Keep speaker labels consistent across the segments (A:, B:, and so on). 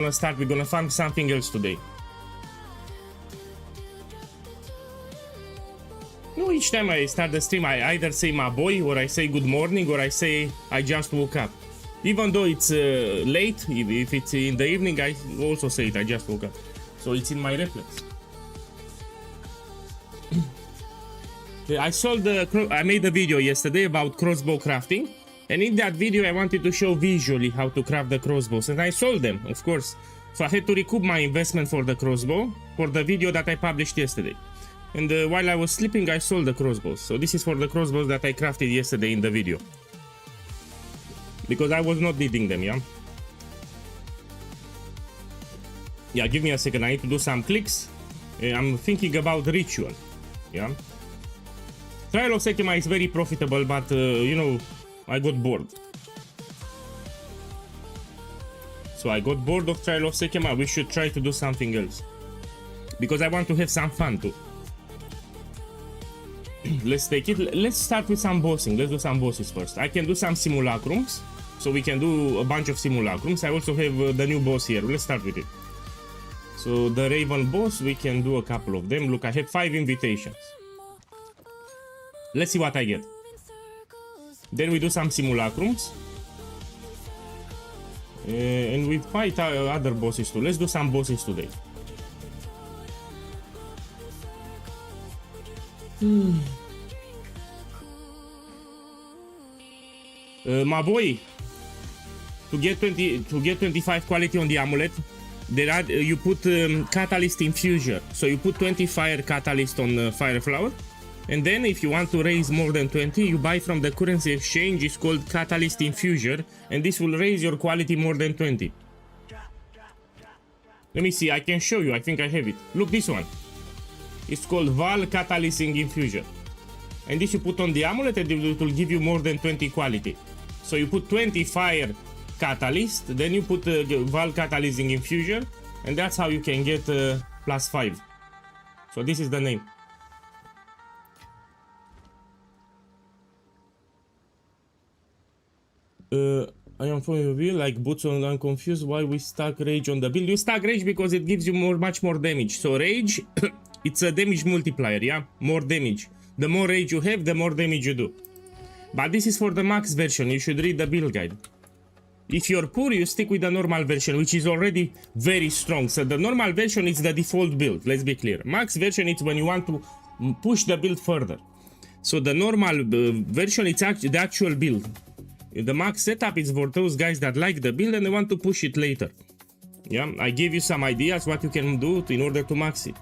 A: gonna start. We're gonna find something else today. No, each time I start the stream, I either say my boy, or I say good morning, or I say I just woke up. Even though it's late, if it's in the evening, I also say it, I just woke up. So it's in my reflex. I made a video yesterday about crossbow crafting. And in that video, I wanted to show visually how to craft the crossbows. And I sold them, of course. So I had to recoup my investment for the crossbow for the video that I published yesterday. And while I was sleeping, I sold the crossbows. So this is for the crossbows that I crafted yesterday in the video. Because I was not needing them, yeah? Yeah, give me a second. I need to do some clicks. I'm thinking about ritual, yeah? Trial of SEKHEMA is very profitable, but, you know, I got bored. So I got bored of Trial of SEKHEMA. We should try to do something else. Because I want to have some fun too. Let's take it. Let's start with some bossing. Let's do some bosses first. I can do some simulacrums. So we can do a bunch of simulacrums. I also have the new boss here. Let's start with it. So the Raven boss, we can do a couple of them. Look, I have 5 invitations. Let's see what I get. Then we do some simulacrums. And we fight other bosses too. Let's do some bosses today. My boy, to get 25 quality on the amulet, there are you put catalyst infuser. So you put 20 fire catalyst on fire flower, and then if you want to raise more than 20, you buy from the currency exchange. It's called catalyst infuser, and this will raise your quality more than 20. Let me see. I can show you. I think I have it. Look, this one. It's called Val Catalyst Infuser. And this you put on the amulet and it will give you more than 20 quality. So you put 20 fire catalyst, then you put Val Catalyst Infuser, and that's how you can get +5. So this is the name. I am following you like boots on. I'm confused why we stack rage on the build. You stack rage because it gives you much more damage. So rage, it's a damage multiplier, yeah? More damage. The more rage you have, the more damage you do. But this is for the max version. You should read the build guide. If you're poor, you stick with the normal version, which is already very strong. So the normal version is the default build, let's be clear. Max version is when you want to push the build further. So the normal version, it's the actual build. The max setup is for those guys that like the build and they want to push it later. Yeah, I give you some ideas what you can do in order to max it.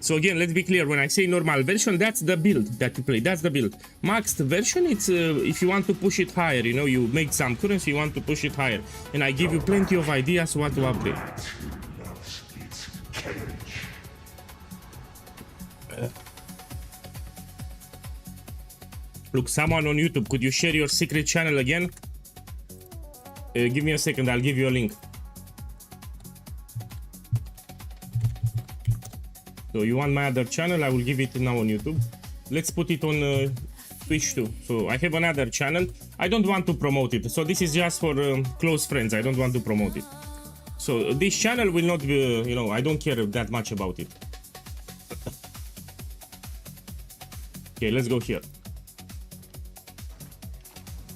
A: So again, let's be clear, when I say normal version, that's the build that you play, that's the build. Maxed version, it's if you want to push it higher, you know, you make some currency, you want to push it higher. And I give you plenty of ideas what to upgrade. Look, someone on YouTube, could you share your secret channel again? Give me a second, I'll give you a link. So you want my other channel, I will give it now on YouTube. Let's put it on Twitch too. So I have another channel. I don't want to promote it. So this is just for close friends. I don't want to promote it. So this channel will not be, you know, I don't care that much about it. Okay, let's go here.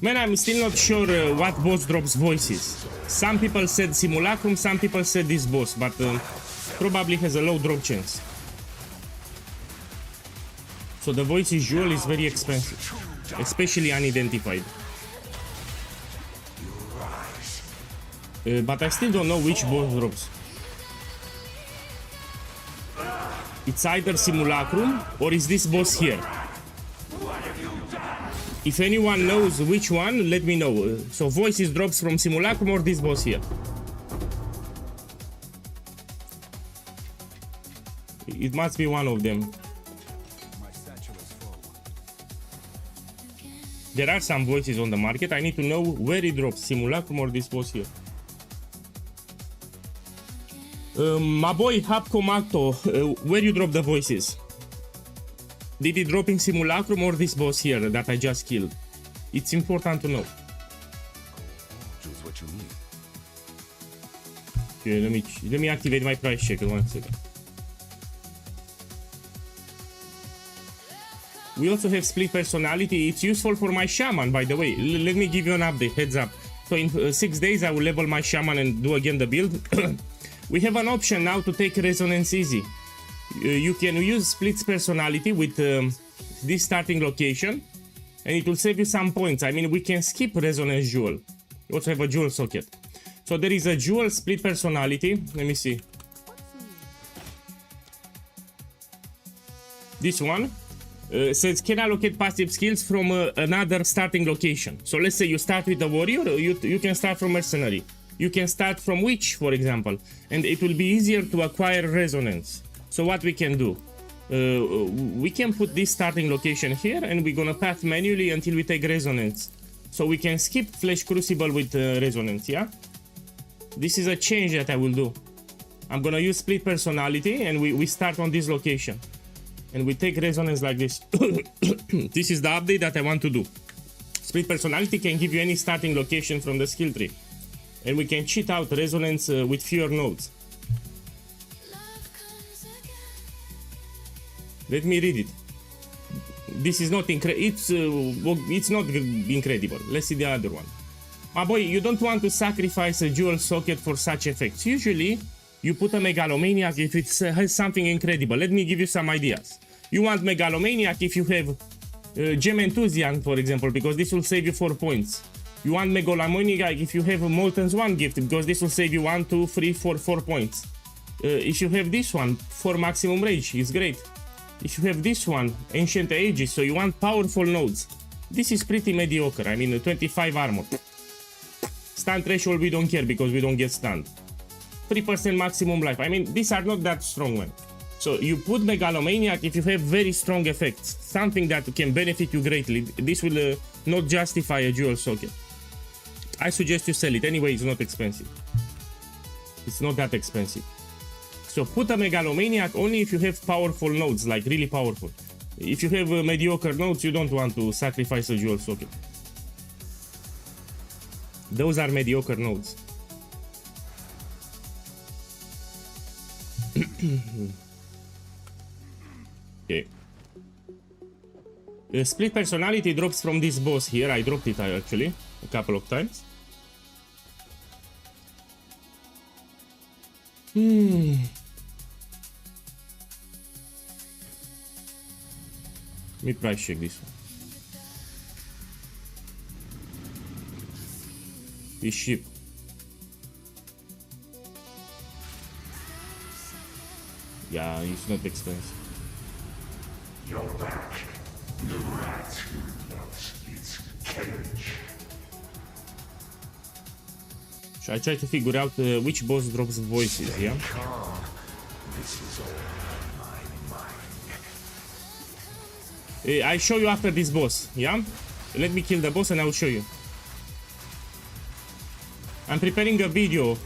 A: Man, I'm still not sure what boss drops voices. Some people said Simulacrum, some people said this boss, but probably has a low drop chance. So the voices jewel is very expensive, especially unidentified. But I still don't know which boss drops. It's either Simulacrum or is this boss here. If anyone knows which one, let me know. So voices drops from Simulacrum or this boss here. It must be one of them. There are some voices on the market. I need to know where it drops, Simulacrum or this boss here. My boy Hapcomato, where you drop the voices? Did it drop in Simulacrum or this boss here that I just killed? It's important to know.
B: Choose what you
A: Okay, let me activate my price checker. 1 second. We also have split personality. It's useful for my shaman, by the way. Let me give you an update, heads up. So in 6 days I will level my shaman and do again the build. We have an option now to take resonance easy. You can use split personality with this starting location, and it will save you some points. I mean, we can skip resonance jewel. We also have a jewel socket. So there is a jewel split personality. Let me see. This one says can allocate passive skills from another starting location. So let's say you start with a warrior, you can start from mercenary. You can start from witch, for example, and it will be easier to acquire resonance. So what we can do? We can put this starting location here, and we're gonna path manually until we take resonance. So we can skip Flesh Crucible with resonance, yeah? This is a change that I will do. I'm gonna use split personality, and we start on this location. And we take resonance like this. This is the update that I want to do. Split personality can give you any starting location from the skill tree. And we can cheat out resonance with fewer nodes. Let me read it. This is not it's not incredible. Let's see the other one. My boy, you don't want to sacrifice a jewel socket for such effects. Usually, you put a Megalomaniac if it has something incredible. Let me give you some ideas. You want Megalomaniac if you have Gem Enthusiast, for example, because this will save you 4 points. You want Megalomaniac if you have a Molten Swan gift, because this will save you 1, 2, 3, 4 points. If you have this one, 4 maximum rage, it's great. If you have this one, Ancient Ages, so you want powerful nodes. This is pretty mediocre. I mean, 25 armor. Stun threshold, we don't care because we don't get stunned. 3% maximum life. I mean, these are not that strong, man. So you put Megalomaniac if you have very strong effects, something that can benefit you greatly. This will not justify a jewel socket. I suggest you sell it. Anyway, it's not expensive. It's not that expensive. So put a Megalomaniac only if you have powerful nodes, like really powerful. If you have mediocre nodes, you don't want to sacrifice a jewel socket. Those are mediocre nodes. Okay. Split personality drops from this boss here. I dropped it actually a couple of times. Let me price check this one. This ship. Yeah, it's not expensive.
B: You're back. The rat who loves its cage.
A: So I try to figure out which boss drops voices, yeah?
B: This is all my mind.
A: I show you after this boss, yeah? Let me kill the boss and I will show you. I'm preparing a video.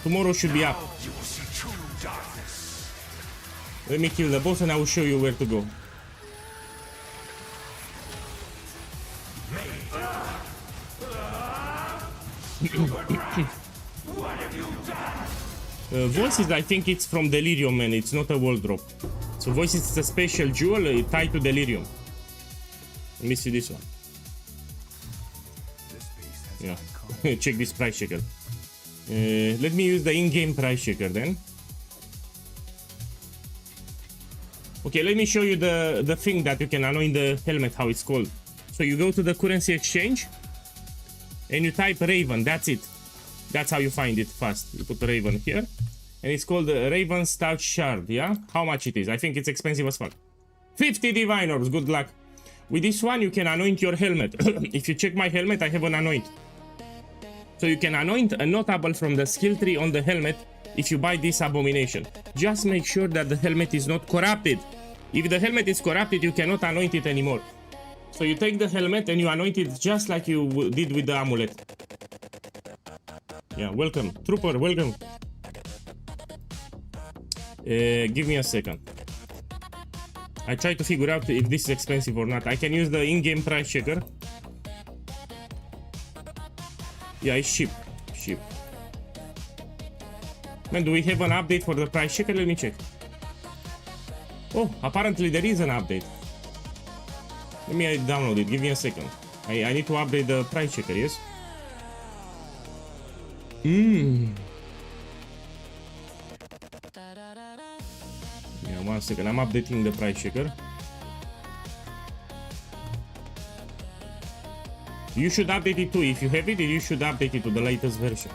A: Tomorrow should be up.
B: You will see true darkness.
A: Let me kill the boss and I will show you where to go.
B: What have you done?
A: Voices, I think it's from Delirium, man. It's not a wall drop. So voices is a special jewel tied to Delirium. Let me see this one. Yeah. Check this price checker. Let me use the in-game price checker then. Okay, let me show you the thing that you can anoint the helmet, how it's called. So you go to the currency exchange and you type Raven, that's it. That's how you find it fast. You put Raven here and it's called the Raven Stout Shard, yeah? How much it is? I think it's expensive as fuck. 50 Divine Orbs, good luck. With this one you can anoint your helmet. If you check my helmet, I have an anoint. So you can anoint a notable from the skill tree on the helmet if you buy this abomination. Just make sure that the helmet is not corrupted. If the helmet is corrupted, you cannot anoint it anymore. So you take the helmet and you anoint it just like you did with the amulet. Yeah, welcome. Trooper, welcome. Give me a second. I try to figure out if this is expensive or not. I can use the in-game price checker. Yeah, it's cheap. Cheap. Man, do we have an update for the price checker? Let me check. Oh, apparently there is an update. Let me download it. Give me a second. I need to update the price checker, yes? Yeah, 1 second. I'm updating the price checker. You should update it too. If you have it, you should update it to the latest version.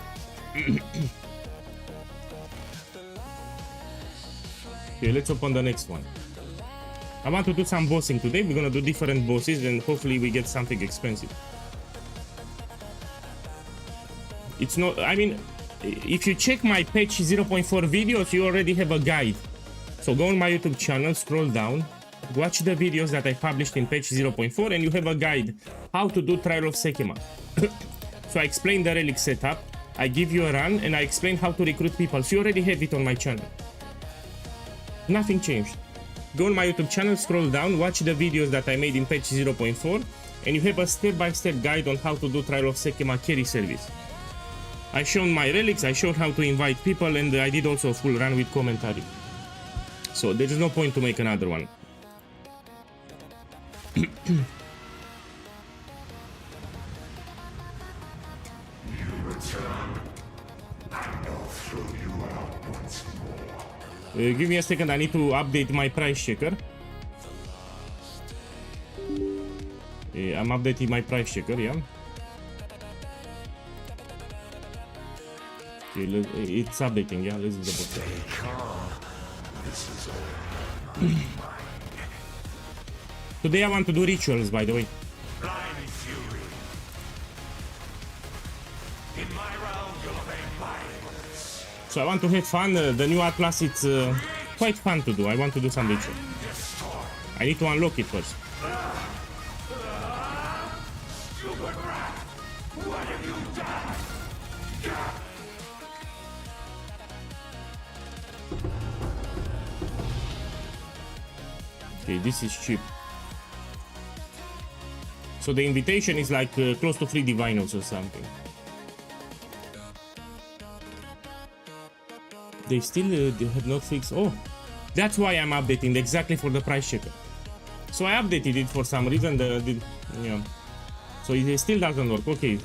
A: Okay, let's open the next one. I want to do some bossing today. We're gonna do different bosses and hopefully we get something expensive. It's not, I mean, if you check my patch 0.4 videos, you already have a guide. So go on my YouTube channel, scroll down, watch the videos that I published in patch 0.4 and you have a guide how to do Trial of SEKHEMA. So I explain the relic setup, I give you a run and I explain how to recruit people. So you already have it on my channel. Nothing changed. Go on my YouTube channel, scroll down, watch the videos that I made in patch 0.4 and you have a step-by-step guide on how to do Trial of SEKHEMA carry service. I showed my relics, I showed how to invite people and I did also a full run with commentary. So there is no point to make another one. Give me a second, I need to update my price checker. I'm updating my price checker, yeah. Okay, it's updating, yeah, let's do the boss. Today I want to do rituals, by the way. So I want to have fun. The new Atlas, it's quite fun to do. I want to do some ritual. I need to unlock it first. Okay, this is cheap. So the invitation is like close to 3 divinos or something. They still they have not fixed. Oh, that's why I'm updating exactly for the price checker. So I updated it for some reason. Yeah. So it still doesn't work. Okay.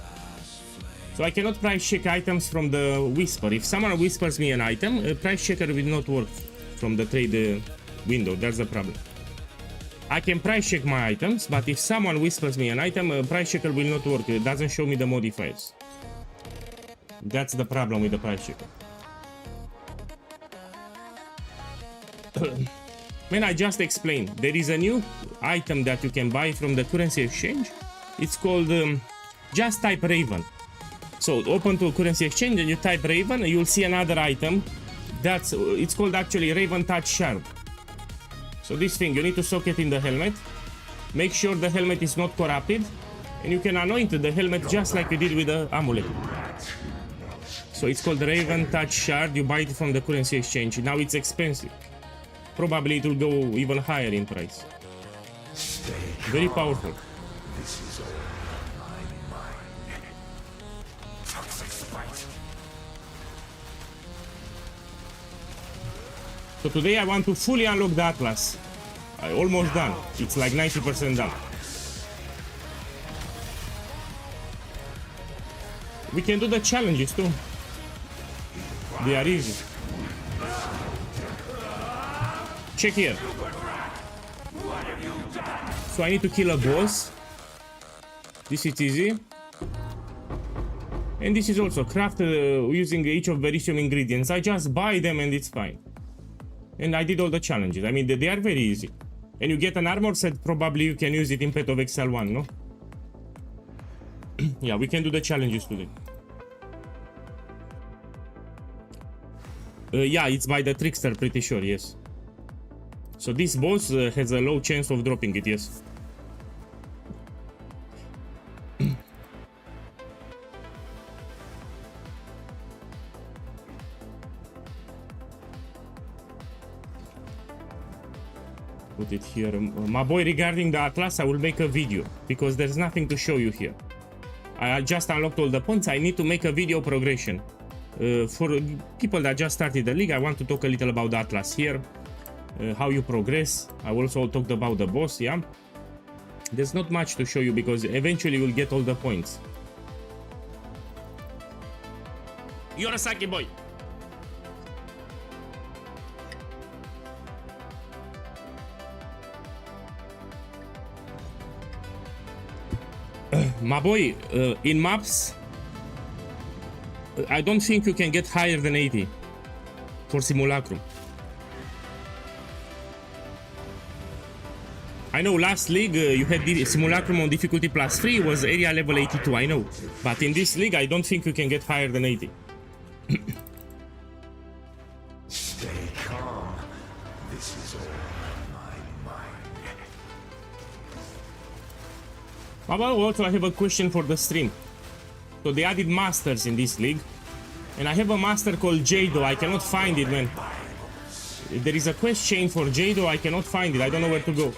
A: So I cannot price check items from the whisper. If someone whispers me an item, a price checker will not work from the trade window. That's the problem. I can price check my items, but if someone whispers me an item, a price checker will not work. It doesn't show me the modifiers. That's the problem with the price checker. Man, I just explained. There is a new item that you can buy from the currency exchange. It's called just type Raven. So open to currency exchange and you type Raven, you'll see another item. It's called actually Raven Touch Shard. So this thing, you need to soak it in the helmet. Make sure the helmet is not corrupted. And you can anoint the helmet just like you did with the amulet. So it's called Raven Touch Shard. You buy it from the currency exchange. Now it's expensive. Probably it will go even higher in price. Very powerful. So today I want to fully unlock the Atlas. I'm almost done. It's like 90% done. We can do the challenges too. They are easy. Check here. So I need to kill a boss. This is easy. And this is also crafted using each of the Verisium ingredients. I just buy them and it's fine. And I did all the challenges. I mean, they are very easy. And you get an armor set, probably you can use it in Path of Exile 1, no? Yeah, we can do the challenges today. Yeah, it's by the Trickster, pretty sure, yes. So this boss has a low chance of dropping it, yes. Put it here. My boy, regarding the Atlas, I will make a video because there's nothing to show you here. I just unlocked all the points. I need to make a video progression. For people that just started the league, I want to talk a little about the Atlas here. How you progress. I also talked about the boss, yeah. There's not much to show you because eventually you'll get all the points. You're a Saki boy. My boy, in maps, I don't think you can get higher than 80 for Simulacrum. I know last league you had the Simulacrum on difficulty +3 was area level 82, I know. But in this league I don't think you can get higher than 80.
B: Stay calm. This is all in my mind.
A: But also I have a question for the stream. So they added masters in this league. And I have a master called Jado. I cannot find it, man. There is a quest chain for Jado. I cannot find it. I don't know where to go.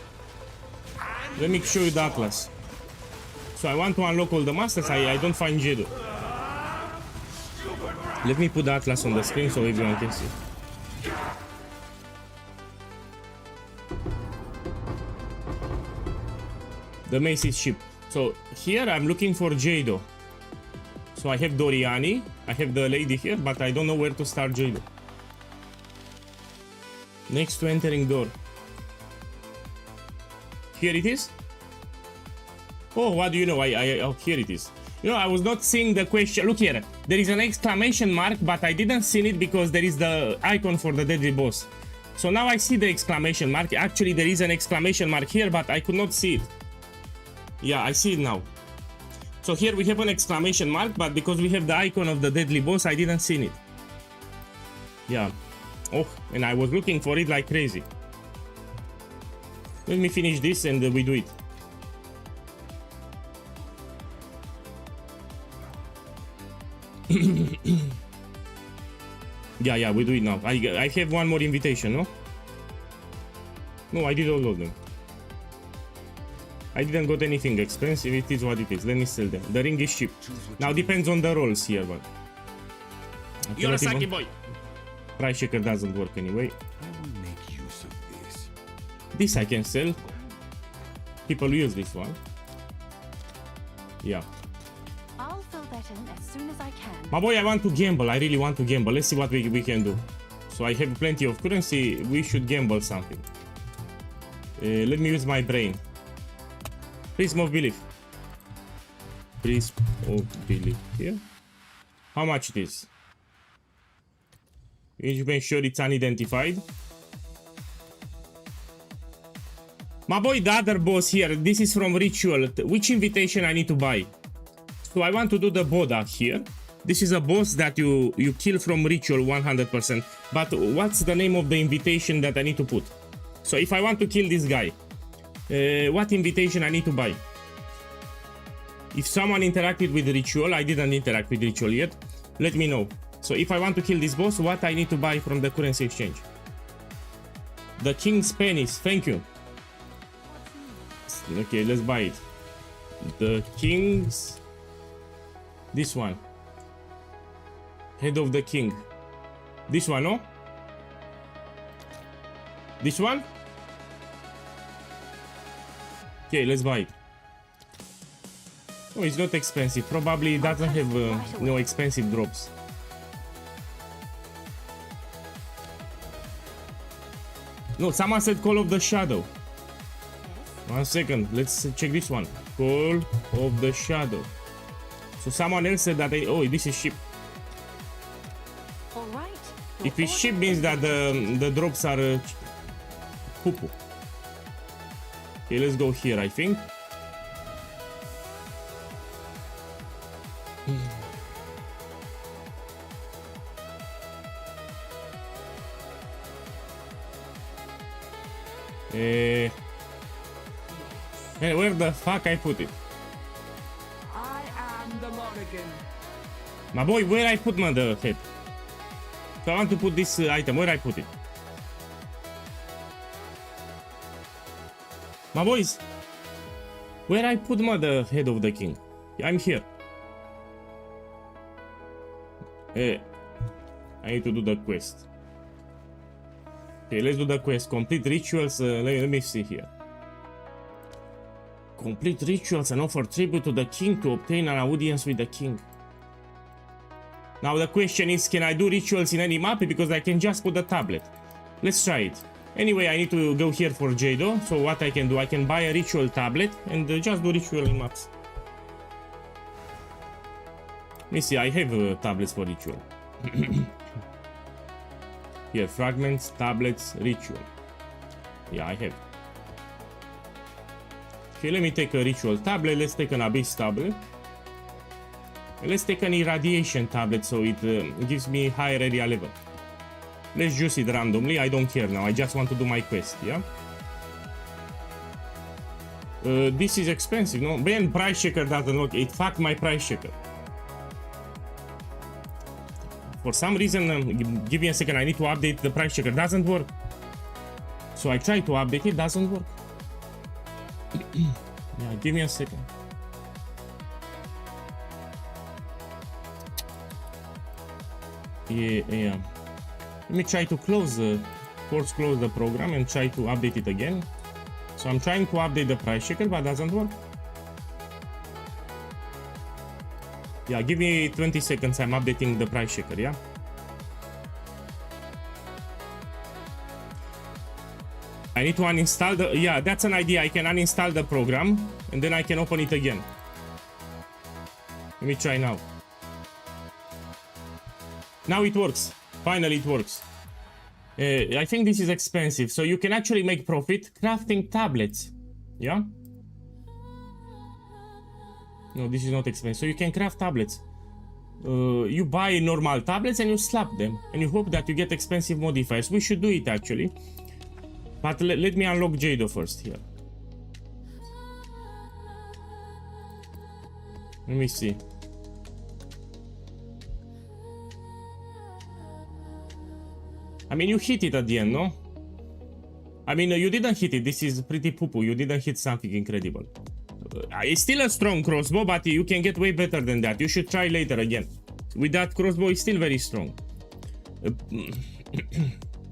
A: Let me show you the Atlas. So I want to unlock all the masters. I don't find Jado. Let me put the Atlas on the screen so everyone can see. The Macy's ship. So here I'm looking for Jado. So I have Doriani, I have the lady here, but I don't know where to start Jado. Next to entering door. Here it is. Oh, what do you know? Oh, here it is. You know, I was not seeing the question. Look here. There is an exclamation mark, but I didn't see it because there is the icon for the deadly boss. So now I see the exclamation mark. Actually, there is an exclamation mark here, but I could not see it. Yeah, I see it now. So here we have an exclamation mark, but because we have the icon of the deadly boss, I didn't see it. Yeah. Oh, and I was looking for it like crazy. Let me finish this and we do it. Yeah, we do it now. I have one more invitation, no? No, I did all of them. I didn't got anything expensive, it is what it is. Let me sell them. The ring is cheap. Now depends on the rolls here, but... You're a Saki boy! Price checker doesn't work anyway.
B: I will make use of this.
A: This I can sell. People use this one. Yeah.
C: I'll fill that in as soon as I can.
A: My boy, I want to gamble. I really want to gamble. Let's see what we can do. So I have plenty of currency. We should gamble something. Let me use my brain. Prism of belief. Prism of belief here. How much it is? You make sure it's unidentified. My boy, the other boss here. This is from Ritual. Which invitation I need to buy? So I want to do the Boda here. This is a boss that you kill from Ritual 100%. But what's the name of the invitation that I need to put? So if I want to kill this guy, what invitation I need to buy? If someone interacted with Ritual, I didn't interact with Ritual yet, let me know. So if I want to kill this boss, what I need to buy from the currency exchange? The King's Pennies, thank you. Okay, let's buy it. The King's... This one. Head of the King. This one, no? This one? Okay, let's buy it. Oh, it's not expensive. Probably it doesn't have no expensive drops. No, someone said Call of the Shadow.
C: Yes.
A: 1 second, let's check this one. Call of the Shadow. So someone else said that oh, this is cheap.
C: All right.
A: If it's cheap means that the drops are poo-poo. Okay, let's go here, I think. Man, where the fuck I put it?
D: I am the Morrigan.
A: My boy, where I put my the head? So I want to put this item, where I put it? My boys, where I put my the head of the king? I'm here. I need to do the quest. Okay, let's do the quest. Complete rituals. Let me see here. Complete rituals and offer tribute to the king to obtain an audience with the king. Now the question is, can I do rituals in any map? Because I can just put the tablet. Let's try it. Anyway, I need to go here for Jado. So what I can do, I can buy a ritual tablet and just do ritual in maps. Let me see, I have tablets for ritual. Here, fragments, tablets, ritual. Yeah, I have. Okay, let me take a ritual tablet. Let's take an abyss tablet. And let's take an irradiation tablet so it gives me higher area level. Let's use it randomly. I don't care now. I just want to do my quest, yeah? This is expensive, no? Man, price checker doesn't work. It fucked my price checker. For some reason, give me a second, I need to update the price checker. Doesn't work. So I try to update it, doesn't work. Yeah, give me a second. Yeah. Let me try to force close the program and try to update it again. So I'm trying to update the price checker, but doesn't work. Yeah, give me 20 seconds, I'm updating the price checker, yeah? I need to uninstall the... Yeah, that's an idea. I can uninstall the program and then I can open it again. Let me try now. Now it works. Finally it works. I think this is expensive, so you can actually make profit crafting tablets. Yeah? No, this is not expensive. So you can craft tablets. You buy normal tablets and you slap them. And you hope that you get expensive modifiers. We should do it actually. But let me unlock Jado first here. Let me see. I mean, you hit it at the end, no? I mean, you didn't hit it. This is pretty poo-poo. You didn't hit something incredible. It's still a strong crossbow, but you can get way better than that. You should try later again. With that crossbow, it's still very strong.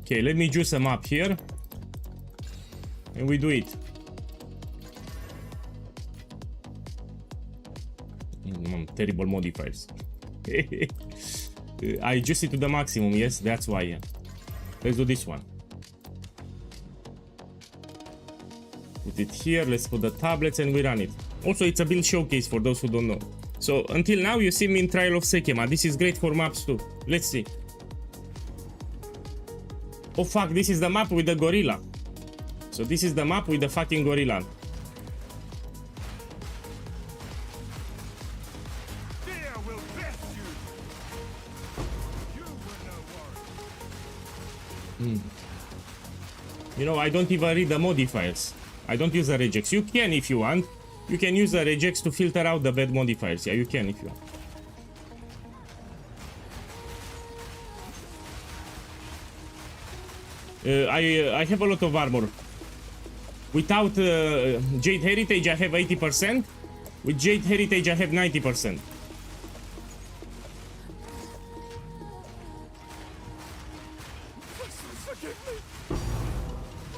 A: Okay, let me juice them up here. And we do it. Terrible modifiers. I juice it to the maximum, yes, that's why. Yeah. Let's do this one. Put it here, let's put the tablets and we run it. Also, it's a build showcase for those who don't know. So, until now, you see me in Trial of SEKHEMA. This is great for maps too. Let's see. Oh fuck, this is the map with the gorilla. So this is the map with the fucking gorilla.
B: Fear will best you. You were no warrior.
A: You know, I don't even read the modifiers. I don't use the regex. You can if you want. You can use the regex to filter out the bad modifiers. Yeah, you can if you want. I have a lot of armor. Without Jade Heritage, I have 80%. With Jade Heritage, I have 90%.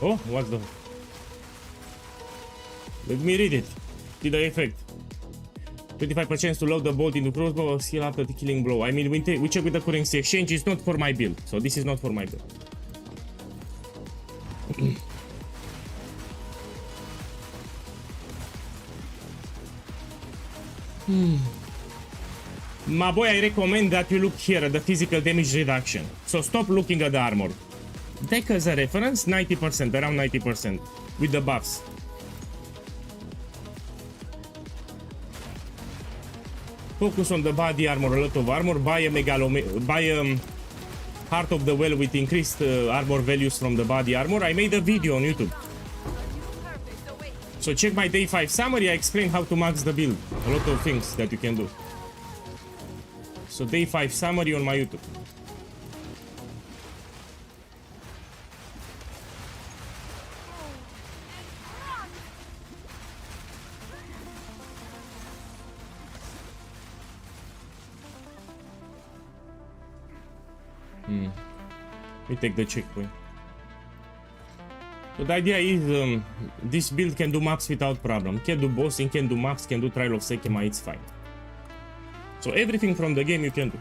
A: Oh, what's the... Let me read it. See the effect. 25% to load the bolt into crossbow, skill after the killing blow. I mean, we check with the currency exchange. It's not for my build. So this is not for my build. My boy, I recommend that you look here at the physical damage reduction. So stop looking at the armor. Take as a reference 90%, around 90% with the buffs. Focus on the body armor, a lot of armor. Buy a Heart of the Well with increased armor values from the body armor. I made a video on YouTube. So check my day 5 summary. I explain how to max the build. A lot of things that you can do. So day 5 summary on my YouTube. We take the checkpoint. So the idea is this build can do maps without problem. Can do bossing, can do maps, can do Trial of SEKHEMA, it's fine. So everything from the game you can do.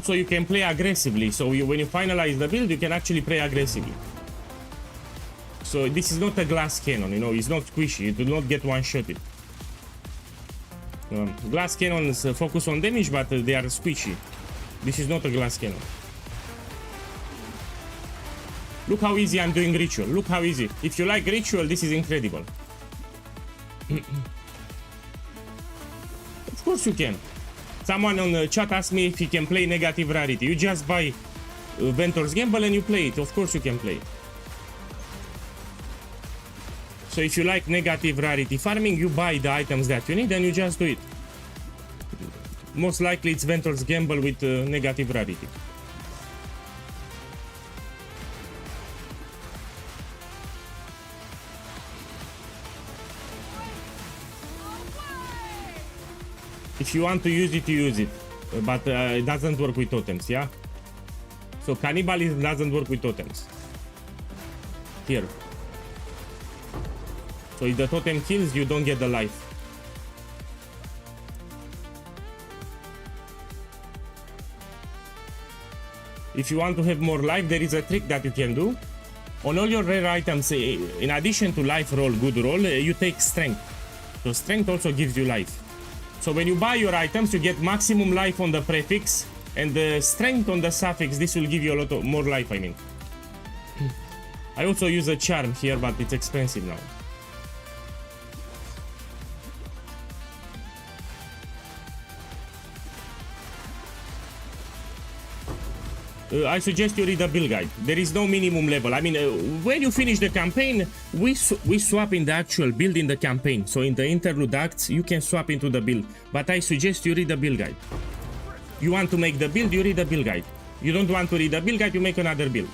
A: So you can play aggressively. So when you finalize the build, you can actually play aggressively. So this is not a glass cannon, you know, it's not squishy, it will not get one-shotted. Glass cannons focus on damage, but they are squishy. This is not a glass cannon. Look how easy I'm doing ritual. Look how easy. If you like ritual, this is incredible. Of course you can. Someone on the chat asked me if he can play negative rarity. You just buy Ventor's Gamble and you play it. Of course you can play it. So if you like negative rarity farming, you buy the items that you need and you just do it. Most likely it's Ventor's Gamble with negative rarity. If you want to use it, you use it. But it doesn't work with totems, yeah? So cannibalism doesn't work with totems. Here. So if the totem kills, you don't get the life. If you want to have more life, there is a trick that you can do. On all your rare items, in addition to life roll, good roll, you take strength. So strength also gives you life. So when you buy your items, you get maximum life on the prefix and the strength on the suffix. This will give you a lot more life, I mean. I also use a charm here, but it's expensive now. I suggest you read the build guide. There is no minimum level. I mean, when you finish the campaign, we swap in the actual build in the campaign. So in the interlude acts, you can swap into the build. But I suggest you read the build guide. You want to make the build, you read the build guide. You don't want to read the build guide, you make another build.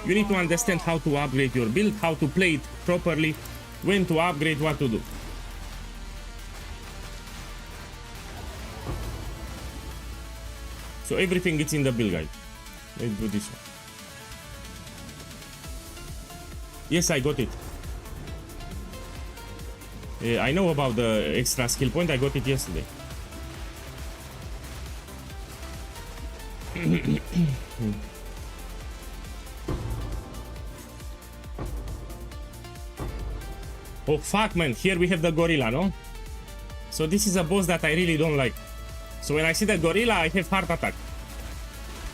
A: You need to understand how to upgrade your build, how to play it properly, when to upgrade, what to do. So everything is in the build guide. Let's do this one. Yes, I got it. I know about the extra skill point, I got it yesterday. Oh fuck man, here we have the gorilla, no? So this is a boss that I really don't like. So when I see the gorilla, I have heart attack.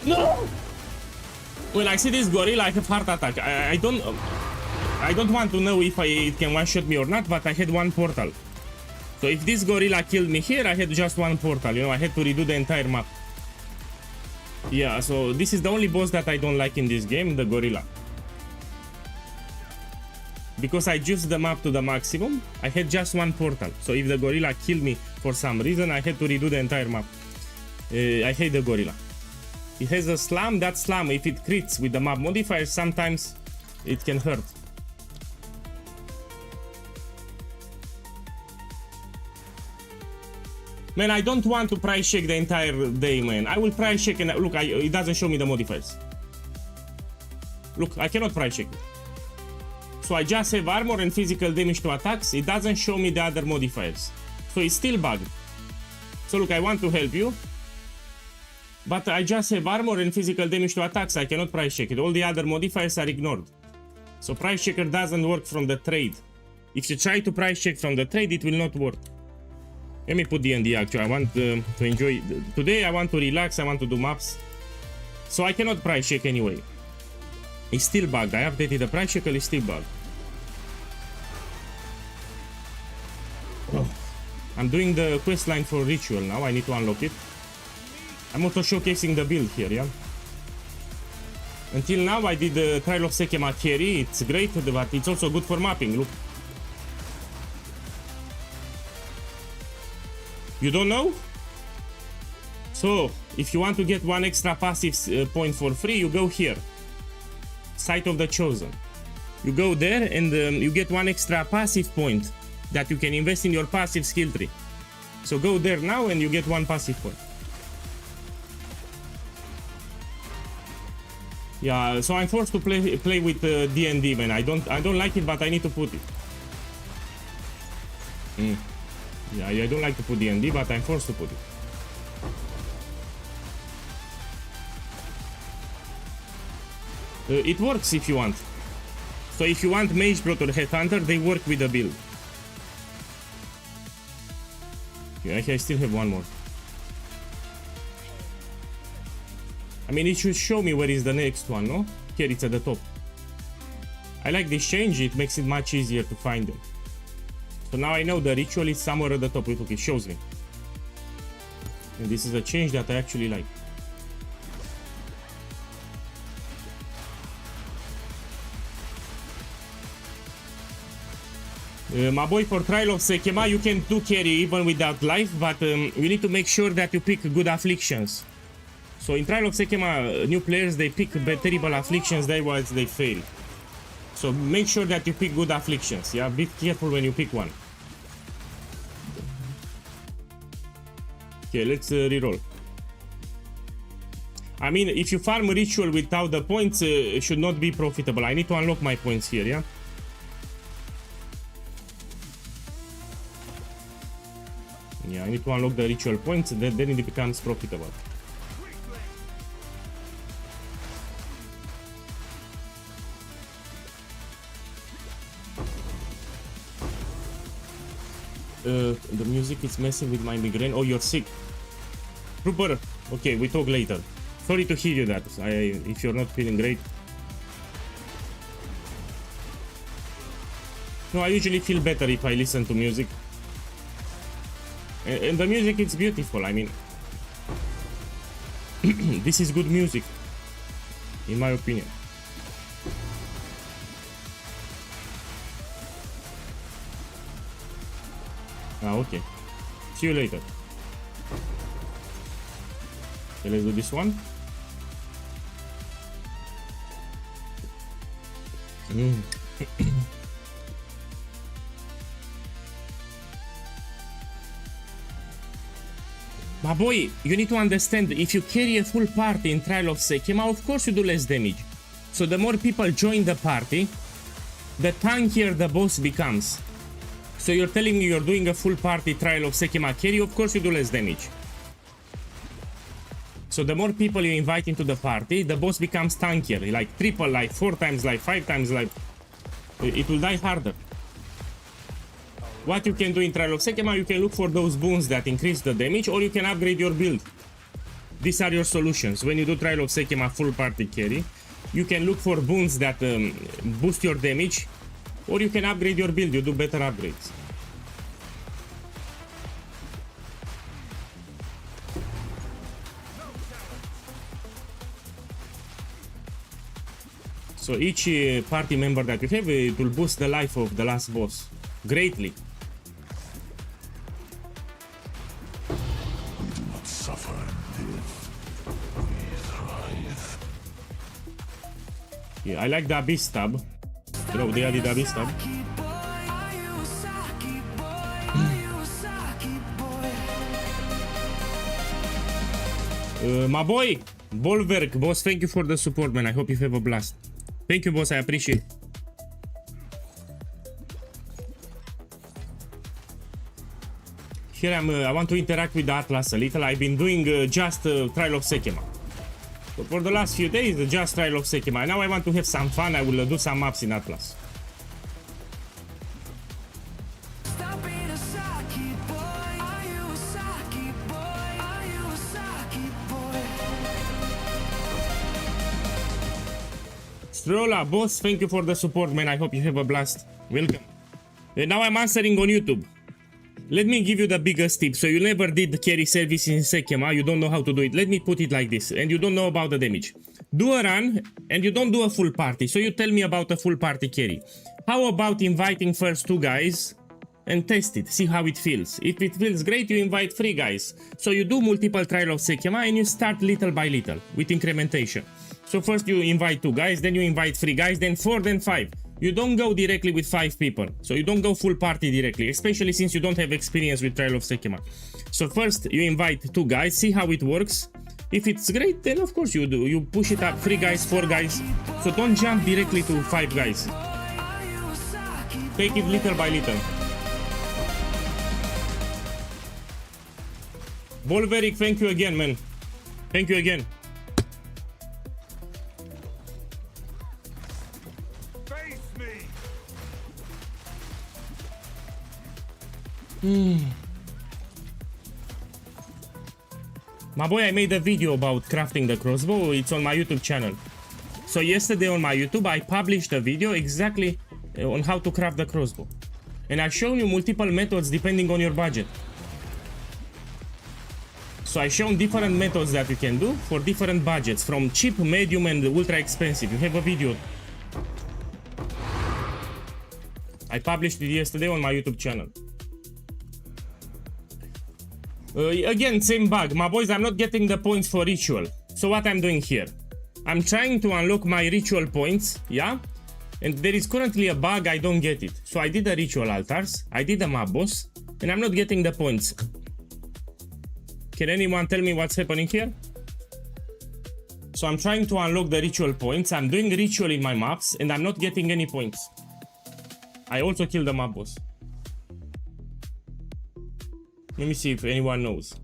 A: No! When I see this gorilla, I have heart attack. I don't want to know if it can one-shot me or not, but I had one portal. So if this gorilla killed me here, I had just one portal, you know, I had to redo the entire map. Yeah, so this is the only boss that I don't like in this game, the gorilla. Because I juiced the map to the maximum, I had just one portal. So if the gorilla killed me for some reason, I had to redo the entire map. I hate the gorilla. It has a slam, that slam, if it crits with the map modifier, sometimes it can hurt. Man, I don't want to price check the entire day, man. I will price check and look, it doesn't show me the modifiers. Look, I cannot price check it. So I just have armor and physical damage to attacks. It doesn't show me the other modifiers. So it's still bugged. So look, I want to help you. But I just have armor and physical damage to attacks. I cannot price check it. All the other modifiers are ignored. So price checker doesn't work from the trade. If you try to price check from the trade, it will not work. Let me put D&D actually. I want to enjoy. Today I want to relax. I want to do maps. So I cannot price check anyway. It's still bugged. I updated the price checker. It's still bugged. Oh. I'm doing the quest line for ritual now. I need to unlock it. I'm also showcasing the build here, yeah? Until now I did the Trial of SEKHEMA carry. It's great, but it's also good for mapping. Look. You don't know? So, if you want to get one extra passive point for free, you go here. Site of the Chosen. You go there and you get one extra passive point that you can invest in your passive skill tree. So go there now and you get 1 passive point. Yeah, so I'm forced to play with D&D, man. I don't like it, but I need to put it. Yeah, I don't like to put D&D, but I'm forced to put it. It works if you want. So if you want Mage Bot or Headhunter, they work with the build. Okay, I still have one more. I mean, it should show me where is the next one, no? Here, it's at the top. I like this change, it makes it much easier to find them. So now I know the ritual is somewhere at the top. Look, it shows me. And this is a change that I actually like. My boy, for trial of SEKHEMA, you can do carry even without life, but you need to make sure that you pick good afflictions. So in trial of SEKHEMA, new players, they pick terrible afflictions, otherwise they fail. So make sure that you pick good afflictions, yeah? Be careful when you pick one. Okay, let's reroll. I mean, if you farm ritual without the points, it should not be profitable. I need to unlock my points here, yeah? Yeah, I need to unlock the ritual points, then it becomes profitable. The music is messing with my migraine. Oh, you're sick. Trooper. Okay, we talk later. Sorry to hear you that. If you're not feeling great. No, I usually feel better if I listen to music. And the music is beautiful, I mean. This is good music, in my opinion. Ah, okay. See you later. Okay, let's do this one. My boy, you need to understand, if you carry a full party in Trial of SEKHEMA, of course you do less damage. So the more people join the party, the tankier the boss becomes. So you're telling me you're doing a full party Trial of SEKHEMA carry, of course you do less damage. So the more people you invite into the party, the boss becomes tankier, like triple life, 4 times life, 5 times life. It will die harder. What you can do in Trial of SEKHEMA, you can look for those boons that increase the damage, or you can upgrade your build. These are your solutions. When you do Trial of SEKHEMA full party carry, you can look for boons that boost your damage, or you can upgrade your build, you do better upgrades. So each party member that you have, it will boost the life of the last boss greatly. Yeah, I like the Abyss stab. You know, they added the Abyss stab. My boy, Bolverk, boss, thank you for the support, man. I hope you have a blast. Thank you, boss, I appreciate it. Here I want to interact with the Atlas a little. I've been doing just Trial of SEKHEMA. So for the last few days, just Trial of SEKHEMA. Now I want to have some fun. I will do some maps in Atlas. Strolla, boss, thank you for the support, man. I hope you have a blast. Welcome. And now I'm answering on YouTube. Let me give you the biggest tip. So you never did carry service in SEKHEMA, you don't know how to do it. Let me put it like this, and you don't know about the damage. Do a run, and you don't do a full party. So you tell me about a full party carry. How about inviting first 2 guys and test it, see how it feels. If it feels great, you invite 3 guys. So you do multiple Trial of SEKHEMA, and you start little by little with incrementation. So first you invite 2 guys, then you invite 3 guys, then 4, then 5. you don't go directly with 5 people. So you don't go full party directly, especially since you don't have experience with Trial of SEKHEMA. So first you invite 2 guys, see how it works. If it's great, then of course you do. You push it up, 3 guys, 4 guys. So don't jump directly to 5 guys. Take it little by little. Bolveric, thank you again, man. Thank you again.
B: Face me.
A: My boy, I made a video about crafting the crossbow. It's on my YouTube channel. So yesterday on my YouTube, I published a video exactly on how to craft the crossbow. And I've shown you multiple methods depending on your budget. So I've shown different methods that you can do for different budgets, from cheap, medium, and ultra expensive. You have a video. I published it yesterday on my YouTube channel. Again, same bug. My boys, I'm not getting the points for ritual. So what I'm doing here? I'm trying to unlock my ritual points, yeah? And there is currently a bug, I don't get it. So I did the ritual altars, I did the mob boss, and I'm not getting the points. Can anyone tell me what's happening here? So I'm trying to unlock the ritual points, I'm doing ritual in my maps, and I'm not getting any points. I also killed the mob boss. Let me see if anyone knows.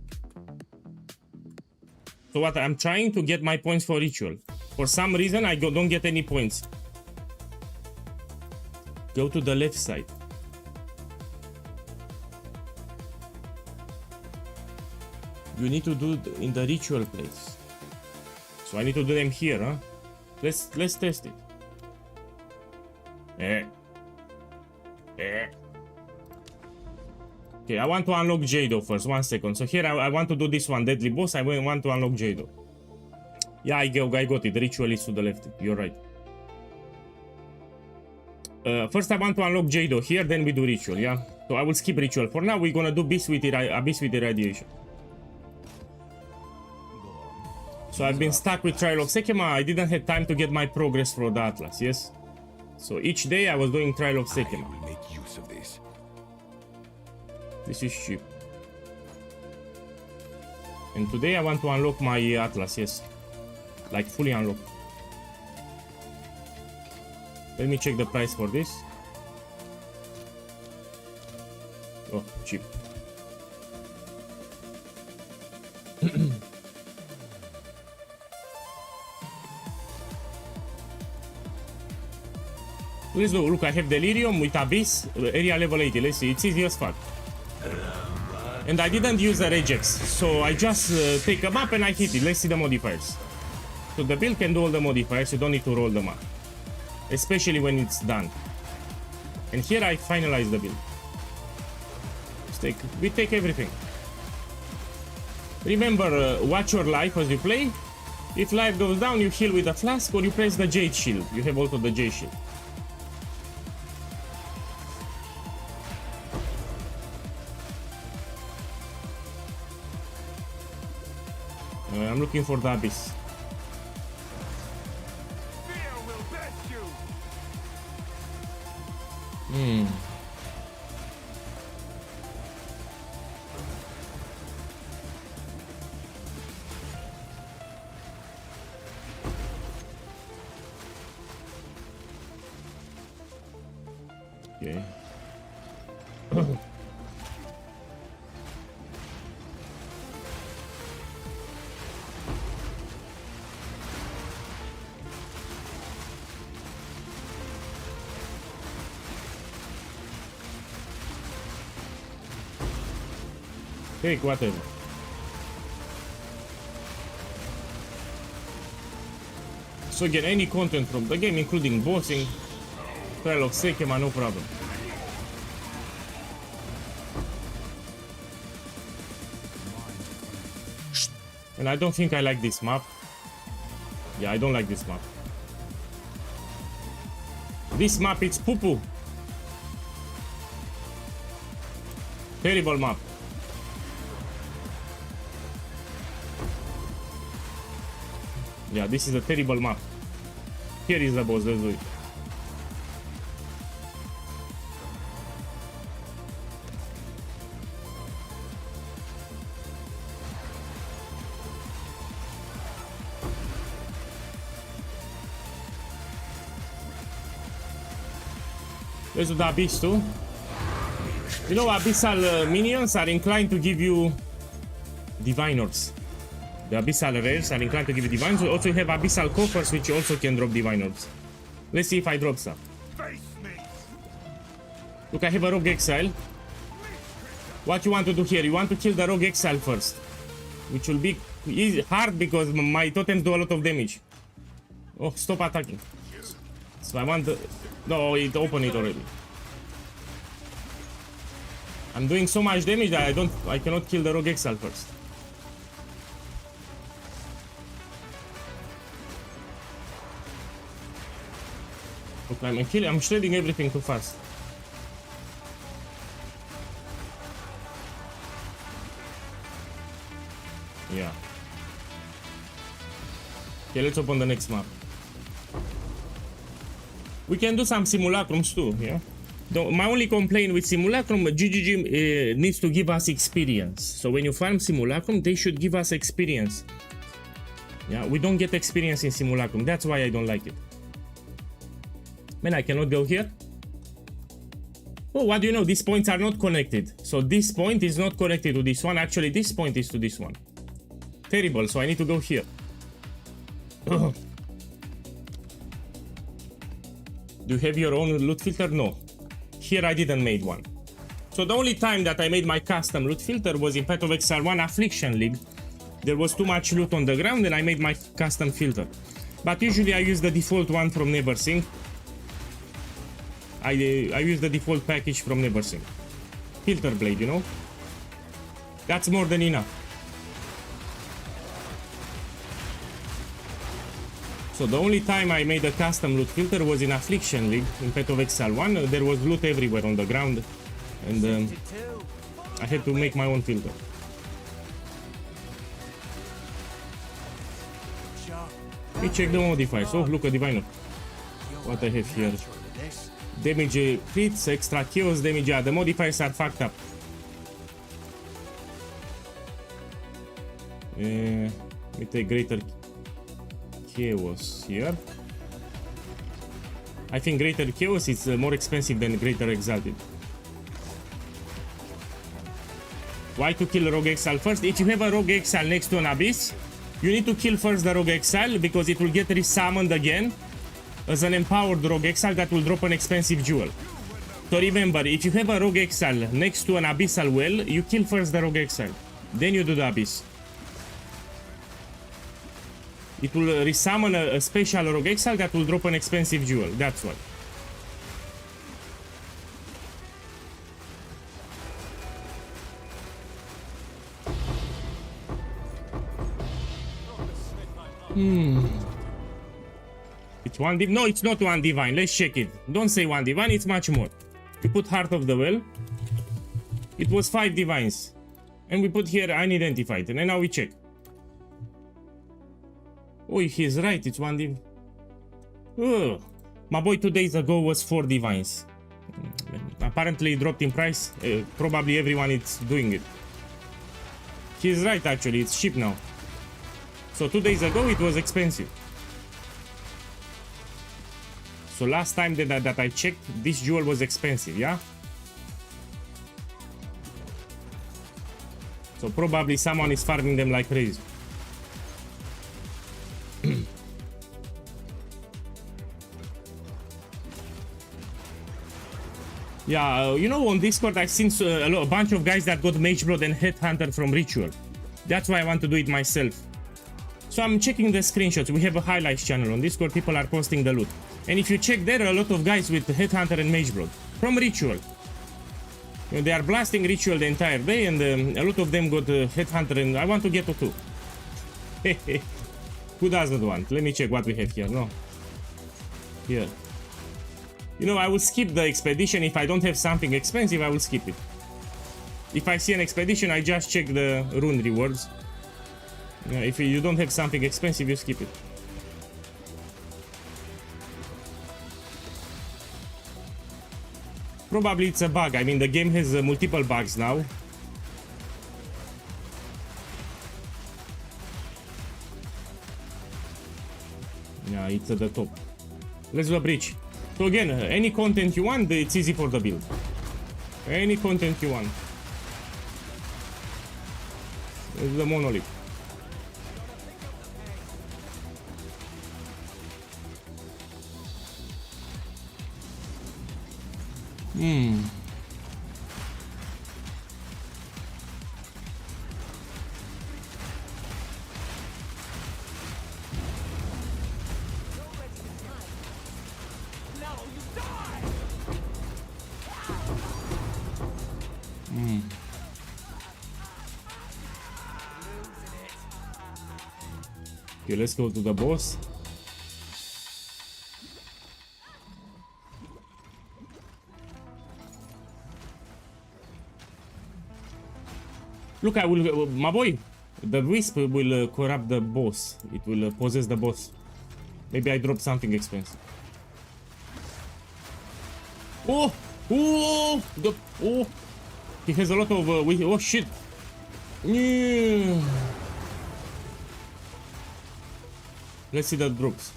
A: So what, I'm trying to get my points for ritual. For some reason, I don't get any points. Go to the left side. You need to do in the ritual place. So I need to do them here, huh? Let's test it. Okay, I want to unlock Jado first. 1 second. So here I want to do this one, Deadly Boss. I want to unlock Jado. Yeah, I got it. Ritual is to the left. You're right. First I want to unlock Jado here, then we do ritual, yeah? So I will skip ritual. For now, we're gonna do Abyss with Irradiation. So I've been stuck with Trial of SEKHEMA. I didn't have time to get my progress for the Atlas, yes? So each day I was doing Trial of SEKHEMA.
B: I will make use of this.
A: This is cheap. And today I want to unlock my Atlas, yes. Like fully unlocked. Let me check the price for this. Oh, cheap. Let's go. Look, I have Delirium with Abyss, area level 80. Let's see, it's easy as fuck. And I didn't use a regex, so I just take a map and I hit it. Let's see the modifiers. So the build can do all the modifiers, you don't need to roll them up. Especially when it's done. And here I finalize the build. We take everything. Remember, watch your life as you play. If life goes down, you heal with a flask or you press the Jade Shield. You have also the Jade Shield. I'm looking for the Abyss.
B: Fear will best you.
A: Okay. Take whatever. So get any content from the game, including bossing, Trial of SEKHEMA, no problem. And I don't think I like this map. Yeah, I don't like this map. This map, it's poo-poo. Terrible map. Yeah, this is a terrible map. Here is the boss, let's do it. Let's do the Abyss too. You know, Abyssal minions are inclined to give you Diviners. The Abyssal rares are inclined to give you Divines. We also have Abyssal Coffers, which also can drop Diviners. Let's see if I drop some.
B: Face me.
A: Look, I have a Rogue Exile. What you want to do here? You want to kill the Rogue Exile first, which will be hard because my totems do a lot of damage. Oh, stop attacking. So I want the... No, it opened it already. I'm doing so much damage that I cannot kill the Rogue Exile first. Okay, I'm shredding everything too fast. Yeah. Okay, let's open the next map. We can do some simulacrums too, yeah? My only complaint with simulacrum, GGG needs to give us experience. So when you farm simulacrum, they should give us experience. Yeah, we don't get experience in simulacrum. That's why I don't like it. Man, I cannot go here. Oh, what do you know? These points are not connected. So this point is not connected to this one. Actually, this point is to this one. Terrible. So I need to go here. Ugh. Do you have your own loot filter? No. Here I didn't make one. So the only time that I made my custom loot filter was in Path of Exile 1 Affliction League. There was too much loot on the ground and I made my custom filter. But usually I use the default one from NeverSync. I use the default package from NeverSync. Filter blade, you know? That's more than enough. So the only time I made a custom loot filter was in Affliction League, in Path of Exile 1. There was loot everywhere on the ground. And I had to make my own filter. Let me check the modifiers. Oh, look, a Diviner. What I have here. Damage crits, extra kills, damage. Yeah, the modifiers are fucked up. Let me take Greater Chaos here. I think Greater Chaos is more expensive than Greater Exalted. Why to kill Rogue Exile first? If you have a Rogue Exile next to an Abyss, you need to kill first the Rogue Exile because it will get resummoned again as an empowered Rogue Exile that will drop an expensive jewel. So remember, if you have a Rogue Exile next to an Abyssal Well, you kill first the Rogue Exile. Then you do the Abyss. It will resummon a special Rogue Exile that will drop an expensive jewel. That's why. It's one div. No, it's not one divine. Let's check it. Don't say one divine. It's much more. We put Heart of the Well. It was 5 divines, and we put here unidentified. And now we check. Oh, he's right. It's one div. Oh, my boy 2 days ago was 4 divines. Apparently, it dropped in price. Probably everyone is doing it. He's right. Actually, it's cheap now. So 2 days ago, it was expensive. So last time that I checked, this jewel was expensive, yeah? So probably someone is farming them like crazy. Yeah, you know, on Discord I've seen a bunch of guys that got Mageblood and Headhunter from Ritual. That's why I want to do it myself. So I'm checking the screenshots. We have a highlights channel on Discord. People are posting the loot. And if you check there, a lot of guys with Headhunter and Mageblood from Ritual. You know, they are blasting Ritual the entire day, and a lot of them got Headhunter, and I want to get to 2. Who doesn't want? Let me check what we have here. No. Here. You know, I will skip the expedition. If I don't have something expensive, I will skip it. If I see an expedition, I just check the rune rewards. If you don't have something expensive, you skip it. Probably it's a bug. I mean, the game has multiple bugs now. Yeah, it's at the top. Let's do a breach. So again, any content you want, it's easy for the build. Any content you want. It's the monolith. Okay, let's go to the boss. Look, I will, my boy, the wisp will corrupt the boss. It will possess the boss. Maybe I drop something expensive. Oh, oh, oh. He has a lot of, oh shit. Yeah. Let's see the drops.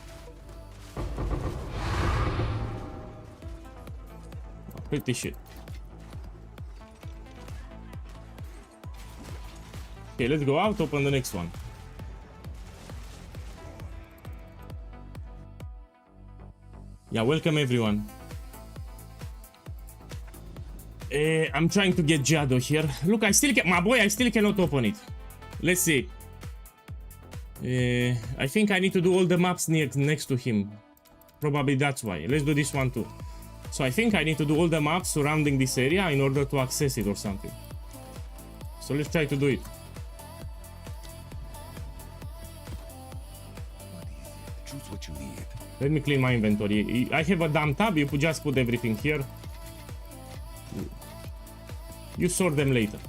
A: Pretty shit. Okay, let's go out, open the next one. Yeah, welcome everyone. I'm trying to get Jado here. Look, I still can, my boy, I still cannot open it. Let's see. I think I need to do all the maps next to him. Probably that's why. Let's do this one too. So I think I need to do all the maps surrounding this area in order to access it or something. So let's try to do it.
B: Choose what you need.
A: Let me clean my inventory. I have a dump tab. You could just put everything here. You sort them later.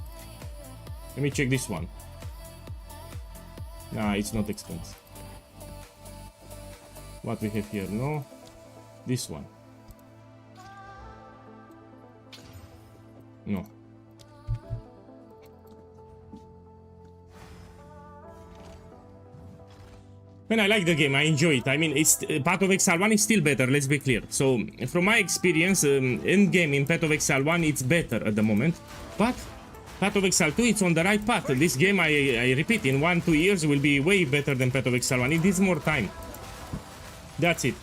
A: Let me check this one. Nah, it's not expensive. What we have here? No. This one. No. Man, I like the game. I enjoy it. I mean, it's Path of Exile 1 is still better. Let's be clear. So, from my experience, end game in Path of Exile 1, it's better at the moment. But Path of Exile 2, it's on the right path. This game, I repeat, in 1-2 years will be way better than Path of Exile 1. It needs more time. That's it.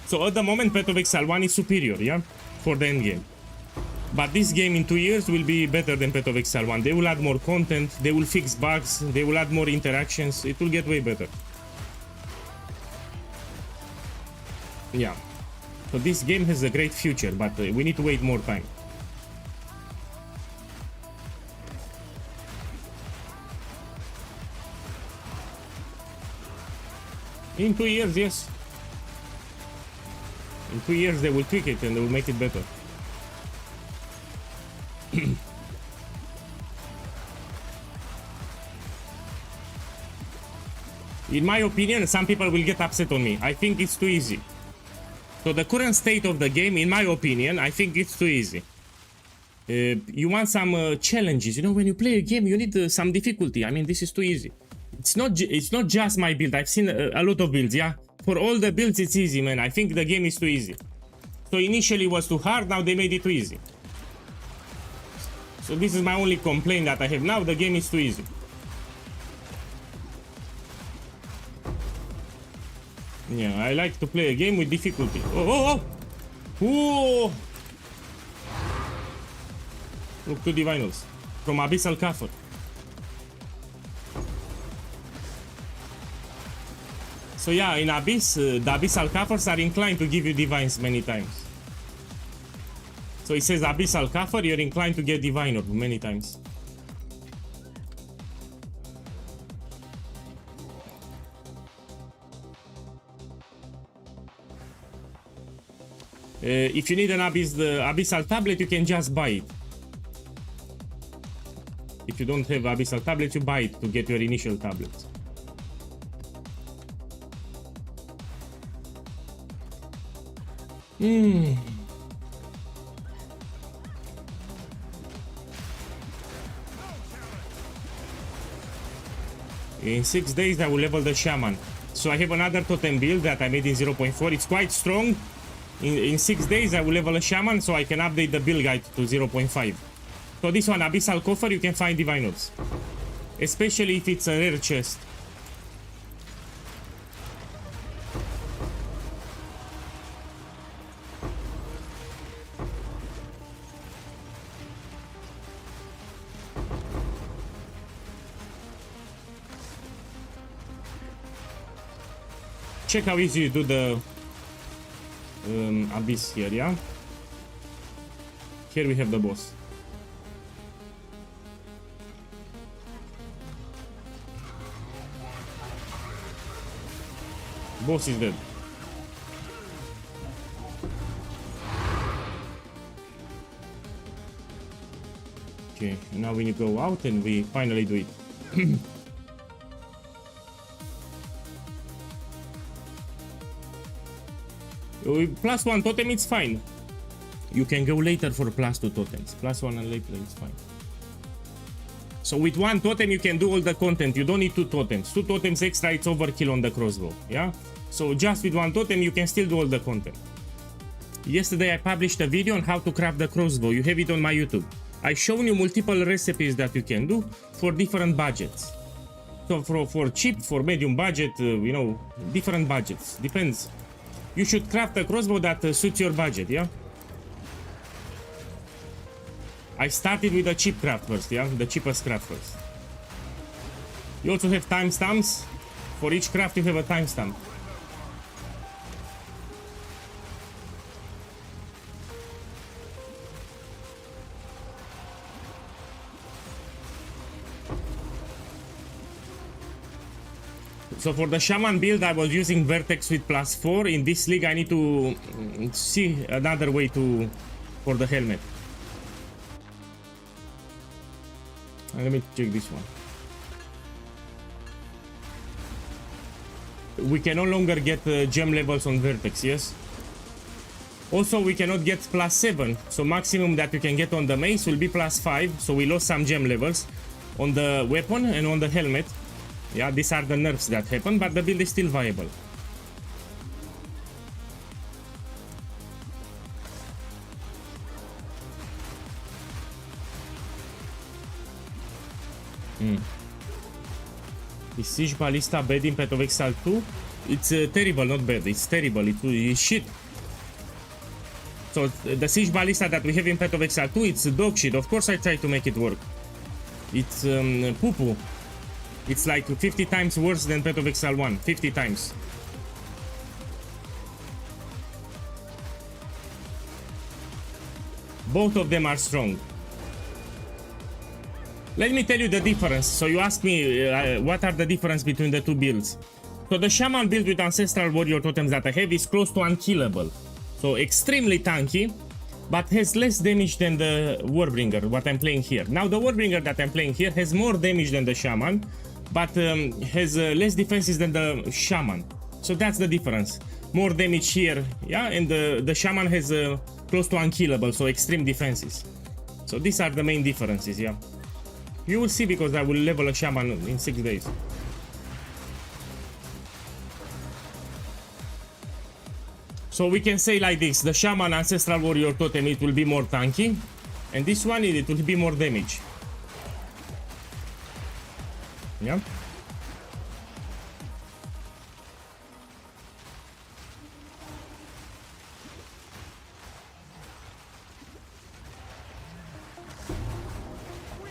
A: So at the moment, Path of Exile 1 is superior, yeah, for the end game. But this game in 2 years will be better than Path of Exile 1. They will add more content. They will fix bugs. They will add more interactions. It will get way better. Yeah. So this game has a great future, but we need to wait more time. In 2 years, yes. In 2 years they will tweak it and they will make it better. In my opinion, some people will get upset on me. I think it's too easy. So the current state of the game, in my opinion, I think it's too easy. You want some challenges. You know, when you play a game, you need some difficulty. I mean, this is too easy. It's not just my build. I've seen a lot of builds, yeah? For all the builds, it's easy, man. I think the game is too easy. So initially it was too hard, now they made it too easy. So this is my only complaint that I have now. The game is too easy. Yeah, I like to play a game with difficulty. Oh, oh, oh! Look, 2 divinals from Abyssal Kafir. So yeah, in Abyss, the Abyssal Kafirs are inclined to give you divines many times. So it says Abyssal Kafir, you're inclined to get divine orb many times. If you need an Abyssal tablet, you can just buy it. If you don't have Abyssal tablet, you buy it to get your initial tablet. In 6 days I will level the shaman. So I have another totem build that I made in 0.4. It's quite strong. In 6 days, I will level a shaman so I can update the build guide to 0.5. So this one, Abyssal Coffer, you can find divine orbs. Especially if it's a rare chest. Check how easy you do the abyss here, yeah? Here we have the boss. Boss is dead. Okay, now we need to go out and we finally do it. +1 totem, it's fine. You can go later for +2 totems. +1 and later, it's fine. So with 1 totem, you can do all the content. You don't need 2 totems. 2 totems extra, it's overkill on the crossbow. Yeah? So just with 1 totem, you can still do all the content. Yesterday, I published a video on how to craft the crossbow. You have it on my YouTube. I've shown you multiple recipes that you can do for different budgets. So for cheap, for medium budget, you know, different budgets. Depends. You should craft a crossbow that suits your budget, yeah? I started with a cheap craft first, yeah? The cheapest craft first. You also have timestamps. For each craft you have a timestamp. So for the shaman build, I was using vertex with +4. In this league, I need to see another way for the helmet. And let me check this one. We can no longer get gem levels on vertex, yes? Also, we cannot get +7. So maximum that you can get on the mace will be +5. So we lost some gem levels on the weapon and on the helmet. Yeah, these are the nerfs that happen, but the build is still viable. Is Siege Ballista bad in Path of Exile 2? It's terrible, not bad. It's terrible. It's shit. So the Siege Ballista that we have in Path of Exile 2, it's dog shit. Of course I try to make it work. It's poo-poo. It's like 50 times worse than Path of Exile 1. 50 times. Both of them are strong. Let me tell you the difference. So you ask me what are the difference between the two builds. So the Shaman build with Ancestral Warrior Totems that I have is close to unkillable. So extremely tanky, but has less damage than the Warrbinger, what I'm playing here. Now the Warrbinger that I'm playing here has more damage than the Shaman, but has less defenses than the Shaman. So that's the difference. More damage here, yeah, and the Shaman has close to unkillable, so extreme defenses. So these are the main differences, yeah. You will see because I will level a Shaman in 6 days. So we can say like this, the Shaman Ancestral Warrior Totem, it will be more tanky, and this one, it will be more damage. Yeah.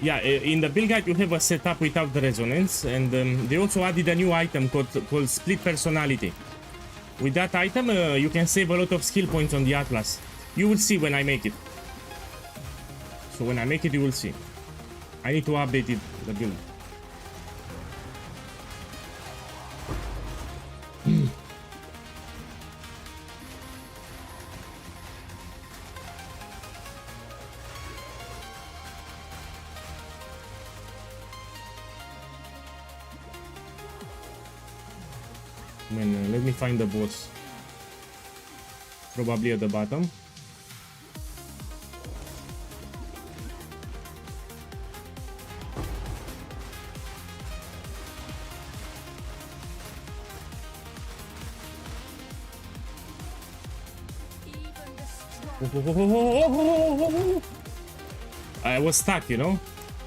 A: Yeah, in the build guide you have a setup without the resonance, and they also added a new item called Split Personality. With that item, you can save a lot of skill points on the Atlas. You will see when I make it. So when I make it, you will see. I need to update it, the build. Man, let me find the boss. Probably at the bottom. I was stuck, you know?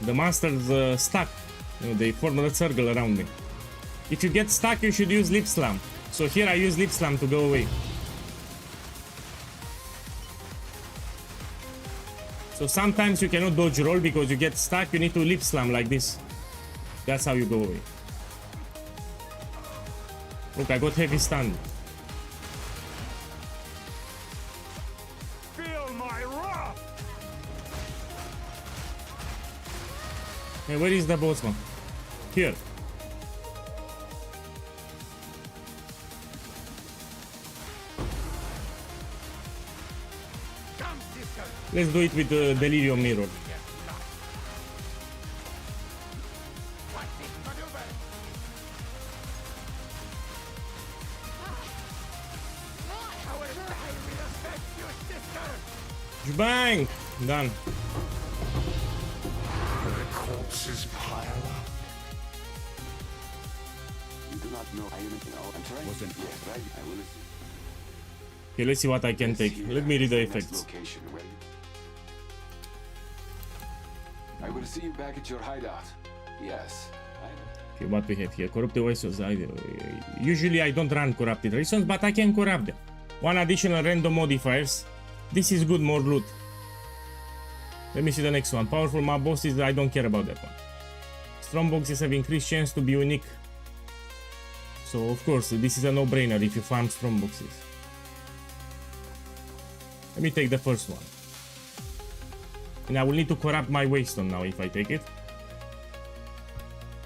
A: The monsters stuck. You know, they formed a circle around me. If you get stuck, you should use Lip Slam. So here I use Lip Slam to go away. So sometimes you cannot dodge roll because you get stuck, you need to Lip Slam like this. That's how you go away. Look, I got heavy stun.
D: Feel my wrath!
A: Hey, where is the bossman? Here. Let's do it with the Delirium Mirror. Bang! Done.
B: The corpses pile up.
E: You do not know. I'm trying.
B: Wasn't
E: Yes, right. I will see.
A: Okay, let's see what I can take. Let me read the effects.
E: Location, will you? I will see you back at your hideout. Yes.
A: Okay, what we have here? Corrupted Weapons. Usually I don't run Corrupted Reasons, but I can corrupt them. One additional random modifiers. This is good, more loot. Let me see the next one. Powerful mob bosses, I don't care about that one. Strong boxes have increased chance to be unique. So of course, this is a no-brainer if you farm strong boxes. Let me take the first one. And I will need to corrupt my Waystone now if I take it.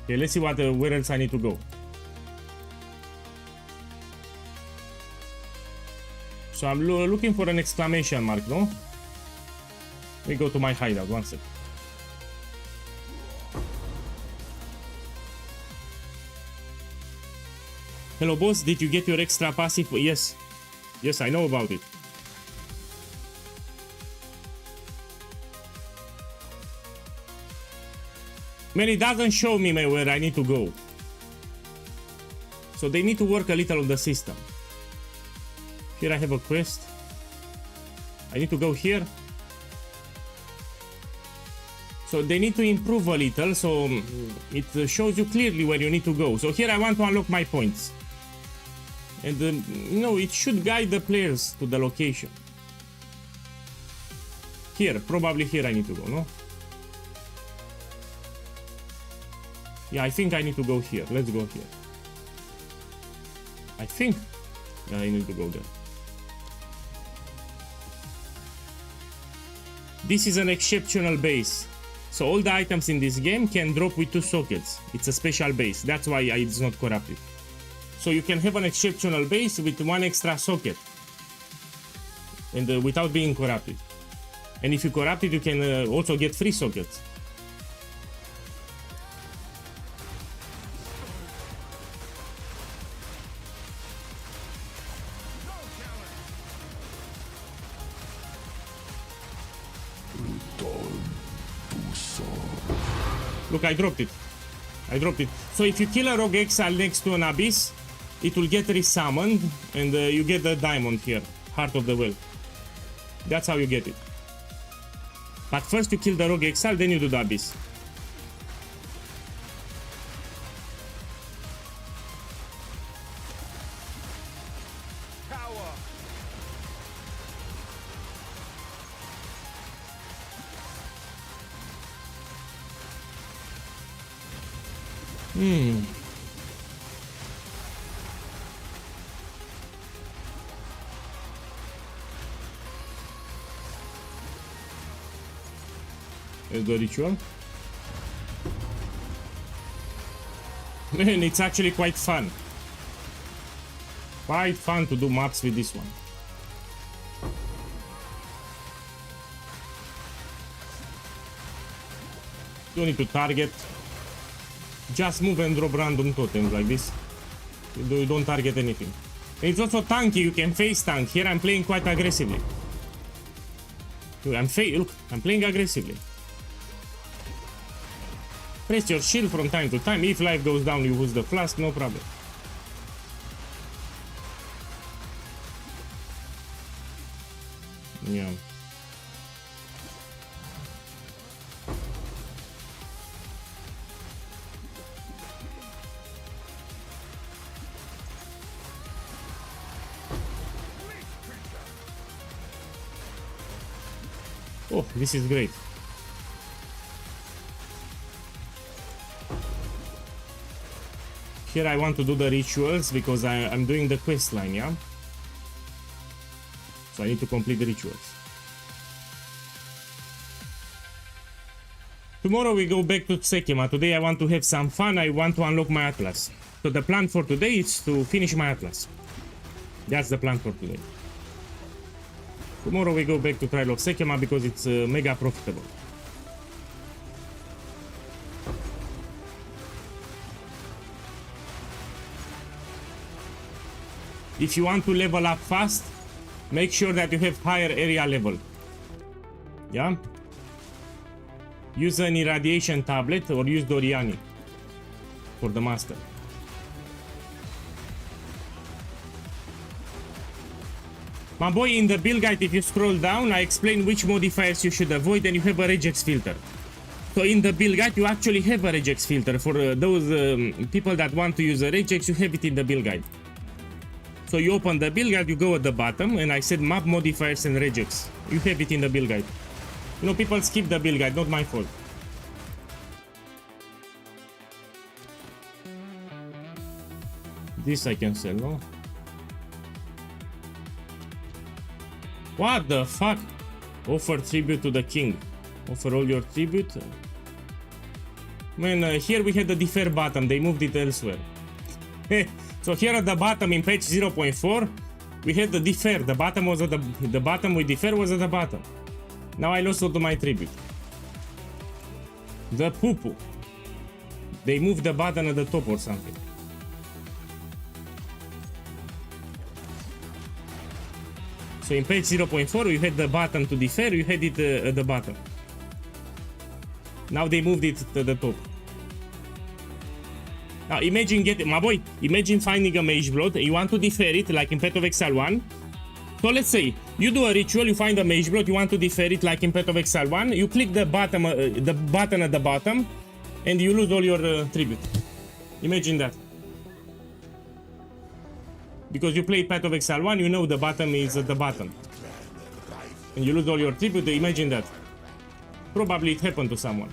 A: Okay, let's see what where else I need to go. So I'm looking for an exclamation mark, no? Let me go to my hideout, one sec. Hello boss, did you get your extra passive? Yes. Yes, I know about it. Man, it doesn't show me where I need to go. So they need to work a little on the system. Here I have a quest. I need to go here. So they need to improve a little, so it shows you clearly where you need to go. So here I want to unlock my points. And you know, it should guide the players to the location. Here, probably here I need to go, no? Yeah, I think I need to go here. Let's go here. I think I need to go there. This is an exceptional base. So all the items in this game can drop with 2 sockets. It's a special base. That's why it's not corrupted. So you can have an exceptional base with 1 extra socket. And without being corrupted. And if you corrupt it, you can also get 3 sockets. Look, I dropped it. I dropped it. So if you kill a rogue exile next to an abyss, it will get resummoned, and you get the diamond here, Heart of the Well. That's how you get it. But first you kill the rogue exile, then you do the abyss.
D: Power!
A: Let's do a ritual. Man, it's actually quite fun. Quite fun to do maps with this one. You don't need to target. Just move and drop random totems like this. You don't target anything. And it's also tanky, you can face tank. Here I'm playing quite aggressively. Look, I'm playing aggressively. Press your shield from time to time. If life goes down, you use the flask, no problem. Yeah. Oh, this is great. Here I want to do the rituals because I'm doing the quest line, yeah? So I need to complete the rituals. Tomorrow we go back to SEKHEMA. Today I want to have some fun. I want to unlock my Atlas. So the plan for today is to finish my Atlas. That's the plan for today. Tomorrow we go back to trial of SEKHEMA because it's mega profitable. If you want to level up fast, make sure that you have higher area level. Yeah? Use an irradiation tablet or use Doriani for the master. My boy, in the build guide, if you scroll down, I explain which modifiers you should avoid and you have a regex filter. So in the build guide, you actually have a regex filter. For those people that want to use a regex, you have it in the build guide. So you open the build guide, you go at the bottom, and I said map modifiers and regex. You have it in the build guide. You know, people skip the build guide, not my fault. This I can sell, no? What the fuck? Offer tribute to the king. Offer all your tribute. Man, here we had the defer bottom. They moved it elsewhere. So here at the bottom in patch 0.4, we had the defer. The bottom was at the bottom with defer was at the bottom. Now I lost all to my tribute. The poo-poo. They moved the button at the top or something. So in page 0.4 you had the button to defer, you had it at the bottom. Now they moved it to the top. Now imagine my boy, imagine finding a mage blood, you want to defer it like in Path of Exile 1. So let's say you do a ritual, you find a mage blood, you want to defer it like in Path of Exile 1, you click the button at the bottom and you lose all your tribute. Imagine that. Because you play Path of Exile 1, you know the bottom is at the bottom. And you lose all your tribute, imagine that. Probably it happened to someone.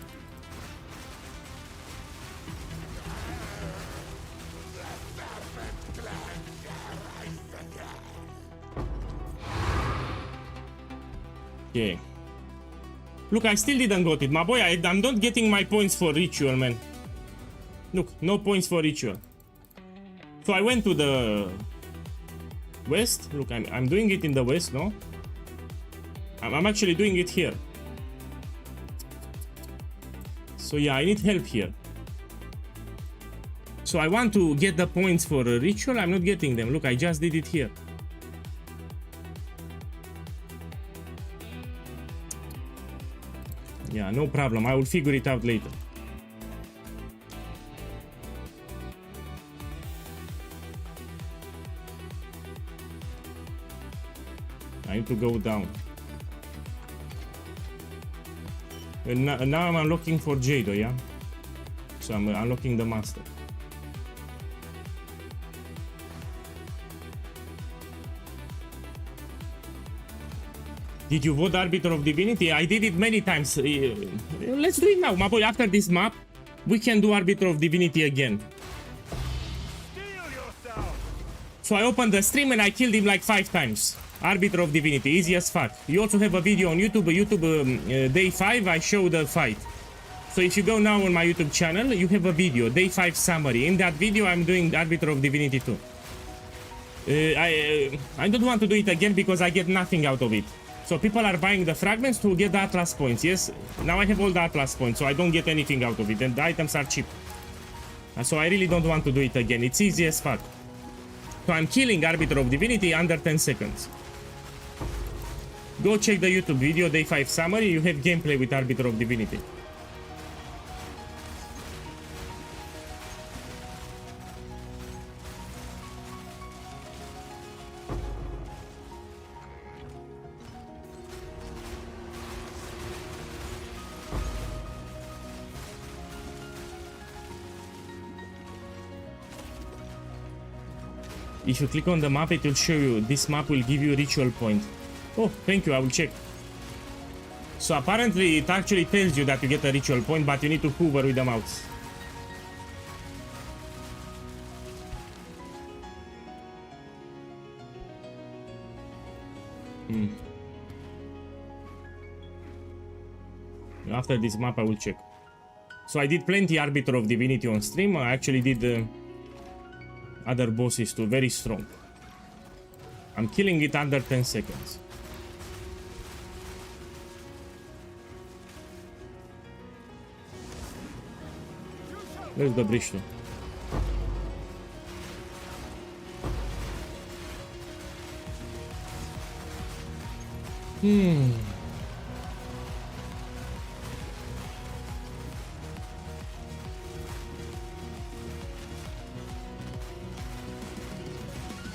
A: Okay. Look, I still didn't got it. My boy, I'm not getting my points for ritual, man. Look, no points for ritual. So I went to the west. Look, I'm doing it in the west, no? I'm actually doing it here. So yeah, I need help here. So I want to get the points for a ritual. I'm not getting them. Look, I just did it here. Yeah, no problem. I will figure it out later. I need to go down. And now I'm unlocking for Jado, yeah? So I'm unlocking the master. Did you vote Arbiter of Divinity? I did it many times. Let's do it now, my boy. After this map, we can do Arbiter of Divinity again. So I opened the stream and I killed him like 5 times. Arbiter of Divinity, easy as fuck. You also have a video on YouTube, day 5, I show the fight. So if you go now on my YouTube channel, you have a video, day 5 summary. In that video, I'm doing Arbiter of Divinity too. I don't want to do it again because I get nothing out of it. So people are buying the fragments to get the Atlas points, yes? Now I have all the Atlas points, so I don't get anything out of it, and the items are cheap. So I really don't want to do it again, it's easy as fuck. So I'm killing Arbiter of Divinity under 10 seconds. Go check the YouTube video, day 5 summary, you have gameplay with Arbiter of Divinity. If you click on the map, it will show you. This map will give you ritual point. Oh, thank you. I will check. So apparently it actually tells you that you get a ritual point, but you need to hover with the mouse. After this map, I will check. So I did plenty Arbiter of Divinity on stream. I actually did other bosses too. Very strong. I'm killing it under 10 seconds. Where's the bridge too?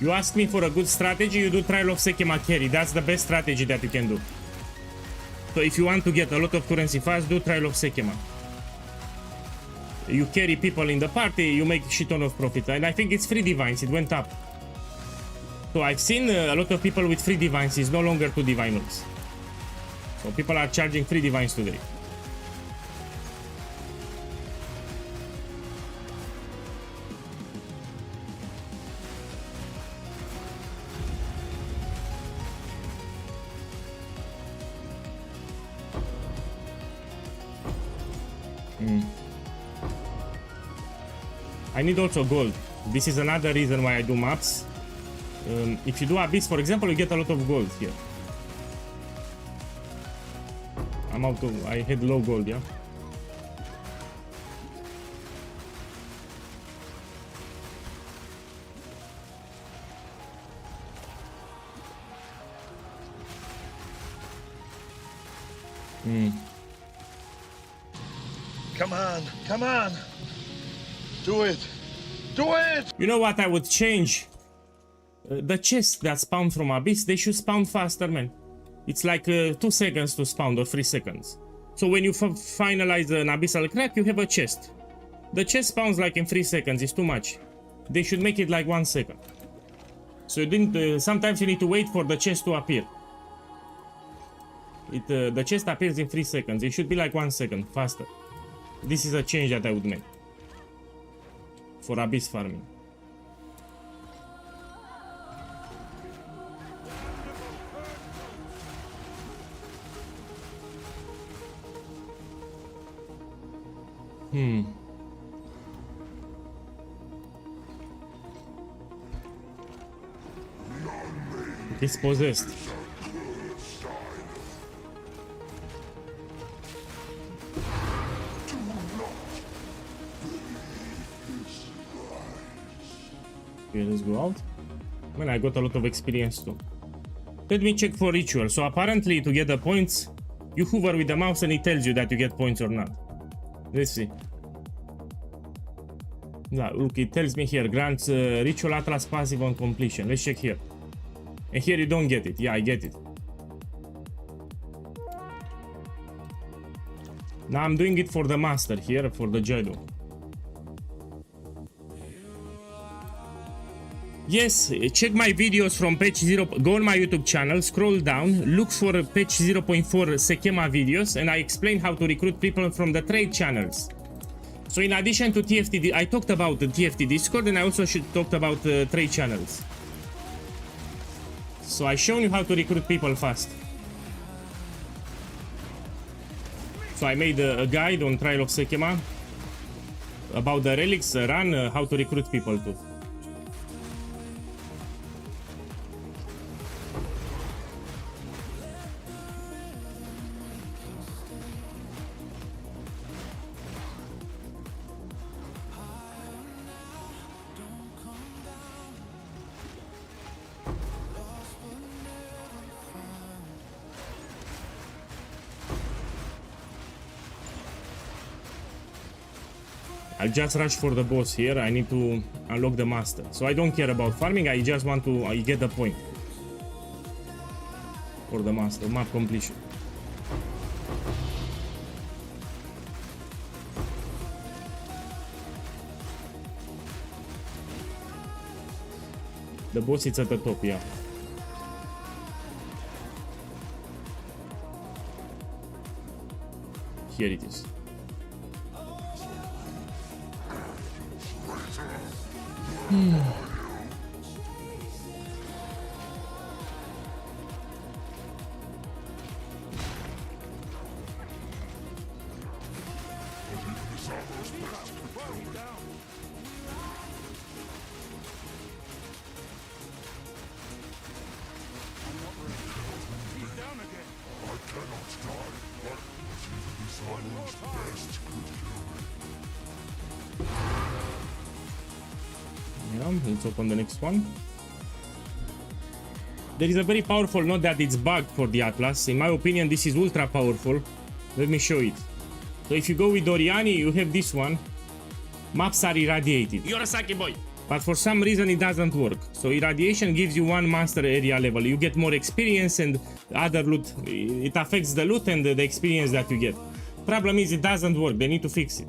A: You ask me for a good strategy, you do Trial of SEKHEMA carry. That's the best strategy that you can do. So if you want to get a lot of currency fast, do Trial of SEKHEMA. You carry people in the party, you make shit ton of profit. And I think it's free divines, it went up. So I've seen a lot of people with free divines, it's no longer 2 diviners. So people are charging free divines today. I need also gold. This is another reason why I do maps. If you do Abyss, for example, you get a lot of gold here. I'm out of... I had low gold, yeah?
B: Come on, come on. Do it. Do it!
A: You know what I would change? The chests that spawn from Abyss, they should spawn faster, man. It's like 2 seconds to spawn or 3 seconds. So when you finalize an Abyssal Crack, you have a chest. The chest spawns like in 3 seconds, it's too much. They should make it like 1 second. So you didn't, sometimes you need to wait for the chest to appear. The chest appears in 3 seconds. It should be like 1 second, faster. This is a change that I would make for Abyss farming. He's possessed. Okay, let's go out. Man, I got a lot of experience too. Let me check for ritual. So apparently to get the points, you hover with the mouse and it tells you that you get points or not. Let's see. Yeah, look, it tells me here, grants ritual atlas passive on completion. Let's check here. And here you don't get it. Yeah, I get it. Now I'm doing it for the master here, for the Jado. Yes, check my videos from patch 0. Go on my YouTube channel, scroll down, look for patch 0.4 SEKHEMA videos, and I explain how to recruit people from the trade channels. So in addition to TFT, I talked about the TFT Discord, and I also talked about trade channels. So I shown you how to recruit people fast. So I made a guide on Trial of SEKHEMA about the relics run, how to recruit people too. I just rush for the boss here. I need to unlock the master. So I don't care about farming. I just want to get the point for the master. Map completion. The boss is at the top, yeah. Here it is. Yeah, let's open the next one. There is a very powerful note that it's bugged for the Atlas. In my opinion, this is ultra powerful. Let me show it. So if you go with Oriani, you have this one. Maps are irradiated. You're a Saki boy. But for some reason it doesn't work. So irradiation gives you one master area level. You get more experience and other loot. It affects the loot and the experience that you get. Problem is it doesn't work. They need to fix it.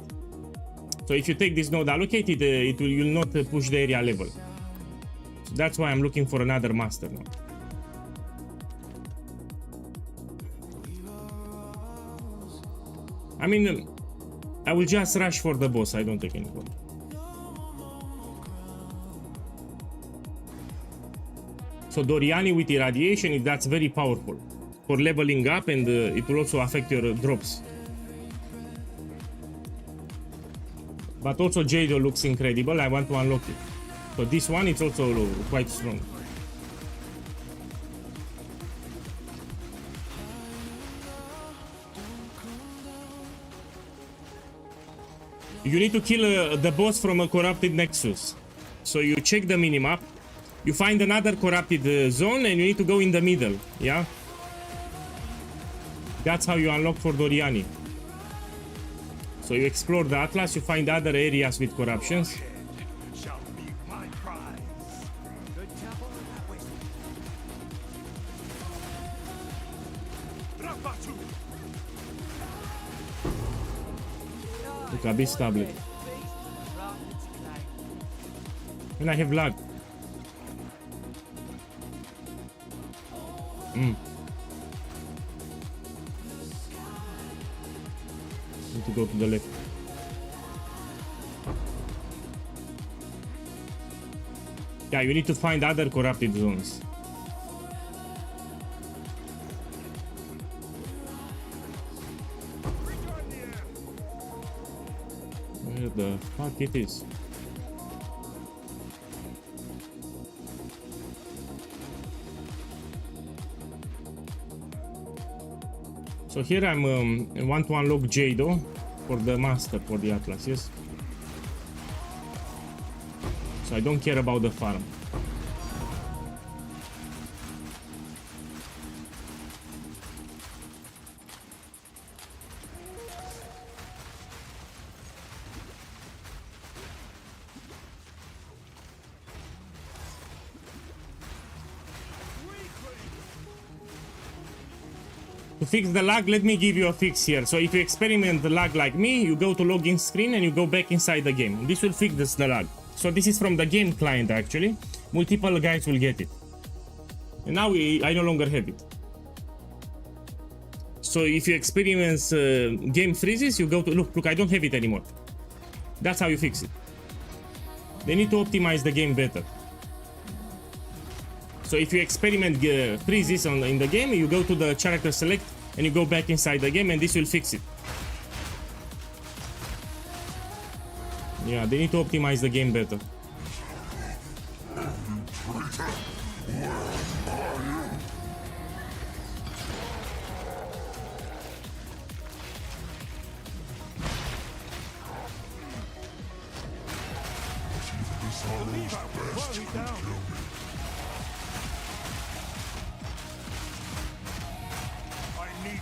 A: So if you take this node allocated, you'll not push the area level. So that's why I'm looking for another master node. I mean, I will just rush for the boss. I don't take any gold. So Doriani with irradiation, that's very powerful for leveling up, and it will also affect your drops. But also Jado looks incredible. I want to unlock it. So this one is also quite strong. You need to kill the boss from a corrupted nexus. So you check the minimap, you find another corrupted zone, and you need to go in the middle, yeah? That's how you unlock for Doriani. So you explore the Atlas, you find other areas with corruptions. Look, Abyss tablet. And I have lag. Need to go to the left. Yeah, you need to find other corrupted zones. Where the fuck it is? So here I want to unlock Jado for the master for the Atlas, yes? So I don't care about the farm. To fix the lag, let me give you a fix here. So if you experiment the lag like me, you go to login screen and you go back inside the game. This will fix the lag. So this is from the game client actually. Multiple guys will get it. And now I no longer have it. So if you experience game freezes, you go to look, I don't have it anymore. That's how you fix it. They need to optimize the game better. So if you experiment freezes in the game, you go to the character select and you go back inside the game, and this will fix it. Yeah, they need to optimize the game better.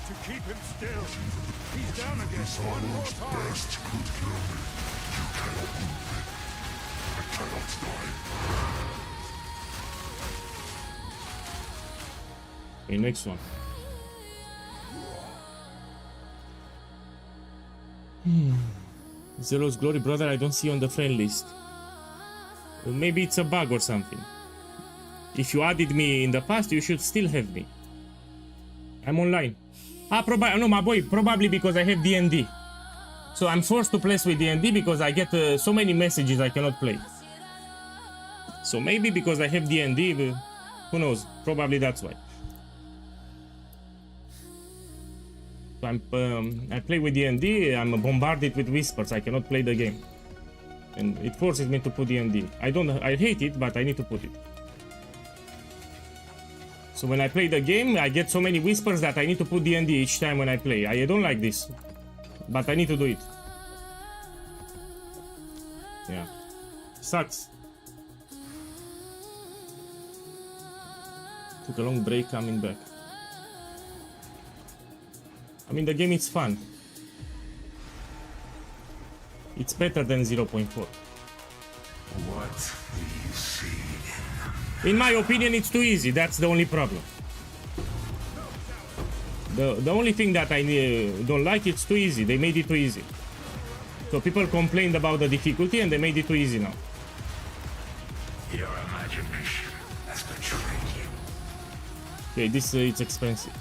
B: To keep him still. He's down again. One more time. I cannot die.
A: Okay, next one. Zero's Glory, brother, I don't see on the friend list. Maybe it's a bug or something. If you added me in the past, you should still have me. I'm online. No, my boy, probably because I have D&D. So I'm forced to play with D&D because I get so many messages I cannot play. So maybe because I have D&D, who knows? Probably that's why. So I play with D&D, I'm bombarded with whispers, I cannot play the game. And it forces me to put D&D. I hate it, but I need to put it. So when I play the game, I get so many whispers that I need to put D&D each time when I play. I don't like this, but I need to do it. Yeah. Sucks. Took a long break coming back. I mean, the game is fun. It's better than 0.4.
F: What do you see?
A: In my opinion, it's too easy. That's the only problem. The only thing that I don't like, it's too easy. They made it too easy. So people complained about the difficulty and they made it too easy now.
F: Your imagination has betrayed you.
A: Okay, this it's expensive.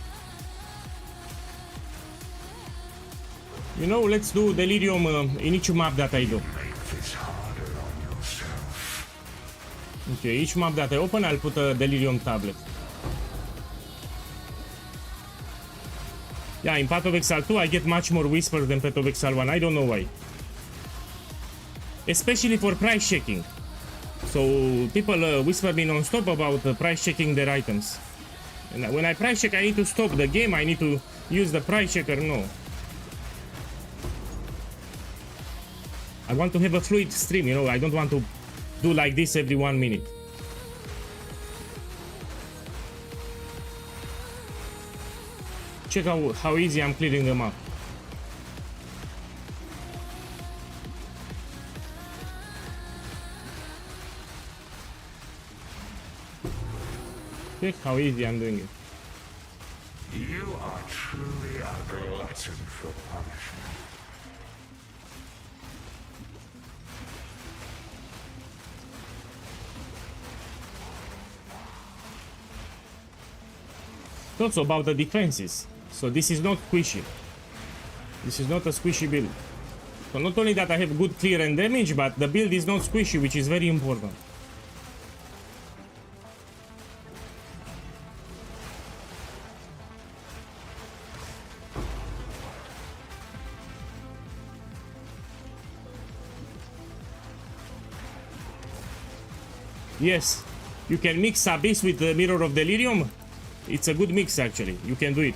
A: You know, let's do Delirium in each map that I do.
F: Make this harder on yourself.
A: Okay, each map that I open, I'll put a Delirium tablet. Yeah, in Path of Exile 2, I get much more whispers than Path of Exile 1. I don't know why. Especially for price checking. So people whisper me non-stop about price checking their items. And when I price check, I need to stop the game. I need to use the price checker. No. I want to have a fluid stream, you know. I don't want to do like this every 1 minute. Check how easy I'm clearing them up. Check how easy I'm doing it.
F: You are truly a glutton for punishment.
A: It's also about the defenses. So this is not squishy. This is not a squishy build. So not only that I have good clear and damage, but the build is not squishy, which is very important. Yes, you can mix Abyss with the Mirror of Delirium. It's a good mix actually, you can do it.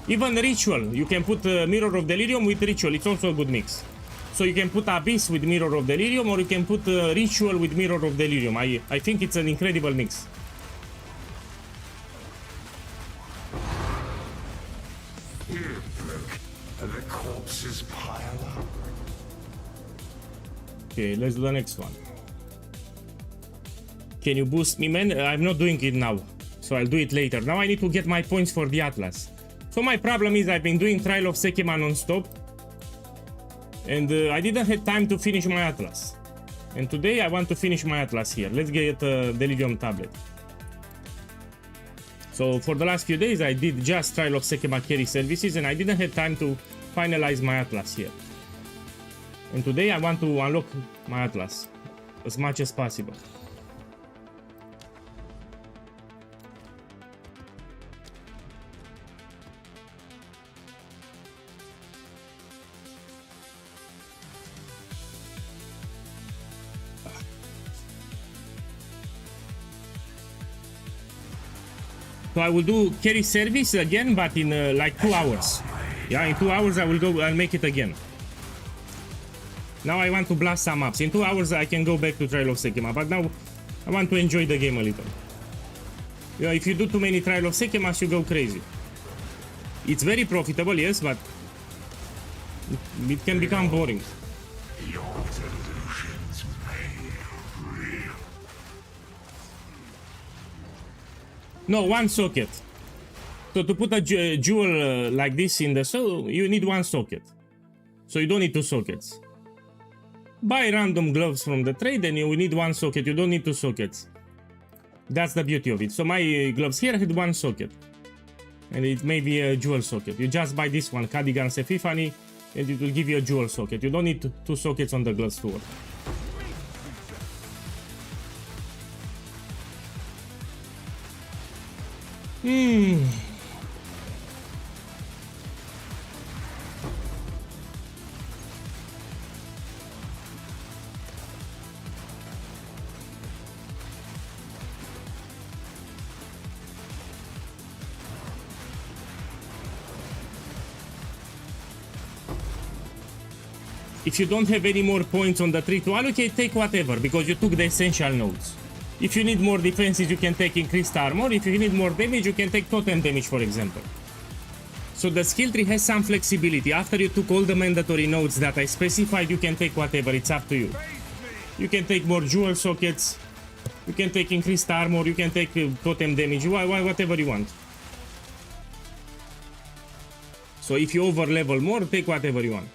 A: Even Ritual, you can put Mirror of Delirium with Ritual, it's also a good mix. So you can put Abyss with Mirror of Delirium, or you can put Ritual with Mirror of Delirium. I think it's an incredible mix.
F: Here, look. The corpses pile up.
A: Okay, let's do the next one. Can you boost me, man? I'm not doing it now, so I'll do it later. Now I need to get my points for the Atlas. So my problem is I've been doing Trial of SEKHEMA non-stop, and I didn't have time to finish my Atlas. And today I want to finish my Atlas here. Let's get a Delirium tablet. So for the last few days I did just Trial of SEKHEMA carry services, and I didn't have time to finalize my Atlas here. And today I want to unlock my Atlas as much as possible. So I will do carry service again, but in like 2 hours. Yeah, in 2 hours I will go and make it again. Now I want to blast some maps. In 2 hours I can go back to Trial of SEKHEMA, but now I want to enjoy the game a little. Yeah, if you do too many Trial of SEKHEMAs, you go crazy. It's very profitable, yes, but it can become boring.
F: Your delusions made real.
A: No, one socket. So to put a jewel like this in the soul, you need one socket. So you don't need 2 sockets. Buy random gloves from the trade and you will need 1 socket. You don't need 2 sockets. That's the beauty of it. So my gloves here had one socket. And it may be a dual socket. You just buy this one, Cardigan's Epiphany, and it will give you a dual socket. You don't need two sockets on the gloves to work. If you don't have any more points on the tree to allocate, take whatever, because you took the essential nodes. If you need more defenses, you can take increased armor. If you need more damage, you can take totem damage, for example. So the skill tree has some flexibility. After you took all the mandatory nodes that I specified, you can take whatever, it's up to you. You can take more jewel sockets, you can take increased armor, you can take totem damage, whatever you want. So if you over level more, take whatever you want.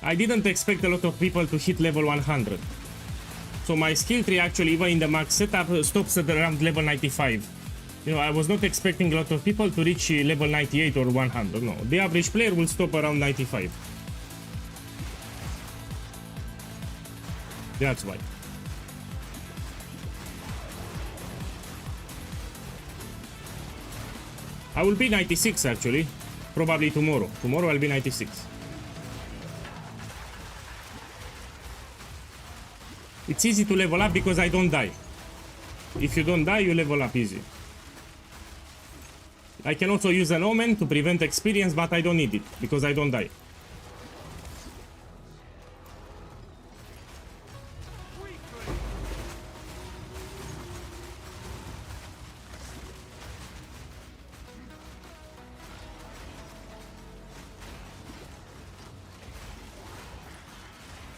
A: I didn't expect a lot of people to hit level 100. So my skill tree actually, even in the max setup, stops at around level 95. You know, I was not expecting a lot of people to reach level 98 or 100. No, the average player will stop around 95. That's why. I will be 96 actually. Probably tomorrow. Tomorrow I'll be 96. It's easy to level up because I don't die. If you don't die, you level up easy. I can also use an omen to prevent experience, but I don't need it because I don't die.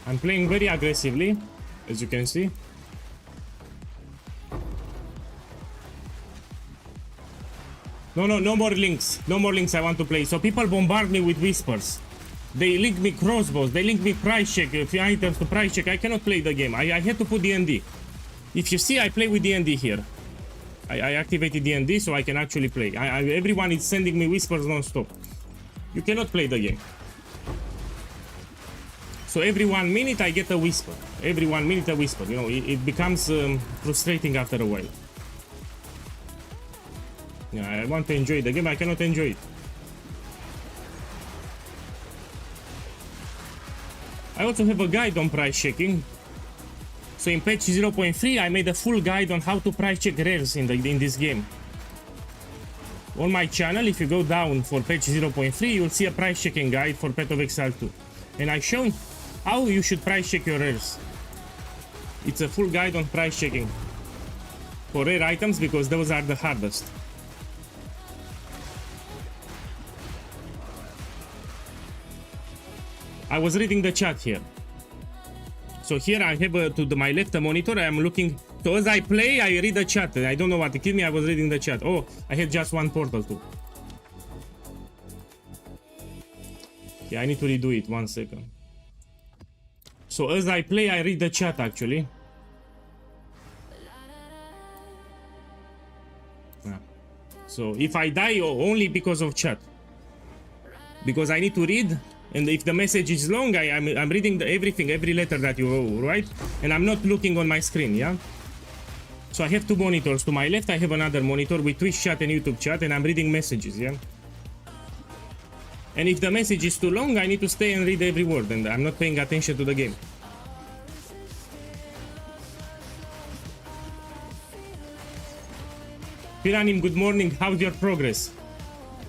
A: I'm playing very aggressively, as you can see. No more links. No more links I want to play. So people bombard me with whispers. They link me crossbows. They link me price check, a few items to price check. I cannot play the game. I had to put D&D. If you see, I play with D&D here. I activated D&D so I can actually play. Everyone is sending me whispers non-stop. You cannot play the game. So every 1 minute I get a whisper. Every 1 minute a whisper. You know, it becomes frustrating after a while. Yeah, I want to enjoy the game. I cannot enjoy it. I also have a guide on price checking. So in patch 0.3 I made a full guide on how to price check rares in this game. On my channel, if you go down for patch 0.3, you'll see a price checking guide for Path of Exile 2. And I've shown how you should price check your rares. It's a full guide on price checking for rare items because those are the hardest. I was reading the chat here. So here I have to my left a monitor. I am looking. So as I play, I read the chat. I don't know what to kill me. I was reading the chat. Oh, I had just one portal too. Okay, I need to redo it. 1 second. So as I play, I read the chat actually. Yeah. So if I die, only because of chat. Because I need to read. And if the message is long, I'm reading everything, every letter that you write, and I'm not looking on my screen, yeah? So I have two monitors. To my left, I have another monitor with Twitch chat and YouTube chat, and I'm reading messages, yeah? And if the message is too long, I need to stay and read every word, and I'm not paying attention to the game. Piranim, good morning. How's your progress?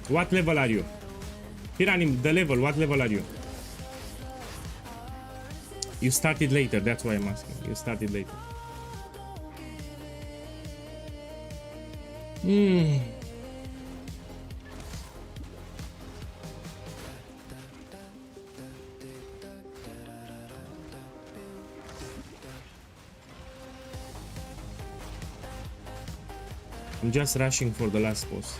A: What level are you? Piranim, the level, what level are you? You started later, that's why I'm asking. You started later. I'm just rushing for the last boss.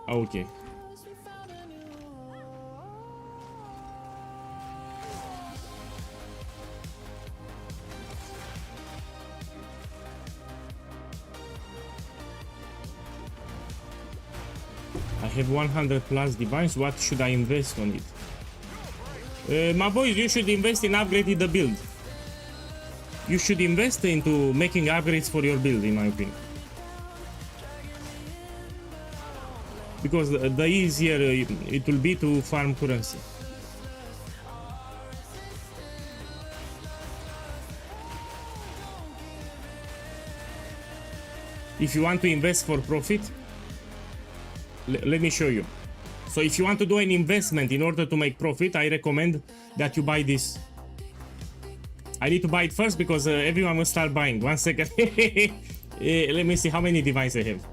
A: Okay, have 100 plus divines. What should I invest on it? My boys, you should invest in upgrading the build. You should invest into making upgrades for your build, in my opinion. Because the easier it will be to farm currency. If you want to invest for profit, let me show you. So if you want to do an investment in order to make profit, I recommend that you buy this. I need to buy it first because everyone will start buying. 1 second. Let me see how many divines I have.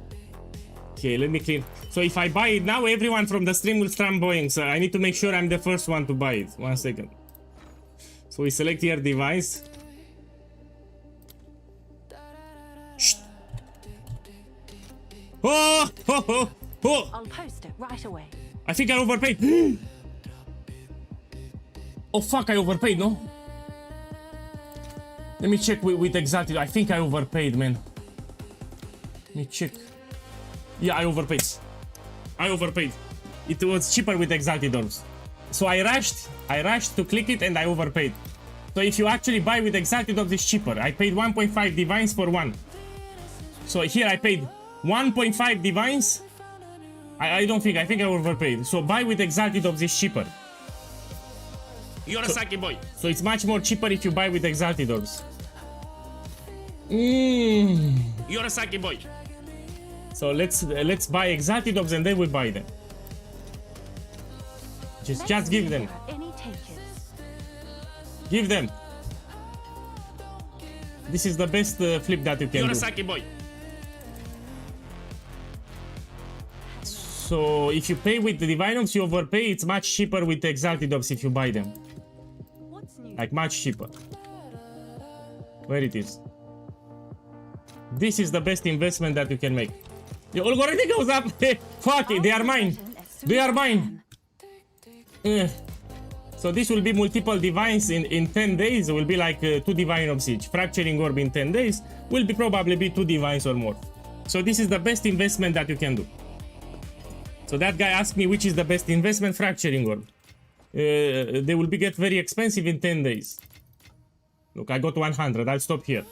A: Okay, let me clean. So if I buy it now, everyone from the stream will start buying. So I need to make sure I'm the first one to buy it. 1 second. So we select here device. Shh. Oh, oh, oh, oh.
C: I'll post it right away.
A: I think I overpaid. Oh fuck, I overpaid, no? Let me check with exactly. I think I overpaid, man. Let me check. Yeah, I overpaid. I overpaid. It was cheaper with exalted orbs. So I rushed to click it and I overpaid. So if you actually buy with exalted orbs, it's cheaper. I paid 1.5 divines for one. So here I paid 1.5 divines. I think I overpaid. So buy with exalted orbs is cheaper. You're a sucky boy. So it's much more cheaper if you buy with exalted orbs. You're a sucky boy. So let's buy exalted orbs and then we buy them. Just give them.
C: Any takers?
A: Give them. This is the best flip that you can do. You're a sucky boy. So if you pay with the divine orbs, you overpay. It's much cheaper with the exalted orbs if you buy them.
C: What's new?
A: Like much cheaper. Where it is. This is the best investment that you can make. The algorithm goes up. Fuck it, they are mine. They are mine. So this will be multiple divines in 10 days. It will be like 2 divine orbs each. Fracturing orb in 10 days will be probably be 2 divines or more. So this is the best investment that you can do. So that guy asked me which is the best investment. Fracturing orb. They will get very expensive in 10 days. Look, I got 100. I'll stop here.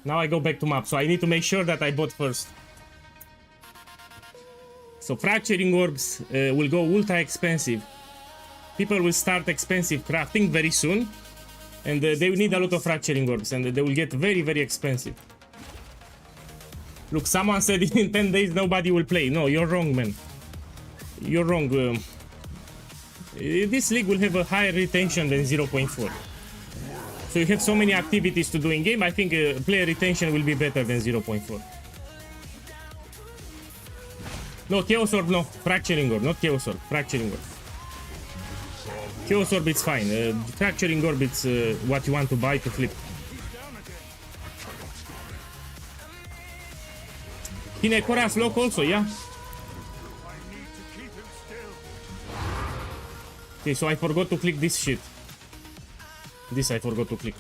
A: Now I go back to map. So I need to make sure that I bought first. So fracturing orbs will go ultra expensive. People will start expensive crafting very soon. And they will need a lot of fracturing orbs. And they will get very, very expensive. Look, someone said in 10 days nobody will play. No, you're wrong, man. You're wrong. This league will have a higher retention than 0.4. So you have so many activities to do in game. I think player retention will be better than 0.4. No, Chaos Orb, no. Fracturing Orb, not Chaos Orb. Fracturing Orb. Chaos Orb, it's fine. Fracturing Orb, it's what you want to buy to flip. Hinekora's lock also, yeah? Okay, so I forgot to click this shit. This I forgot to click.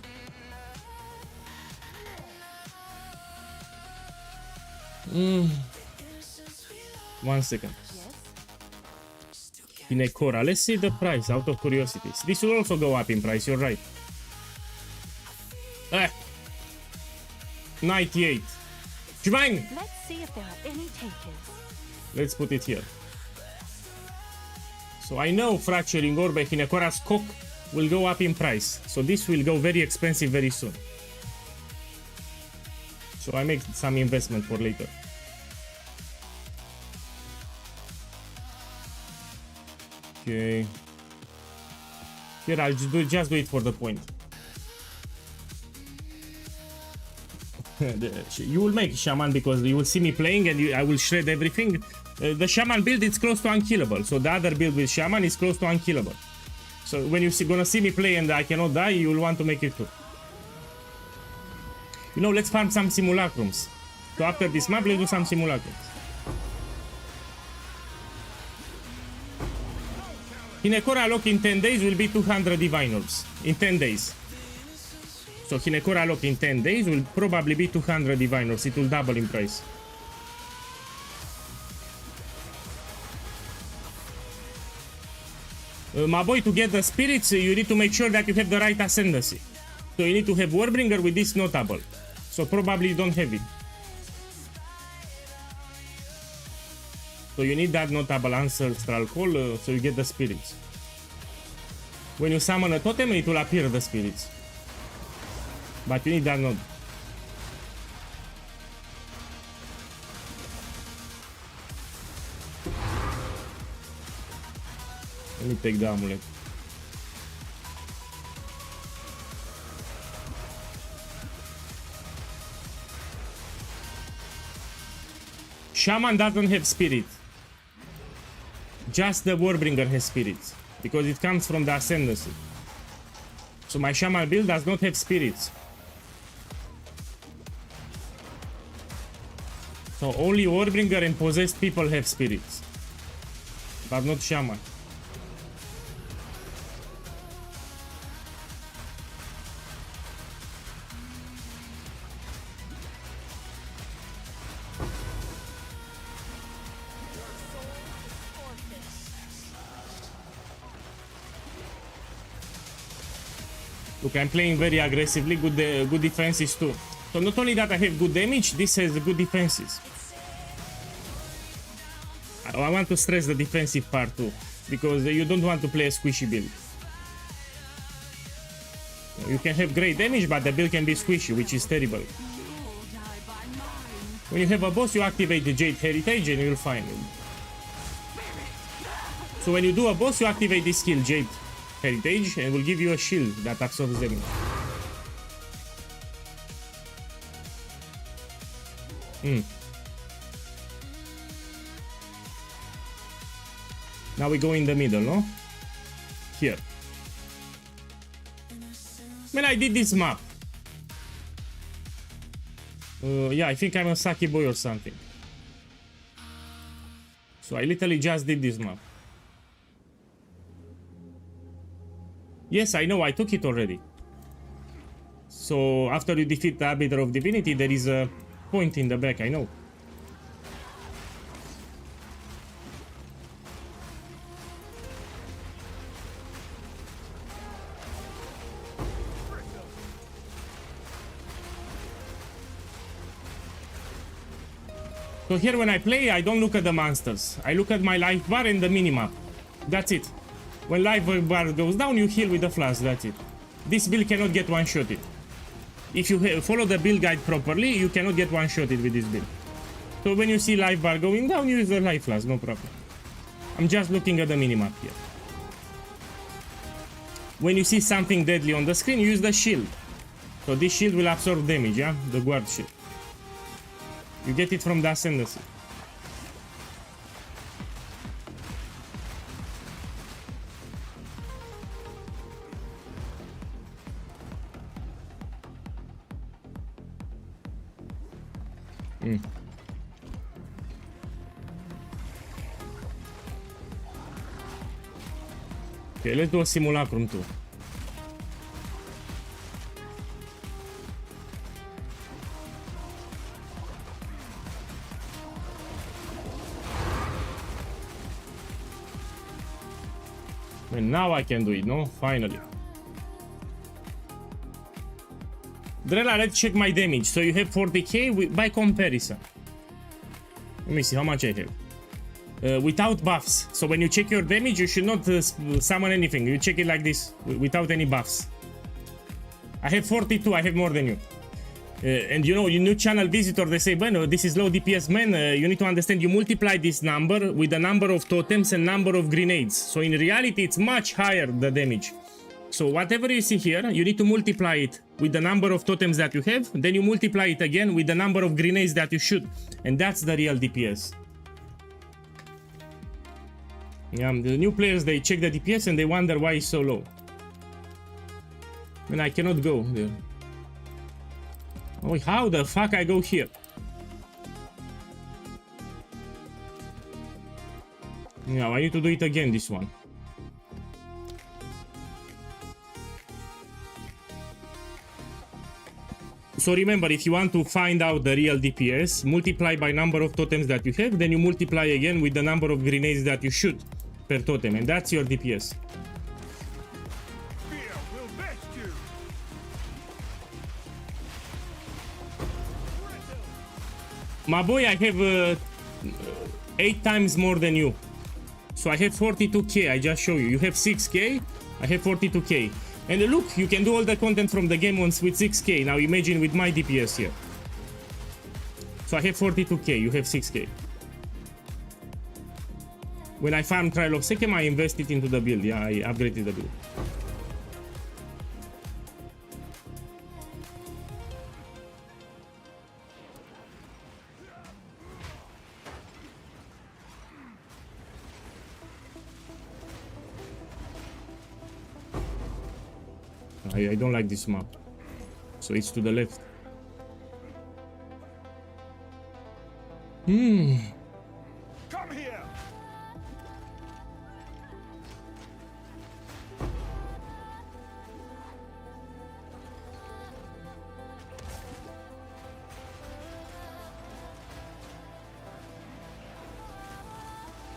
A: One second. Hinekora, let's see the price out of curiosity. This will also go up in price, you're right. 98. Jumang!
C: Let's see if there are any takers.
A: Let's put it here. So I know Fracturing Orb and Hinekora's cock will go up in price. So this will go very expensive very soon. So I make some investment for later. Okay. Here I'll just do it for the point. You will make Shaman because you will see me playing and I will shred everything. The Shaman build is close to unkillable. So the other build with Shaman is close to unkillable. So when you're gonna see me play and I cannot die, you will want to make it too. You know, let's farm some simulacrums. So after this map, let's do some simulacrums. Hinekora lock in 10 days will be 200 divine orbs. In 10 days. So Hinekora lock in 10 days will probably be 200 divine orbs. It will double in price. My boy, to get the spirits, you need to make sure that you have the right ascendancy. So you need to have Warrbinger with this notable. So probably you don't have it. So you need that notable ancestral call so you get the spirits. When you summon a totem, it will appear the spirits. But you need that node. Let me take the amulet. Shaman doesn't have spirit. Just the Warrbinger has spirits. Because it comes from the ascendancy. So my Shaman build does not have spirits. So only Warrbinger and possessed people have spirits. But not Shaman. Look, I'm playing very aggressively, good defenses too. So not only that I have good damage, this has good defenses. I want to stress the defensive part too, because you don't want to play a squishy build. You can have great damage, but the build can be squishy, which is terrible. When you have a boss, you activate the Jade Heritage and you'll find it. So when you do a boss, you activate this skill, Jade Heritage, and will give you a shield that absorbs damage. Now we go in the middle, no? Here. Man, I did this map. Yeah, I think I'm a Saki boy or something. So I literally just did this map. Yes, I know, I took it already. So after you defeat the Arbiter of Divinity, there is a point in the back, I know. So here when I play, I don't look at the monsters. I look at my life bar and the minimap. That's it. When life bar goes down, you heal with the flash, that's it. This build cannot get one-shotted. If you follow the build guide properly, you cannot get one-shotted with this build. So when you see life bar going down, use the life flash, no problem. I'm just looking at the minimap here. When you see something deadly on the screen, use the shield. So this shield will absorb damage, yeah? The guard shield. You get it from the ascendancy. Okay, let's do a simulacrum too. And now I can do it, no? Finally. Drella, let's check my damage. So you have 40k by comparison. Let me see how much I have. Without buffs. So when you check your damage, you should not summon anything. You check it like this, without any buffs. I have 42, I have more than you. And you know, you new channel visitor, they say, bueno, this is low DPS, man. You need to understand, you multiply this number with the number of totems and number of grenades. So in reality, it's much higher, the damage. So whatever you see here, you need to multiply it with the number of totems that you have. Then you multiply it again with the number of grenades that you shoot. And that's the real DPS. Yeah, the new players, they check the DPS and they wonder why it's so low. I mean, I cannot go there. Oh, how the fuck I go here? Yeah, I need to do it again, this one. So remember, if you want to find out the real DPS, multiply by number of totems that you have, then you multiply again with the number of grenades that you shoot per totem, and that's your DPS. My boy, I have 8 times more than you. So I have 42k, I just show you. You have 6k, I have 42k. And look, you can do all the content from the game once with 6k. Now imagine with my DPS here. So I have 42k, you have 6k. When I farm Trial of SEKHEMA, I invested into the build. Yeah, I upgraded the build. I don't like this map. So it's to the left.
B: Come here!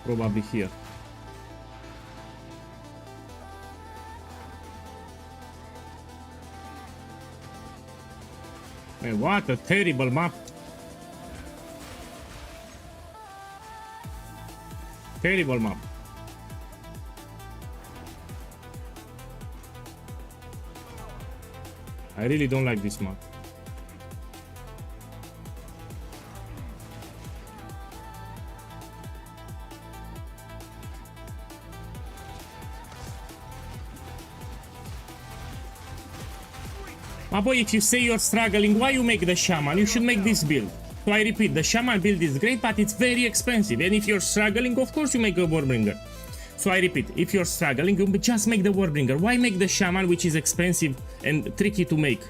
A: Probably here. Man, what a terrible map. Terrible map. I really don't like this map. My boy, if you say you're struggling, why you make the shaman? You should make this build. So I repeat, the shaman build is great, but it's very expensive. And if you're struggling, of course you make a Warrbinger. So I repeat, if you're struggling, you just make the Warrbinger. Why make the shaman, which is expensive and tricky to make?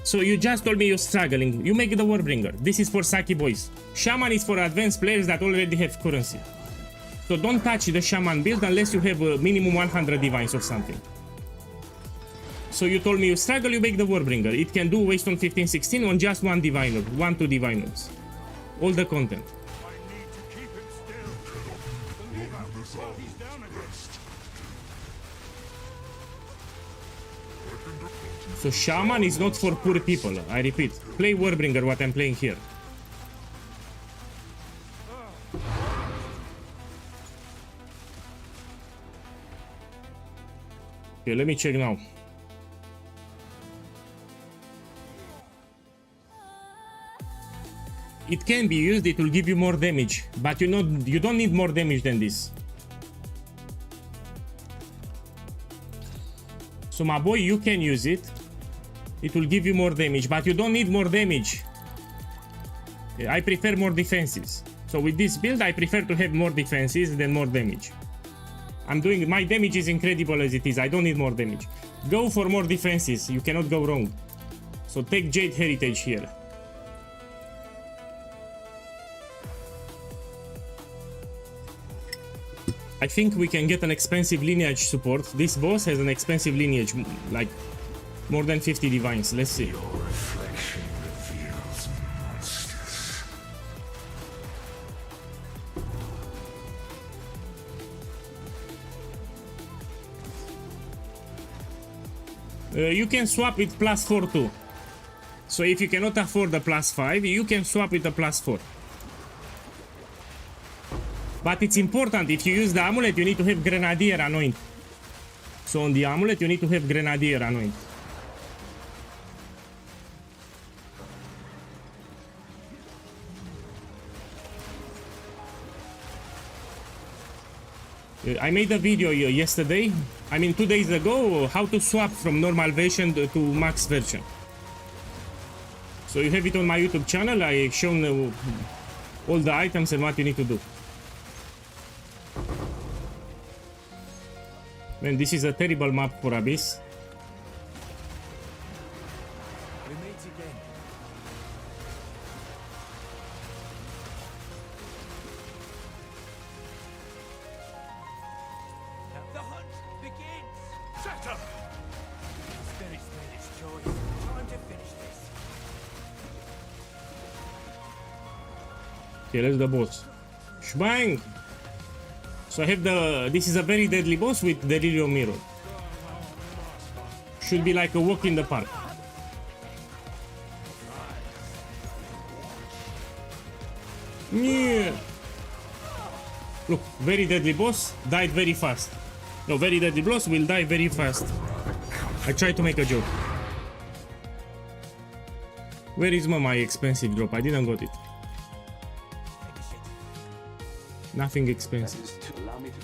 A: So you just told me you're struggling. You make the Warrbinger. This is for Saki boys. Shaman is for advanced players that already have currency. So don't touch the shaman build unless you have a minimum 100 divines or something. So you told me you struggle, you make the Warrbinger. It can do waste on 15-16 on just one diviner, 1-2 diviners. All the content.
B: I need to keep him still. He's down again.
A: So shaman is not for poor people. I repeat, play Warrbinger what I'm playing here. Okay, let me check now. It can be used, it will give you more damage, but you don't need more damage than this. So my boy, you can use it. It will give you more damage, but you don't need more damage. I prefer more defenses. So with this build, I prefer to have more defenses than more damage. My damage is incredible as it is. I don't need more damage. Go for more defenses. You cannot go wrong. So take Jade Heritage here. I think we can get an expensive lineage support. This boss has an expensive lineage, like more than 50 divines. Let's see.
F: Your reflection reveals monsters.
A: You can swap with +4 too. So if you cannot afford the +5, you can swap with the +4. But it's important, if you use the amulet, you need to have Grenadier Anoint. So on the amulet, you need to have Grenadier Anoint. I made a video yesterday, 2 days ago, how to swap from normal version to max version. So you have it on my YouTube channel. I shown all the items and what you need to do. Man, this is a terrible map for Abyss.
D: We meet again. The hunt begins.
B: Set up!
D: Spirit's made its choice. Time to finish this.
A: Okay, let's the boss. Shbang! So I have this is a very deadly boss with Delirium Mirror. Should be like a walk in the park. Yeah. Look, very deadly boss, died very fast. No, very deadly boss will die very fast. I tried to make a joke. Where is my expensive drop? I didn't got it. Nothing expensive.
E: Allow me to.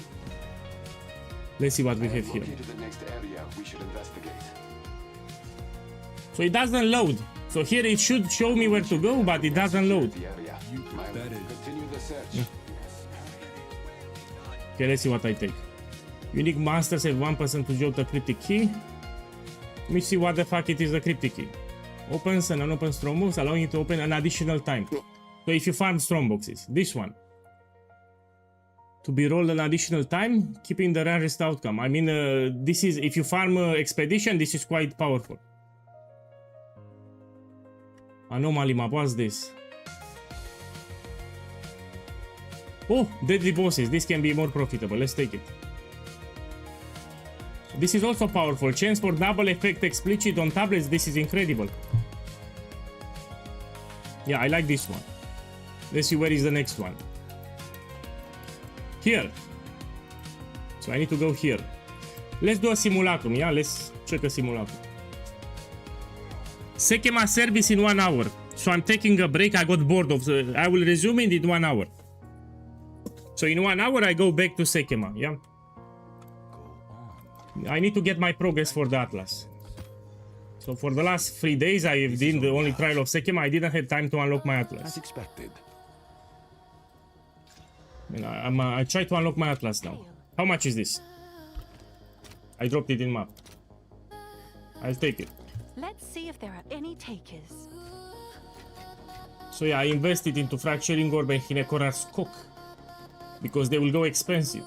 A: Let's see what we have here.
E: Located the next area we should investigate.
A: So it doesn't load. So here it should show me where to go, but it doesn't load.
E: The area. Continue the search.
A: Okay, let's see what I take. Unique monsters have 1% to jot a cryptic key. Let me see what the fuck it is, the cryptic key. Opens and unopens strongbox, allowing it to open an additional time. So if you farm strongboxes, this one. To be rolled an additional time, keeping the rarest outcome. I mean, this is, if you farm expedition, this is quite powerful. Anomaly map, what's this? Oh, deadly bosses, this can be more profitable, let's take it. This is also powerful, chance for double effect explicit on tablets, this is incredible. Yeah, I like this one. Let's see where is the next one. Here. So I need to go here. Let's do a simulacrum, yeah? Let's check a simulacrum. SEKHEMA service in 1 hour. So I'm taking a break, I got bored of the... I will resume it in 1 hour. So in 1 hour I go back to SEKHEMA, yeah? I need to get my progress for the Atlas. So for the last 3 days I did the only trial of SEKHEMA, I didn't have time to unlock my Atlas.
F: As expected.
A: I try to unlock my Atlas now. How much is this? I dropped it in map. I'll take it.
C: Let's see if there are any takers.
A: So yeah, I invested into Fracturing Orb and Hinekorar's Cock. Because they will go expensive.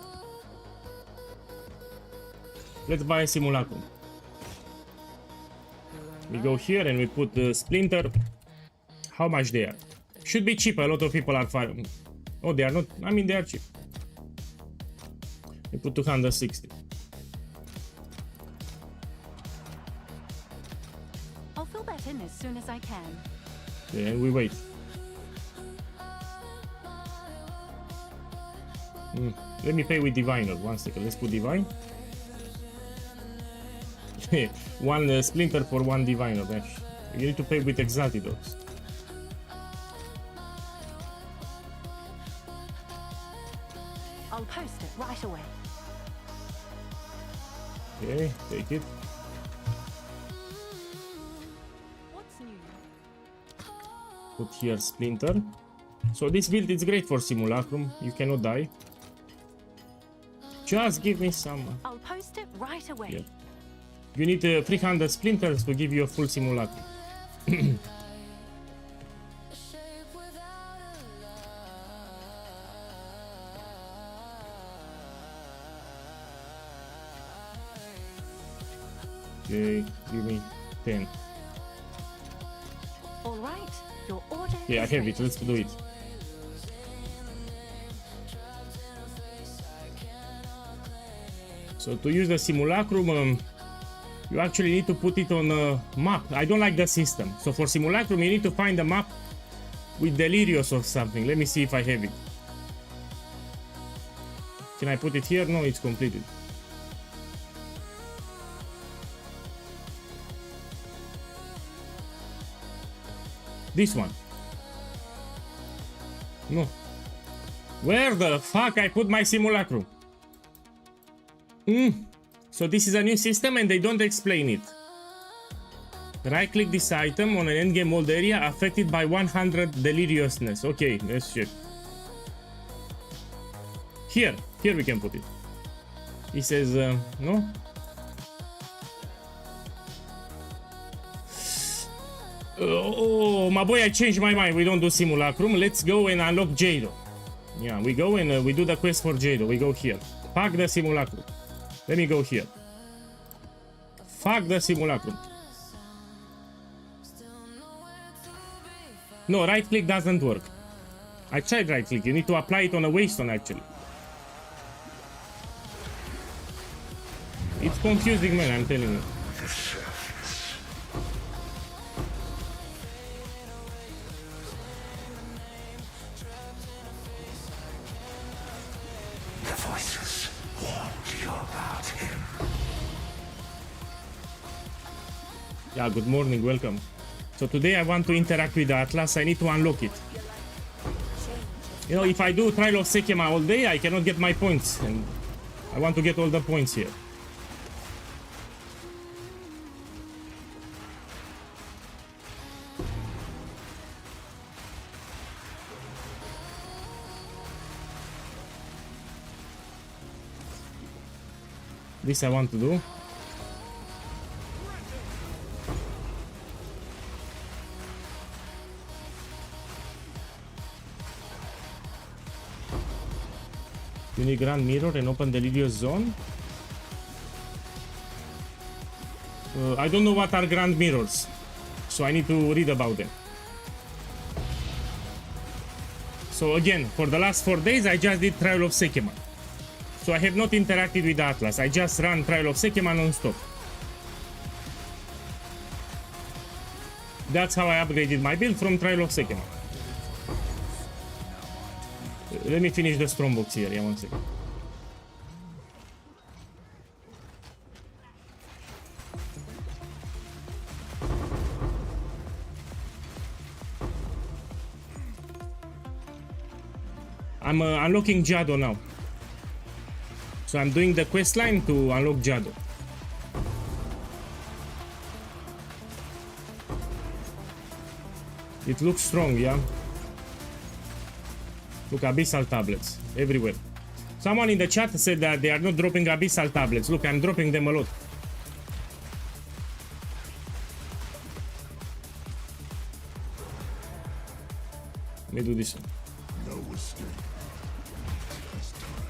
A: Let's buy a simulacrum. We go here and we put the Splinter. How much they are? Should be cheap, a lot of people are farming. Oh, they are not, I mean they are cheap. We put 260.
C: I'll fill that in as soon as I can.
A: Okay, and we wait. Let me pay with Diviner. 1 second, let's put Divine. One Splinter for 1 Diviner. You need to pay with Exaltidox.
C: I'll post it right away.
A: Okay, take it.
C: What's new?
A: Put here Splinter. So this build is great for Simulacrum. You cannot die. Just give me some.
C: I'll post it right away.
A: Yeah. You need 300 Splinters to give you a full Simulacrum. Okay, give me 10.
C: All right, your order.
A: Yeah, I
C: is
A: have
C: ready.
A: it. Let's do it. So to use the Simulacrum, you actually need to put it on a map. I don't like the system. So for Simulacrum, you need to find a map with Delirious or something. Let me see if I have it. Can I put it here? No, it's completed. This one. No. Where the fuck I put my Simulacrum? So this is a new system and they don't explain it. Right click this item on an endgame mode area affected by 100 deliriousness. Okay, let's check. Here we can put it. He says, no? Oh, my boy, I changed my mind. We don't do Simulacrum. Let's go and unlock Jado. Yeah, we go and we do the quest for Jado. We go here. Fuck the Simulacrum. Let me go here. Fuck the Simulacrum. No, right click doesn't work. I tried right click. You need to apply it on a waystone actually. It's confusing, man, I'm telling you. Yeah, good morning, welcome. So today I want to interact with the Atlas. I need to unlock it. You know, if I do trial of SEKHEMA all day, I cannot get my points. And I want to get all the points here. This I want to do. You need Grand Mirror and open Delirious Zone. I don't know what are Grand Mirrors, so I need to read about them. So again, for the last 4 days, I just did Trial of SEKHEMA. So I have not interacted with the Atlas. I just ran Trial of SEKHEMA non-stop. That's how I upgraded my build from Trial of SEKHEMA. Let me finish the strongbox here. Yeah, 1 second. I'm unlocking Jado now. So I'm doing the quest line to unlock Jado. It looks strong, yeah? Look, abyssal tablets everywhere. Someone in the chat said that they are not dropping abyssal tablets. Look, I'm dropping them a lot. Let me do this one.
F: No escape. This time.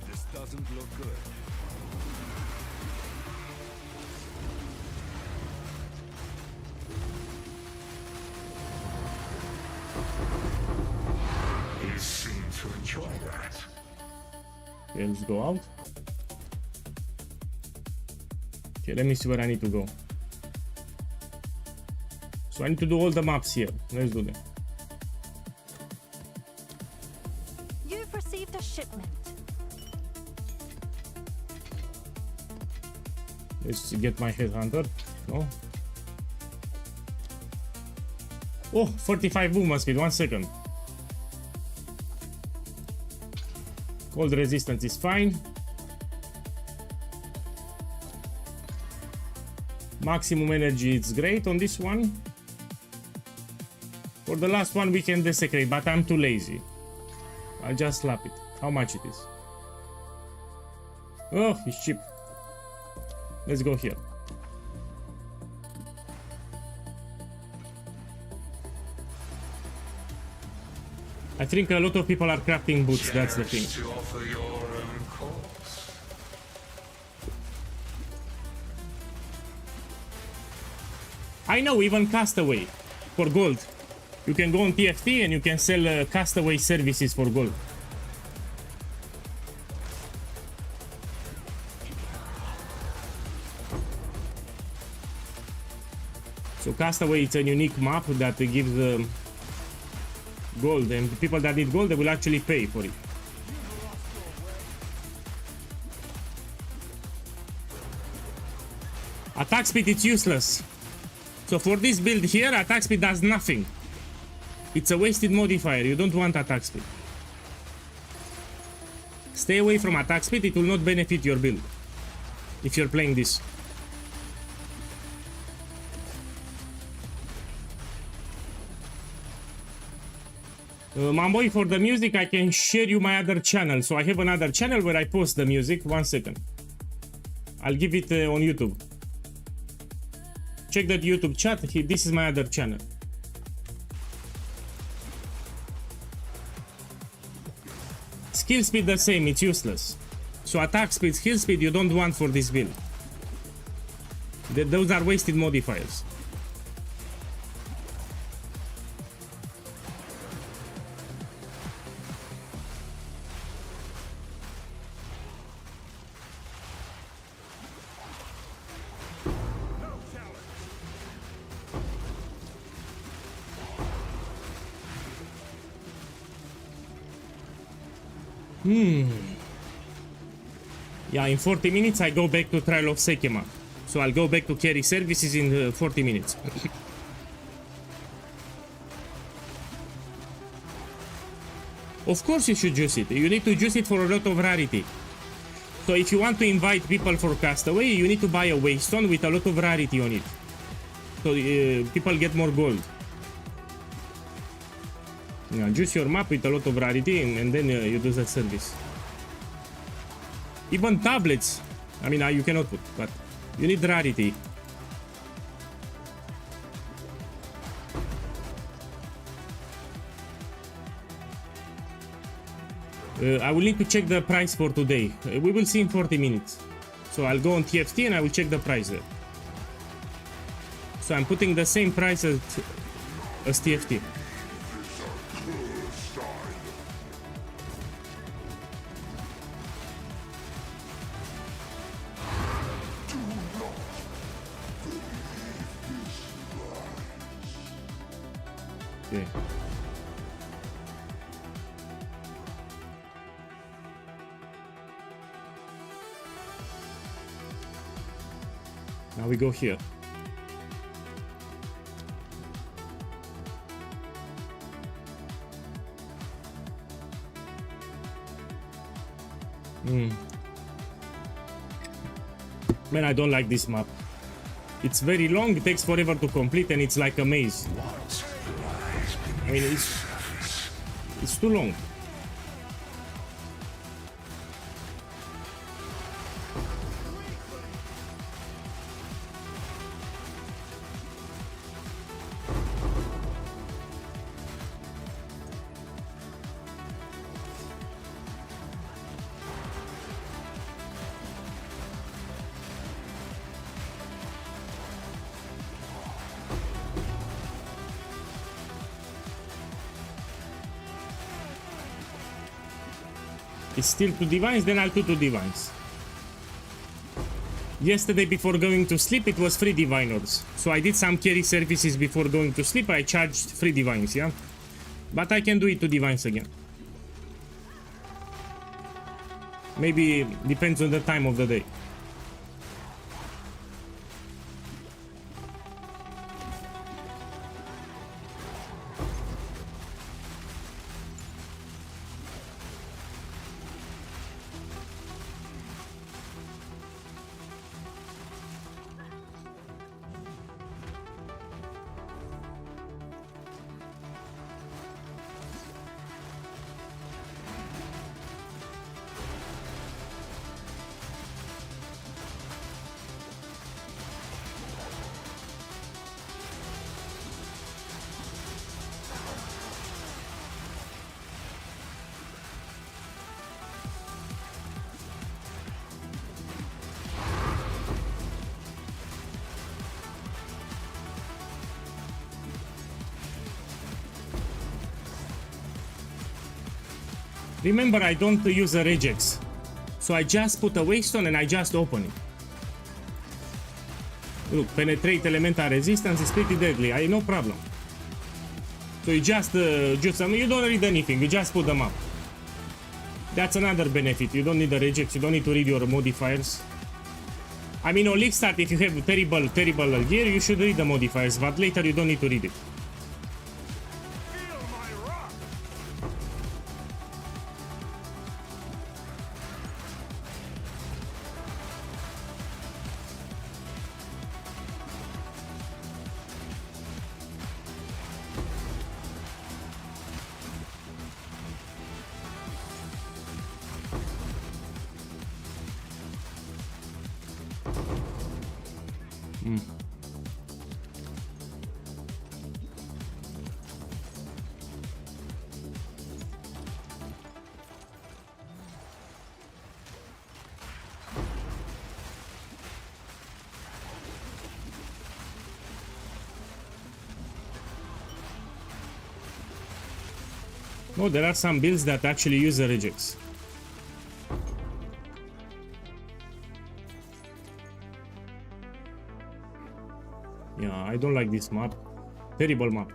D: This doesn't look good.
F: You seem to enjoy that.
A: Okay, let's go out. Okay, let me see where I need to go. So I need to do all the maps here. Let's do them.
C: You've received a shipment.
A: Let's get my headhunter. No. Oh, 45 movement speed. 1 second. Cold resistance is fine. Maximum energy is great on this one. For the last one we can desecrate, but I'm too lazy. I'll just slap it. How much it is? Oh, it's cheap. Let's go here. I think a lot of people are crafting boots, that's the thing.
F: To offer your own cause.
A: I know, even Castaway for gold. You can go on TFT and you can sell Castaway services for gold. So Castaway, it's a unique map that gives gold, and the people that need gold, they will actually pay for it. Attack speed is useless. So for this build here, attack speed does nothing. It's a wasted modifier. You don't want attack speed. Stay away from attack speed. It will not benefit your build if you're playing this. Mamboy, for the music, I can share you my other channel. So I have another channel where I post the music. 1 second. I'll give it on YouTube. Check that YouTube chat. This is my other channel. Skill speed the same, it's useless. So attack speed, skill speed you don't want for this build. Those are wasted modifiers. Yeah, in 40 minutes I go back to trial of SEKHEMA. So I'll go back to carry services in 40 minutes. Of course you should juice it. You need to juice it for a lot of rarity. So if you want to invite people for Castaway, you need to buy a waystone with a lot of rarity on it. So people get more gold. Yeah, juice your map with a lot of rarity and then you do that service. Even tablets, I mean, you cannot put, but you need rarity. I will need to check the price for today. We will see in 40 minutes. So I'll go on TFT and I will check the price there. So I'm putting the same price as TFT. Okay. Now we go here. Man, I don't like this map. It's very long, it takes forever to complete, and it's like a maze. I mean, it's too long. It's still 2 divines, then I'll do 2 divines. Yesterday before going to sleep it was 3 diviners. So I did some carry services before going to sleep, I charged 3 divines, yeah? But I can do it 2 divines again. Maybe depends on the time of the day. Remember, I don't use a regex, so I just put a waystone and I just open it. Look, penetrate elemental resistance is pretty deadly, I no problem. So you just you don't read anything, you just put them up. That's another benefit, you don't need a regex, you don't need to read your modifiers. I mean, on League Start, if you have terrible gear, you should read the modifiers, but later you don't need to read it. No, there are some builds that actually use a regex. Yeah, I don't like this map. Terrible map.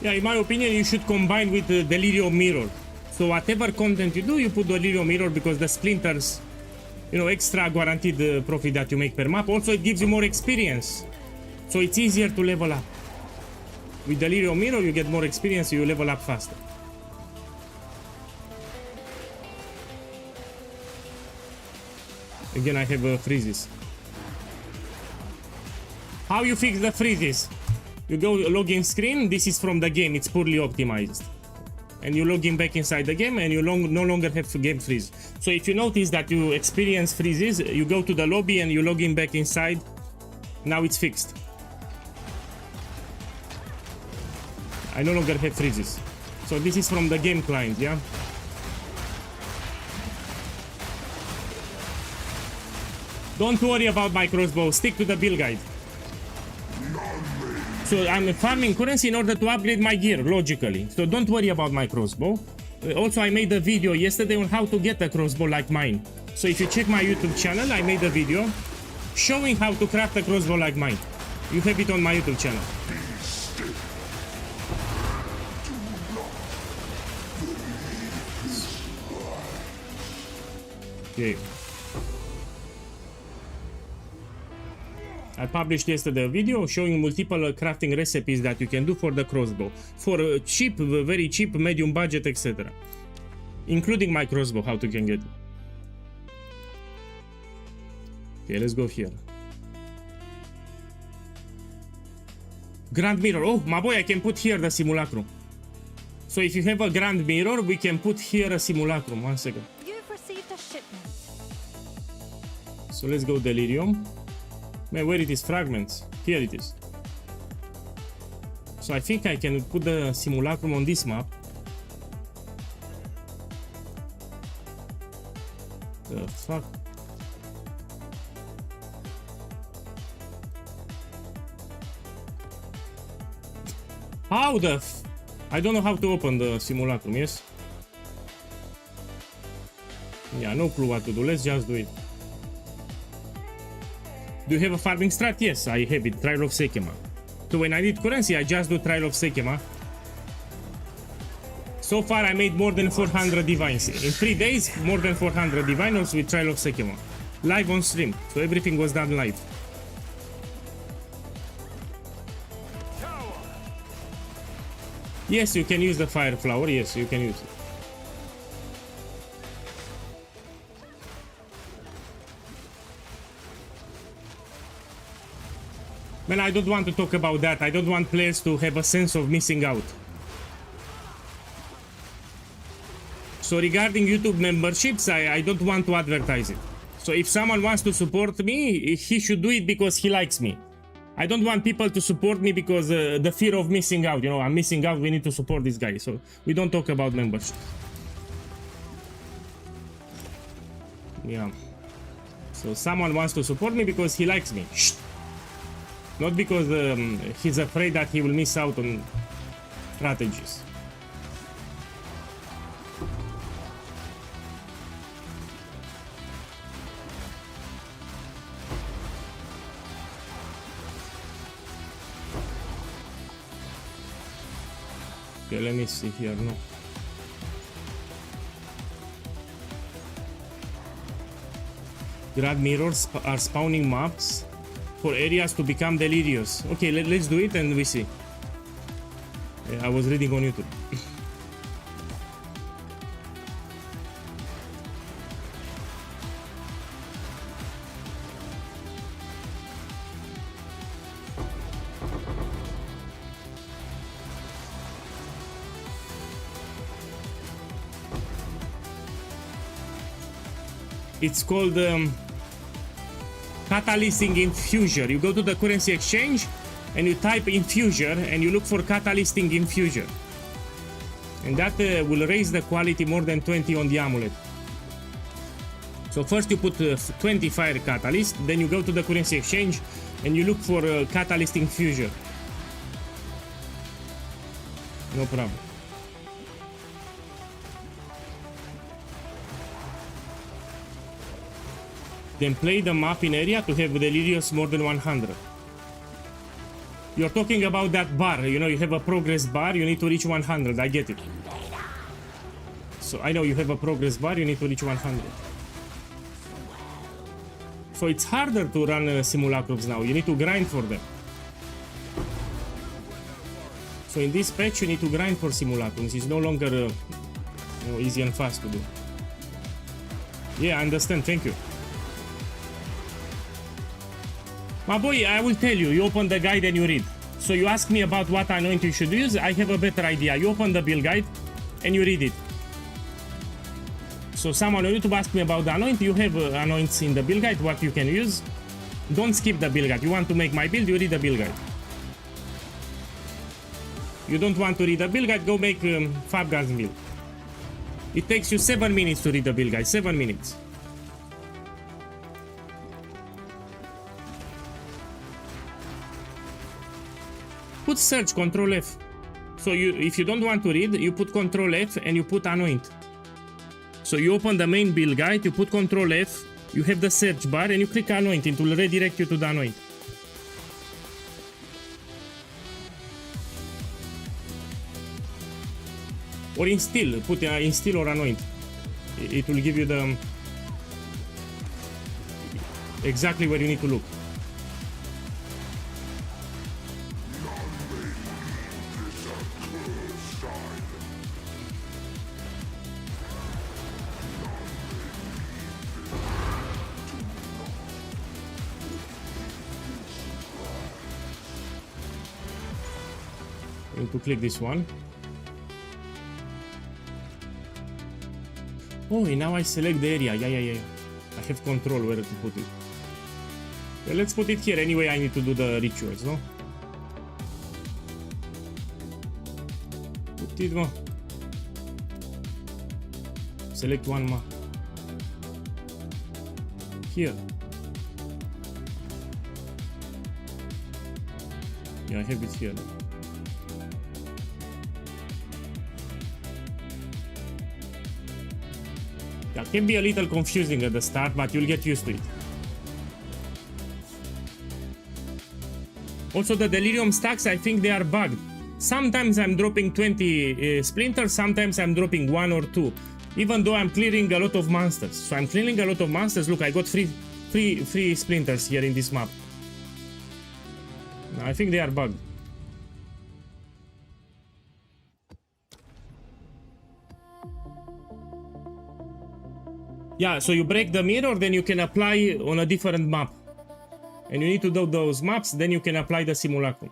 A: Yeah, in my opinion, you should combine with the Delirium Mirror. So whatever content you do, you put Delirium Mirror because the splinters, you know, extra guaranteed profit that you make per map. Also, it gives you more experience. So it's easier to level up. With Delirium Mirror, you get more experience, you level up faster. Again, I have freezes. How you fix the freezes? You go login screen, this is from the game, it's poorly optimized. And you log in back inside the game and you no longer have game freeze. So if you notice that you experience freezes, you go to the lobby and you log in back inside. Now it's fixed. I no longer have freezes. So this is from the game client, yeah? Don't worry about my crossbow, stick to the build guide. So I'm farming currency in order to upgrade my gear, logically. So don't worry about my crossbow. Also, I made a video yesterday on how to get a crossbow like mine. So if you check my YouTube channel, I made a video showing how to craft a crossbow like mine. You have it on my YouTube channel. Okay. I published yesterday a video showing multiple crafting recipes that you can do for the crossbow. For cheap, very cheap, medium budget, etc. Including my crossbow, how to can get it. Okay, let's go here. Grand mirror. Oh, my boy, I can put here the simulacrum. So if you have a grand mirror, we can put here a simulacrum. 1 second.
C: You've received a shipment.
A: So let's go delirium. Man, where it is? Fragments. Here it is. So I think I can put the simulacrum on this map. The fuck? How the f... I don't know how to open the simulacrum, yes? Yeah, no clue what to do. Let's just do it. Do you have a farming strat? Yes, I have it. Trial of SEKHEMA. So when I need currency, I just do Trial of SEKHEMA. So far, I made more than 400 divines. In 3 days, more than 400 diviners with Trial of SEKHEMA. Live on stream. So everything was done live. Yes, you can use the fire flower. Yes, you can use it. Man, I don't want to talk about that. I don't want players to have a sense of missing out. So regarding YouTube memberships, I don't want to advertise it. So if someone wants to support me, he should do it because he likes me. I don't want people to support me because the fear of missing out. You know, I'm missing out, we need to support this guy. So we don't talk about membership. Yeah. So someone wants to support me because he likes me. Shh. Not because he's afraid that he will miss out on strategies. Okay, let me see here. No. Grad mirrors are spawning maps for areas to become delirious. Okay, let's do it and we see. Yeah, I was reading on YouTube. It's called catalysting infuser. You go to the currency exchange and you type infuser and you look for catalysting infuser. And that will raise the quality more than 20 on the amulet. So first you put 20 fire catalyst, then you go to the currency exchange and you look for catalyst infuser. No problem. Then play the map in area to have Delirious more than 100. You're talking about that bar, you know, you have a progress bar, you need to reach 100, I get it. So I know you have a progress bar, you need to reach 100. So it's harder to run simulacrums now, you need to grind for them. So in this patch you need to grind for simulacrums, it's no longer you know, easy and fast to do. Yeah, I understand, thank you. My boy, I will tell you, you open the guide and you read. So you ask me about what anoint you should use, I have a better idea. You open the build guide and you read it. So someone on YouTube asked me about the anoint, you have anoints in the build guide, what you can use. Don't skip the build guide. You want to make my build, you read the build guide. You don't want to read the build guide, go make Fab Guns build. It takes you 7 minutes to read the build guide, 7 minutes. Put search, Control F. So if you don't want to read, you put Control F and you put anoint. So you open the main build guide, you put Control F, you have the search bar and you click anoint, it will redirect you to the anoint. Or instill, put instill or anoint. It will give you the exactly where you need to look. You need to click this one. Oh, and now I select the area. Yeah. I have control where to put it. Well, let's put it here. Anyway, I need to do the rituals, no? Put it, no? Select one more. Here. Yeah, I have it here. Yeah, can be a little confusing at the start, but you'll get used to it. Also, the Delirium stacks, I think they are bugged. Sometimes I'm dropping 20 splinters, sometimes I'm dropping 1 or 2. Even though I'm clearing a lot of monsters. So I'm clearing a lot of monsters. Look, I got free splinters here in this map. I think they are bugged. Yeah, so you break the mirror, then you can apply on a different map. And you need to do those maps, then you can apply the simulacrum.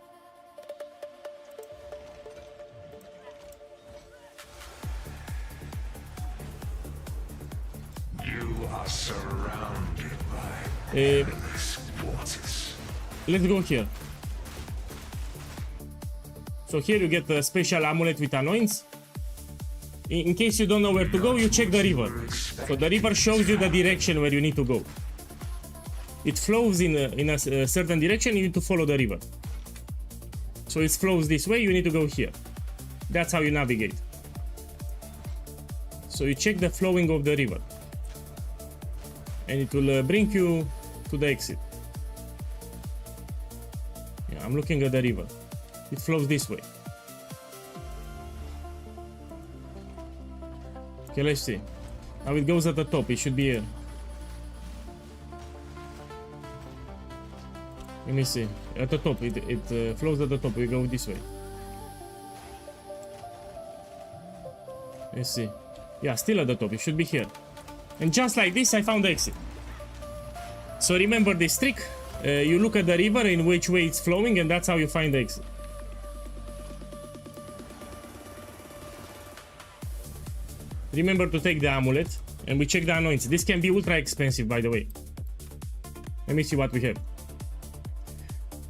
F: You are surrounded by endless waters.
A: Let's go here. So here you get the special amulet with anoints. In case you don't know where to go, you check the river. So the river shows you the direction where you need to go. It flows in a certain direction, you need to follow the river. So it flows this way, you need to go here. That's how you navigate. So you check the flowing of the river. And it will bring you to the exit. Yeah, I'm looking at the river. It flows this way. Okay, let's see. Now it goes at the top. It should be here. Let me see. At the top. It flows at the top. We go this way. Let's see. Yeah, still at the top. It should be here. And just like this, I found the exit. So remember this trick. You look at the river in which way it's flowing, and that's how you find the exit. Remember to take the amulet, and we check the anoints. This can be ultra expensive, by the way. Let me see what we have.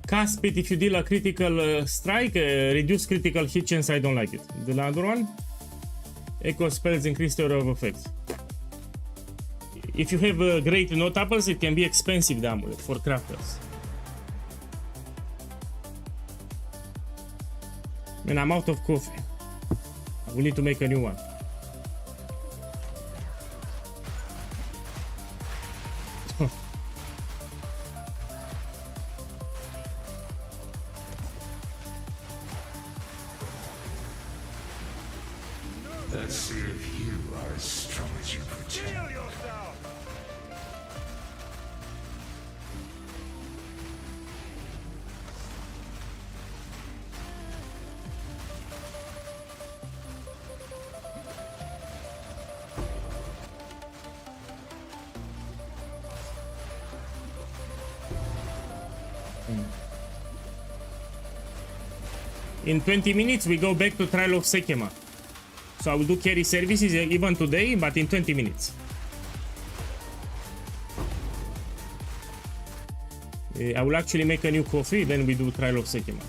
A: Cast Pit, if you deal a critical strike, reduce critical hit chance. I don't like it. The other one, Echo spells increase the of effects. If you have great notables, it can be expensive, the amulet, for crafters. Man, I'm out of coffee. We need to make a new one.
F: Let's see if you are as strong as you pretend.
D: Heal yourself!
A: In 20 minutes, we go back to Trial of SEKHEMA. So I will do carry services even today, but in 20 minutes. I will actually make a new coffee, then we do Trial of SEKHEMA.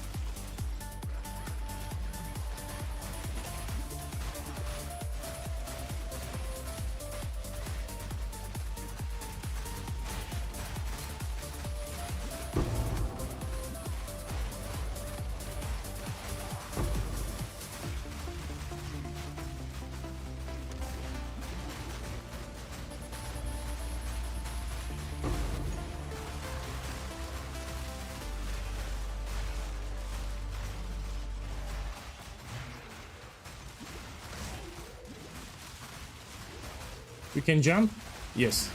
A: You can jump? Yes.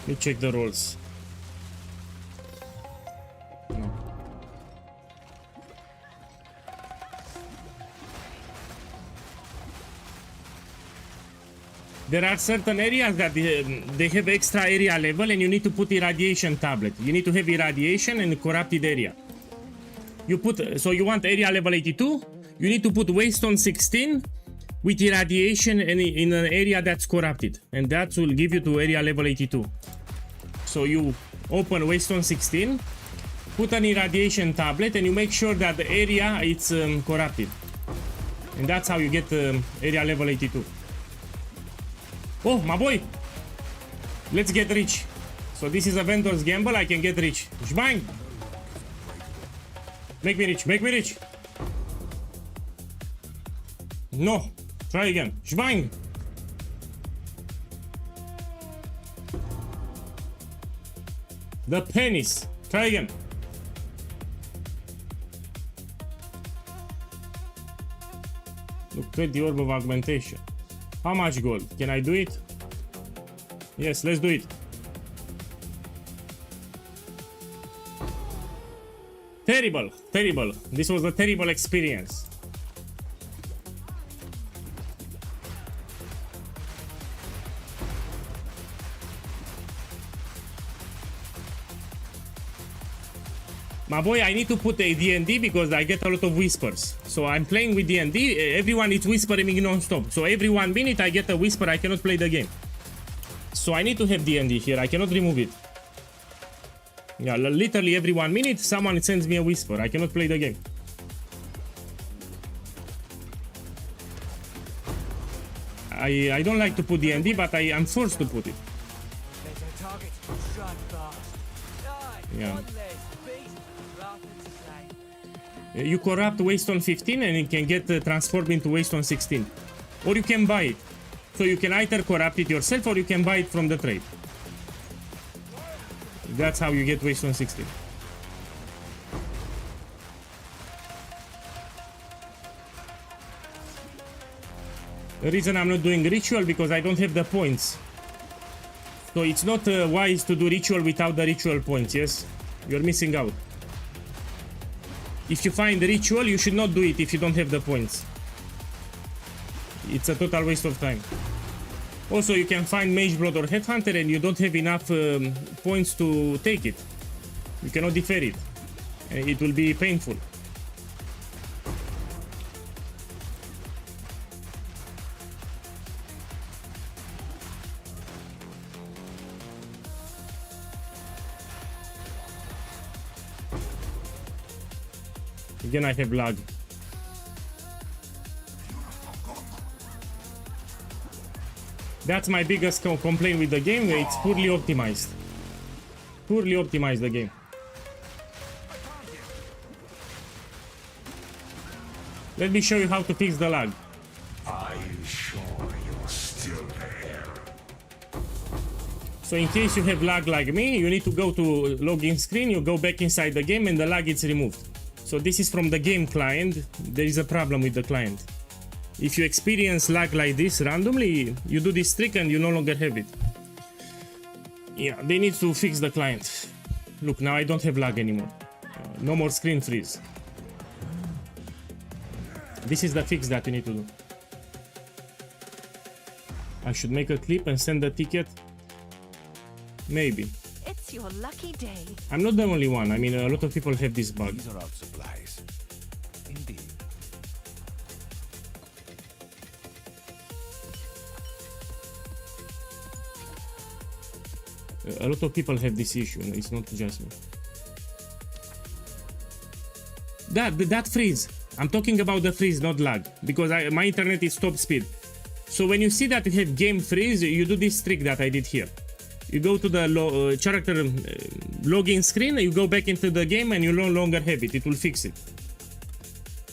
A: Let me check the rolls. No. There are certain areas that they have extra area level and you need to put irradiation tablet. You need to have irradiation and corrupted area. You put, so you want area level 82, you need to put waste on 16 with irradiation in an area that's corrupted, and that will give you to area level 82. So you open waste on 16, put an irradiation tablet, and you make sure that the area is corrupted, and that's how you get area level 82. Oh, my boy, let's get rich. So this is a vendor's gamble. I can get rich. Shbang! Make me rich, make me rich. No, try again. Shbang! The pennies. Try again. Look at the orb of augmentation. How much gold? Can I do it? Yes, let's do it. Terrible, terrible. This was a terrible experience. My boy, I need to put a D&D because I get a lot of whispers. So I'm playing with D&D. Everyone is whispering me non-stop. So every 1 minute I get a whisper. I cannot play the game. So I need to have D&D here. I cannot remove it. Yeah, literally every 1 minute someone sends me a whisper. I cannot play the game. I don't like to put D&D, but I'm forced to put it.
D: There's a target. Strike fast. Die.
A: Yeah.
D: One less beast. Rather to slay.
A: You corrupt waste on 15 and it can get transformed into waste on 16. Or you can buy it. So you can either corrupt it yourself or you can buy it from the trade. That's how you get waste on 16. The reason I'm not doing ritual because I don't have the points. So it's not wise to do ritual without the ritual points, yes? You're missing out. If you find the ritual, you should not do it if you don't have the points. It's a total waste of time. Also, you can find Mageblood or Headhunter and you don't have enough points to take it. You cannot defer it. It will be painful. Again, I have lag. That's my biggest complaint with the game. It's poorly optimized. Poorly optimized the game. Let me show you how to fix the lag.
F: Are you sure you're still there?
A: So in case you have lag like me, you need to go to login screen, you go back inside the game and the lag is removed. So this is from the game client. There is a problem with the client. If you experience lag like this randomly, you do this trick and you no longer have it. Yeah, they need to fix the client. Look, now I don't have lag anymore. No more screen freeze. This is the fix that you need to do. I should make a clip and send the ticket. Maybe.
C: It's your lucky day.
A: I'm not the only one. I mean, a lot of people have this bug.
F: These are our supplies. Indeed.
A: A lot of people have this issue. It's not just me. That freeze. I'm talking about the freeze, not lag, because my internet is top speed. So when you see that you have game freeze, you do this trick that I did here. You go to the character login screen, you go back into the game and you no longer have it. It will fix it.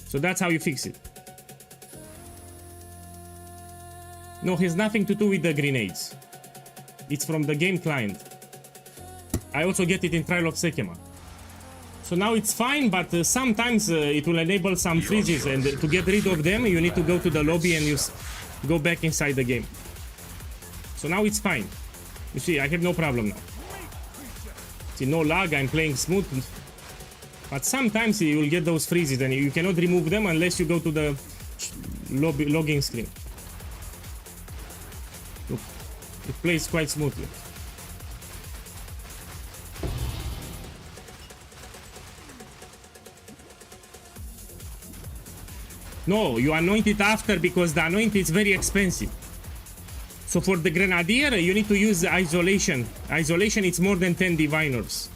A: So that's how you fix it. No, it has nothing to do with the grenades. It's from the game client. I also get it in trial of SEKHEMA. So now it's fine, but sometimes it will enable some freezes, and to get rid of them, you need to go to the lobby and you go back inside the game. So now it's fine. You see, I have no problem now. See, no lag, I'm playing smooth. But sometimes you will get those freezes and you cannot remove them unless you go to the login screen. Look, it plays quite smoothly. No, you anoint it after because the anoint is very expensive. So for the Grenadier, you need to use isolation. Isolation, it's more than 10 diviners.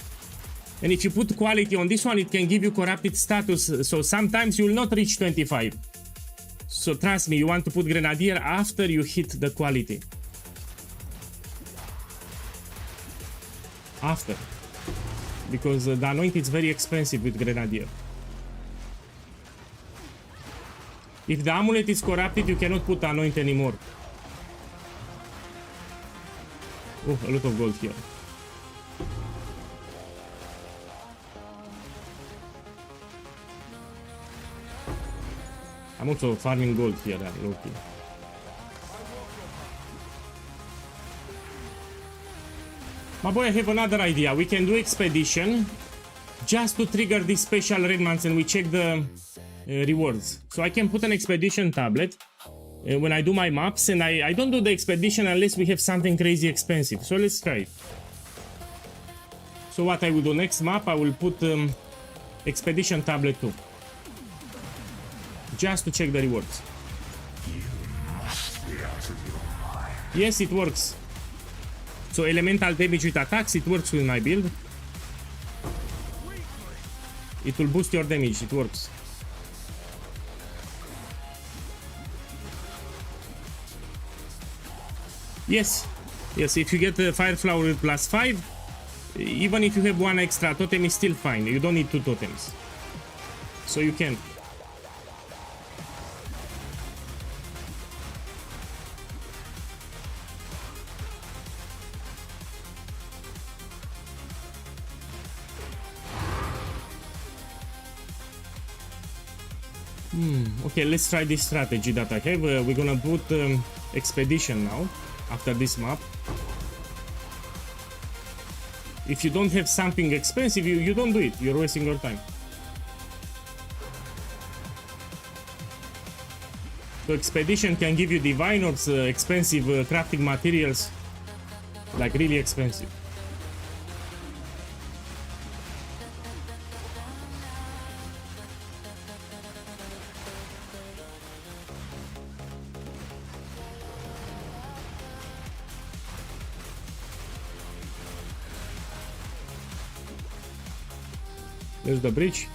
A: And if you put quality on this one, it can give you corrupted status. So sometimes you will not reach 25. So trust me, you want to put Grenadier after you hit the quality. After. Because the anoint is very expensive with Grenadier. If the amulet is corrupted, you cannot put anoint anymore. Oh, a lot of gold here. I'm also farming gold here, low-key. My boy, I have another idea. We can do expedition just to trigger these special redmans and we check the rewards. So I can put an expedition tablet when I do my maps, and I don't do the expedition unless we have something crazy expensive. So let's try it. So what I will do next map, I will put expedition tablet 2. Just to check the rewards. Yes, it works. So elemental damage with attacks, it works with my build. It will boost your damage, it works. Yes, yes, if you get the fire flower with +5, even if you have one extra totem, is still fine. You don't need 2 totems. So you can. Okay, let's try this strategy that I have. We're gonna put expedition now, after this map. If you don't have something expensive, you don't do it. You're wasting your time. So expedition can give you diviners, expensive crafting materials, like really expensive. There's the bridge.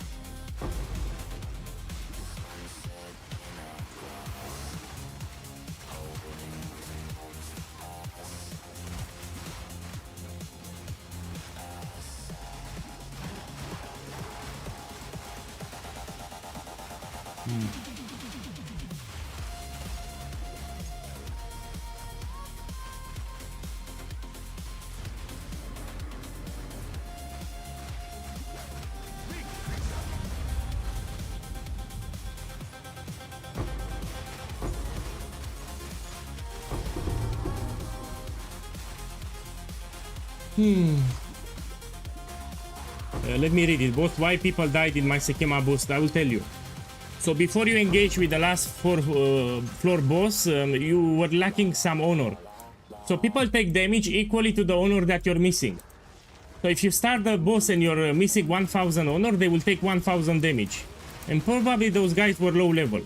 A: Let me read it. Both why people died in my SEKHEMA boost. I will tell you. So before you engage with the last floor boss, you were lacking some honor. So people take damage equally to the honor that you're missing. So if you start the boss and you're missing 1000 honor, they will take 1000 damage. And probably those guys were low level.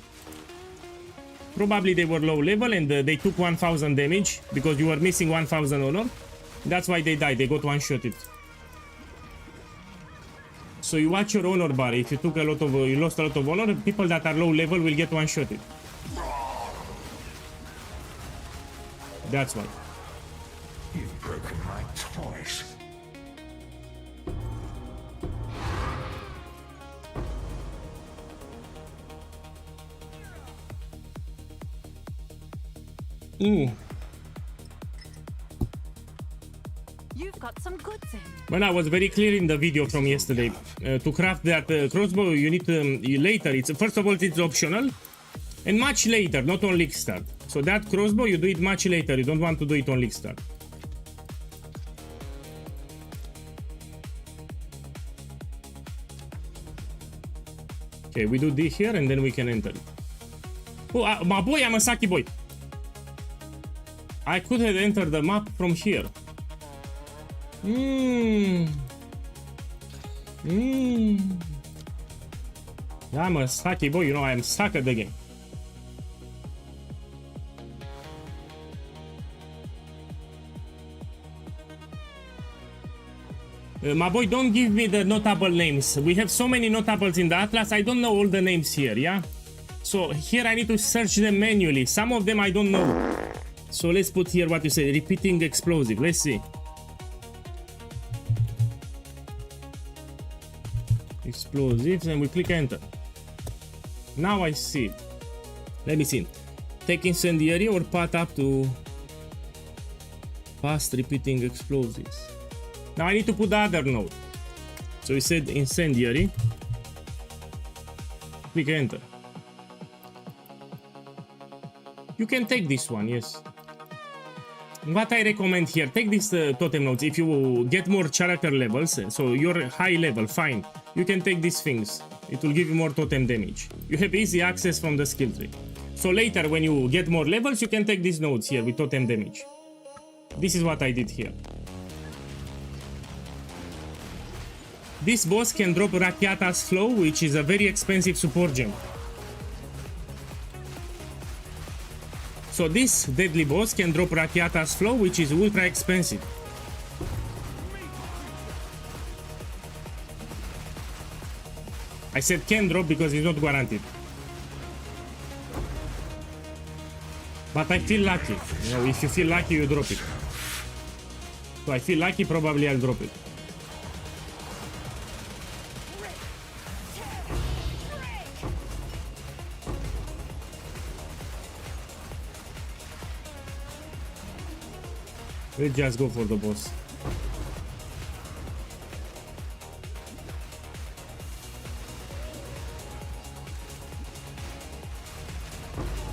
A: Probably they were low level and they took 1000 damage because you were missing 1000 honor. That's why they died. They got one-shotted. So you watch your honor bar. If you took a lot of, you lost a lot of honor, people that are low level will get one-shotted. That's why.
F: You've broken my toys.
C: You've got some goods in.
A: Well, I was very clear in the video from yesterday. To craft that crossbow, you need later. It's first of all, it's optional, and much later, not on League Start. So that crossbow, you do it much later. You don't want to do it on League Start. Okay, we do this here, and then we can enter it. Oh, my boy, I'm a Saki boy. I could have entered the map from here. I'm a Saki boy, you know, I'm stuck at the game. My boy, don't give me the notable names. We have so many notables in the Atlas, I don't know all the names here, yeah? So here I need to search them manually. Some of them I don't know. So let's put here what you say, repeating explosive. Let's see. Explosives, and we click enter. Now I see it. Let me see. Take incendiary or path up to past repeating explosives. Now I need to put the other node. So we said incendiary. Click enter. You can take this one, yes. What I recommend here, take this totem nodes. If you get more character levels, so you're high level, fine. You can take these things. It will give you more totem damage. You have easy access from the skill tree. So later, when you get more levels, you can take these nodes here with totem damage. This is what I did here. This boss can drop Rakiata's Flow, which is a very expensive support gem. So this deadly boss can drop Rakiata's Flow, which is ultra expensive. I said can drop because it's not guaranteed. But I feel lucky. You know, if you feel lucky, you drop it. So I feel lucky, probably I'll drop it. Let's just go for the boss.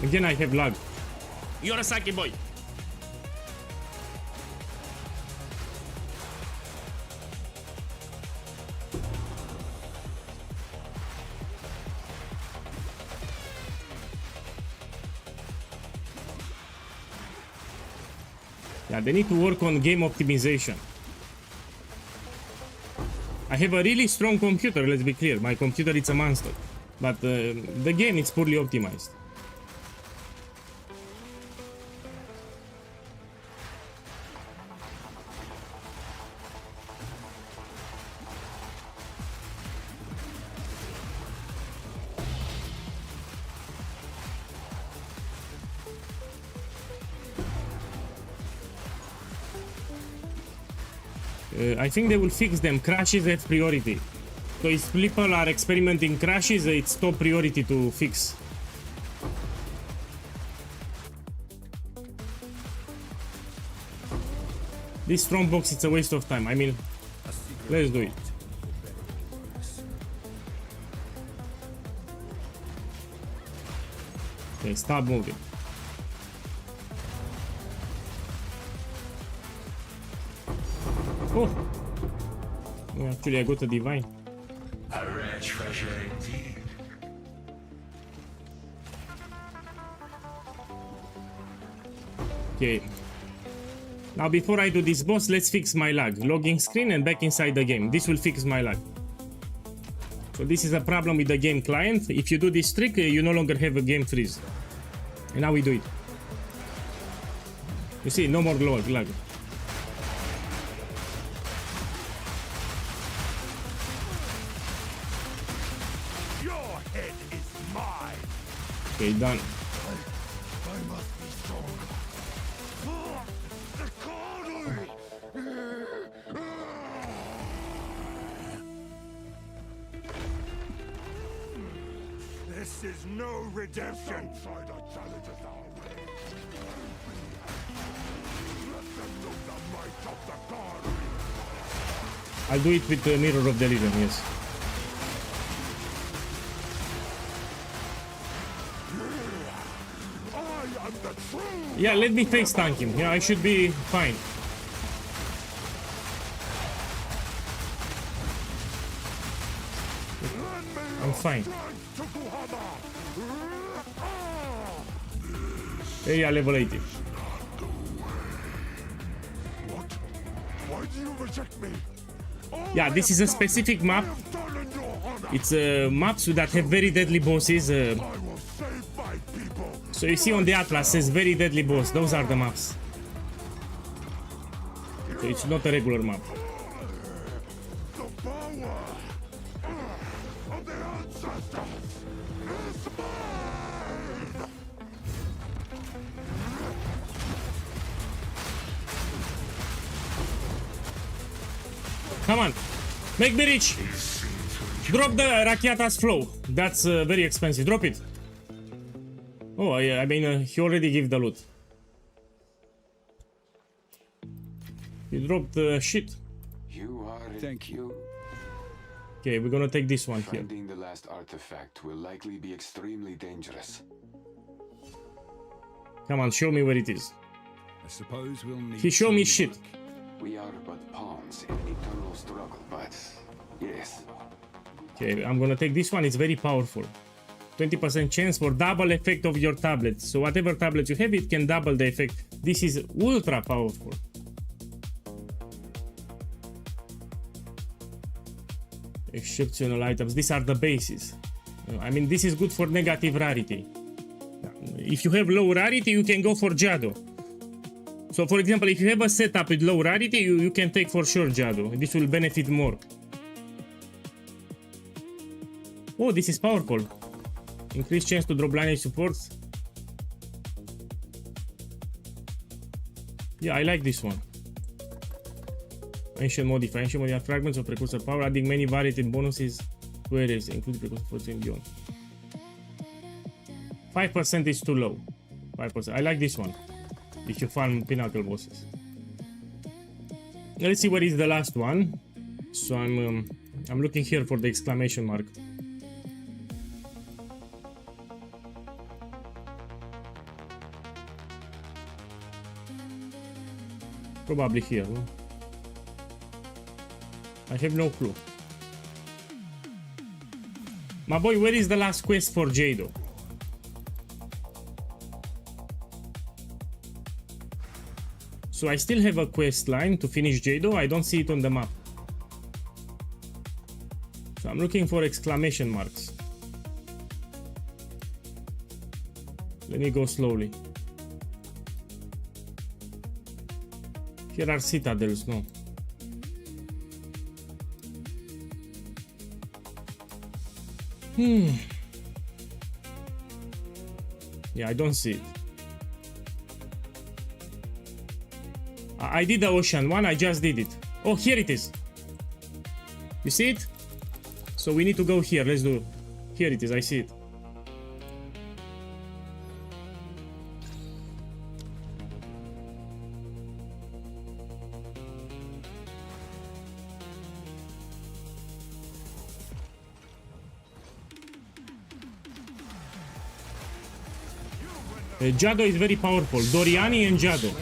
A: Again, I have lag. You're a Saki boy. Yeah, they need to work on game optimization. I have a really strong computer, let's be clear. My computer is a monster. But the game is poorly optimized. I think they will fix them. Crashes have priority. So if people are experimenting crashes, it's top priority to fix. This strong box, it's a waste of time. I mean, let's do it. Okay, stop moving. Oh! Actually, I got a divine.
F: A rare treasure indeed.
A: Okay. Now before I do this boss, let's fix my lag. Logging screen and back inside the game. This will fix my lag. So this is a problem with the game client. If you do this trick, you no longer have a game freeze. And now we do it. You see, no more lag.
D: Your head is mine.
A: Okay, done.
B: I must be strong.
D: This is no redemption.
B: Try to challenge us our way. Let them know the might of the god.
A: I'll do it with the Mirror of Delirium, yes.
B: I am the true.
A: Yeah, let me face tank him. Yeah, I should be fine. I'm fine. Yeah, level 80.
B: What? Why do you reject me?
A: Yeah, this is a specific map.
B: Stolen your honor.
A: It's maps that have very deadly bosses.
B: I will save my people.
A: So you see on the Atlas says very deadly boss. Those are the maps. So it's not a regular map.
B: The power of the ancestors is mine.
A: Come on, make me rich. Drop the Rakiata's flow. That's very expensive. Drop it. Oh, I mean, he already gave the loot. He dropped the shit.
E: You are
D: Thank
E: you.
A: Okay, we're gonna take this one here.
E: Finding the last artifact will likely be extremely dangerous.
A: Come on, show me where it is.
D: I suppose we'll need.
A: He showed me
D: some
A: shit.
D: luck.
E: We are but pawns in an eternal struggle, but yes.
A: Okay, I'm gonna take this one. It's very powerful. 20% chance for double effect of your tablet. So whatever tablet you have, it can double the effect. This is ultra powerful. Exceptional items. These are the bases. I mean, this is good for negative rarity. If you have low rarity, you can go for Jado. So for example, if you have a setup with low rarity, you can take for sure Jado. This will benefit more. Oh, this is powerful. Increased chance to drop lineage supports. Yeah, I like this one. Ancient modify. Ancient modify fragments of precursor power, adding many varied bonuses to areas, including precursor force and beyond. 5% is too low. 5%. I like this one. If you farm pinnacle bosses. Let's see what is the last one. So I'm looking here for the exclamation mark. Probably here, no? I have no clue. My boy, where is the last quest for Jado? So I still have a quest line to finish Jado. I don't see it on the map. So I'm looking for exclamation marks. Let me go slowly. Here are citadels, no. Yeah, I don't see it. I did the ocean one, I just did it. Oh, here it is. You see it? So we need to go here, let's do it. Here it is, I see it. Jado is very powerful. Doriani and Jado.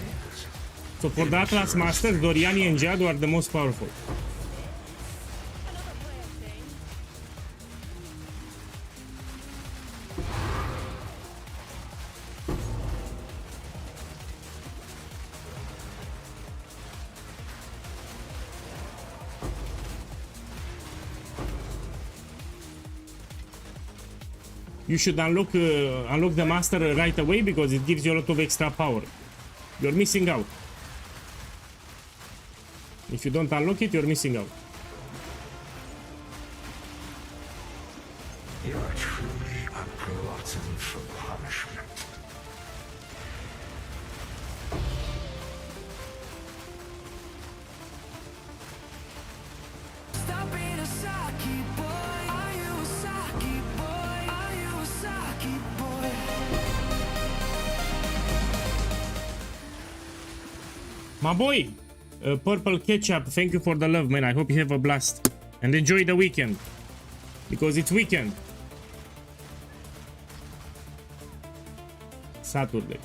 A: So for the Atlas Masters, Doriani and Jadu are the most powerful. You should unlock the master right away because it gives you a lot of extra power. You're missing out. If you don't unlock it, you're missing out.
F: You are truly a glutton for punishment.
D: Stop being a Saki boy. Are you a Saki boy? Are you a Saki boy?
A: My boy, Purple Ketchup, thank you for the love, man. I hope you have a blast and enjoy the weekend because it's weekend. Saturday.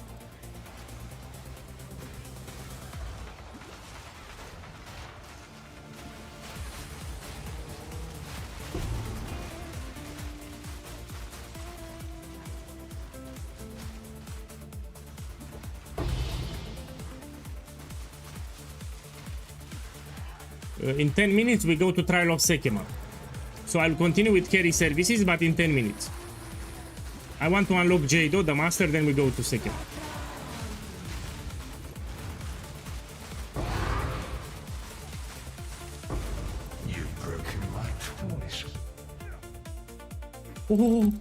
A: In 10 minutes we go to trial of SEKHEMA. So I'll continue with carry services, but in 10 minutes. I want to unlock Jado, the master, then we go to SEKHEMA.
F: You've broken my toys.
A: Oh,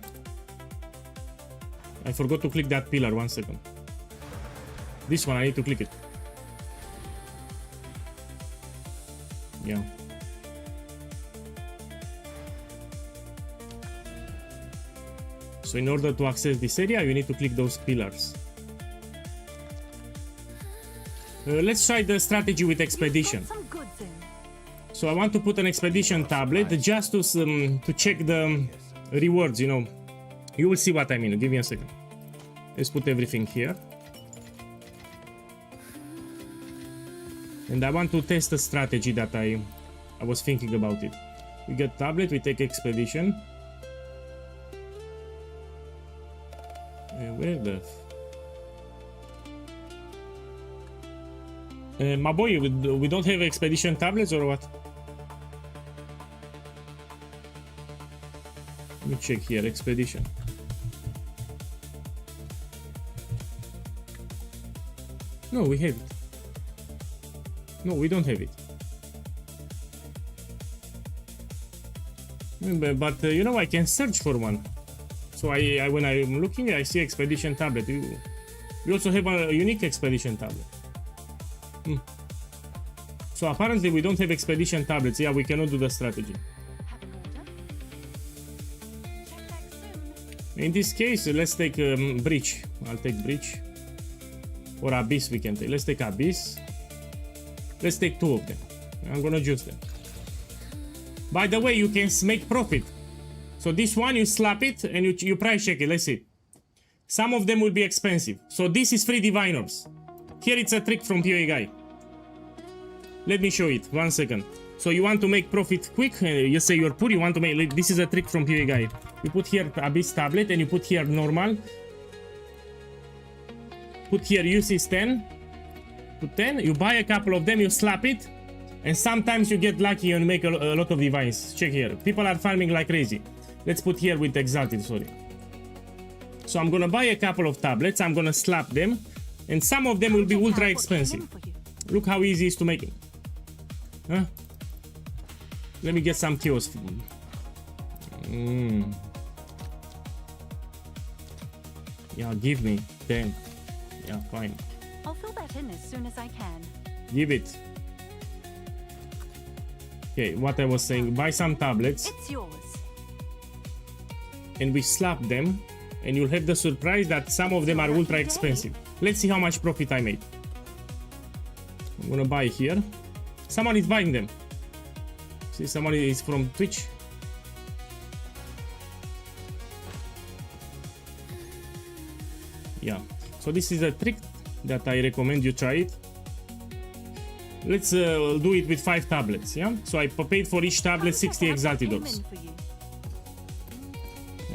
A: I forgot to click that pillar, 1 second. This one, I need to click it. Yeah. So in order to access this area, you need to click those pillars. Let's try the strategy with expedition.
C: Got some goods in.
A: So I want to put an expedition tablet just to check the rewards, you know. You will see what I mean. Give me a second. Let's put everything here. And I want to test the strategy that I was thinking about it. We get tablet, we take expedition. Where the... my boy, we don't have expedition tablets or what? Let me check here, expedition. No, we have it. No, we don't have it. But you know, I can search for one. So I when I'm looking, I see expedition tablet. We also have a unique expedition tablet. So apparently we don't have expedition tablets. Yeah, we cannot do the strategy.
C: Have an order. Check back soon.
A: In this case, let's take breach. I'll take breach. Or abyss we can take. Let's take abyss. Let's take 2 of them. I'm gonna use them. By the way, you can make profit. So this one, you slap it and you price check it. Let's see. Some of them will be expensive. So this is free diviners. Here it's a trick from POEGuy. Let me show it. 1 second. So you want to make profit quick. You say you're poor. You want to make. This is a trick from POEGuy. You put here abyss tablet and you put here normal. Put here UC 10. Put 10. You buy a couple of them. You slap it. And sometimes you get lucky and make a lot of divines. Check here. People are farming like crazy. Let's put here with exalted, sorry. So I'm gonna buy a couple of tablets. I'm gonna slap them. And some of them will be ultra expensive. Look how easy it is to make it. Huh? Let me get some kills. Yeah, give me 10. Yeah, fine.
C: I'll fill that in as soon as I can.
A: Give it. Okay, what I was saying, buy some tablets
C: It's yours.
A: and we slap them and you'll have the surprise that some of them are ultra expensive. Let's see how much profit I made. I'm gonna buy here. Someone is buying them. See, someone is from Twitch. Yeah, so this is a trick that I recommend you try it. let's do it with 5 tablets, yeah? So I paid for each tablet 60 exalted orbs.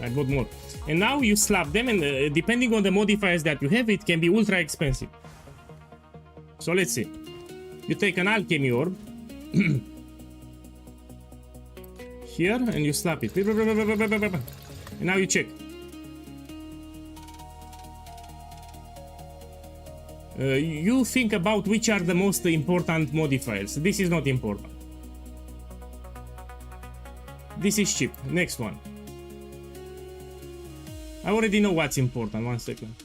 A: I bought more. And now you slap them, and depending on the modifiers that you have, it can be ultra expensive. So let's see. You take an alchemy orb here, and you slap it. And now you check. You think about which are the most important modifiers. This is not important. This is cheap. Next one. I already know what's important. 1 second.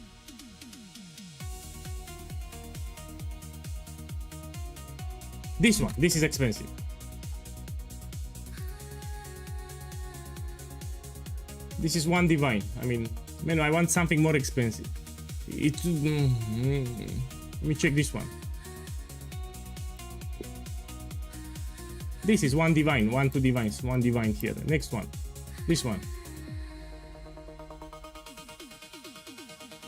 A: This one. This is expensive. This is 1 divine. I mean, man, I want something more expensive. Let me check this one. This is 1 divine, 1 2 divines, 1 divine here. Next one. This one.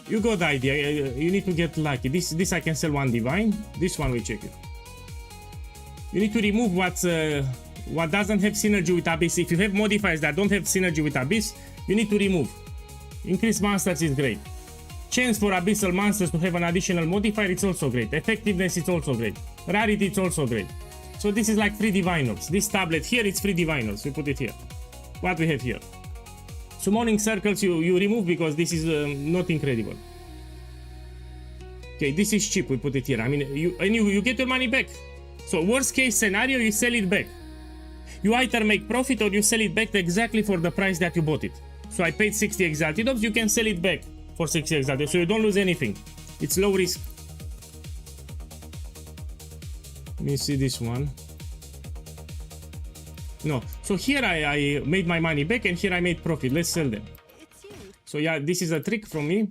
A: You got the idea. You need to get lucky. This I can sell 1 divine. This one we check it. You need to remove what doesn't have synergy with Abyss. If you have modifiers that don't have synergy with Abyss, you need to remove. Increase monsters is great. Chance for abyssal monsters to have an additional modifier, it's also great. Effectiveness, it's also great. Rarity, it's also great. So this is like 3 diviners. This tablet here, it's 3 diviners. We put it here. What we have here? Summoning circles you remove because this is not incredible. Okay, this is cheap. We put it here. I mean, you get your money back. So worst case scenario, you sell it back. You either make profit or you sell it back exactly for the price that you bought it. So I paid 60 exalted orbs. You can sell it back for 60 exalted, so you don't lose anything. It's low risk. Let me see this one. No, so here I made my money back, and here I made profit. Let's sell them. So yeah, this is a trick from me.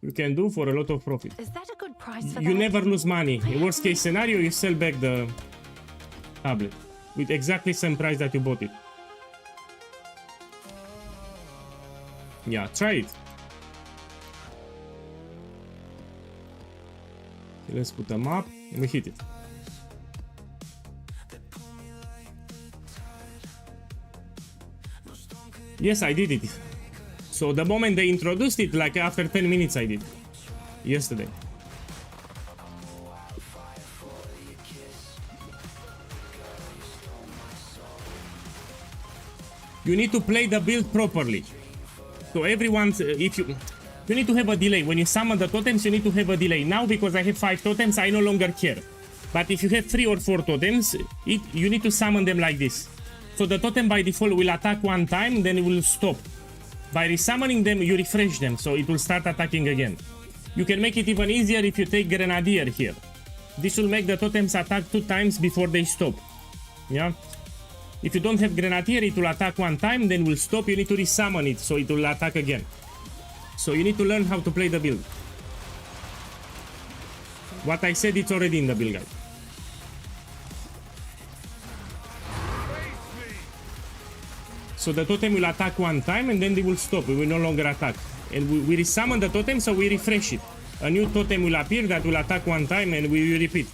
A: You can do for a lot of profit.
C: Is that a good price for
A: You
C: that?
A: never lose money. In worst case scenario, you sell back the tablet with exactly same price that you bought it. Yeah, try it. Okay, let's put a map and we hit it. Yes, I did it. So the moment they introduced it, like after 10 minutes I did. Yesterday. You need to play the build properly. So everyone, if you need to have a delay. When you summon the totems, you need to have a delay. Now, because I have 5 totems, I no longer care. But if you have 3 or 4 totems, you need to summon them like this. So the totem by default will attack 1 time, then it will stop. By resummoning them, you refresh them, so it will start attacking again. You can make it even easier if you take Grenadier here. This will make the totems attack 2 times before they stop. Yeah? If you don't have Grenadier, it will attack 1 time, then will stop. You need to resummon it, so it will attack again. So you need to learn how to play the build. What I said, it's already in the build guide. So the totem will attack 1 time, and then they will stop. It will no longer attack. And we resummon the totem, so we refresh it. A new totem will appear that will attack 1 time, and we will repeat.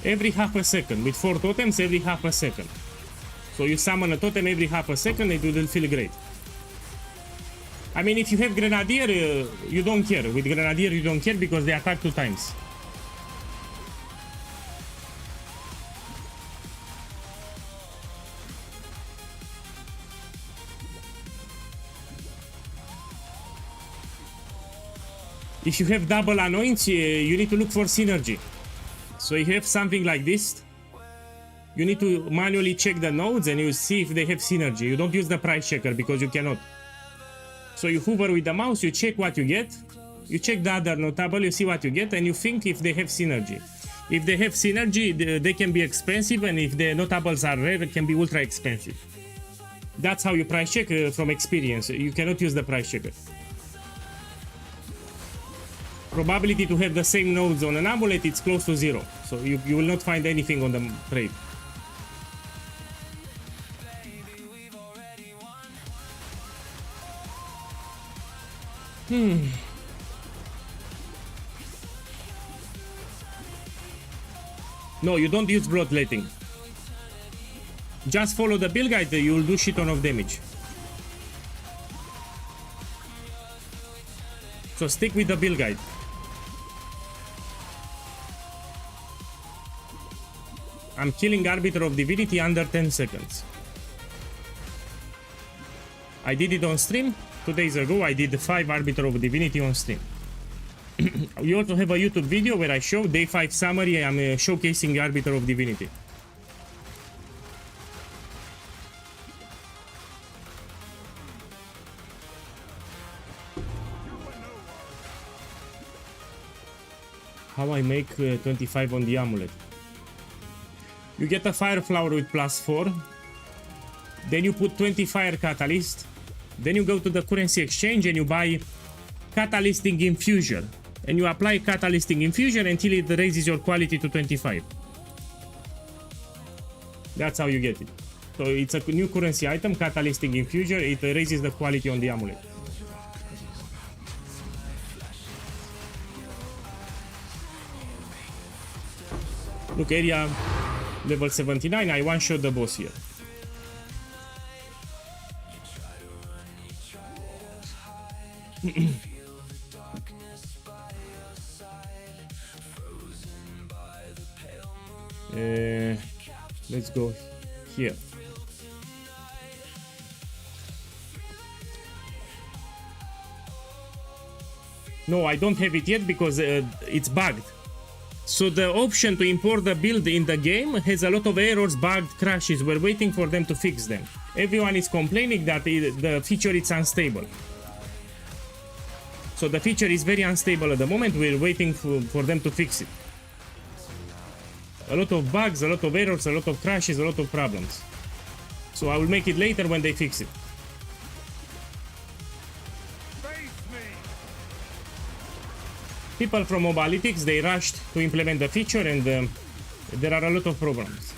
A: Every half a second. With 4 totems, every half a second. So you summon a totem every half a second, it will feel great. I mean, if you have Grenadier, you don't care. With Grenadier, you don't care because they attack 2 times. If you have double anoints, you need to look for synergy. So you have something like this. You need to manually check the nodes and you see if they have synergy. You don't use the price checker because you cannot. So you hover with the mouse, you check what you get. You check the other notable, you see what you get, and you think if they have synergy. If they have synergy, they can be expensive, and if the notables are rare, it can be ultra expensive. That's how you price check from experience. You cannot use the price checker. probability to have the same nodes on an amulet, it's close to 0. So you will not find anything on the trade. No, you don't use bloodletting. Just follow the build guide, you will do shit ton of damage. So stick with the build guide. I'm killing Arbiter of Divinity under 10 seconds. I did it on stream 2 days ago. I did 5 Arbiter of Divinity on stream. We also have a YouTube video where I show day 5 summary. I'm showcasing Arbiter of Divinity. How I make 25 on the amulet. You get a fire flower with +4. Then you put 20 fire catalyst. Then you go to the currency exchange and you buy catalysting infusion. And you apply catalysting infusion until it raises your quality to 25. That's how you get it. So it's a new currency item, catalysting infusion. It raises the quality on the amulet. Look, area level 79. I one-shot the boss here. Let's go here. No, I don't have it yet because it's bugged. So the option to import the build in the game has a lot of errors, bugged, crashes. We're waiting for them to fix them. Everyone is complaining that the feature is unstable. So the feature is very unstable at the moment. We're waiting for them to fix it. A lot of bugs, a lot of errors, a lot of crashes, a lot of problems. So I will make it later when they fix it. People from Mobalytics, they rushed to implement the feature and there are a lot of problems.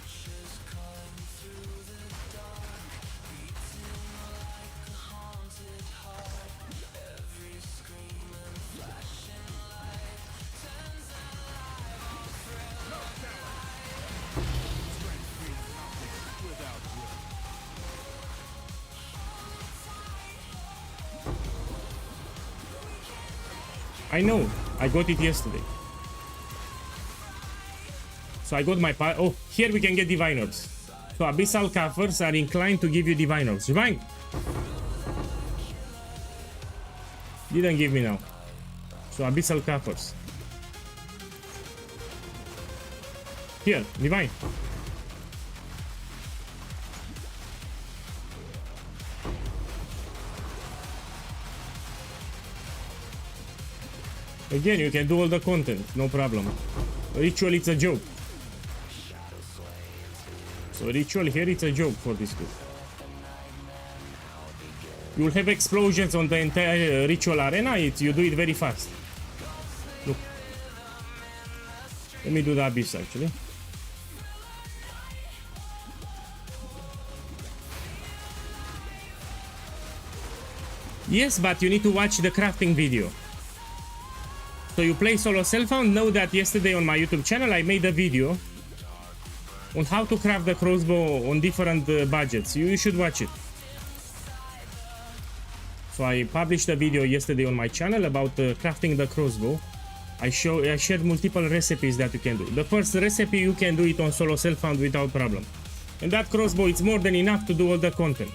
A: I know, I got it yesterday. So I got my oh, here we can get diviners. So abyssal coffers are inclined to give you diviners. Divine! Didn't give me now. So abyssal coffers. Here, divine. Again, you can do all the content, no problem. Ritual, it's a joke. So ritual here, it's a joke for this group. You'll have explosions on the entire ritual arena. You do it very fast. Look. Let me do the abyss actually. Yes, but you need to watch the crafting video. So you play solo self-found, know that yesterday on my YouTube channel I made a video on how to craft the crossbow on different budgets. You should watch it. So I published a video yesterday on my channel about crafting the crossbow. I shared multiple recipes that you can do. The first recipe, you can do it on solo self-found without problem. And that crossbow, it's more than enough to do all the content.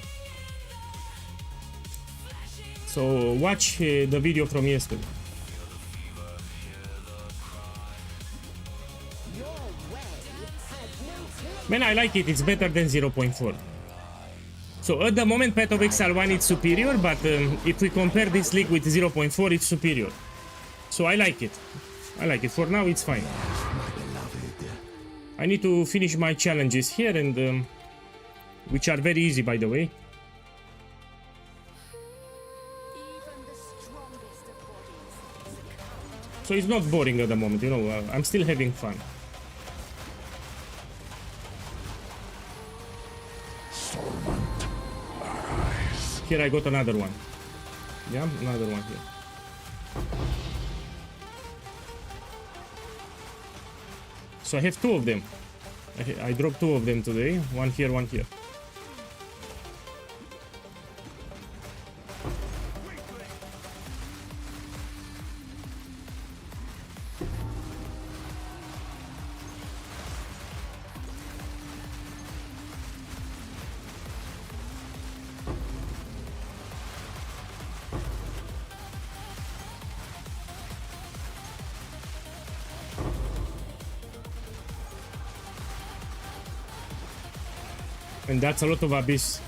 A: So watch the video from yesterday. Man, I like it, it's better than 0.4. So at the moment Path of Exile 1 is superior, but if we compare this league with 0.4, it's superior. So I like it. I like it. For now, it's fine. I need to finish my challenges here, and which are very easy, by the way. So it's not boring at the moment, you know, I'm still having fun. Here I got another one. Yeah, another one here. So I have two of them. I dropped two of them today. One here, one here. And that's a lot of abyss.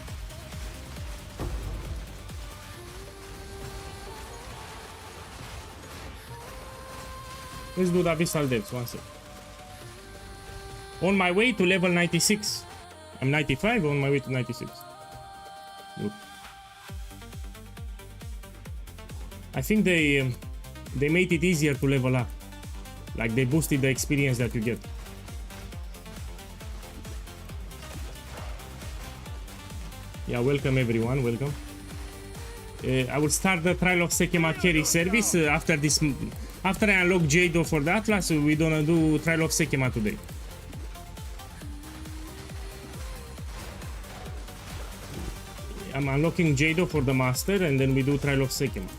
A: Let's do the abyssal depths, one sec. On my way to level 96. I'm 95, on my way to 96. Look. I think they made it easier to level up. Like they boosted the experience that you get. Yeah, welcome everyone, welcome. I will start the trial of SEKHEMA carry service after this. After I unlock Jado for the Atlas, we're gonna do trial of SEKHEMA today. I'm unlocking Jado for the master, and then we do trial of SEKHEMA.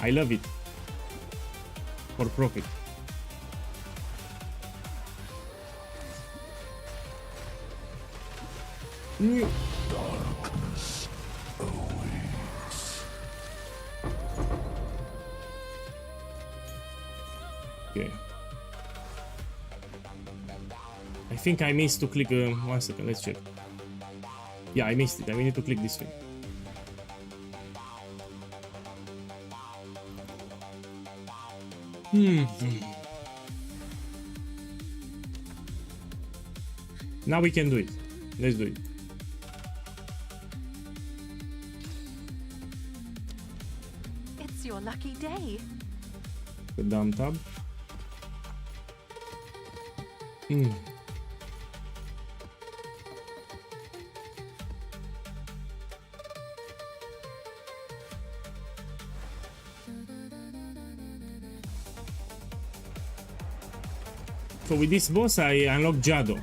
A: I love it. For profit.
F: Darkness awaits.
A: Okay. I think I missed to click. 1 second, let's check. Yeah, I missed it. I need to click this thing. Now we can do it. Let's do it.
C: It's your lucky day.
A: The dumb tab. So with this boss I unlock Jado.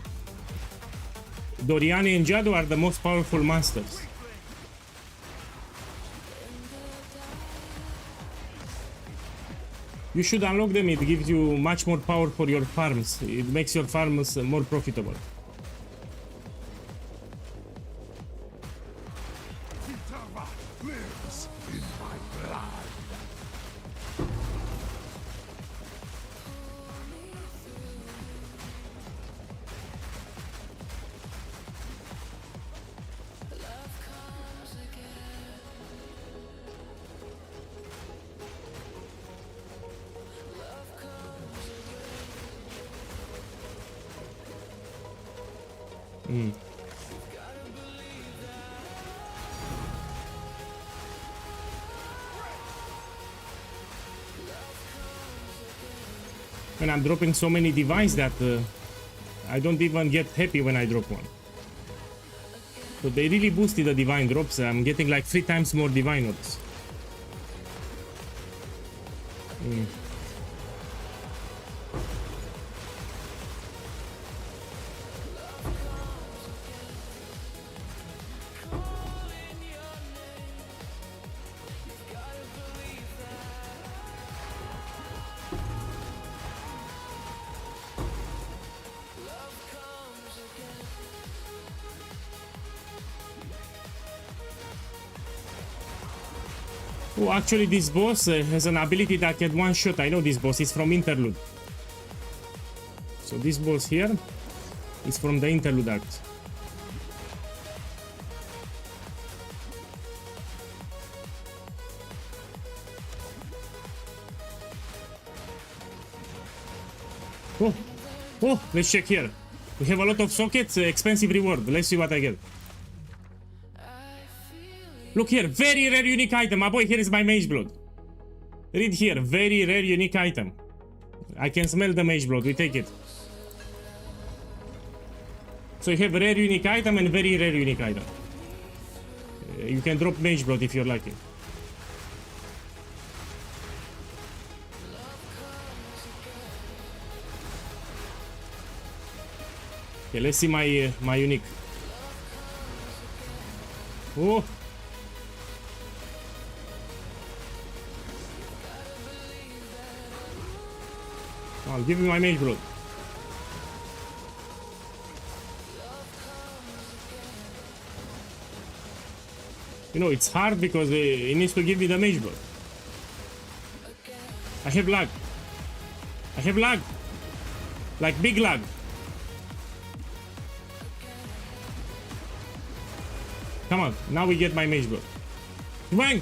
A: Doriani and Jado are the most powerful monsters. You should unlock them, it gives you much more power for your farms. It makes your farms more profitable.
F: Kitara lives in my blood.
A: And I'm dropping so many divines that I don't even get happy when I drop one. So they really boosted the divine drops. I'm getting like 3 times more divine orbs. Oh, actually this boss has an ability that can one shot. I know this boss is from Interlude. So this boss here is from the Interlude arcs. Oh, let's check here. We have a lot of sockets, expensive reward. Let's see what I get. Look here, very rare unique item. My boy, here is my mage blood. Read here, very rare unique item. I can smell the mage blood, we take it. So you have rare unique item and very rare unique item. You can drop mage blood if you're lucky. Okay, let's see my unique. Oh! I'll give you my mage blood. You know, it's hard because it needs to give me the mage blood. I have lag. I have lag. Like big lag. Come on, now we get my mage blood. Bang!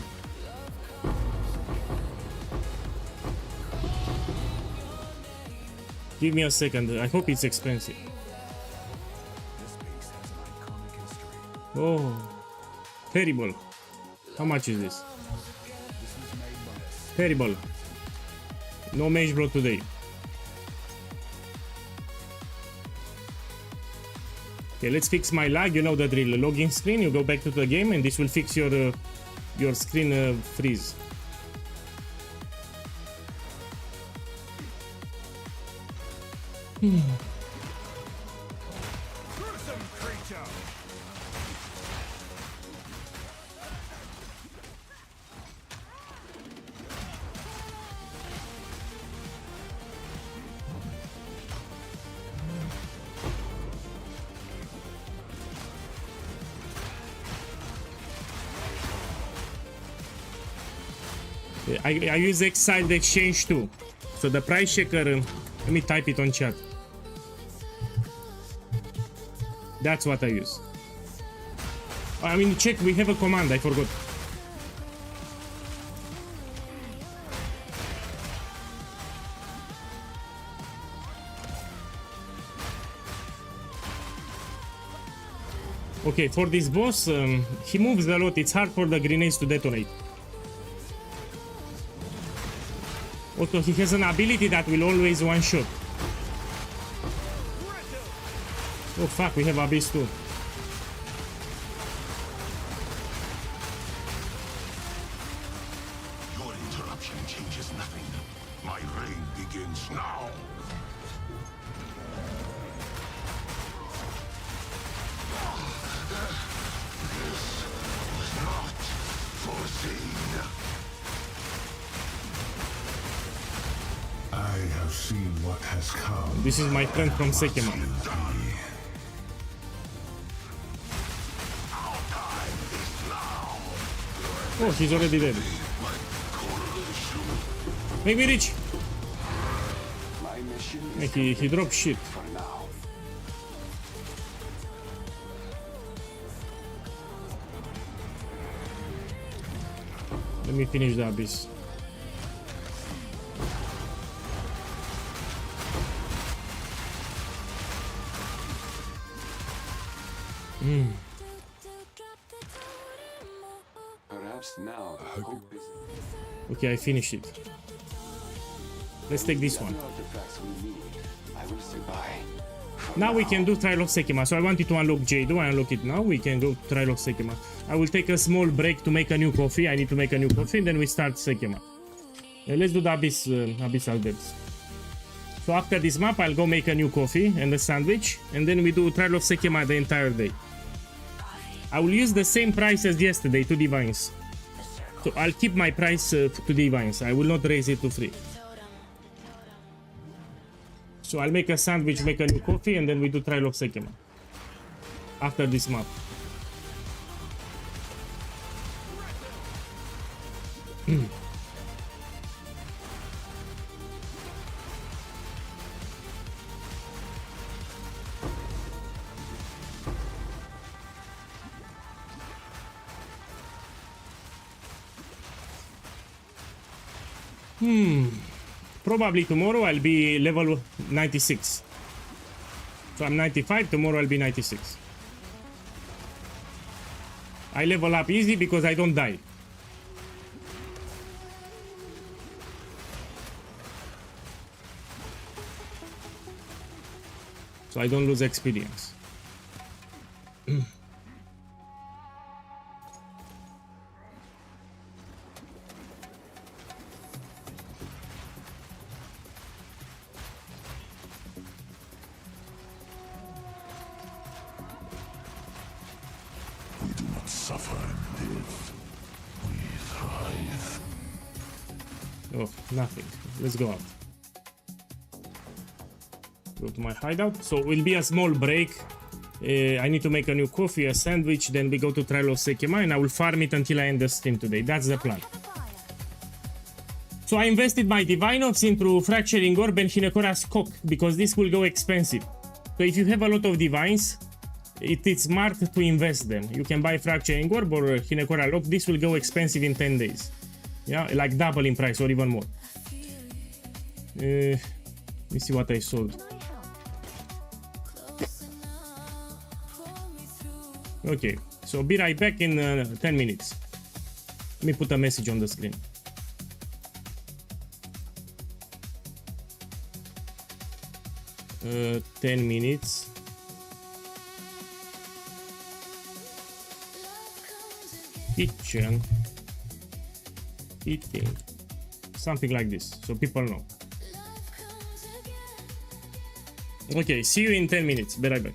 A: Give me a second. I hope it's expensive. Oh, terrible. How much is this? Terrible. No mage blood today. Okay, let's fix my lag. You know the drill. Login screen. You go back to the game, and this will fix your screen freeze. I use Exiled Exchange too. So the price checker, let me type it on chat. That's what I use. I mean, check, we have a command, I forgot. Okay, for this boss, he moves a lot. It's hard for the grenades to detonate. Also, he has an ability that will always one-shot. Oh fuck, we have Abyss too.
F: Your interruption changes nothing. My reign begins now. This was not foreseen. I have seen what has come.
A: This is my friend from SEKHEMA. Oh, he's already dead. Make me rich.
E: My mission is
A: He dropped shit.
E: for now.
A: Let me finish the Abyss.
E: Perhaps now hope is
A: Okay, I finished it. Let's take this one.
E: the artifacts we need. I will stay by.
A: Now we can do Trial of SEKHEMA. So I wanted to unlock J. Do I unlock it now? We can go Trial of SEKHEMA. I will take a small break to make a new coffee. I need to make a new coffee, and then we start SEKHEMA. Let's do the Abyssal Depths. So after this map, I'll go make a new coffee and a sandwich, and then we do Trial of SEKHEMA the entire day. I will use the same price as yesterday, 2 divines. So I'll keep my price to divines. I will not raise it to free. So I'll make a sandwich, make a new coffee, and then we do Trial of SEKHEMA after this map. Probably tomorrow I'll be level 96. So I'm 95, tomorrow I'll be 96. I level up easy because I don't die. So I don't lose experience.
F: We do not suffer and live. We thrive.
A: Oh, nothing. Let's go out. Go to my hideout. So it will be a small break. I need to make a new coffee, a sandwich, then we go to trial of SEKHEMA and I will farm it until I end the stream today. That's the plan. So I invested my Divine Ops into Fracturing Orb and Hinekora's Cock because this will go expensive. So if you have a lot of Divines, it is smart to invest them. You can buy Fracturing Orb or Hinekora Lock. This will go expensive in 10 days. Yeah, like double in price or even more. Let me see what I sold. Okay, so be right back in 10 minutes. Let me put a message on the screen. Uh, 10 minutes. Kitchen. Eating. Something like this, so people know. Okay, see you in 10 minutes. Be right back.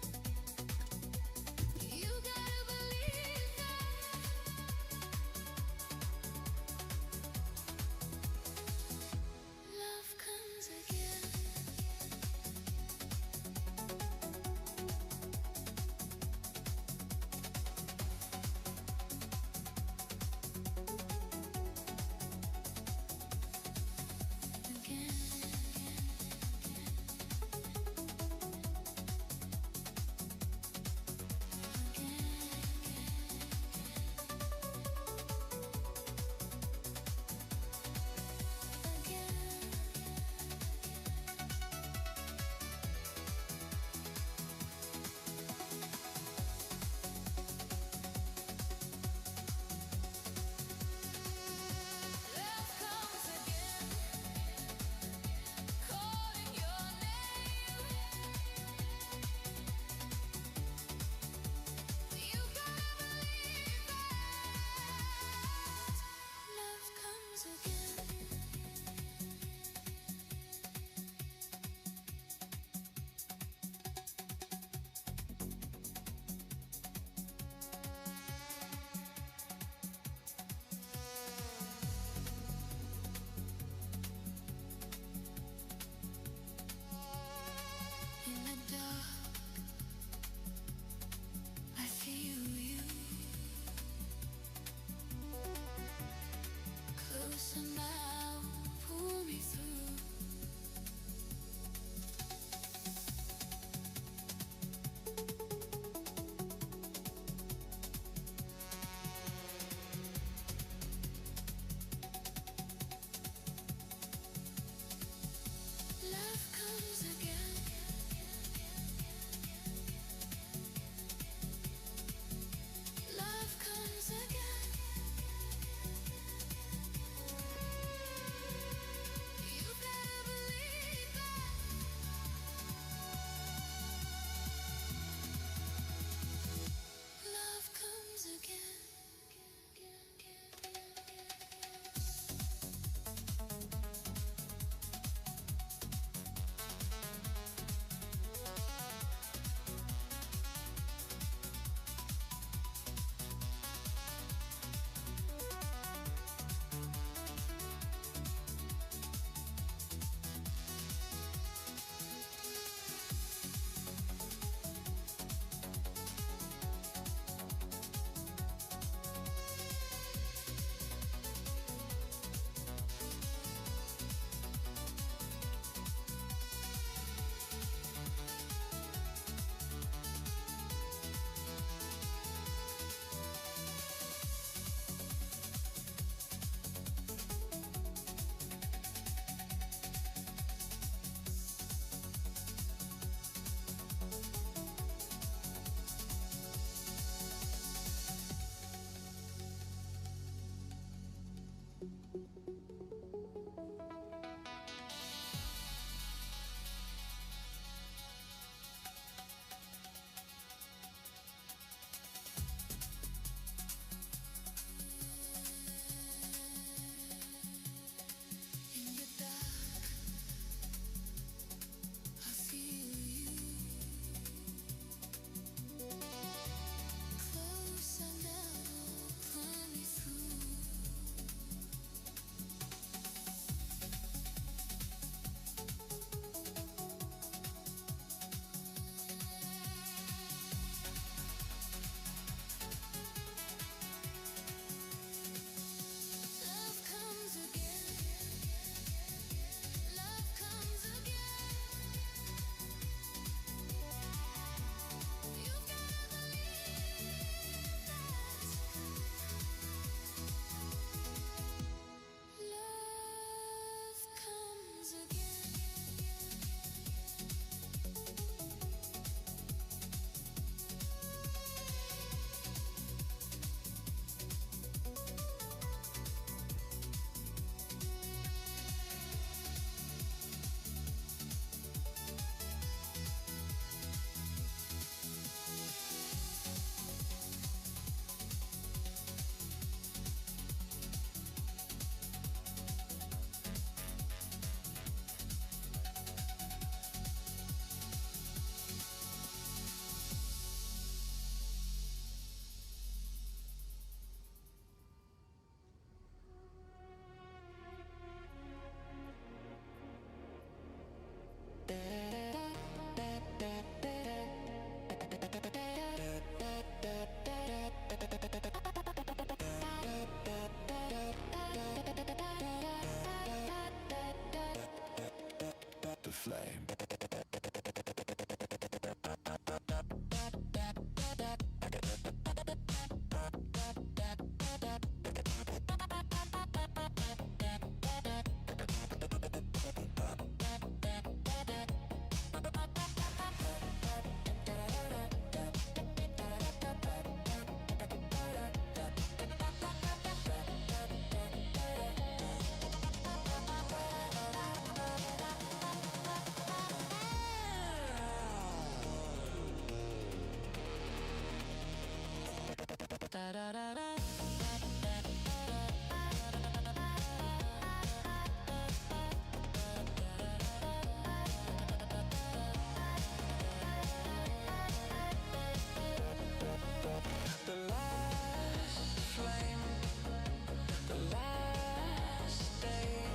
D: The last flame, the last day.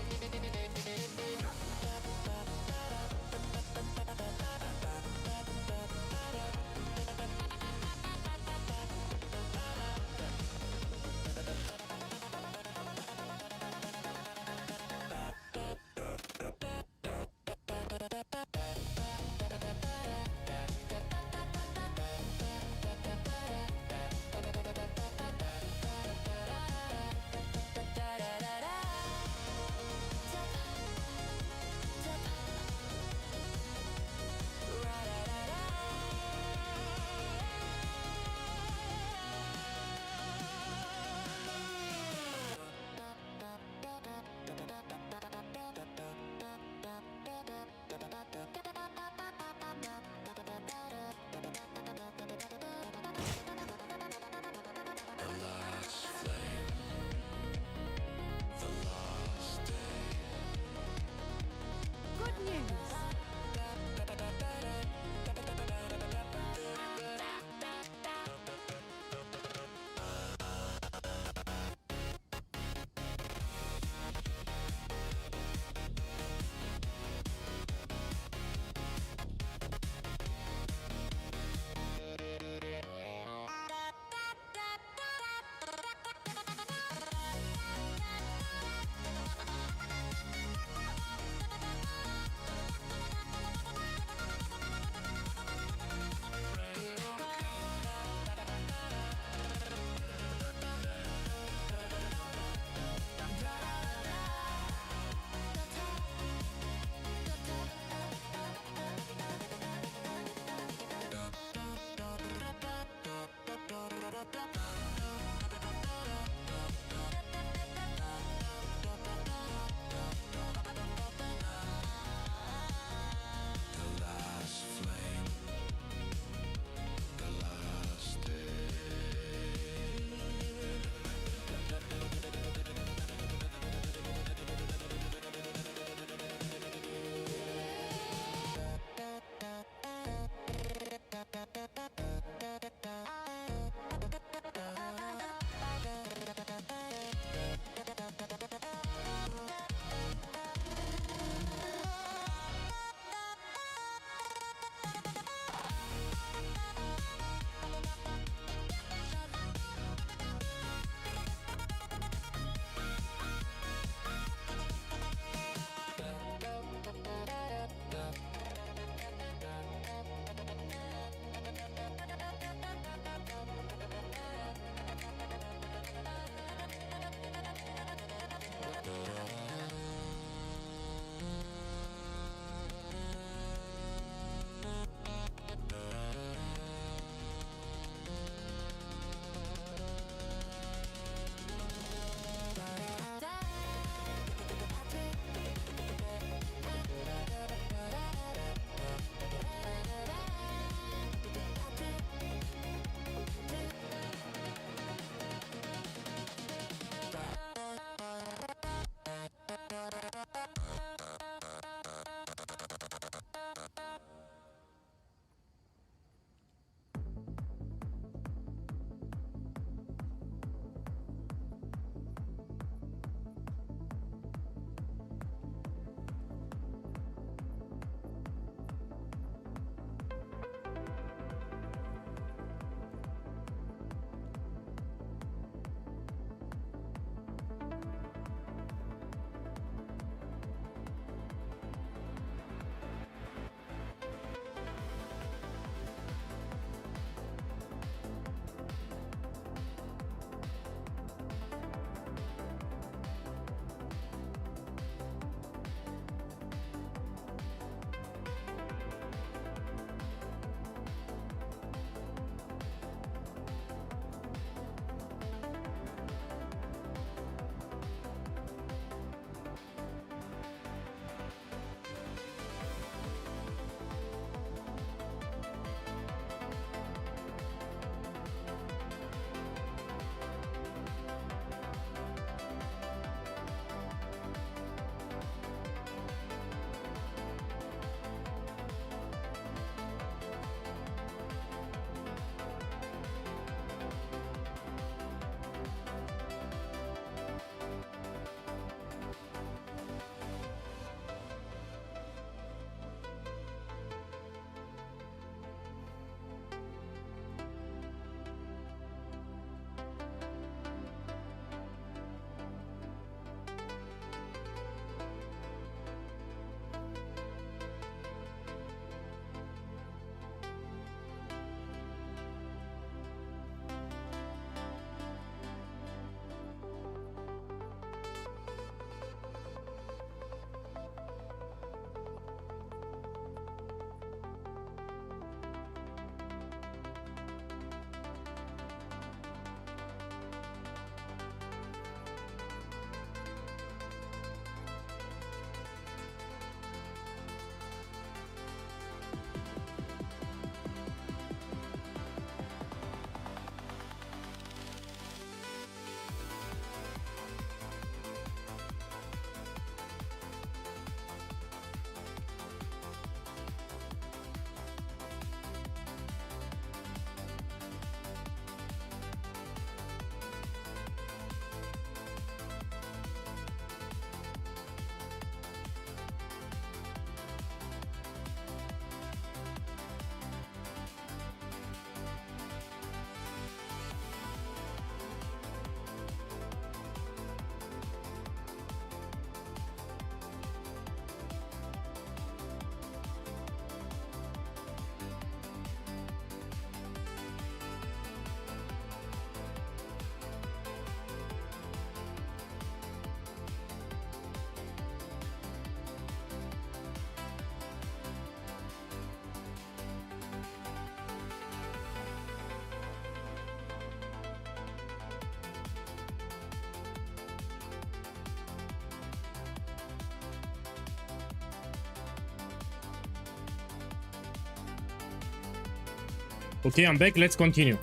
A: Okay, I'm back. Let's continue.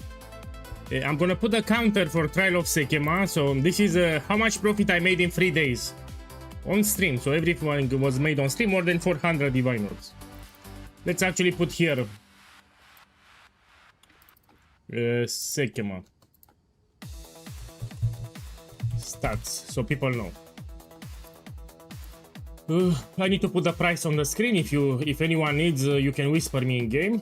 A: I'm gonna put a counter for Trial of SEKHEMA. So this is how much profit I made in 3 days on stream. So everything was made on stream, more than 400 divine orbs. Let's actually put here SEKHEMA stats so people know. I need to put the price on the screen. If anyone needs, you can whisper me in game.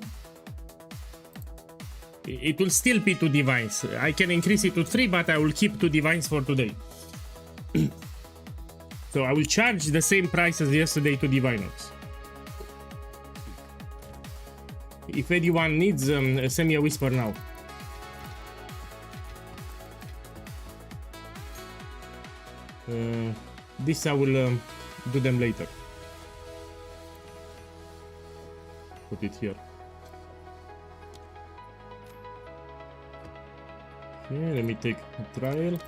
A: It will still be 2 divines. I can increase it to 3, but I will keep 2 divines for today. So I will charge the same price as yesterday to diviners. If anyone needs, send me a whisper now. This I will do them later. Put it here. Okay, let me take a trial.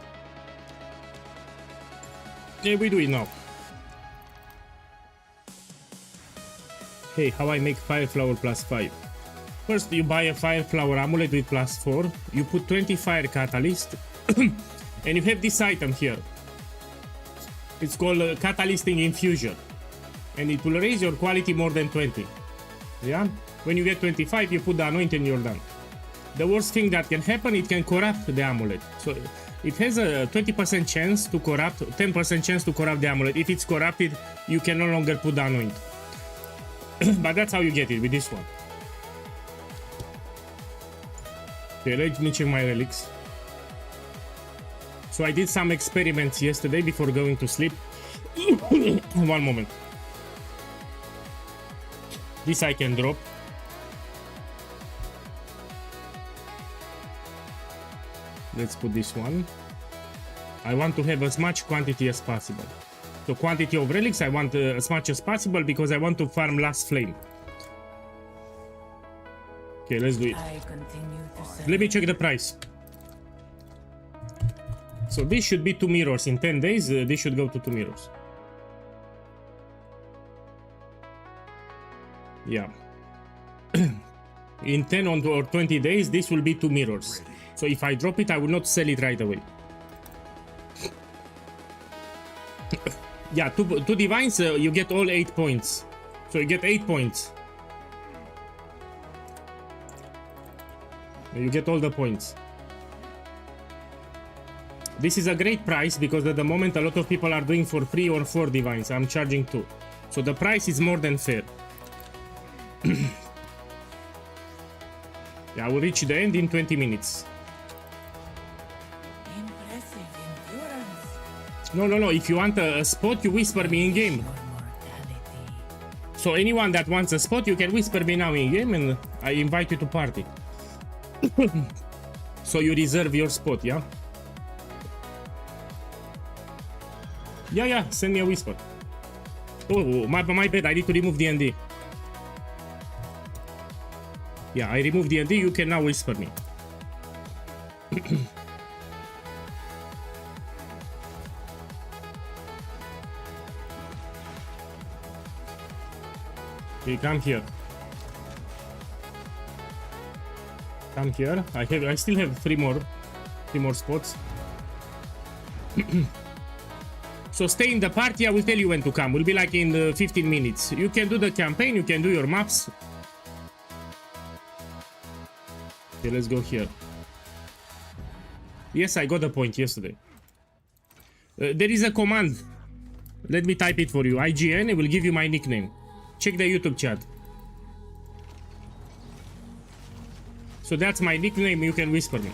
A: Yeah, we do it now. Hey, how I make fire flower plus 5. First, you buy a fire flower amulet with plus 4. You put 20 fire catalyst. And you have this item here. It's called catalysting infusion. And it will raise your quality more than 20. Yeah? When you get 25, you put the anointing and you're done. The worst thing that can happen, it can corrupt the amulet. So it has a 20% chance to corrupt, 10% chance to corrupt the amulet. If it's corrupted, you can no longer put the anoint. But that's how you get it with this one. Okay, let me check my relics. So I did some experiments yesterday before going to sleep. One moment. This I can drop. Let's put this one. I want to have as much quantity as possible. So quantity of relics I want as much as possible because I want to farm last flame. Okay, let's do it. Let me check the price. So this should be 2 mirrors. In 10 days, this should go to 2 mirrors. Yeah. In 10 or 20 days, this will be 2 mirrors. So if I drop it, I will not sell it right away. Yeah, two divines, you get all 8 points. So you get 8 points. You get all the points. This is a great price because at the moment a lot of people are doing for 3 or 4 divines. I'm charging 2. So the price is more than fair. Yeah, I will reach the end in 20 minutes. No. If you want a spot, you whisper me in game. So anyone that wants a spot, you can whisper me now in game and I invite you to party. So you reserve your spot, yeah? Yeah, send me a whisper. Oh, my bad, I need to remove D&D. Yeah, I removed D&D, you can now whisper me. Okay, come here. Come here. I still have 3 more spots. So stay in the party. I will tell you when to come. We'll be like in 15 minutes. You can do the campaign. You can do your maps. Okay, let's go here. Yes, I got the point yesterday. There is a command. Let me type it for you. IGN. It will give you my nickname. Check the YouTube chat. So that's my nickname. You can whisper me.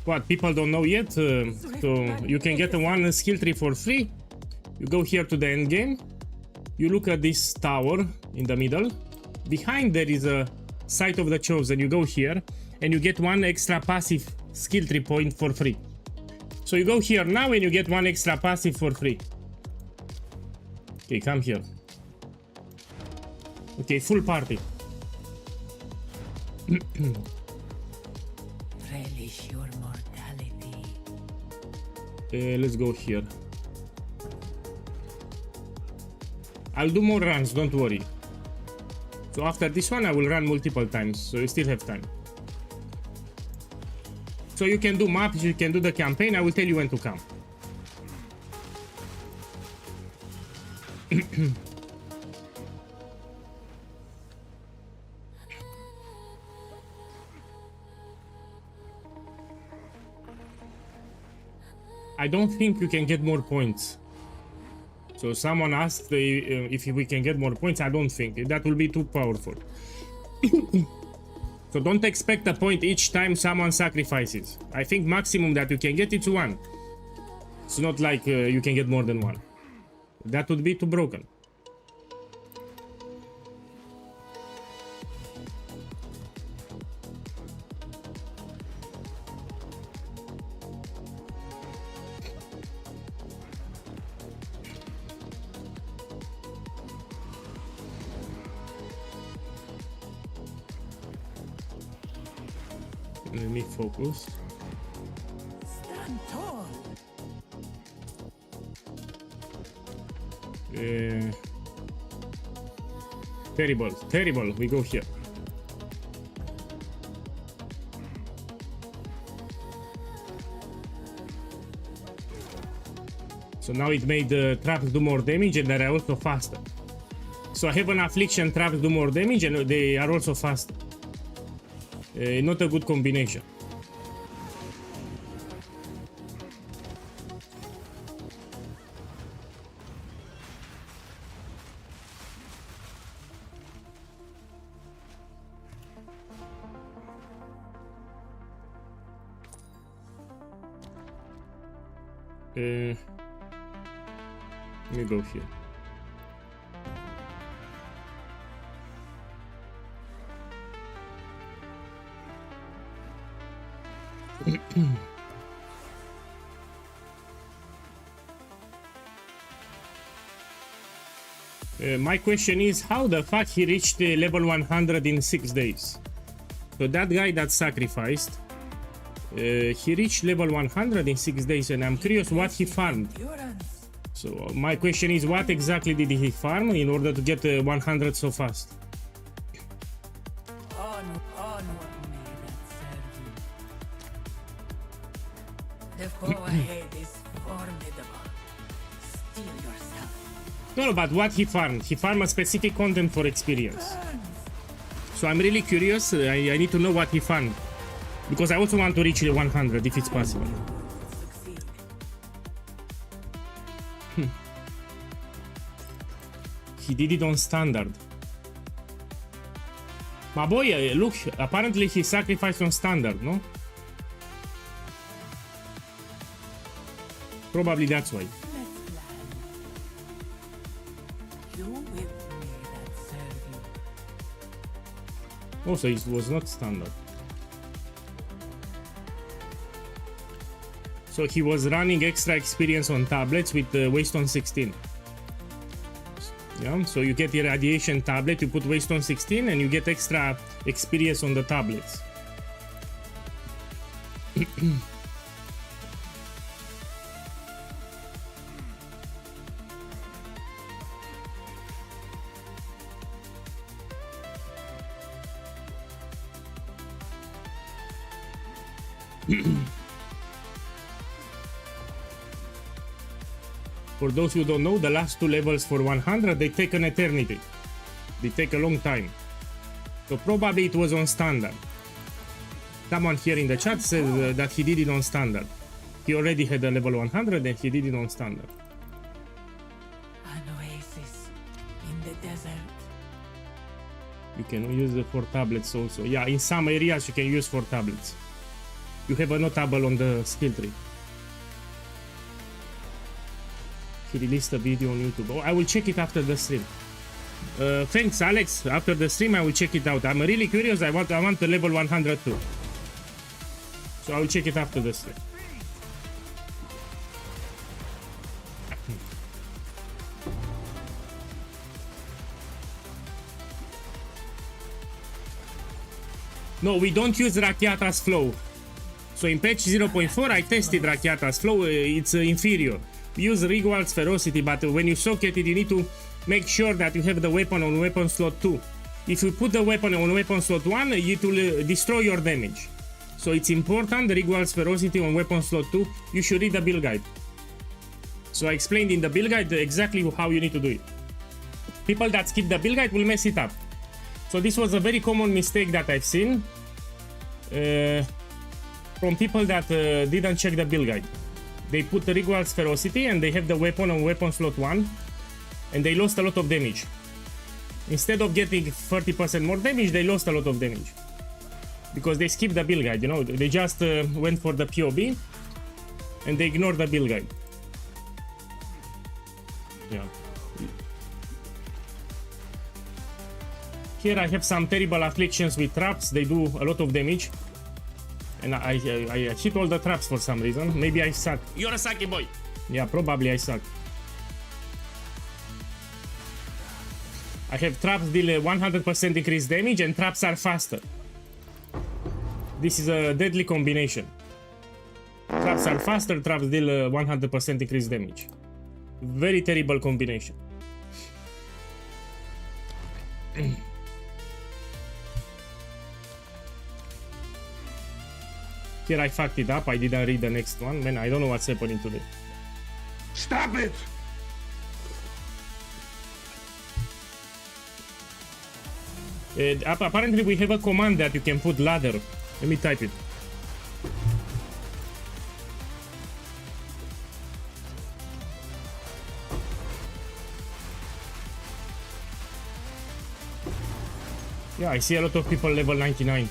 A: What, people don't know yet? So you can get one skill tree for free. You go here to the end game. You look at this tower in the middle. Behind there is a Site of the Chosen. You go here and you get one extra passive skill tree point for free. So you go here now and you get one extra passive for free. Okay, come here. Okay, full party.
D: Relish your mortality.
A: Let's go here. I'll do more runs, don't worry. So after this one I will run multiple times, so you still have time. So you can do maps, you can do the campaign, I will tell you when to come. I don't think you can get more points. So someone asked if we can get more points. I don't think. That will be too powerful. So don't expect a point each time someone sacrifices. I think maximum that you can get is 1. It's not like you can get more than 1. That would be too broken. Let me focus.
D: Stand tall.
A: Terrible, terrible. We go here. So now it made the traps do more damage and they are also faster. So I have an affliction, traps do more damage and they are also faster. Not a good combination. Let me go here. My question is, how the fuck he reached level 100 in 6 days? So that guy that sacrificed, he reached level 100 in 6 days, and I'm curious what he farmed. So my question is, what exactly did he farm in order to get 100 so fast?
D: Onward may that serve you. The foe ahead is formidable. Steel yourself.
A: No, but what he farmed? He farmed a specific content for experience. So I'm really curious. I need to know what he farmed, because I also want to reach 100 if it's possible.
D: Succeed.
A: He did it on standard. My boy, look, apparently he sacrificed on standard, no? Probably that's why.
D: Let's plan. You with me that serve you.
A: Also, it was not standard. So he was running extra experience on tablets with waste on 16. Yeah, so you get the irradiation tablet, you put waste on 16 and you get extra experience on the tablets. For those who don't know, the last 2 levels for 100, they take an eternity. They take a long time. So probably it was on standard. Someone here in the chat says that he did it on standard. He already had a level 100 and he did it on standard.
D: An oasis in the desert.
A: You can use it for tablets also. Yeah, in some areas you can use for tablets. You have a notable on the skill tree. He released a video on YouTube. Oh, I will check it after the stream. Thanks, Alex. After the stream, I will check it out. I'm really curious. I want the level 100 too. So I will check it after the stream. No, we don't use Rakiata's flow. So in patch 0.4 I tested Rakiata's flow, it's inferior. We use Rigual's ferocity, but when you socket it you need to make sure that you have the weapon on weapon slot 2. If you put the weapon on weapon slot 1, it will destroy your damage. So it's important, Rigual's ferocity on weapon slot 2, you should read the build guide. So I explained in the build guide exactly how you need to do it. People that skip the build guide will mess it up. So this was a very common mistake that I've seen from people that didn't check the build guide. They put the Rigual's ferocity and they have the weapon on weapon slot 1 and they lost a lot of damage. Instead of getting 30% more damage, they lost a lot of damage. Because they skipped the build guide, you know, they just went for the POB and they ignored the build guide. Yeah. Here I have some terrible afflictions with traps, they do a lot of damage. And I hit all the traps for some reason. Maybe I suck. You're a sucky boy! Yeah, probably I suck. I have traps deal 100% increased damage and traps are faster. This is a deadly combination. Traps are faster, traps deal 100% increased damage. Very terrible combination. Here I fucked it up, I didn't read the next one. Man, I don't know what's happening today.
B: Stop it!
A: Apparently we have a command that you can put ladder. Let me type it. Yeah, I see a lot of people level 99.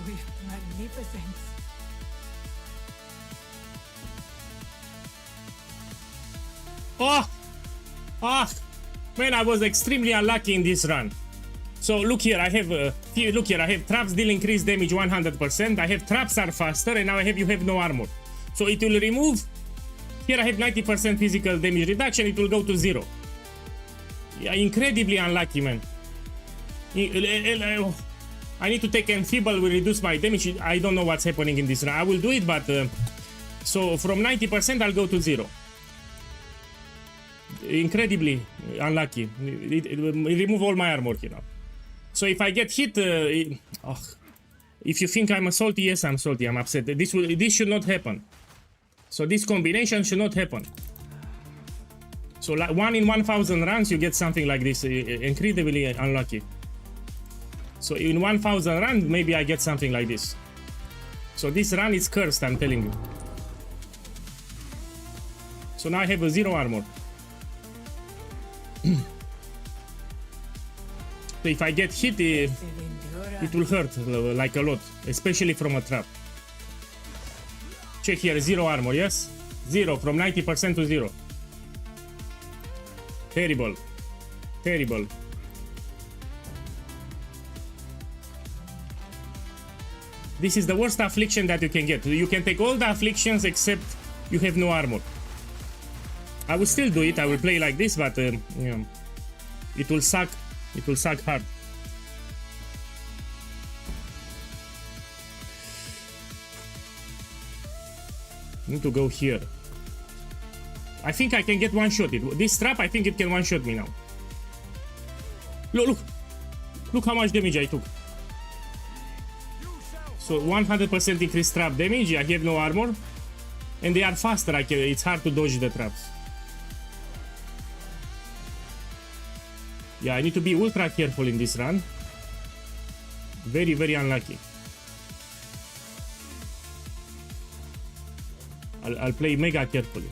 G: Swift magnificence.
A: Oh! Ah! Man, I was extremely unlucky in this run. So look here, I have I have traps deal increased damage 100%. I have traps are faster, and now you have no armor. So it will remove. Here I have 90% physical damage reduction. It will go to 0. Yeah, incredibly unlucky, man. I need to take Enfeeble, will reduce my damage. I don't know what's happening in this run. I will do it, but so from 90% I'll go to 0. Incredibly unlucky. It remove all my armor here now. So if I get hit, if you think I'm salty, yes, I'm salty. I'm upset. This should not happen. So this combination should not happen. So like 1 in 1,000 runs, you get something like this. Incredibly unlucky. So in 1,000 runs, maybe I get something like this. So this run is cursed, I'm telling you. So now I have a 0 armor. So if I get hit, it will hurt like a lot, especially from a trap. Check here, 0 armor, yes? 0, from 90% to 0. Terrible. Terrible. This is the worst affliction that you can get. You can take all the afflictions except you have no armor. I will still do it, I will play like this, but you know, it will suck. It will suck hard. Need to go here. I think I can get one-shot it. This trap, I think it can one-shot me now. Look, look. Look how much damage I took. So 100% increased trap damage. I have no armor. And they are faster. It's hard to dodge the traps. Yeah, I need to be ultra careful in this run. Very, very unlucky. I'll play mega carefully.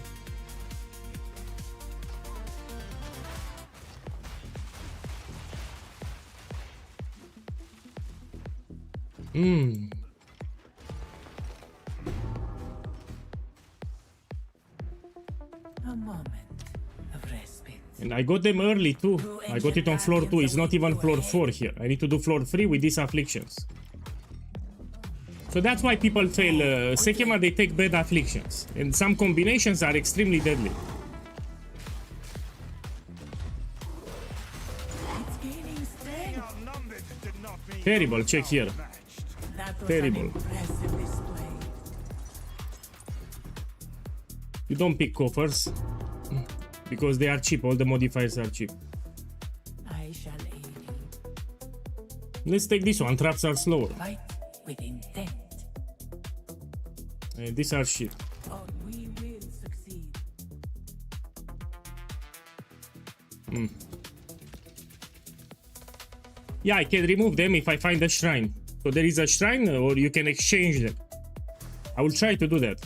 G: A moment of respite.
A: And I got them early too. I got it on floor 2. It's not even floor 4 here. I need to do floor 3 with these afflictions. So that's why people fail SEKHEMA, they take bad afflictions. And some combinations are extremely deadly.
G: It's gaining strength.
A: Terrible, check here.
G: That was
A: Terrible.
G: an impressive display.
A: You don't pick coffers. Because they are cheap, all the modifiers are cheap.
G: I shall aid you.
A: Let's take this one, traps are slower.
G: Fight with intent.
A: These are shit.
G: Oh, we will succeed.
A: Yeah, I can remove them if I find a shrine. So there is a shrine or you can exchange them. I will try to do that.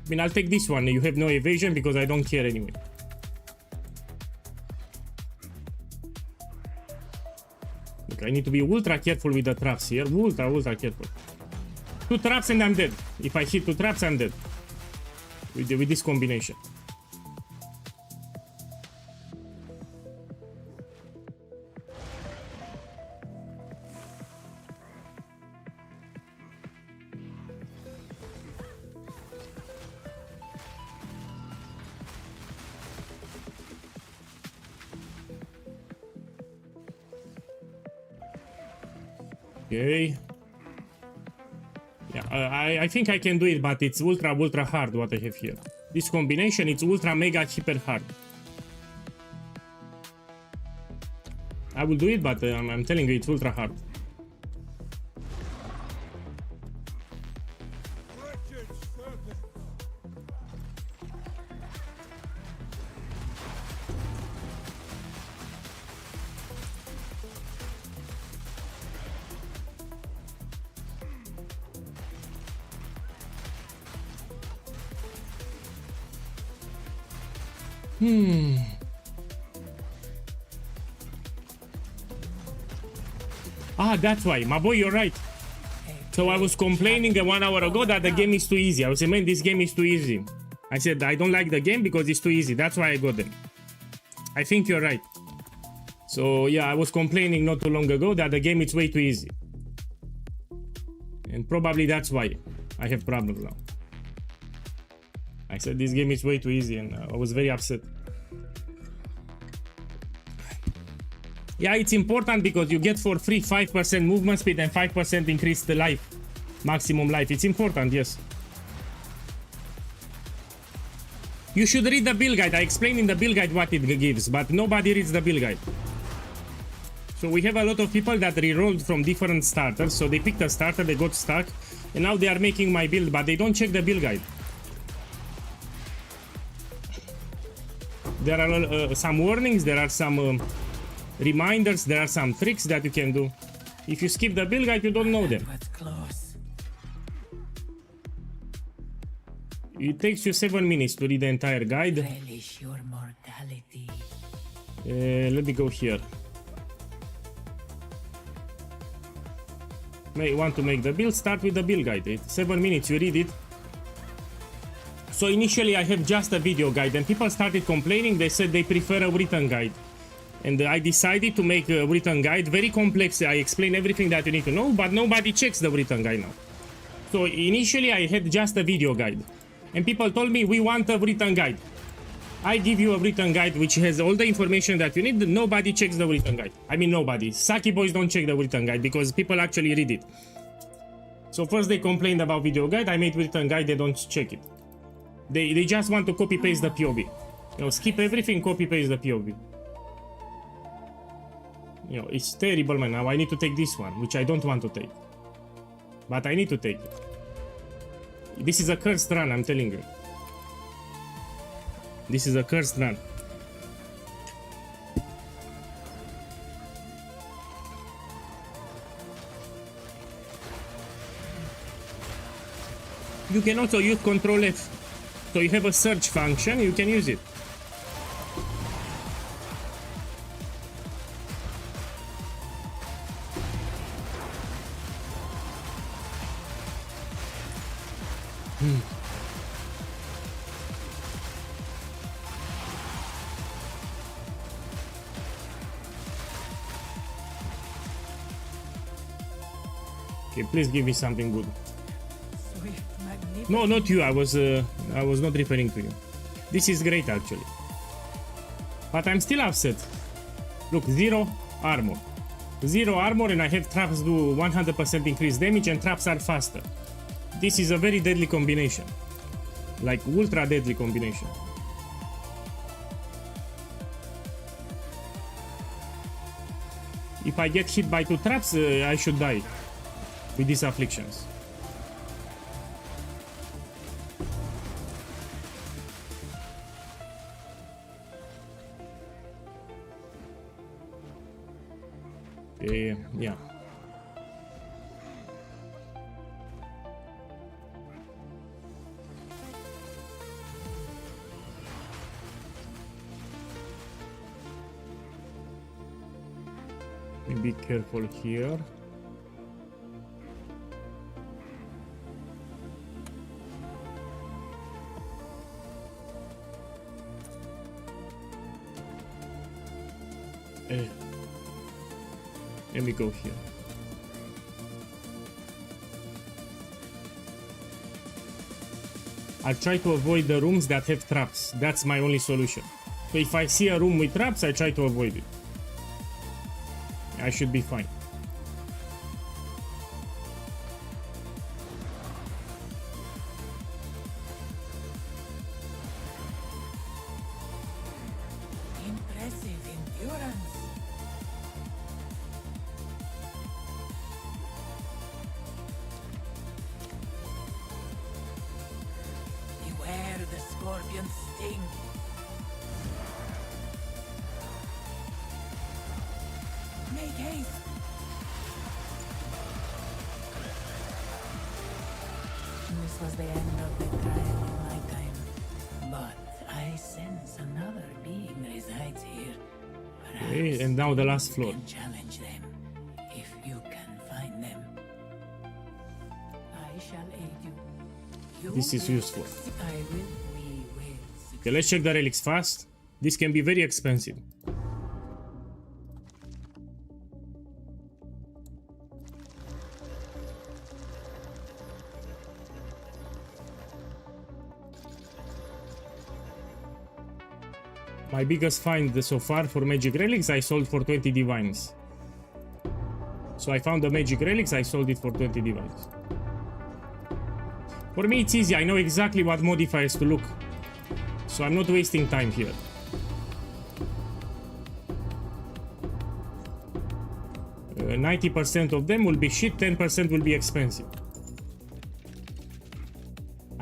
A: I mean, I'll take this one. You have no evasion because I don't care anyway. Look, I need to be ultra careful with the traps here. Ultra careful. 2 traps and I'm dead. If I hit 2 traps, I'm dead. With this combination. Okay. Yeah, I think I can do it, but it's ultra hard what I have here. This combination, it's ultra mega hyper hard. I will do it, but I'm telling you, it's ultra hard. Ah, that's why. My boy, you're right. So I was complaining 1 hour ago that the game is too easy. I was saying, man, this game is too easy. I said, I don't like the game because it's too easy. That's why I got them. I think you're right. So yeah, I was complaining not too long ago that the game is way too easy. And probably that's why I have problems now. I said this game is way too easy and I was very upset. Yeah, it's important because you get for free 5% movement speed and 5% increased life. Maximum life. It's important, yes. You should read the build guide. I explained in the build guide what it gives, but nobody reads the build guide. So we have a lot of people that re-rolled from different starters. So they picked a starter, they got stuck, and now they are making my build, but they don't check the build guide. There are some warnings, there are some reminders, there are some tricks that you can do. If you skip the build guide, you don't know them.
G: Close.
A: It takes you 7 minutes to read the entire guide.
G: Relish your mortality.
A: Let me go here. May want to make the build, start with the build guide. It's 7 minutes, you read it. So initially I have just a video guide and people started complaining. They said they prefer a written guide. And I decided to make a written guide, very complex. I explain everything that you need to know, but nobody checks the written guide now. So initially I had just a video guide. And people told me, we want a written guide. I give you a written guide which has all the information that you need. Nobody checks the written guide. I mean nobody. Saki boys don't check the written guide because people actually read it. So first they complained about video guide. I made written guide, they don't check it. They just want to copy paste the POV. You know, skip everything, copy paste the POV. You know, it's terrible, man. Now I need to take this one, which I don't want to take. But I need to take it. This is a cursed run, I'm telling you. This is a cursed run. You can also use Control F. So you have a search function, you can use it. Okay, please give me something good.
G: Swift, magnificent.
A: No, not you. I was not referring to you. This is great actually. But I'm still upset. Look, 0 armor. 0 armor and I have traps do 100% increased damage and traps are faster. This is a very deadly combination. Like ultra deadly combination. If I get hit by 2 traps, I should die with these afflictions. Yeah. Be careful here. Let me go here. I'll try to avoid the rooms that have traps. That's my only solution. So if I see a room with traps, I try to avoid it. I should be fine.
G: Impressive endurance. Beware the scorpion's sting. Make haste. This was the end of the trial in my time. But I sense another being resides here.
A: Okay, and now the last floor.
G: Can challenge them if you can find them. I shall aid you.
A: This is useful.
G: I will. We will succeed.
A: Okay, let's check the relics fast. This can be very expensive. My biggest find so far for magic relics I sold for 20 divines. So I found the magic relics, I sold it for 20 divines. For me it's easy, I know exactly what modifiers to look. So I'm not wasting time here. Uh, 90% of them will be shit, 10% will be expensive.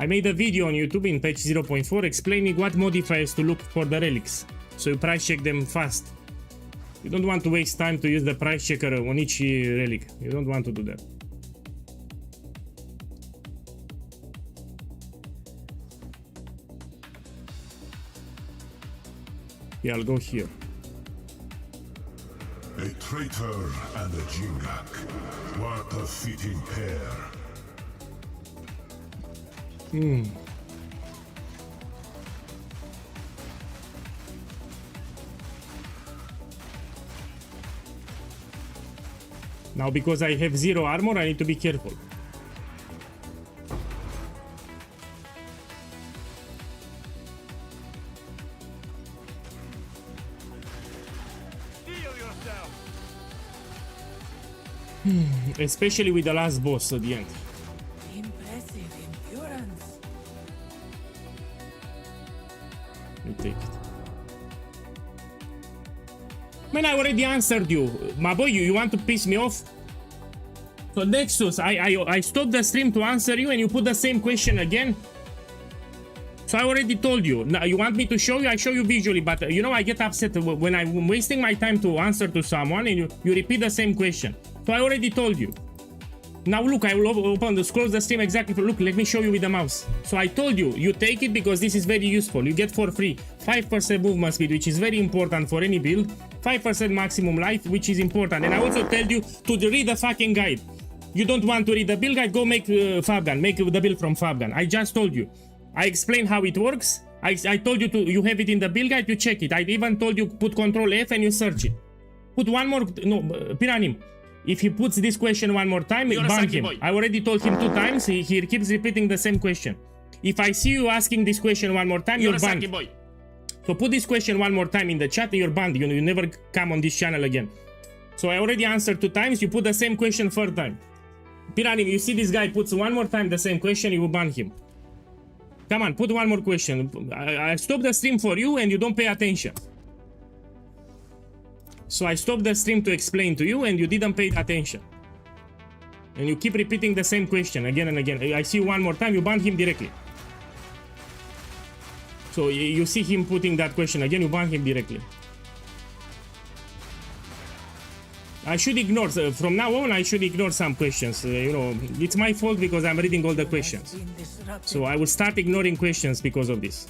A: I made a video on YouTube in patch 0.4 explaining what modifiers to look for the relics, so you price check them fast. You don't want to waste time to use the price checker on each relic. You don't want to do that. Yeah, I'll go here.
F: A traitor and a Jingak. What a fitting pair.
A: Now because I have 0 armor, I need to be careful. Especially with the last boss at the end.
G: Impressive endurance.
A: You take it. Man, I already answered you. My boy, you want to piss me off? So Nexus, I stopped the stream to answer you and you put the same question again? So I already told you. Now you want me to show you? I show you visually, but you know I get upset when I'm wasting my time to answer to someone and you repeat the same question. So I already told you. Now look, I will open the close the stream exactly for look, let me show you with the mouse. So I told you, you take it because this is very useful. You get for free 5% movement speed, which is very important for any build, 5% maximum life, which is important. And I also tell you to read the fucking guide. You don't want to read the build guide? Go make Fabgun. Make the build from Fabgun. I just told you. I explained how it works. I told you you have it in the build guide, you check it. I even told you put Control F and you search it. Put one more, no, Piranim. If he puts this question one more time, ban him. I already told him 2 times, he keeps repeating the same question. If I see you asking this question one more time, you're banned. So put this question one more time in the chat and you're banned. You never come on this channel again. So I already answered 2 times, you put the same question 3rd time. Piranim, you see this guy puts one more time the same question, you will ban him. Come on, put one more question. I stopped the stream for you and you don't pay attention. So I stopped the stream to explain to you and you didn't pay attention. And you keep repeating the same question again and again. I see you one more time, you ban him directly. So you see him putting that question again, you ban him directly. I should ignore, from now on I should ignore some questions, you know, it's my fault because I'm reading all the questions. So I will start ignoring questions because of this.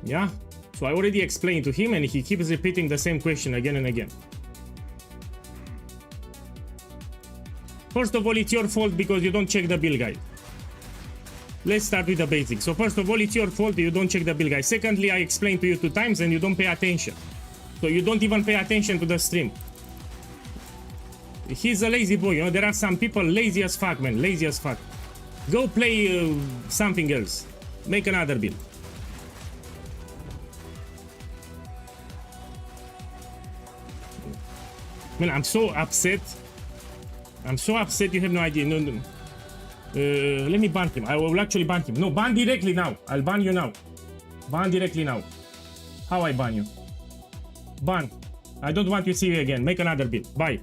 A: Yeah, so I already explained to him and he keeps repeating the same question again and again. First of all, it's your fault because you don't check the build guide. Let's start with the basics. So first of all, it's your fault you don't check the build guide. Secondly, I explained to you 2 times and you don't pay attention. So you don't even pay attention to the stream. He's a lazy boy, you know, there are some people lazy as fuck, man, lazy as fuck. Go play something else. Make another build. Man, I'm so upset. I'm so upset you have no idea. No. Let me ban him. I will actually ban him. No, ban directly now. I'll ban you now. Ban directly now. How I ban you? Ban. I don't want to see you again. Make another build. Bye.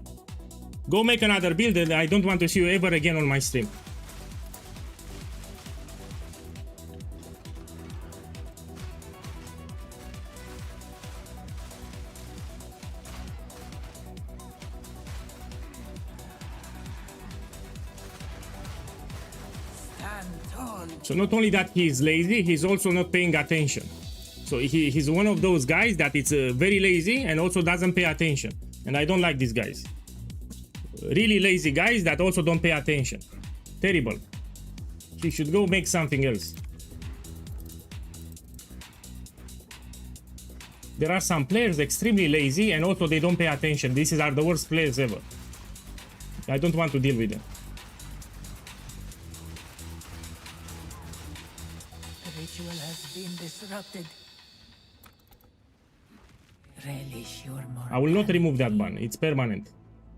A: Go make another build and I don't want to see you ever again on my stream. So not only that he is lazy, he's also not paying attention. So he's one of those guys that is very lazy and also doesn't pay attention. And I don't like these guys. Really lazy guys that also don't pay attention. Terrible. He should go make something else. There are some players extremely lazy and also they don't pay attention. These are the worst players ever. I don't want to deal with them.
G: Ritual has been disrupted. Relish your more.
A: I will not remove that ban. It's permanent.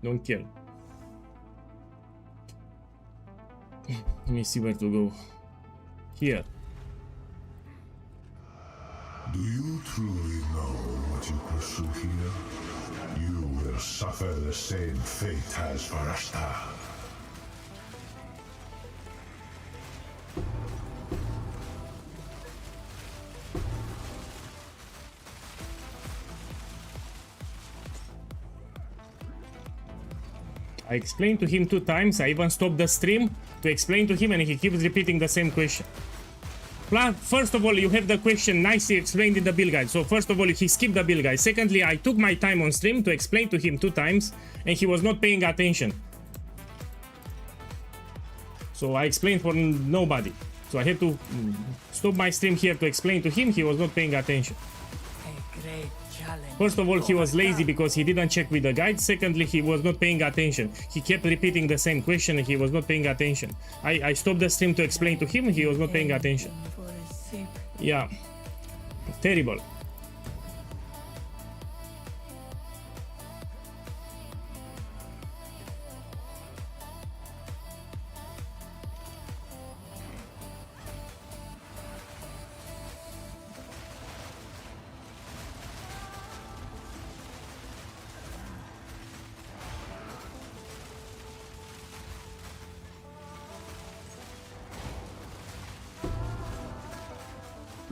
A: Don't care. Let me see where to go. Here.
F: Do you truly know what you pursue here? You will suffer the same fate as Varasta.
A: I explained to him 2 times. I even stopped the stream to explain to him and he keeps repeating the same question. First of all, you have the question nicely explained in the build guide. So first of all, he skipped the build guide. Secondly, I took my time on stream to explain to him 2 times and he was not paying attention. So I explained for nobody. So I had to stop my stream here to explain to him. He was not paying attention.
G: A great challenge.
A: First of all, he was lazy because he didn't check with the guide. Secondly, he was not paying attention. He kept repeating the same question and he was not paying attention. I stopped the stream to explain to him. He was not paying attention. Yeah. Terrible.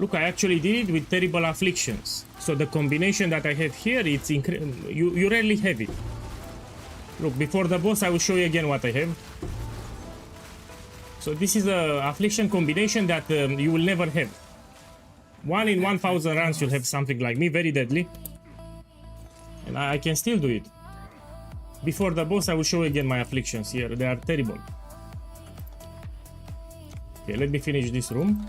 A: Look, I actually did it with terrible afflictions. So the combination that I have here, it's you rarely have it. Look, before the boss, I will show you again what I have. So this is a affliction combination that you will never have. 1 in 1000 rounds you'll have something like me, very deadly. And I can still do it. Before the boss, I will show again my afflictions here. They are terrible. Okay, let me finish this room.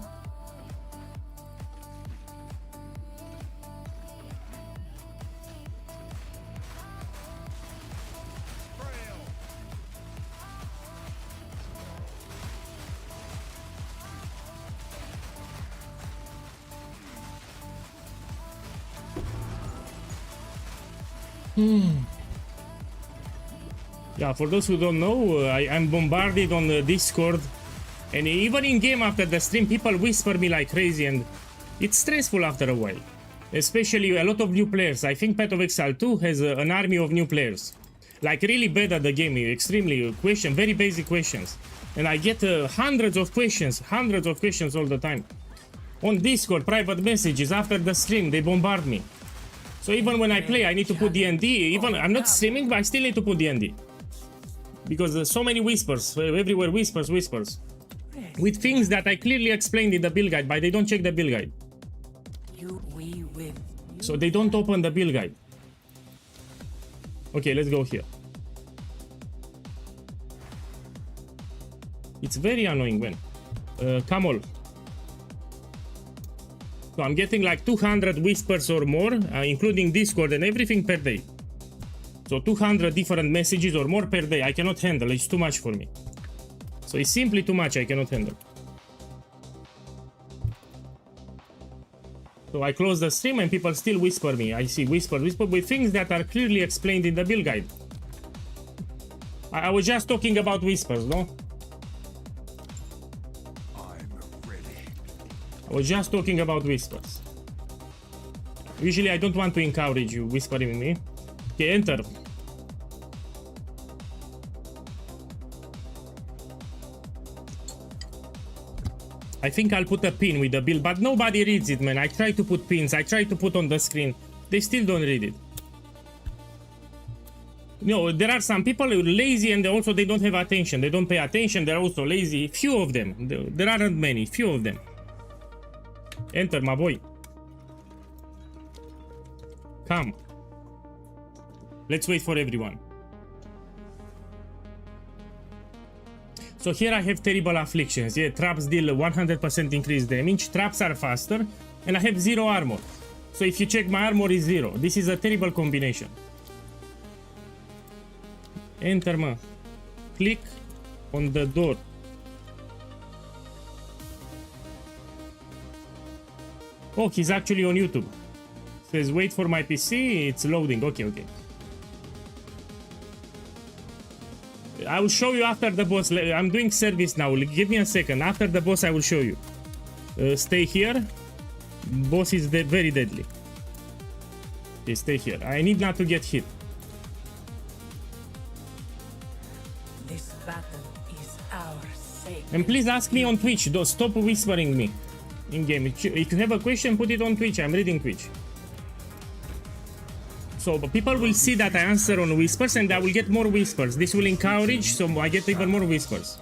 A: Yeah, for those who don't know, I'm bombarded on the Discord, and even in game after the stream, people whisper me like crazy, and it's stressful after a while. Especially a lot of new players. I think Path of Exile 2 has an army of new players, like really bad at the game, extremely very basic questions, and I get hundreds of questions all the time. On Discord, private messages after the stream, they bombard me. So even when I play, I need to put D&D. Even I'm not streaming, but I still need to put D&D. Because there's so many whispers, everywhere whispers. With things that I clearly explained in the build guide, but they don't check the build guide. So they don't open the build guide. Okay, let's go here. It's very annoying when. Camel. So I'm getting like 200 whispers or more, including Discord and everything per day. So 200 different messages or more per day. I cannot handle. It's too much for me. So it's simply too much. I cannot handle. So I close the stream and people still whisper me. I see whisper with things that are clearly explained in the build guide. I was just talking about whispers, no? I was just talking about whispers. Usually I don't want to encourage you whispering me. Okay, enter. I think I'll put a pin with the build, but nobody reads it, man. I try to put pins, I try to put on the screen. They still don't read it. No, there are some people who are lazy and also they don't have attention. They don't pay attention, they're also lazy. Few of them. There aren't many, few of them. Enter, my boy. Come. Let's wait for everyone. So here I have terrible afflictions. Yeah, traps deal 100% increased damage. Traps are faster. And I have 0 armor. So if you check, my armor is 0. This is a terrible combination. Enter, ma. Click on the door. Oh, he's actually on YouTube. Says wait for my PC. It's loading. Okay. I will show you after the boss. I'm doing service now. Give me a second. After the boss, I will show you. Stay here. Boss is very deadly. Okay, stay here. I need not to get hit.
G: This battle is our sacred.
A: And please ask me on Twitch. Don't stop whispering me in game. If you have a question, put it on Twitch. I'm reading Twitch. So people will see that I answer on whispers and I will get more whispers. This will encourage, so I get even more whispers.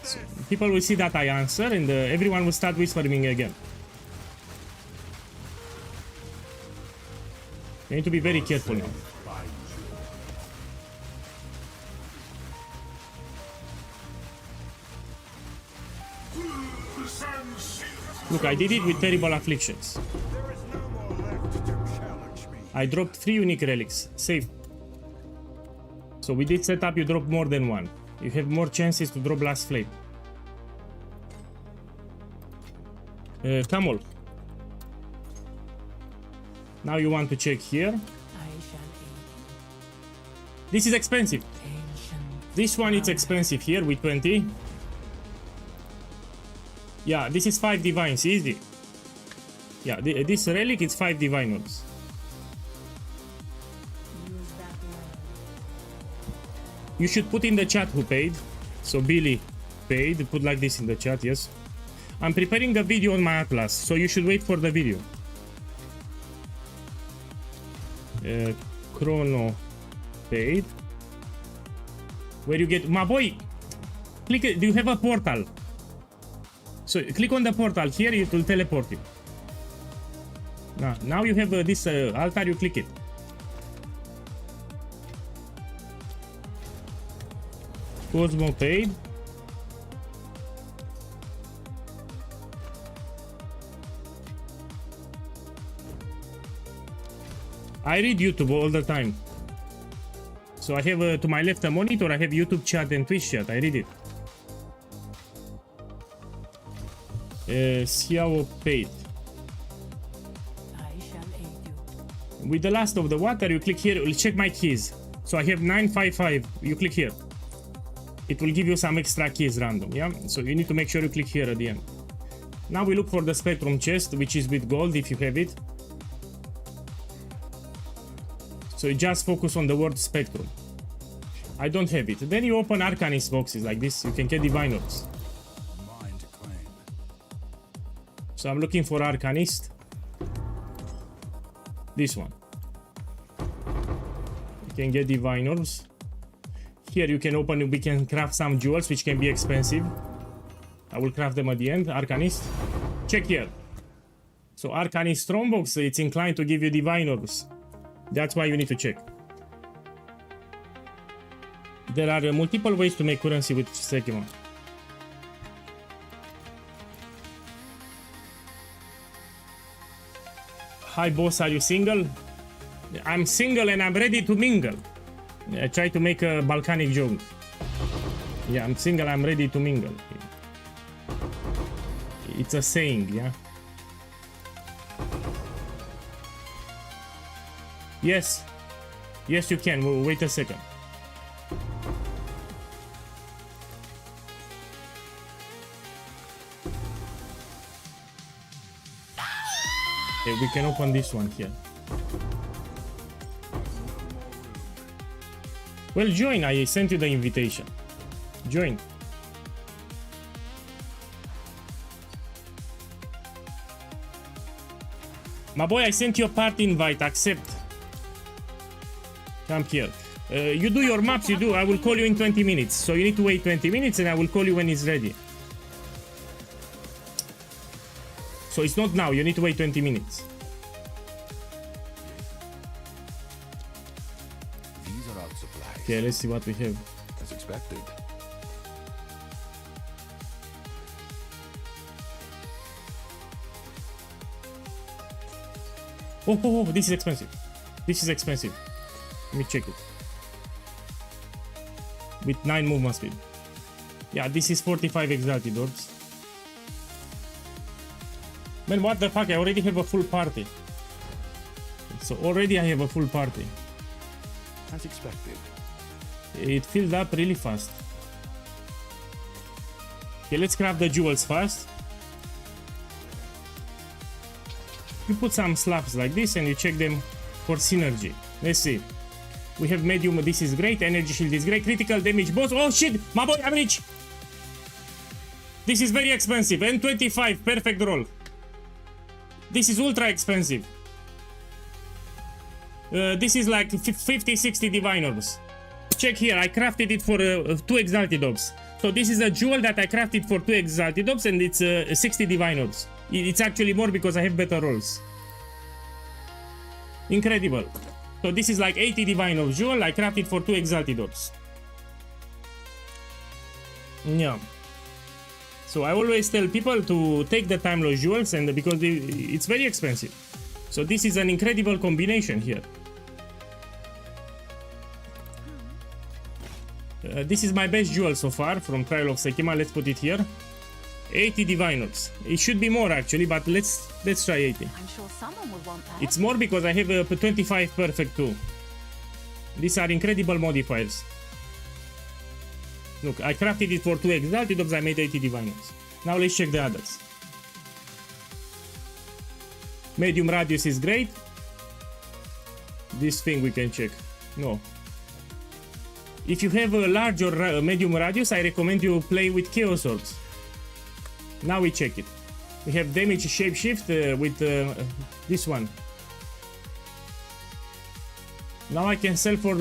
A: So people will see that I answer and everyone will start whispering again. You need to be very careful now. Look, I did it with terrible afflictions. I dropped 3 unique relics. Safe. So we did set up, you drop more than 1. You have more chances to drop last flame. Camel. Now you want to check here. This is expensive. This one is expensive here with 20. Yeah, this is 5 divines, easy. Yeah, this relic is 5 divine ones. You should put in the chat who paid. So Billy paid. Put like this in the chat, yes. I'm preparing the video on my Atlas, so you should wait for the video. Chrono paid. Where you get... My boy! Click it. Do you have a portal? So click on the portal here, it will teleport you. Now you have this altar, you click it. Cosmo paid. I read YouTube all the time. So I have to my left a monitor, I have YouTube chat and Twitch chat. I read it. Xiao paid.
G: I shall aid you.
A: With the last of the water, you click here. We'll check my keys. So I have 955. You click here. It will give you some extra keys random. Yeah. So you need to make sure you click here at the end. Now we look for the Spectrum chest, which is with gold if you have it. So you just focus on the word Spectrum. I don't have it. Then you open Arcanist boxes like this. You can get Divine Orbs.
E: Mine to claim.
A: So I'm looking for Arcanist. This one. You can get Divine Orbs. Here you can open, we can craft some jewels which can be expensive. I will craft them at the end. Arcanist. Check here. So Arcanist Strongbox, it's inclined to give you Divine Orbs. That's why you need to check. There are multiple ways to make currency with SEKHEMA. Hi boss, are you single? I'm single and I'm ready to mingle. I try to make a Balkanic joke. Yeah, I'm single, I'm ready to mingle. It's a saying, yeah. Yes. Yes, you can. Wait a second. Okay, we can open this one here. Well, join. I sent you the invitation. Join. My boy, I sent you a party invite. Accept. Come here. You do your maps, you do. I will call you in 20 minutes. So you need to wait 20 minutes and I will call you when it's ready. So it's not now. You need to wait 20 minutes.
E: These are out supplies.
A: Okay, let's see what we have.
E: As expected.
A: Oh, this is expensive. This is expensive. Let me check it. With 9 movement speed. Yeah, this is 45 exalted orbs. Man, what the fuck? I already have a full party. So already I have a full party.
E: As expected.
A: It filled up really fast. Okay, let's craft the jewels first. You put some slabs like this and you check them for synergy. Let's see. We have medium, this is great. Energy shield is great. Critical damage boss. Oh shit! My boy, I'm rich! This is very expensive. N25, perfect roll. This is ultra expensive. This is like 50-60 divine orbs. Check here, I crafted it for 2 exalted orbs. So this is a jewel that I crafted for 2 exalted orbs and it's 60 divine orbs. It's actually more because I have better rolls. Incredible. So this is like 80 divine orbs jewel. I crafted for 2 exalted orbs. Yeah. So I always tell people to take the time loss jewels and because it's very expensive. So this is an incredible combination here. This is my best jewel so far from Trial of SEKHEMA. Let's put it here. 80 divine orbs. It should be more actually, but let's try 80.
C: I'm sure someone will want that.
A: It's more because I have a 25 perfect too. These are incredible modifiers. Look, I crafted it for 2 exalted orbs, I made 80 divine orbs. Now let's check the others. Medium radius is great. This thing we can check. No. If you have a large or medium radius, I recommend you play with Chaos Orbs. Now we check it. We have damage shapeshift with this one. Now I can sell for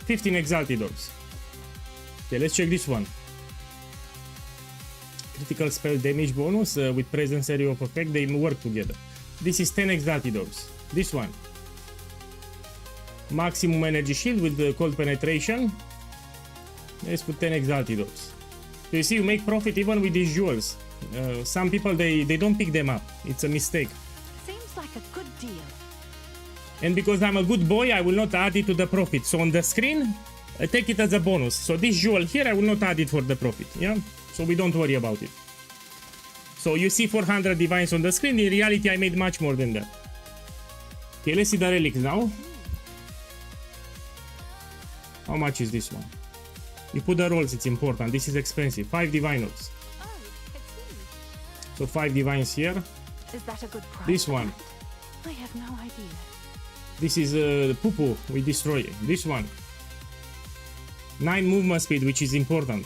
A: 15 exalted orbs. Okay, let's check this one. Critical spell damage bonus with presence area of effect, they work together. This is 10 exalted orbs. This one. Maximum energy shield with the cold penetration. Let's put 10 exalted orbs. So you see, you make profit even with these jewels. Some people, they don't pick them up. It's a mistake.
C: Seems like a good deal.
A: And because I'm a good boy, I will not add it to the profit. So on the screen, I take it as a bonus. So this jewel here, I will not add it for the profit. Yeah? So we don't worry about it. So you see 400 divines on the screen. In reality, I made much more than that. Okay, let's see the relics now. How much is this one? You put the rolls, it's important. This is expensive. 5 divine orbs.
C: Oh, it's
A: So 5 divines here.
C: you. Is that a good price?
A: This
C: for
A: one.
C: that? I have no idea.
A: This is poo-poo. We destroy. This one. 9 movement speed, which is important.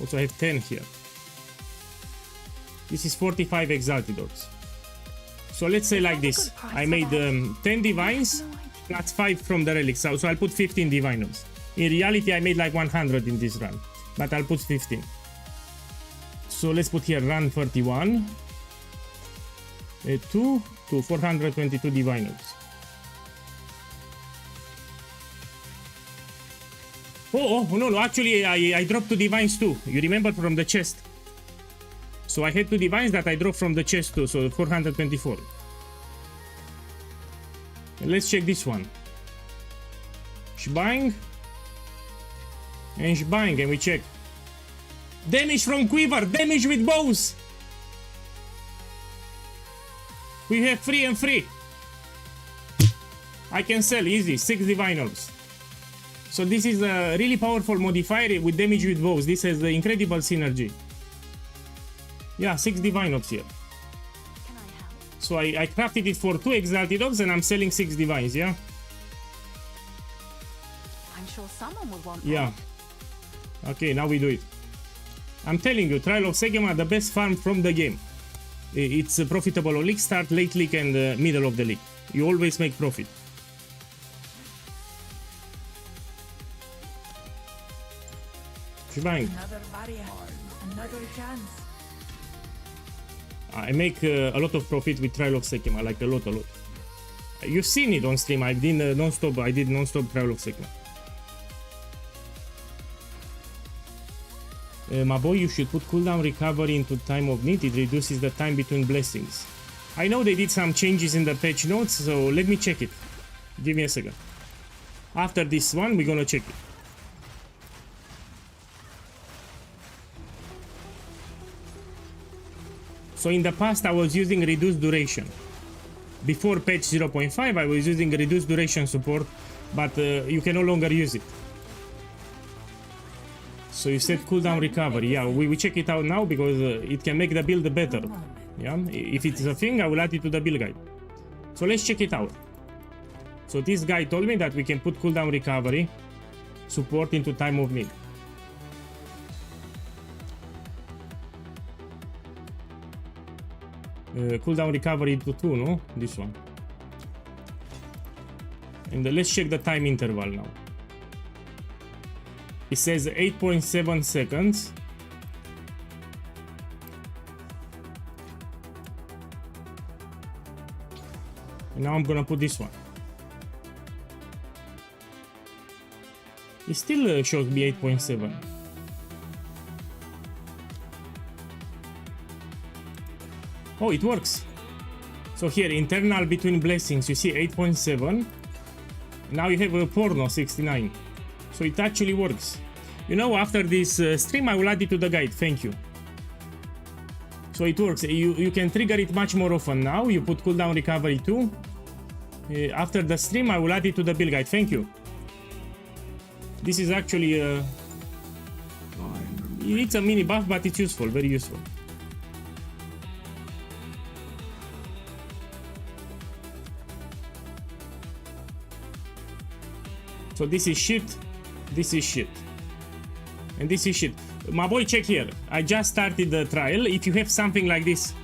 A: Also I have 10 here. This is 45 exalted orbs. So let's say like this. I made 10 divines plus 5 from the relics. So I'll put 15 divine orbs. In reality, I made like 100 in this run, but I'll put 15. So let's put here run 31. 2 to 422 divine orbs. Oh, no, actually I dropped 2 divines too. You remember from the chest. So I had 2 divines that I dropped from the chest too, so 424. And let's check this one. Shbang. And shbang, and we check. Damage from quiver, damage with bows. We have free and free. I can sell easy, 6 divine orbs. So this is a really powerful modifier with damage with bows. This has the incredible synergy. Yeah, 6 divine orbs here.
C: Can I help?
A: So I crafted it for 2 exalted orbs and I'm selling 6 divines, yeah?
C: I'm sure someone will want
A: Yeah.
C: that.
A: Okay, now we do it. I'm telling you, Trial of SEKHEMA, the best farm from the game. It's profitable on league start, late league and middle of the league. You always make profit. Shebang.
G: Another barrier. Another chance.
A: I make a lot of profit with Trial of SEKHEMA, like a lot. You've seen it on stream. I did non-stop Trial of SEKHEMA. My boy, you should put cooldown recovery into time of need. It reduces the time between blessings. I know they did some changes in the patch notes, so let me check it. Give me a second. After this one, we're gonna check it. So in the past, I was using reduced duration. Before patch 0.5, I was using reduced duration support, but you can no longer use it. So you said cooldown recovery. Yeah, we check it out now because it can make the build better. Yeah, if it's a thing, I will add it to the build guide. So let's check it out. So this guy told me that we can put cooldown recovery support into time of need. Cooldown recovery to 2, no? This one. And let's check the time interval now. It says 8.7 seconds. And now I'm gonna put this one. It still shows me 8.7. Oh, it works. So here, internal between blessings, you see 8.7. Now you have a porno 69. So it actually works. You know, after this stream, I will add it to the guide. Thank you. So it works. You can trigger it much more often now. You put cooldown recovery too. After the stream, I will add it to the build guide. Thank you. This is actually it's a mini buff, but it's useful, very useful. So this is shit, this is shit, and this is shit. My boy, check here. I just started the trial. If you have something like this,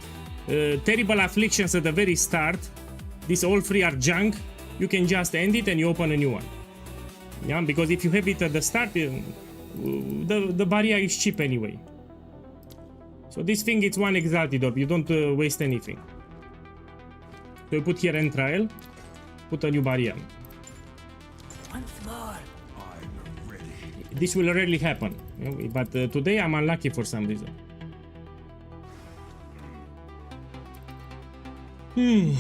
A: terrible afflictions at the very start, these all three are junk, you can just end it and you open a new one. Yeah, because if you have it at the start, the barrier is cheap anyway. So this thing, it's 1 exalted orb, you don't waste anything. So you put here end trial, put a new barrier.
G: Once more.
A: This will rarely happen, you know, but today I'm unlucky for some reason.
B: Face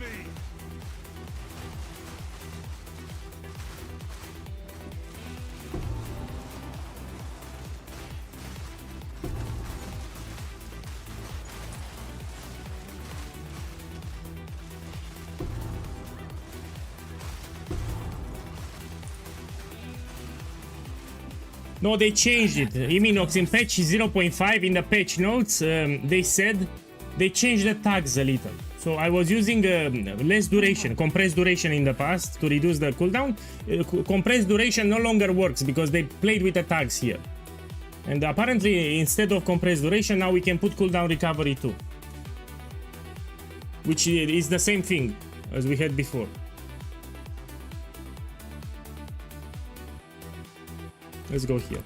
B: me!
A: No, they changed it. Iminox in patch 0.5 in the patch notes, they said they changed the tags a little. So I was using less duration, compressed duration in the past to reduce the cooldown. Compressed duration no longer works because they played with the tags here. And apparently instead of compressed duration now we can put cooldown recovery too. Which is the same thing as we had before. Let's go here.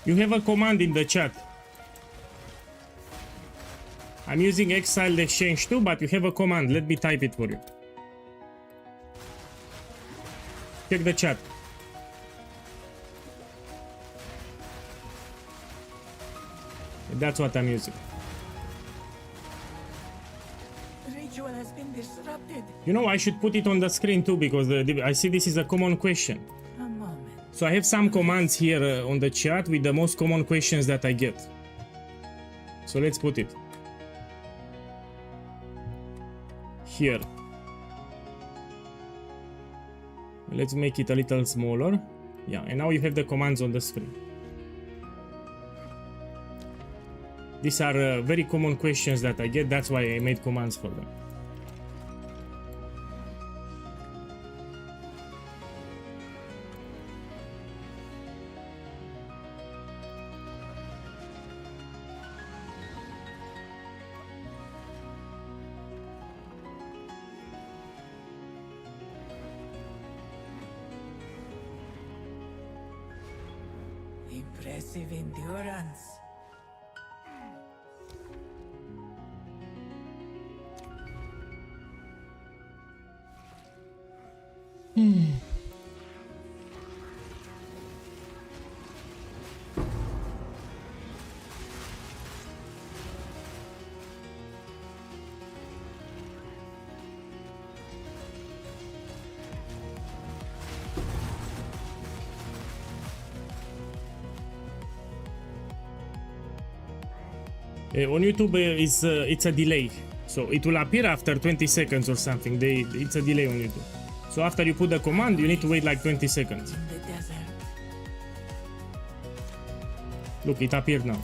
A: You have a command in the chat. I'm using Exile Exchange too, but you have a command. Let me type it for you. Check the chat. That's what I'm using.
G: The ritual has been disrupted.
A: You know, I should put it on the screen too, because I see this is a common question.
G: A moment.
A: So I have some commands here on the chat with the most common questions that I get. So let's put it here. Let's make it a little smaller. Yeah, and now you have the commands on the screen. These are very common questions that I get, that's why I made commands for them.
G: Impressive endurance.
A: On YouTube it's a delay, so it will appear after 20 seconds or something. It's a delay on YouTube. So after you put the command, you need to wait like 20 seconds.
G: In the desert.
A: Look, it appeared now.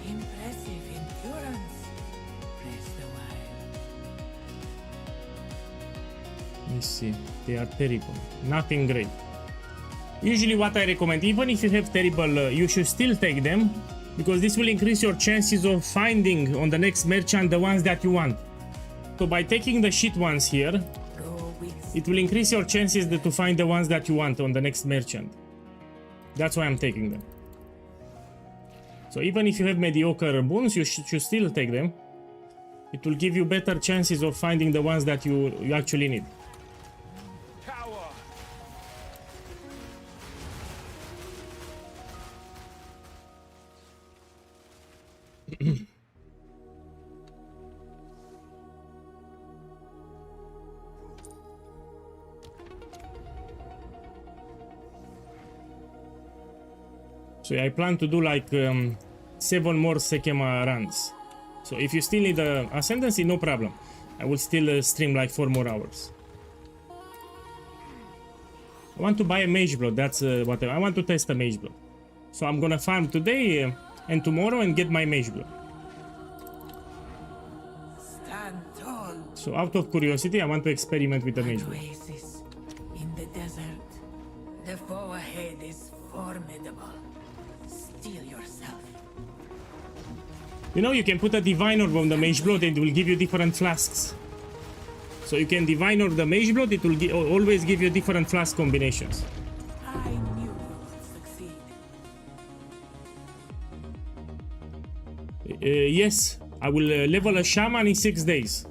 G: Impressive endurance. Press the wire.
A: Let me see. They are terrible. Nothing great. Usually what I recommend, even if you have terrible, you should still take them, because this will increase your chances of finding on the next merchant the ones that you want. So by taking the shit ones here,
G: Go with
A: it will increase your chances to find the ones that you want on the next merchant. That's why I'm taking them. So even if you have mediocre boons, you should still take them. It will give you better chances of finding the ones that you actually need.
B: Cower!
A: So I plan to do like 7 more SEKHEMA runs. So if you still need Ascendancy, no problem. I will still stream like 4 more hours. I want to buy a mage blood. That's what I want to test a mage blood. So I'm gonna farm today and tomorrow and get my mage blood.
G: Stand tall.
A: So out of curiosity, I want to experiment with the mage blood.
G: Oasis in the desert. The foe ahead is formidable. Steel yourself.
A: You know, you can put a divine orb on the mage blood and it will give you different flasks. So you can divine orb the mage blood, it will always give you different flask combinations.
G: I knew you would succeed.
A: Yes, I will level a shaman in 6 days.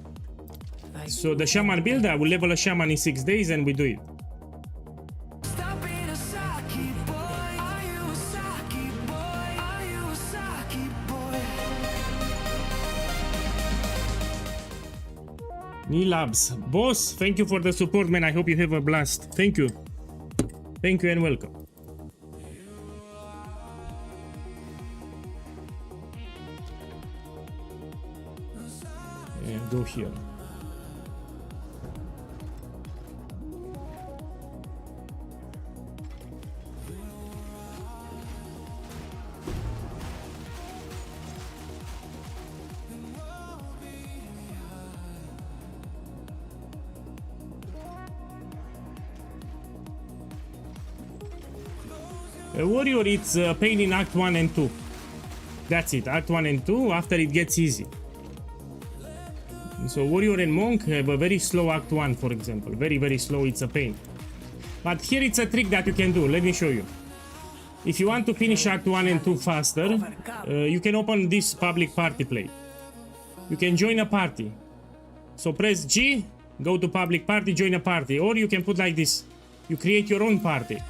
A: So the shaman build, I will level a shaman in 6 days and we do it.
D: Stop being a Saki boy. Are you a Saki boy? Are you a Saki boy?
A: Nilabs. Boss, thank you for the support, man. I hope you have a blast. Thank you. Thank you and welcome. Yeah, go here. Warrior, it's a pain in Act 1 and 2. That's it, Act 1 and 2, after it gets easy. So Warrior and Monk have a very slow Act 1, for example. Very, very slow, it's a pain. But here it's a trick that you can do, let me show you. If you want to finish Act 1 and 2 faster, you can open this public party play. You can join a party. So press G, go to public party, join a party. Or you can put like this, you create your own party.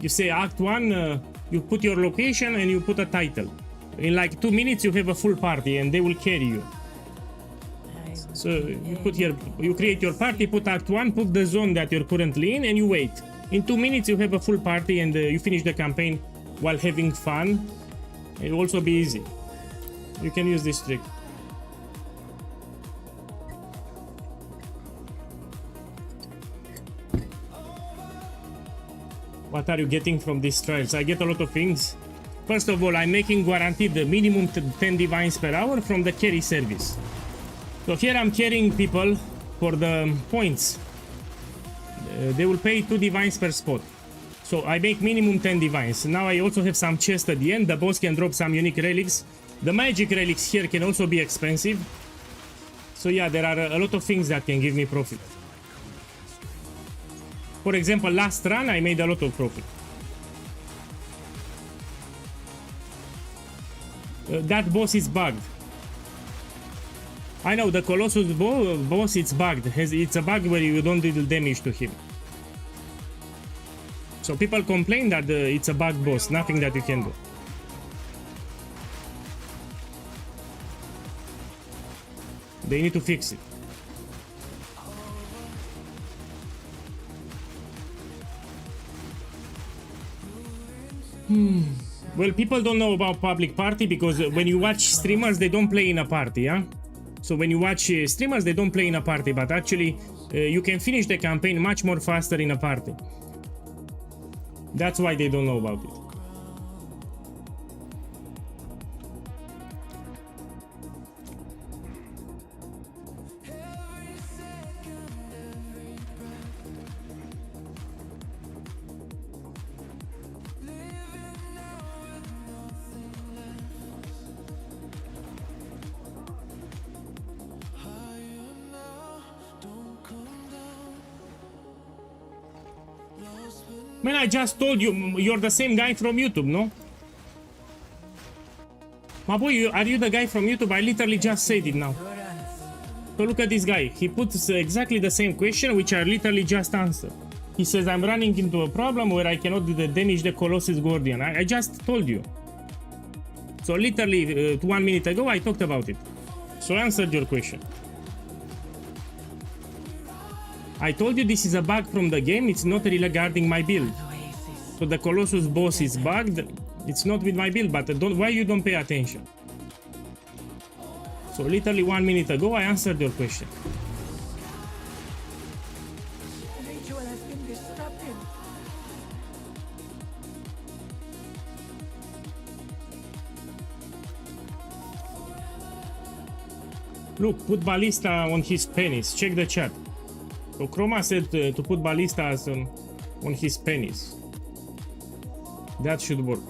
A: You say Act 1, you put your location and you put a title. In like 2 minutes you have a full party and they will carry you. So you put here, you create your party, put Act 1, put the zone that you're currently in and you wait. In 2 minutes you have a full party and you finish the campaign while having fun. It will also be easy. You can use this trick. What are you getting from these trials? I get a lot of things. First of all, I'm making guaranteed the minimum 10 divines per hour from the carry service. So here I'm carrying people for the points. They will pay 2 divines per spot. So I make minimum 10 divines. Now I also have some chests at the end. The boss can drop some unique relics. The magic relics here can also be expensive. So yeah, there are a lot of things that can give me profit. For example, last run I made a lot of profit. That boss is bugged. I know the Colossus boss, it's bugged. It's a bug where you don't deal damage to him. So people complain that it's a bugged boss, nothing that you can do. They need to fix it. Well, people don't know about public party because when you watch streamers, they don't play in a party, yeah? So when you watch streamers, they don't play in a party, but actually you can finish the campaign much more faster in a party. That's why they don't know about it. Man, I just told you, you're the same guy from YouTube, no? My boy, are you the guy from YouTube? I literally just said it now. So look at this guy. He puts exactly the same question, which I literally just answered. He says, I'm running into a problem where I cannot damage the Colossus Guardian. I just told you. So literally 1 minute ago, I talked about it. So I answered your question. I told you this is a bug from the game, it's not regarding my build. So the Colossus boss is bugged, it's not with my build, but why you don't pay attention? So literally 1 minute ago I answered your question.
G: Ritual has been disrupted.
A: Look, put ballista on his penis. Check the chat. So Chroma said to put ballista as, on his penis. That should work.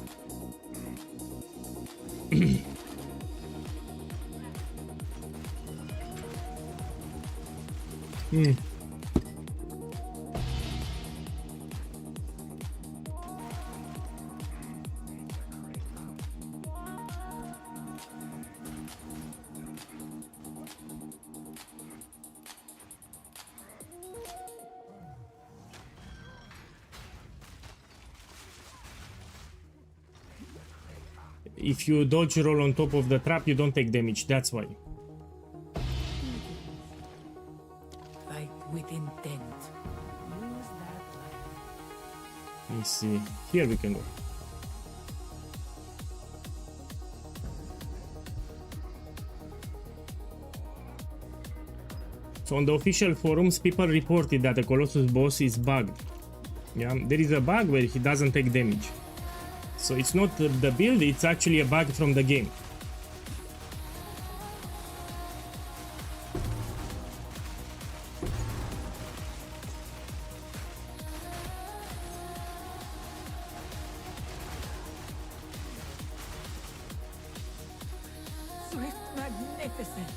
A: If you dodge roll on top of the trap, you don't take damage. That's why.
G: Fight with intent. Use that light.
A: Let me see. Here we can go. So on the official forums, people reported that the Colossus boss is bugged. Yeah, there is a bug where he doesn't take damage. So it's not the build, it's actually a bug from the game.
G: Swift magnificence.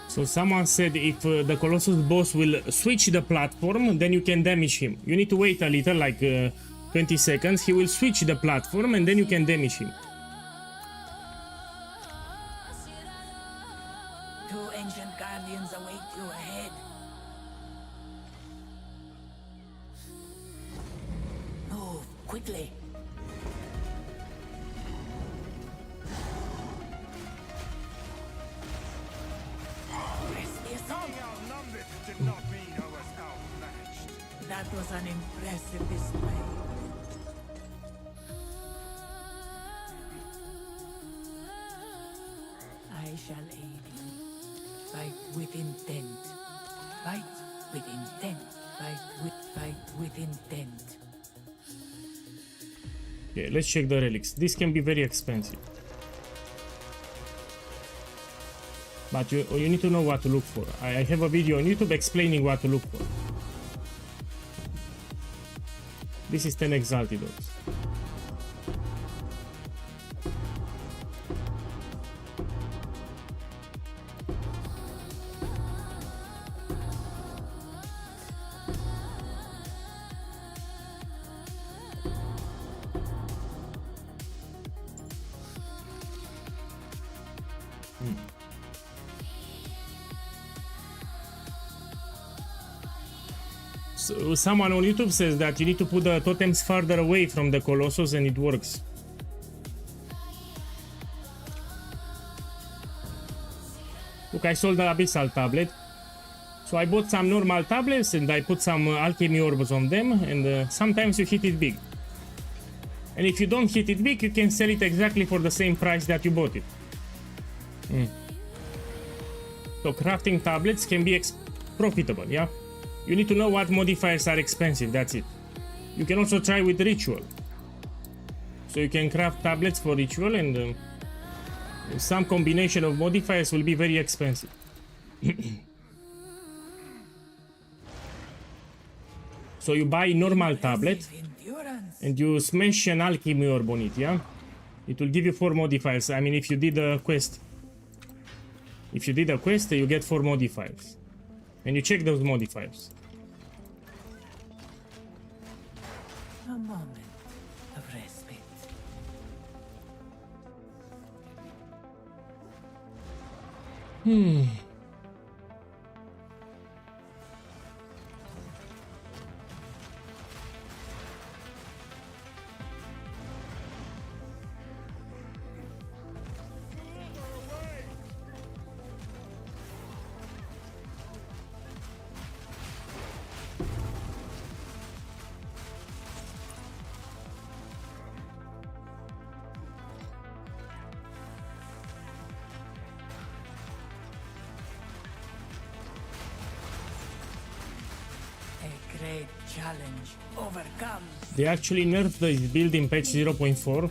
A: So someone said if the Colossus boss will switch the platform, then you can damage him. You need to wait a little, like 20 seconds. He will switch the platform and then you can damage him.
G: Two ancient guardians await you ahead. Move quickly. Press the assault. That was an impressive display. I shall aid you. Fight with intent. Fight with intent. Fight with intent.
A: Okay, let's check the relics. This can be very expensive. But you need to know what to look for. I have a video on YouTube explaining what to look for. This is 10 exalted orbs. So someone on YouTube says that you need to put the totems farther away from the Colossus and it works. Look, I sold the Abyssal tablet. So I bought some normal tablets and I put some alchemy orbs on them, and sometimes you hit it big. And if you don't hit it big, you can sell it exactly for the same price that you bought it. So crafting tablets can be profitable, yeah? You need to know what modifiers are expensive, that's it. You can also try with ritual. So you can craft tablets for ritual, and some combination of modifiers will be very expensive. So you buy normal tablet
G: Endurance.
A: and you smash an alchemy orb on it, yeah? It will give you 4 modifiers. I mean, if you did a quest. If you did a quest, you get 4 modifiers. And you check those modifiers.
G: of respite. A great challenge overcome.
A: They actually nerfed this build in patch 0.4.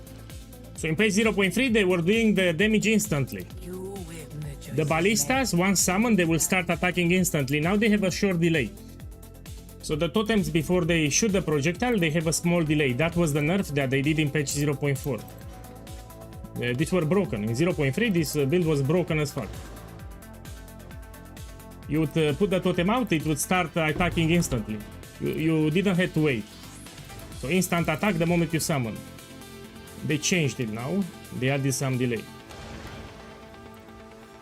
A: So in patch 0.3 they were doing the damage instantly.
G: You with the choices
A: The ballistas, once summoned, they will start attacking instantly. Now they have a short delay. So the totems, before they shoot the projectile, they have a small delay. That was the nerf that they did in patch 0.4. These were broken. In 0.3 this build was broken as fuck. You would put the totem out, it would start attacking instantly. You didn't have to wait. So instant attack the moment you summon. They changed it now. They added some delay.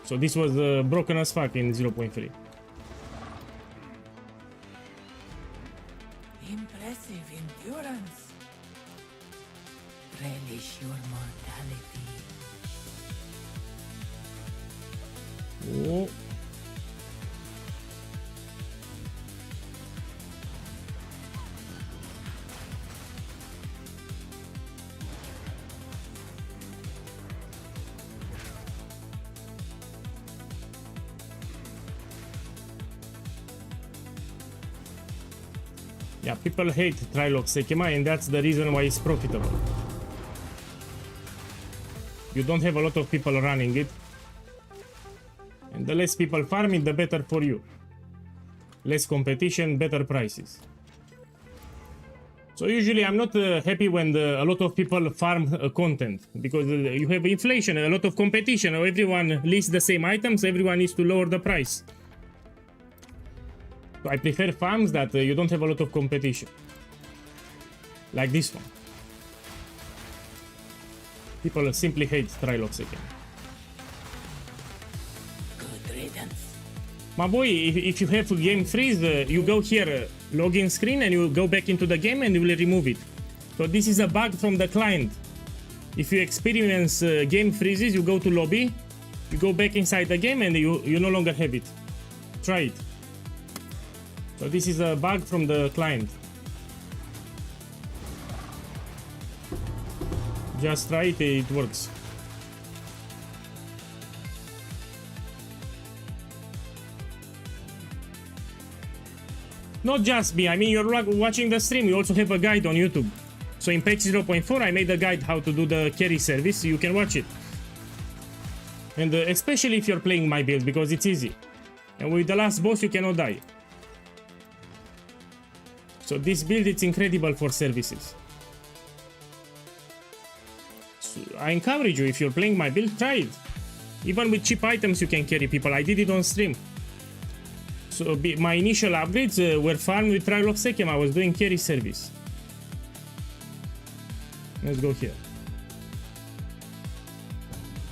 A: So this was broken as fuck in 0.3.
G: Impressive endurance. Relish your mortality.
A: Oh. Yeah, people hate Trilog SEKHEMA, and that's the reason why it's profitable. You don't have a lot of people running it, and the less people farm it, the better for you. Less competition, better prices. So usually I'm not happy when a lot of people farm content, because you have inflation, a lot of competition, everyone lists the same items, everyone needs to lower the price. So I prefer farms that you don't have a lot of competition. Like this one. People simply hate Trilog SEKHEMA.
G: Good riddance.
A: My boy, if you have game freeze, you go here, login screen, and you go back into the game and you will remove it. So this is a bug from the client. If you experience game freezes, you go to lobby, you go back inside the game and you no longer have it. Try it. So this is a bug from the client. Just try it, it works. Not just me, I mean you're watching the stream, you also have a guide on YouTube. So in patch 0.4 I made a guide how to do the carry service, you can watch it. And especially if you're playing my build, because it's easy. And with the last boss you cannot die. So this build is incredible for services. So I encourage you, if you're playing my build, try it. Even with cheap items you can carry people, I did it on stream. So my initial upgrades were farmed with Trilog SEKHEMA, I was doing carry service. Let's go here.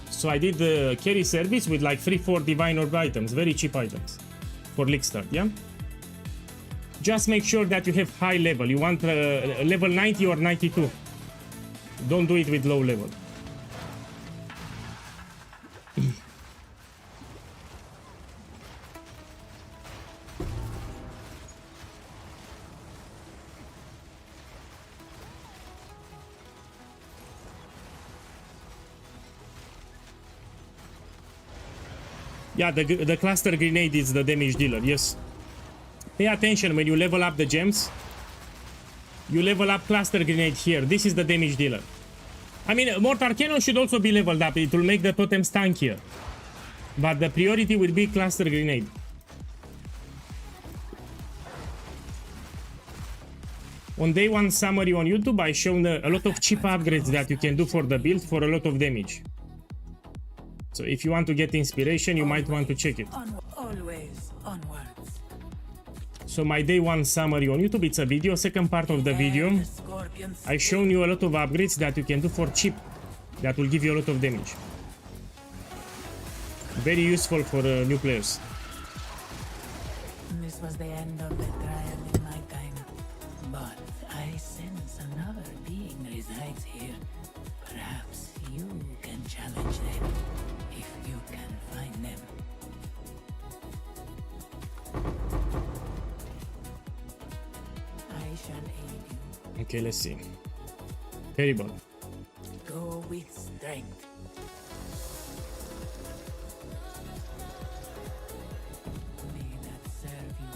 A: So I did the carry service with like 3-4 divine orb items, very cheap items. For league start, yeah? Just make sure that you have high level. You want level 90 or 92. Don't do it with low level. Yeah, the cluster grenade is the damage dealer, yes. Pay attention when you level up the gems. You level up cluster grenade here. This is the damage dealer. I mean, mortar cannon should also be leveled up. It will make the totems tankier. But the priority will be cluster grenade. On day 1 summary on YouTube, I shown a lot of cheap upgrades that you can do for the build for a lot of damage. So if you want to get inspiration, you might want to check it.
G: Always onwards.
A: So my day one summary on YouTube, it's a video. Second part of the video,
G: The scorpions.
A: I've shown you a lot of upgrades that you can do for cheap. That will give you a lot of damage. Very useful for new players.
G: This was the end of the trial in my time. But I sense another being resides here. Perhaps you can challenge them if you can find them. I shall aid you.
A: Okay, let's see. Terrible.
G: Go with strength. May that serve you.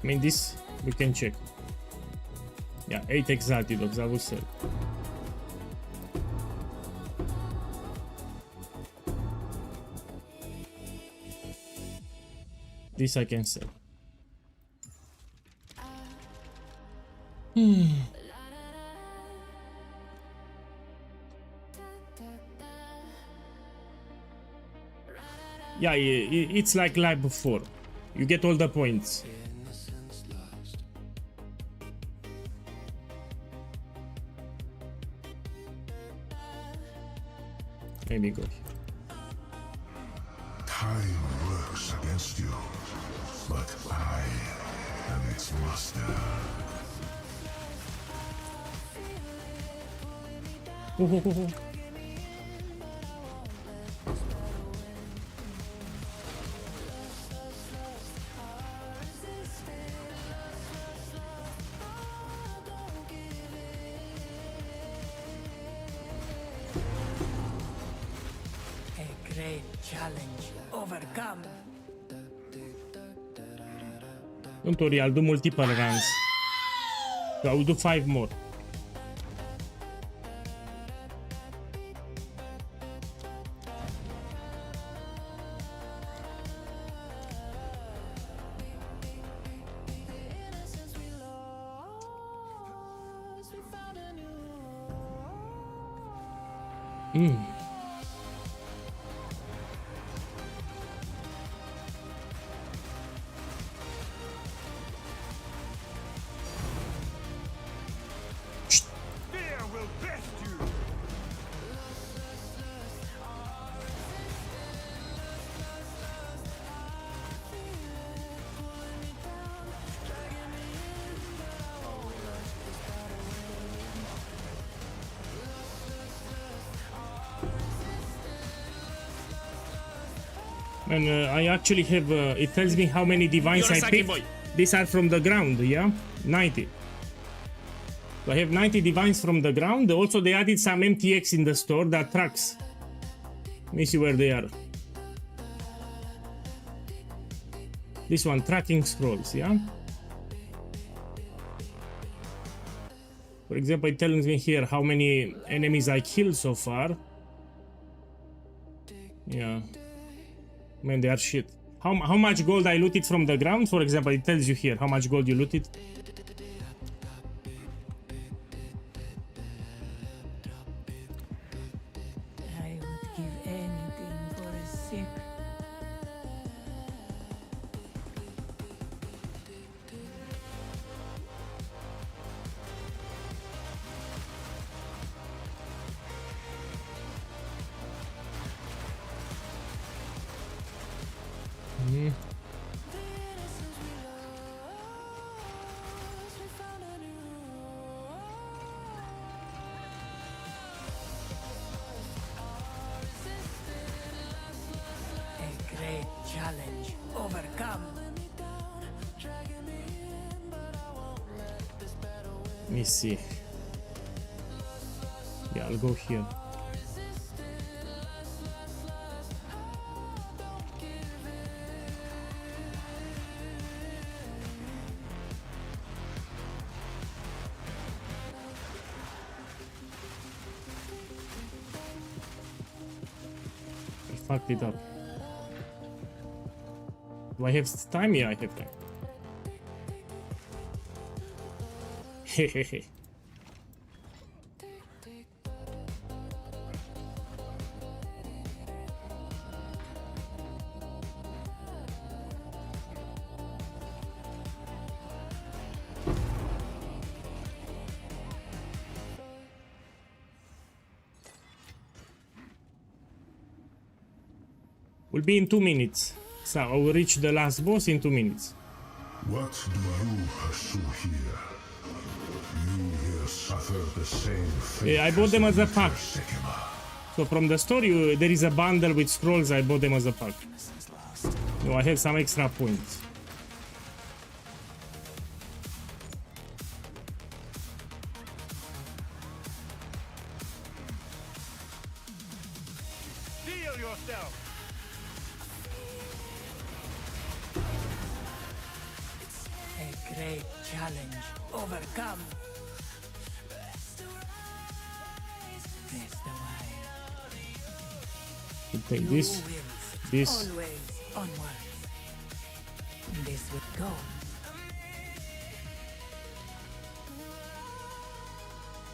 A: I mean, this we can check. Yeah, 8 exalted dogs, I would say. This I can say. Yeah, it's like live before. You get all the points. Let me go here.
F: Time works against you, but I am its master.
A: Oh, oh, oh, oh.
G: A great challenge overcome.
A: Don't worry, I'll do multiple runs. So I'll do 5 more.
B: Fear will best you.
A: And I actually have, it tells me how many divines I picked. These are from the ground, yeah? 90. So I have 90 divines from the ground. Also, they added some MTX in the store that tracks. Let me see where they are. This one, tracking scrolls, yeah? For example, it tells me here how many enemies I killed so far. Yeah. Man, they are shit. How much gold I looted from the ground? For example, it tells you here how much gold you looted.
G: I would give anything for a sip. A great challenge overcome.
A: Let me see. Yeah, I'll go here. I fucked it up. Do I have time? Yeah, I have time. Hehehe. will be in 2 minutes. So I will reach the last boss in 2 minutes.
F: What do you pursue here? You here suffer the same fate.
A: Yeah, I bought them as a pack.
F: SEKHEMA.
A: So from the store, there is a bundle with scrolls. I bought them as a pack. No, I have some extra points.
B: Steel yourself.
G: A great challenge overcome. Press the wire.
A: You take
G: You
A: this.
G: wins.
A: this.
G: Always onward. This would go.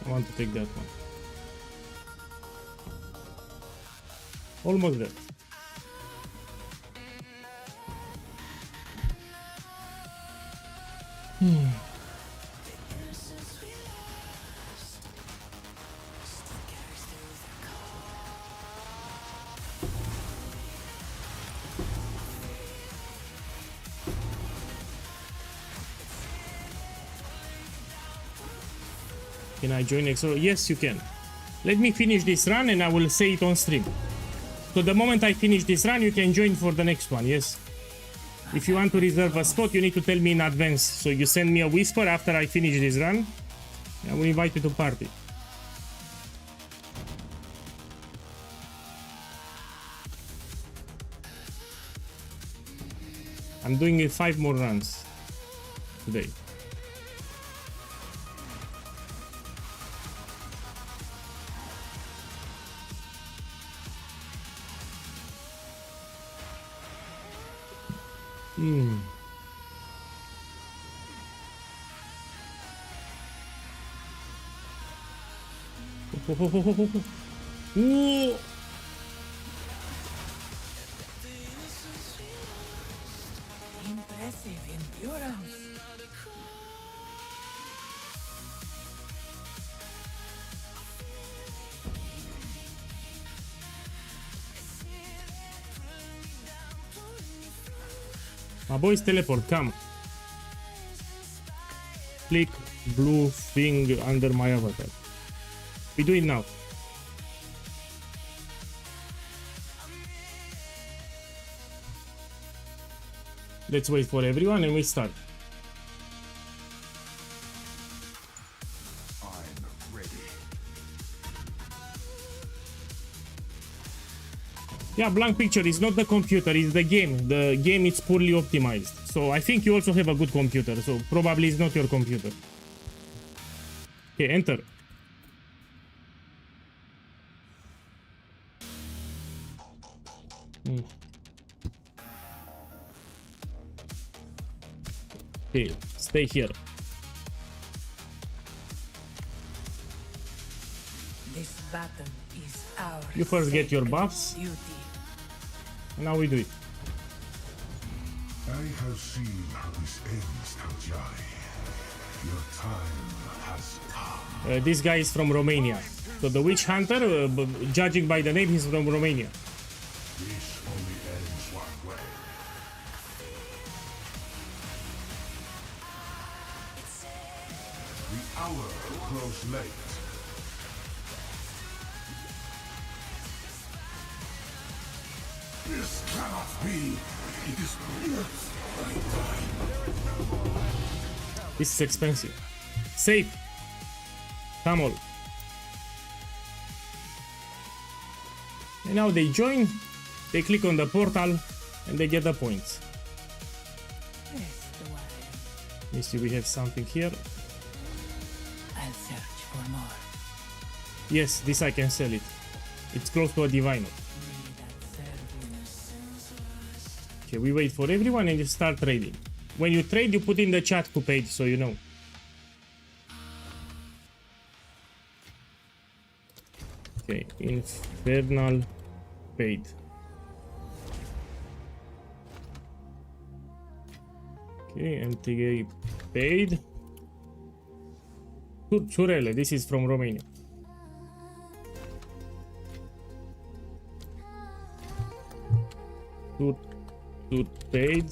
A: I want to take that one. Almost there. Can I join Exo? Yes, you can. Let me finish this run and I will say it on stream. So the moment I finish this run, you can join for the next one, yes? If you want to reserve a spot, you need to tell me in advance. So you send me a whisper after I finish this run. I will invite you to party. I'm doing 5 more runs today. Ooh.
G: Impressive endurance.
A: My boys teleport, come. Click blue thing under my avatar. We do it now. Let's wait for everyone and we start.
E: I'm ready.
A: Yeah, blank picture is not the computer, it's the game. The game is poorly optimized. So I think you also have a good computer, so probably it's not your computer. Okay, enter. Okay, stay here.
G: This battle is ours.
A: You first get your buffs.
G: Duty.
A: And now we do it.
F: I have seen how this ends, Taujai. Your time has come.
A: This guy is from Romania. So the witch hunter, judging by the name, he's from Romania.
F: This only ends one way. The hour grows late. This cannot be. It is worth my time.
A: This is expensive. Save. Come on. And now they join, they click on the portal, and they get the points.
G: Press the wire.
A: Let me see, we have something here.
G: I'll search for more.
A: Yes, this I can sell it. It's close to a diviner.
G: May that serve you.
A: Okay, we wait for everyone and you start trading. When you trade, you put in the chat who paid, so you know. Okay, Infernal paid. Okay, MTG paid. Ciurele, this is from Romania. paid.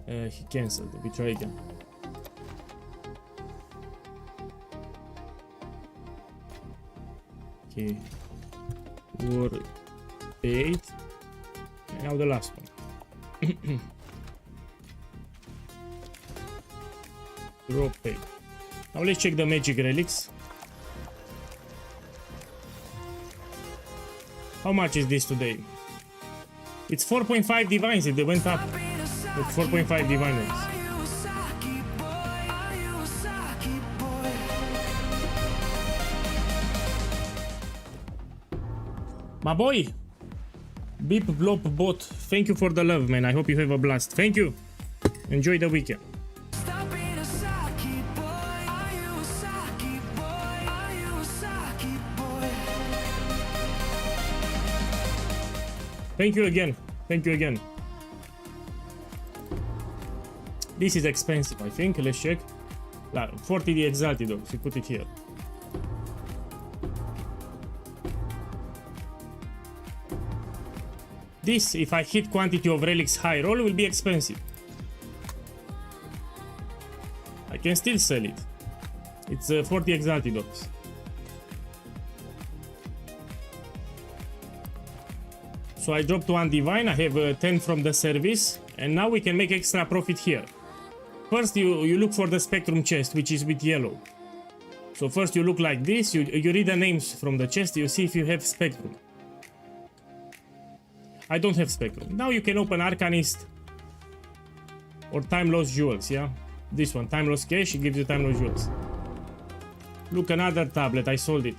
A: He cancelled. We try again. Okay. War 8. And now the last one. Drop 8. Now let's check the magic relics. How much is this today? It's 4.5 divines if they went up with 4.5 divine ones.
D: Are you a Saki boy? Are you a Saki boy?
A: My boy! Beep Blop Bot, thank you for the love, man. I hope you have a blast. Thank you. Enjoy the weekend.
D: Stop being a Saki boy. Are you a Saki boy? Are you a Saki boy?
A: Thank you again. Thank you again. This is expensive, I think. Let's check. 40 the exalted dogs. We put it here. This, if I hit quantity of relics high roll, will be expensive. I can still sell it. It's 40 exalted orbs. So I dropped 1 divine, I have 10 from the service, and now we can make extra profit here. First you look for the spectrum chest, which is with yellow. So first you look like this, you read the names from the chest, you see if you have spectrum. I don't have spectrum. Now you can open Arcanist or Time Lost Jewels, yeah? This one, Time Lost Cash, it gives you Time Lost Jewels. Look, another tablet, I sold it.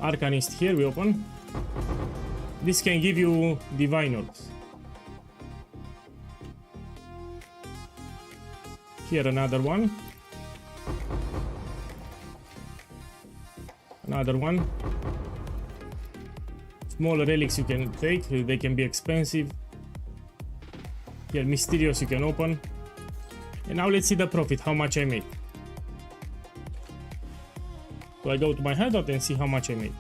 A: Arcanist here, we open. This can give you Divine Orbs. Here another one. Another one. Smaller relics you can take, they can be expensive. Here Mysterious you can open. And now let's see the profit, how much I made. So I go to my hideout and see how much I made.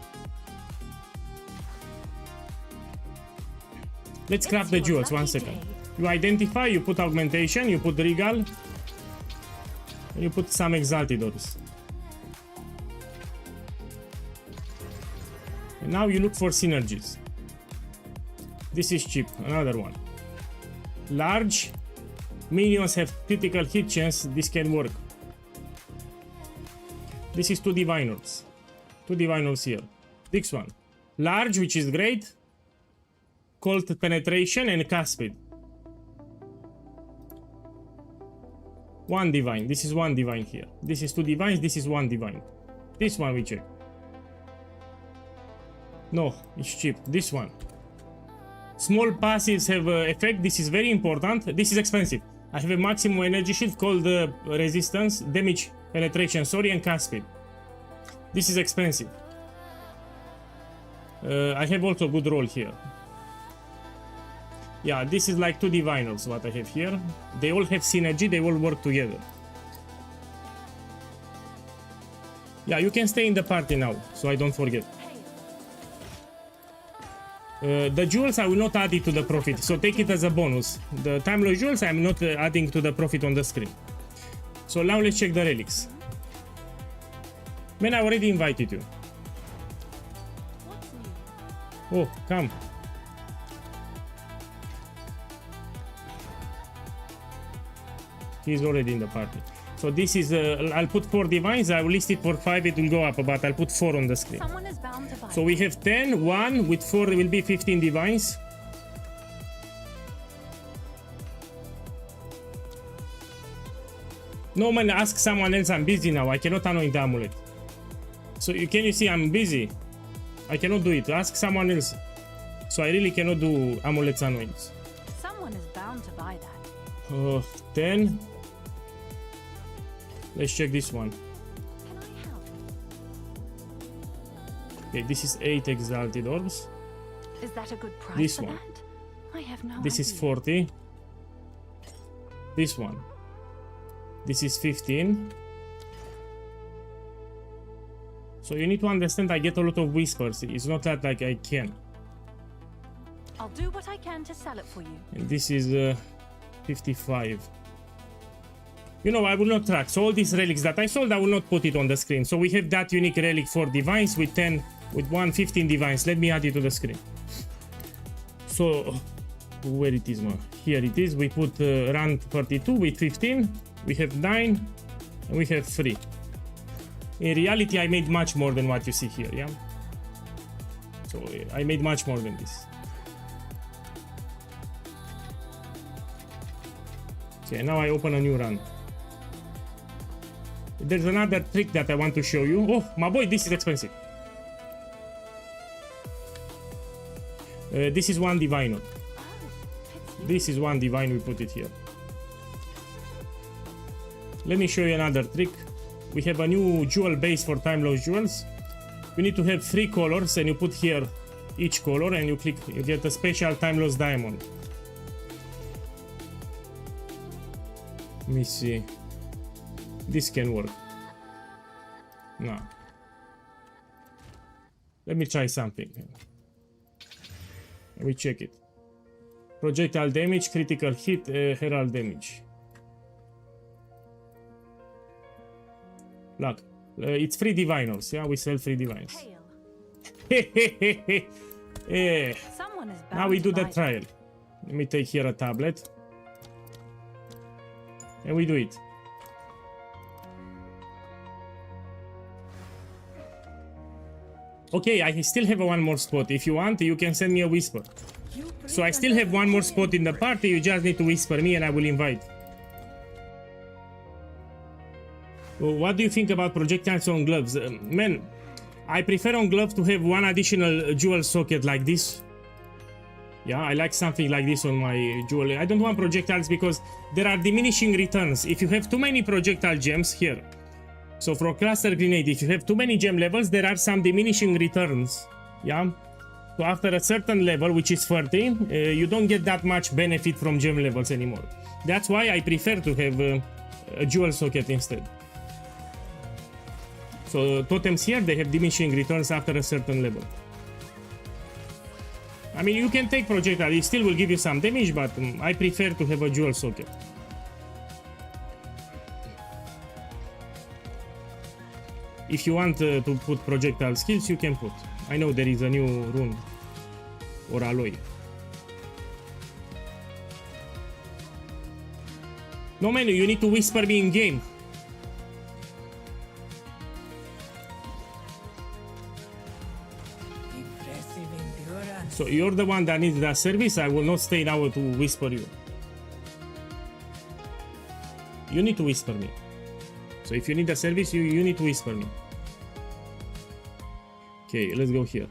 A: Let's craft the jewels, 1 second. You identify, you put augmentation, you put regal, and you put some exalted orbs. And now you look for synergies. This is cheap, another one. Large, minions have critical hit chance, this can work. This is 2 divine orbs. 2 divine orbs here. This one. Large, which is great. Cold penetration and cast speed. 1 divine. This is 1 divine here. This is 2 divines. This is 1 divine. This one we check. No, it's cheap. This one. Small passives have effect. This is very important. This is expensive. I have a maximum energy shield called resistance, damage, penetration, sorry, and cast speed. This is expensive. I have also good roll here. Yeah, this is like 2 divinals what I have here. They all have synergy, they all work together. Yeah, you can stay in the party now, so I don't forget. The jewels I will not add it to the profit, so take it as a bonus. The timeless jewels I am not adding to the profit on the screen. So now let's check the relics. Man, I already invited you.
C: What's new?
A: Oh, come. He's already in the party. So this is, I'll put 4 divines, I will list it for 5, it will go up, but I'll put 4 on the screen.
C: Someone is bound to buy.
A: So we have 10, 1 with 4 will be 15 divines. No man, ask someone else, I'm busy now, I cannot anoint the amulet. So can you see I'm busy? I cannot do it, ask someone else. So I really cannot do amulets anoints.
C: Someone is bound to buy that.
A: 10. Let's check this one.
C: Can I help?
A: Okay, this is 8 exalted orbs.
C: Is that a good price
A: This
C: for
A: one.
C: that? I have no
A: This is
C: idea.
A: 40. This one. This is 15. So you need to understand I get a lot of whispers. It's not that like I can.
C: I'll do what I can to sell it for you.
A: And this is 55. You know, I will not track. So all these relics that I sold, I will not put it on the screen. So we have that unique relic for divines with 10, with 115 divines. Let me add it to the screen. So where it is now? Here it is. We put run 32 with 15. We have 9 and we have 3. In reality, I made much more than what you see here, yeah? So I made much more than this. Okay, now I open a new run. There's another trick that I want to show you. Oh, my boy, this is expensive. This is one divine. This is one divine, we put it here. Let me show you another trick. We have a new jewel base for time lost jewels. You need to have 3 colors and you put here each color and you click, you get a special time lost diamond. Let me see. This can work. No. Let me try something. Let me check it. Projectile damage, critical hit, herald damage. Look, it's 3 diviners, yeah? We sell 3 divines.
C: Hail. Someone is bound
A: Now we do
C: to
A: the
C: buy
A: trial. Let me take here a tablet. And we do it. Okay, I still have one more spot. If you want, you can send me a whisper. So I still have one more spot in the party. You just need to whisper me and I will invite. Well, what do you think about projectiles on gloves? Man, I prefer on gloves to have one additional jewel socket like this. Yeah, I like something like this on my jewelry. I don't want projectiles because there are diminishing returns. If you have too many projectile gems here. So for cluster grenade, if you have too many gem levels, there are some diminishing returns. Yeah. So after a certain level, which is 30, you don't get that much benefit from gem levels anymore. That's why I prefer to have a jewel socket instead. So totems here, they have diminishing returns after a certain level. I mean, you can take projectile, it still will give you some damage, but I prefer to have a jewel socket. If you want to put projectile skills, you can put. I know there is a new rune or alloy. No man, you need to whisper me in game.
G: Impressive endurance.
A: So you're the one that needs that service. I will not stay now to whisper you. You need to whisper me. So if you need a service, you need to whisper me. Okay, let's go here.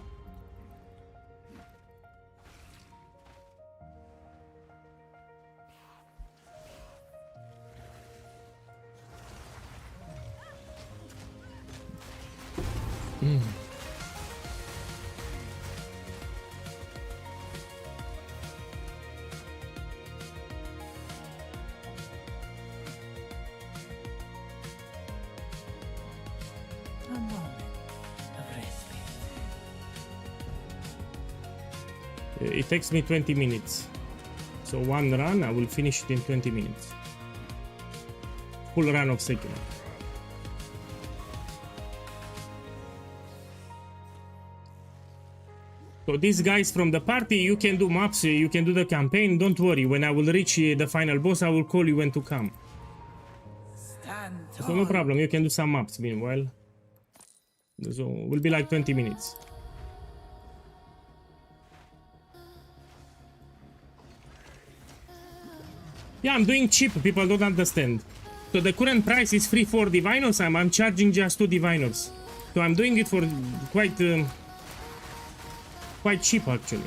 G: A moment of respite.
A: It takes me 20 minutes. So one run, I will finish it in 20 minutes. Full run of SEKHEMA. So these guys from the party, you can do maps, you can do the campaign. Don't worry, when I will reach the final boss, I will call you when to come.
G: Stand
A: So
G: tall.
A: no problem, you can do some maps meanwhile. So it will be like 20 minutes. Yeah, I'm doing cheap, people don't understand. So the current price is free for diviners, I'm charging just 2 diviners. So I'm doing it for quite cheap actually.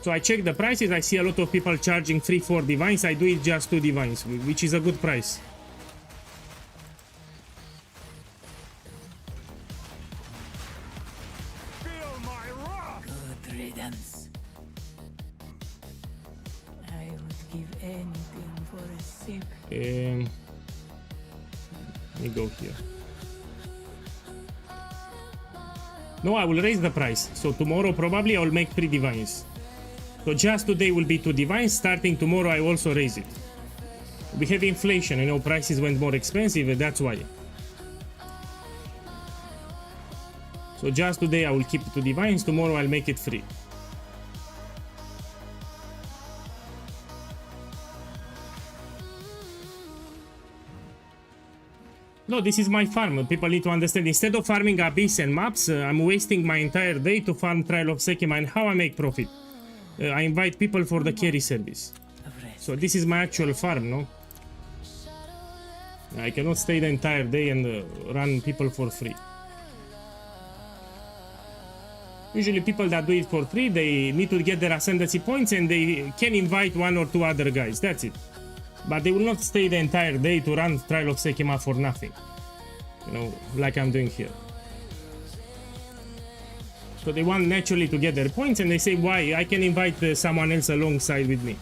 A: So I check the prices, I see a lot of people charging 3-4 divines, I do it just 2 divines, which is a good price.
G: Good riddance. I would give anything for a sip.
A: me go here. No, I will raise the price. So tomorrow probably I will make 3 divines. So just today will be 2 divines. Starting tomorrow I also raise it. We have inflation, you know, prices went more expensive, that's why. So just today I will keep it 2 divines, tomorrow I'll make it 3. No, this is my farm. People need to understand. Instead of farming abyss and maps, I'm wasting my entire day to farm Trial of SEKHEMA. And how I make profit? I invite people for the carry service. So this is my actual farm, no? I cannot stay the entire day and run people for free. Usually people that do it for free, they need to get their ascendancy points and they can invite 1 or 2 other guys. That's it. But they will not stay the entire day to run Trial of SEKHEMA for nothing. You know, like I'm doing here. So they want naturally to get their points and they say, why? I can invite someone else alongside with me.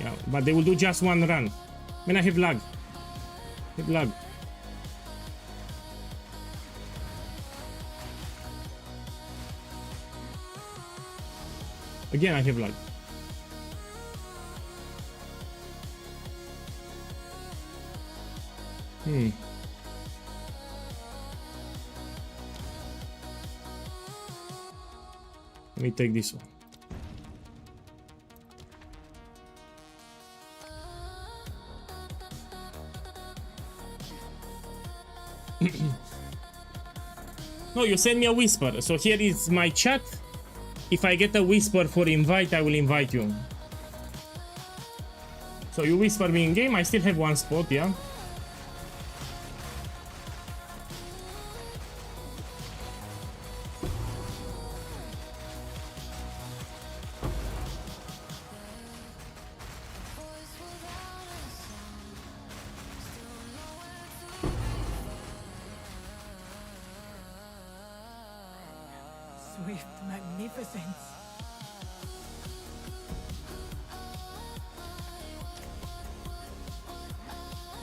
A: Yeah, but they will do just 1 run. Man, I have lag. I have lag. Again, I have lag. Let me take this one. No, you send me a whisper. So here is my chat. If I get a whisper for invite, I will invite you. So you whisper me in game. I still have 1 spot, yeah.
G: Swift magnificence.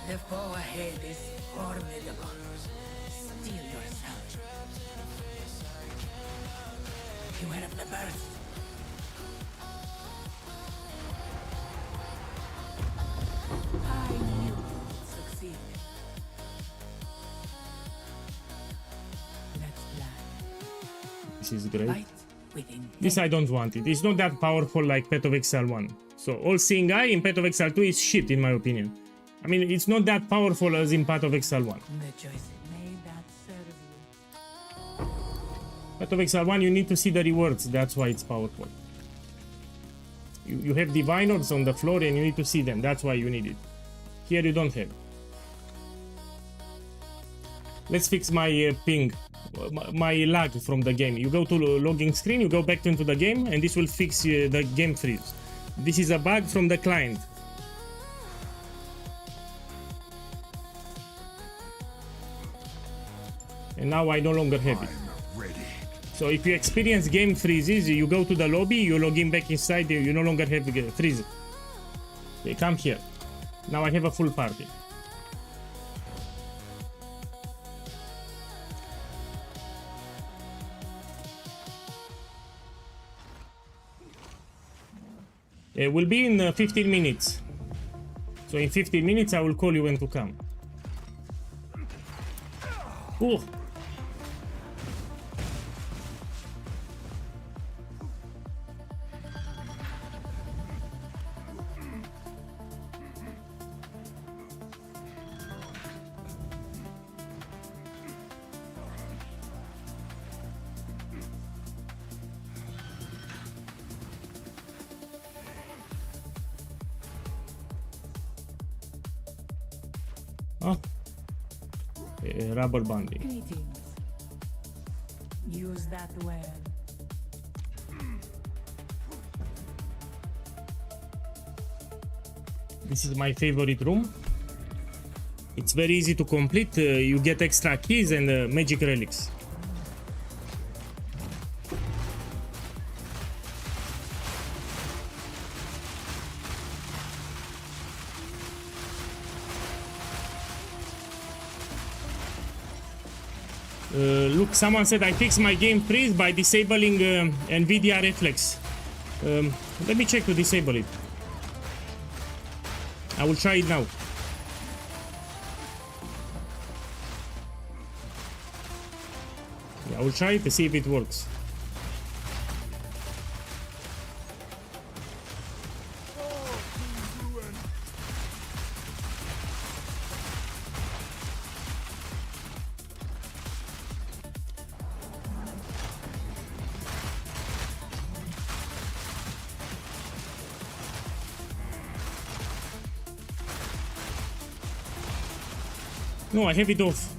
G: The foe ahead is formidable. Steel yourself. Beware of the burst. I knew you'd succeed. Let's plan.
A: This is great.
G: Fight within
A: This I don't want it. It's not that powerful like Path of Exile 1. So All-Seeing Eye in Path of Exile 2 is shit in my opinion. I mean, it's not that powerful as in Path of Exile 1.
G: the choice. May that serve you.
A: Path of Exile 1, you need to see the rewards. That's why it's powerful. You have diviners on the floor and you need to see them. That's why you need it. Here you don't have. Let's fix my ping. My lag from the game. You go to logging screen, you go back into the game, and this will fix the game freeze. This is a bug from the client. And now I no longer have it. So if you experience game freezes, you go to the lobby, you log in back inside, you no longer have freeze. Okay, come here. Now I have a full party. It will be in 15 minutes. So in 15 minutes I will call you when to come. Oh. Oh. Rubber banding.
G: Greetings. Use that well.
A: This is my favorite room. It's very easy to complete. You get extra keys and magic relics. Look, someone said I fixed my game freeze by disabling NVIDIA Reflex. Let me check to disable it. I will try it now. Yeah, I will try it to see if it works. No, I have it off.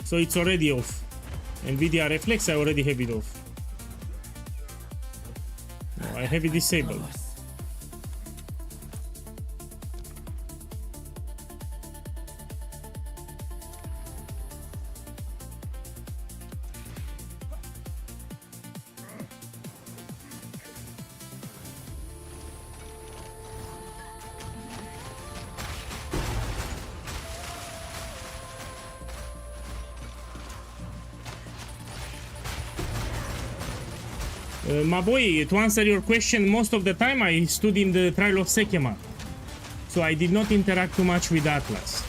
A: So it's already off. NVIDIA Reflex, I already have it off. No, I have it disabled. My boy, to answer your question, most of the time I stood in the trial of SEKHEMA, so I did not interact too much with Atlas.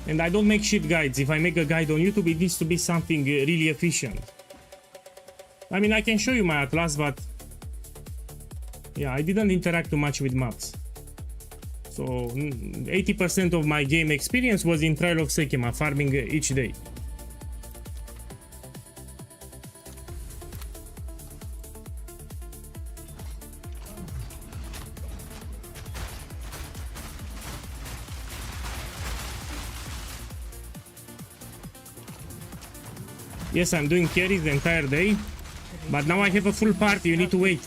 A: And I don't make shit guides. If I make a guide on YouTube, it needs to be something really efficient. I mean, I can show you my Atlas, but yeah, I didn't interact too much with maps. So 80% of my game experience was in trial of SEKHEMA, farming each day. Yes, I'm doing carries the entire day, but now I have a full party, you need to wait.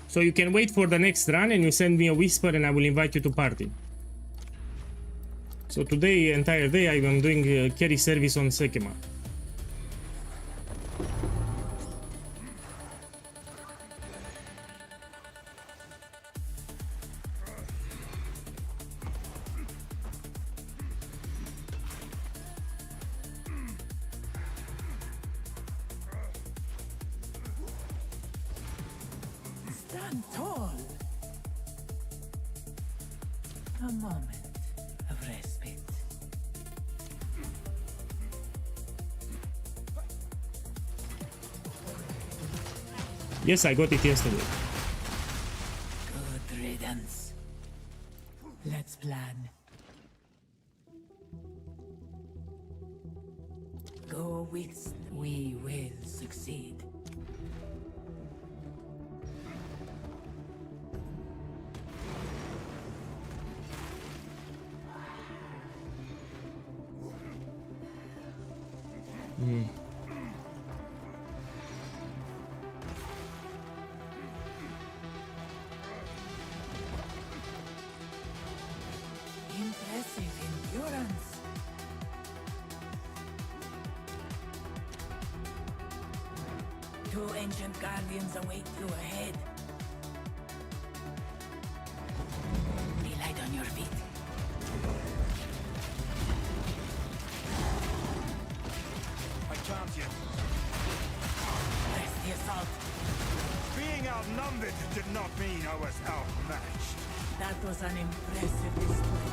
A: So you can wait for the next run and you send me a whisper and I will invite you to party. So today, entire day, I am doing carry service on SEKHEMA.
G: Stand tall. A moment of respite.
A: Yes, I got it yesterday.
G: Good riddance. Let's plan. Go with, we will succeed. Impressive endurance. Two ancient guardians await you ahead. Be light on your feet.
B: I can't yet.
G: Press the assault.
B: Being outnumbered did not mean I was outmatched.
G: That was an impressive display.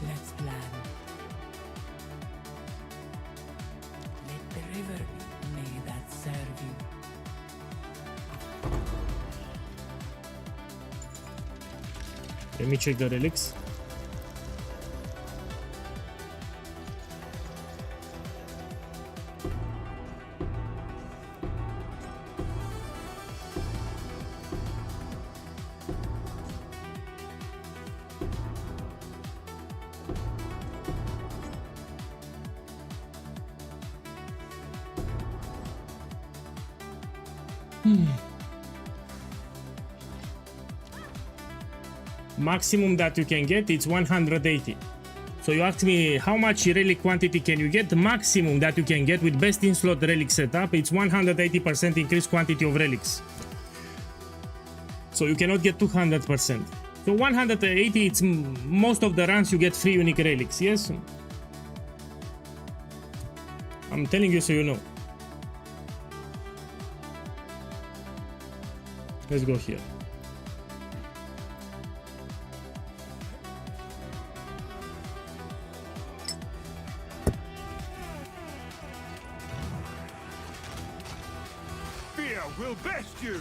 G: Let's plan. Let the river be. May that serve you.
A: Let me check the relics. Maximum that you can get it's 180. So you ask me how much relic quantity can you get? The maximum that you can get with best in slot relic setup, it's 180% increased quantity of relics. So you cannot get 200%. So 180, it's most of the runs you get free unique relics, yes? I'm telling you so you know. Let's go here.
B: Fear will best you!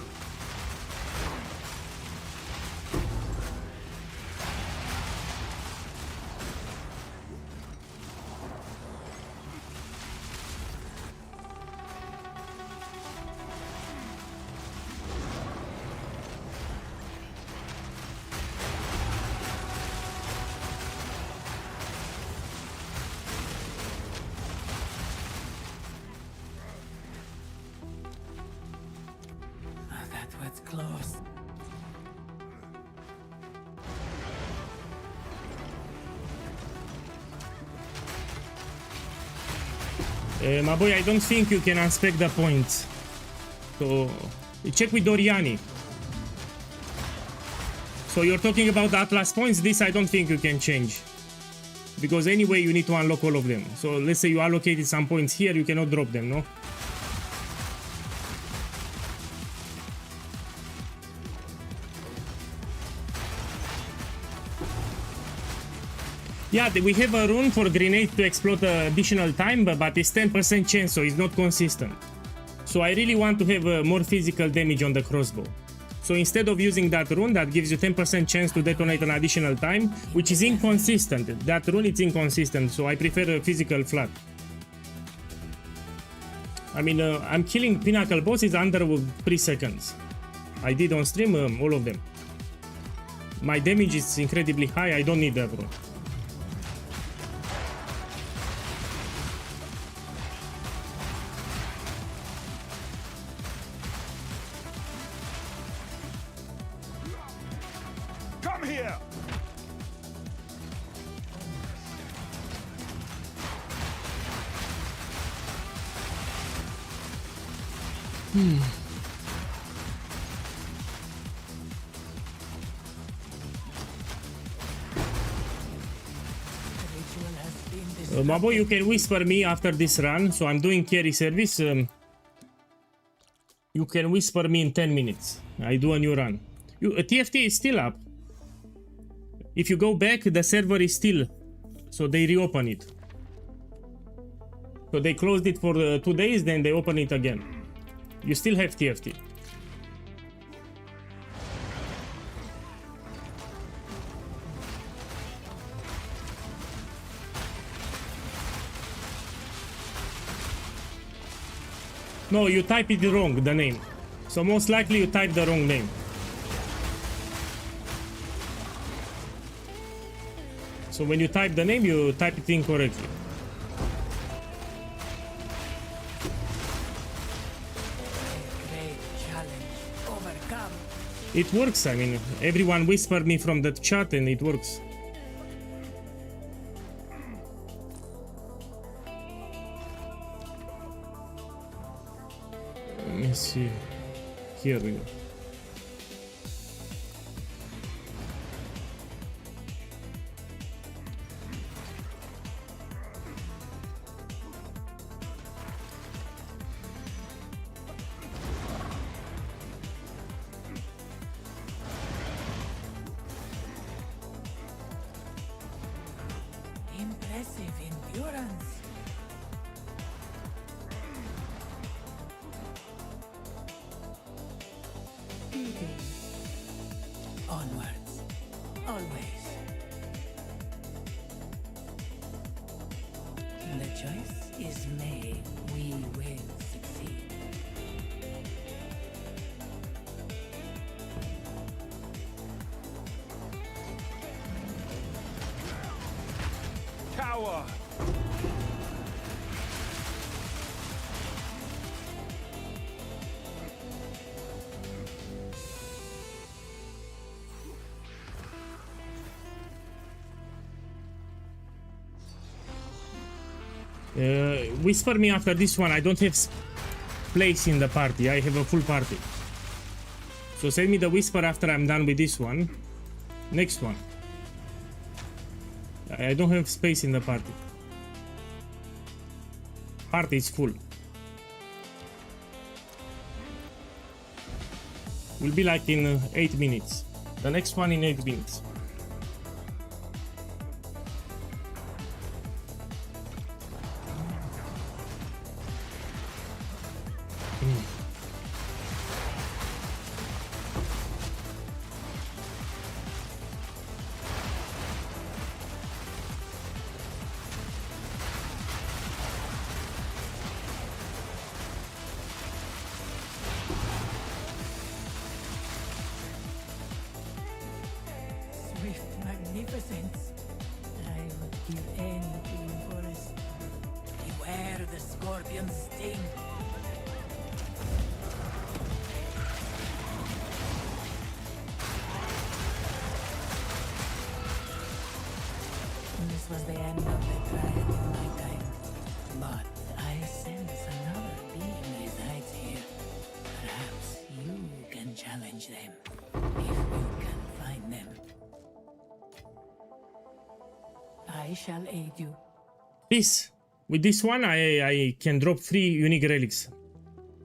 G: That was close.
A: My boy, I don't think you can unspec the points. So check with Doriani. So you're talking about the Atlas points. This I don't think you can change, because anyway you need to unlock all of them. So let's say you allocated some points here, you cannot drop them, no? Yeah, we have a rune for grenade to explode additional time, but it's 10% chance, so it's not consistent. So I really want to have more physical damage on the crossbow. So instead of using that rune that gives you 10% chance to detonate an additional time, which is inconsistent. That rune is inconsistent, so I prefer a physical flat. I mean, I'm killing pinnacle bosses under 3 seconds. I did on stream all of them. My damage is incredibly high, I don't need that rune.
B: Come here!
G: Ritual has been
A: My boy, you can whisper me after this run, so I'm doing carry service. You can whisper me in 10 minutes. I do a new run. TFT is still up. If you go back, the server is still, so they reopen it. So they closed it for 2 days, then they open it again. You still have TFT. No, you type it wrong, the name. So most likely you type the wrong name. So when you type the name, you type it incorrectly.
G: great challenge. Overcome.
A: It works, I mean, everyone whispered me from the chat and it works. Let me see. Here we go.
G: Impressive endurance. Onwards. Always. The choice is made. We will succeed.
B: Cower!
A: Whisper me after this one. I don't have place in the party. I have a full party. So send me the whisper after I'm done with this one. Next one. I don't have space in the party. Party is full. Will be like in 8 minutes. The next one in 8 minutes.
G: Swift magnificence. I would give anything for a beware the scorpion sting. This was the end of the trial in my time. But I sense another being resides here. Perhaps you can challenge them, if you can find them. I shall aid you.
A: This. With this one, I can drop 3 unique relics.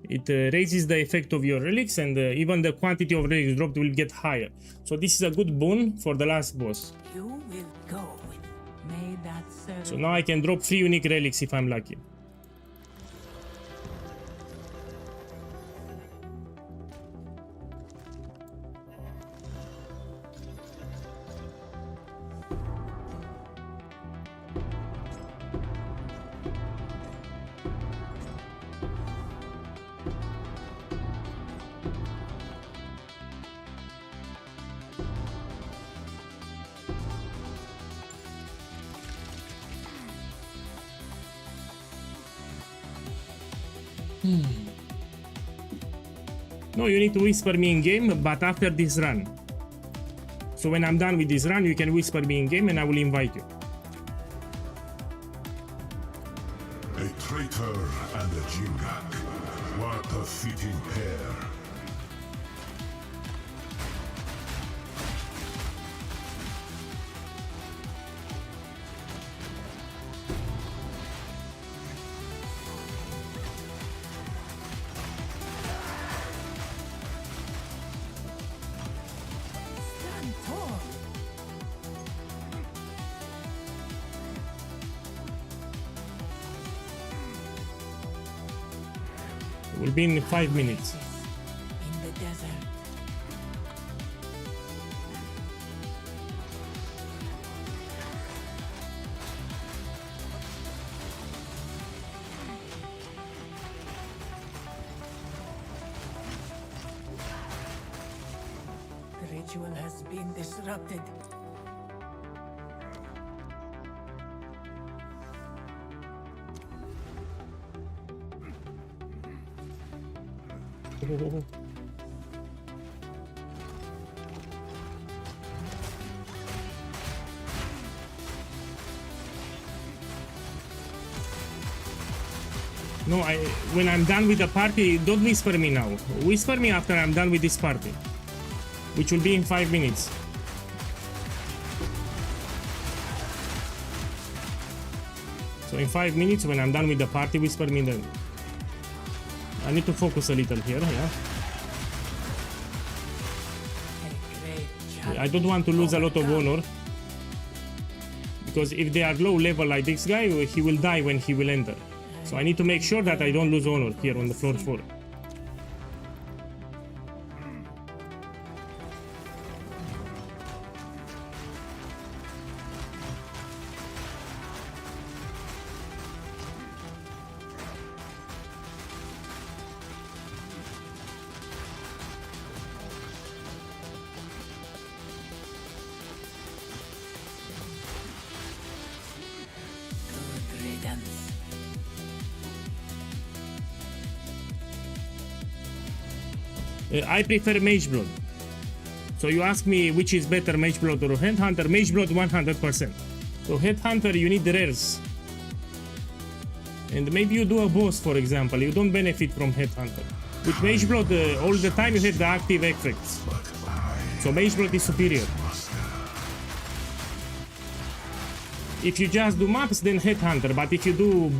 A: It raises the effect of your relics, and even the quantity of relics dropped will get higher. So this is a good boon for the last boss.
G: You will go. May that serve.
A: So now I can drop 3 unique relics if I'm lucky. No, you need to whisper me in game, but after this run. So when I'm done with this run, you can whisper me in game and I will invite you.
F: A traitor and a Jingak. What a fitting pair.
G: Stand tall.
A: It will be in 5 minutes.
G: In the desert. The ritual has been disrupted.
A: No, when I'm done with the party, don't whisper me now. Whisper me after I'm done with this party, which will be in 5 minutes. So in 5 minutes, when I'm done with the party, whisper me then. I need to focus a little here, yeah?
G: A great challenge.
A: I don't want to lose a lot of honor. Because if they are low level like this guy, he will die when he will enter. So I need to make sure that I don't lose honor here on the floor 4.
G: Good riddance.
A: I prefer Mage Blood. So you ask me which is better, Mage Blood or Headhunter? Mage Blood 100%. So Headhunter, you need rares. And maybe you do a boss, for example. You don't benefit from Headhunter. With Mage Blood, all the time you have the active effects. So Mage Blood is superior. If you just do maps, then Headhunter, but if you do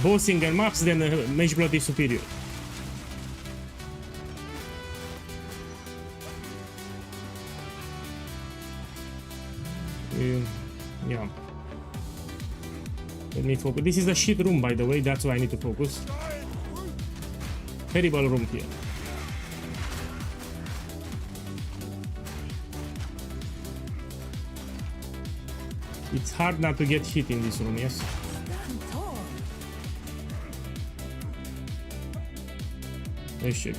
A: bossing and maps, then Mage Blood is superior. Yeah. Let me focus. This is a shit room, by the way, that's why I need to focus. Terrible room here. It's hard not to get hit in this room, yes? Let's check.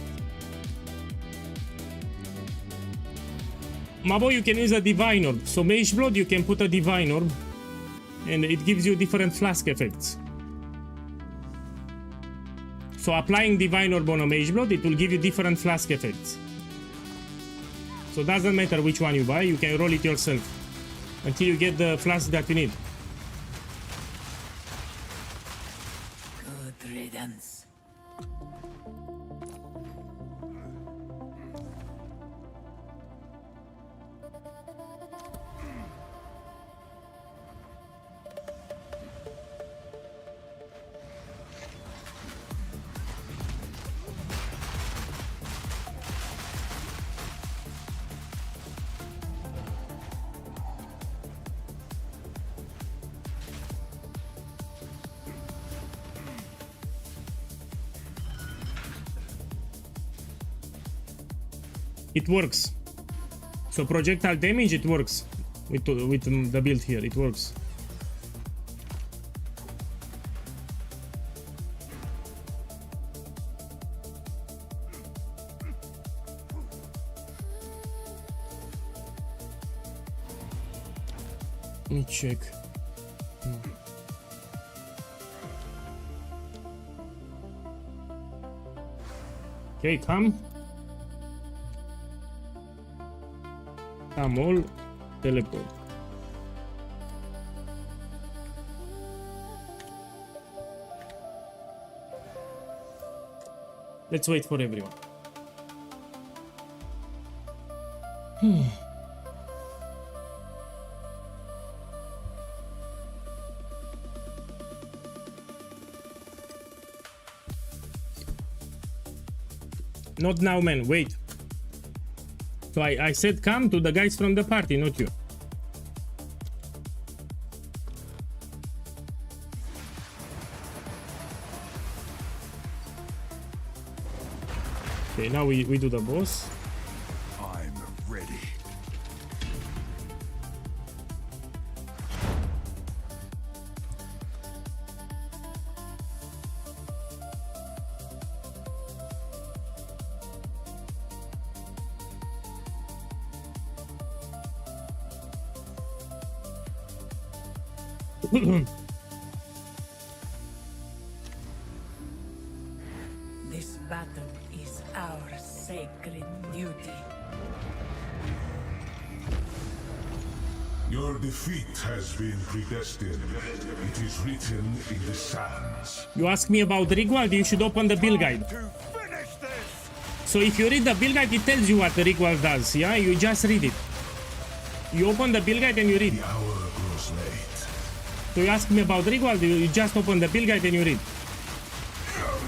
A: Mabo, you can use a Divine Orb. So Mage Blood, you can put a Divine Orb, and it gives you different flask effects. So applying Divine Orb on a Mage Blood, it will give you different flask effects. So it doesn't matter which one you buy, you can roll it yourself until you get the flask that you need.
G: Good riddance.
A: It works. So projectile damage, it works with the build here. It works. Let me check. Okay, come. Come all, teleport. Let's wait for everyone. Not now, man, wait. So I said come to the guys from the party, not you. Okay, now we do the boss.
B: I'm ready.
G: This battle is our sacred duty.
F: Your defeat has been predestined. It is written in the sands.
A: You ask me about Rigwald, you should open the build guide.
B: To finish this!
A: So if you read the build guide, it tells you what the Rigwald does, yeah? You just read it. You open the build guide and you read.
F: The hour grows late.
A: So you ask me about Rigwald, you just open the build guide and you read.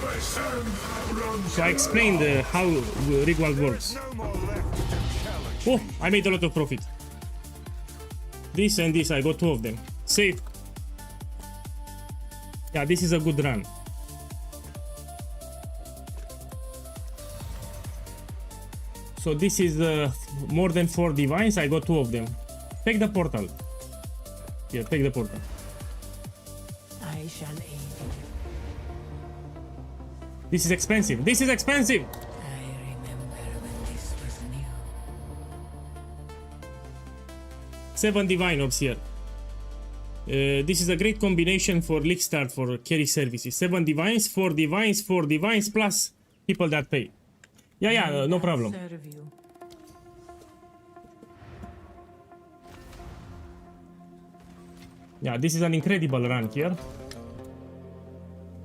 F: My son runs.
A: So I explained how Rigwald works.
B: No more left to challenge.
A: Oh, I made a lot of profit. This and this, I got two of them. Save. Yeah, this is a good run. So this is more than 4 divines, I got 2 of them. Take the portal. Yeah, take the portal.
G: I shall aid you.
A: This is expensive. This is expensive!
G: I remember when this was new.
A: 7 divine orbs here. This is a great combination for League Start for carry services. 7 divines, 4 divines, 4 divines, plus people that pay. Yeah, no problem.
G: Serve you.
A: Yeah, this is an incredible run here.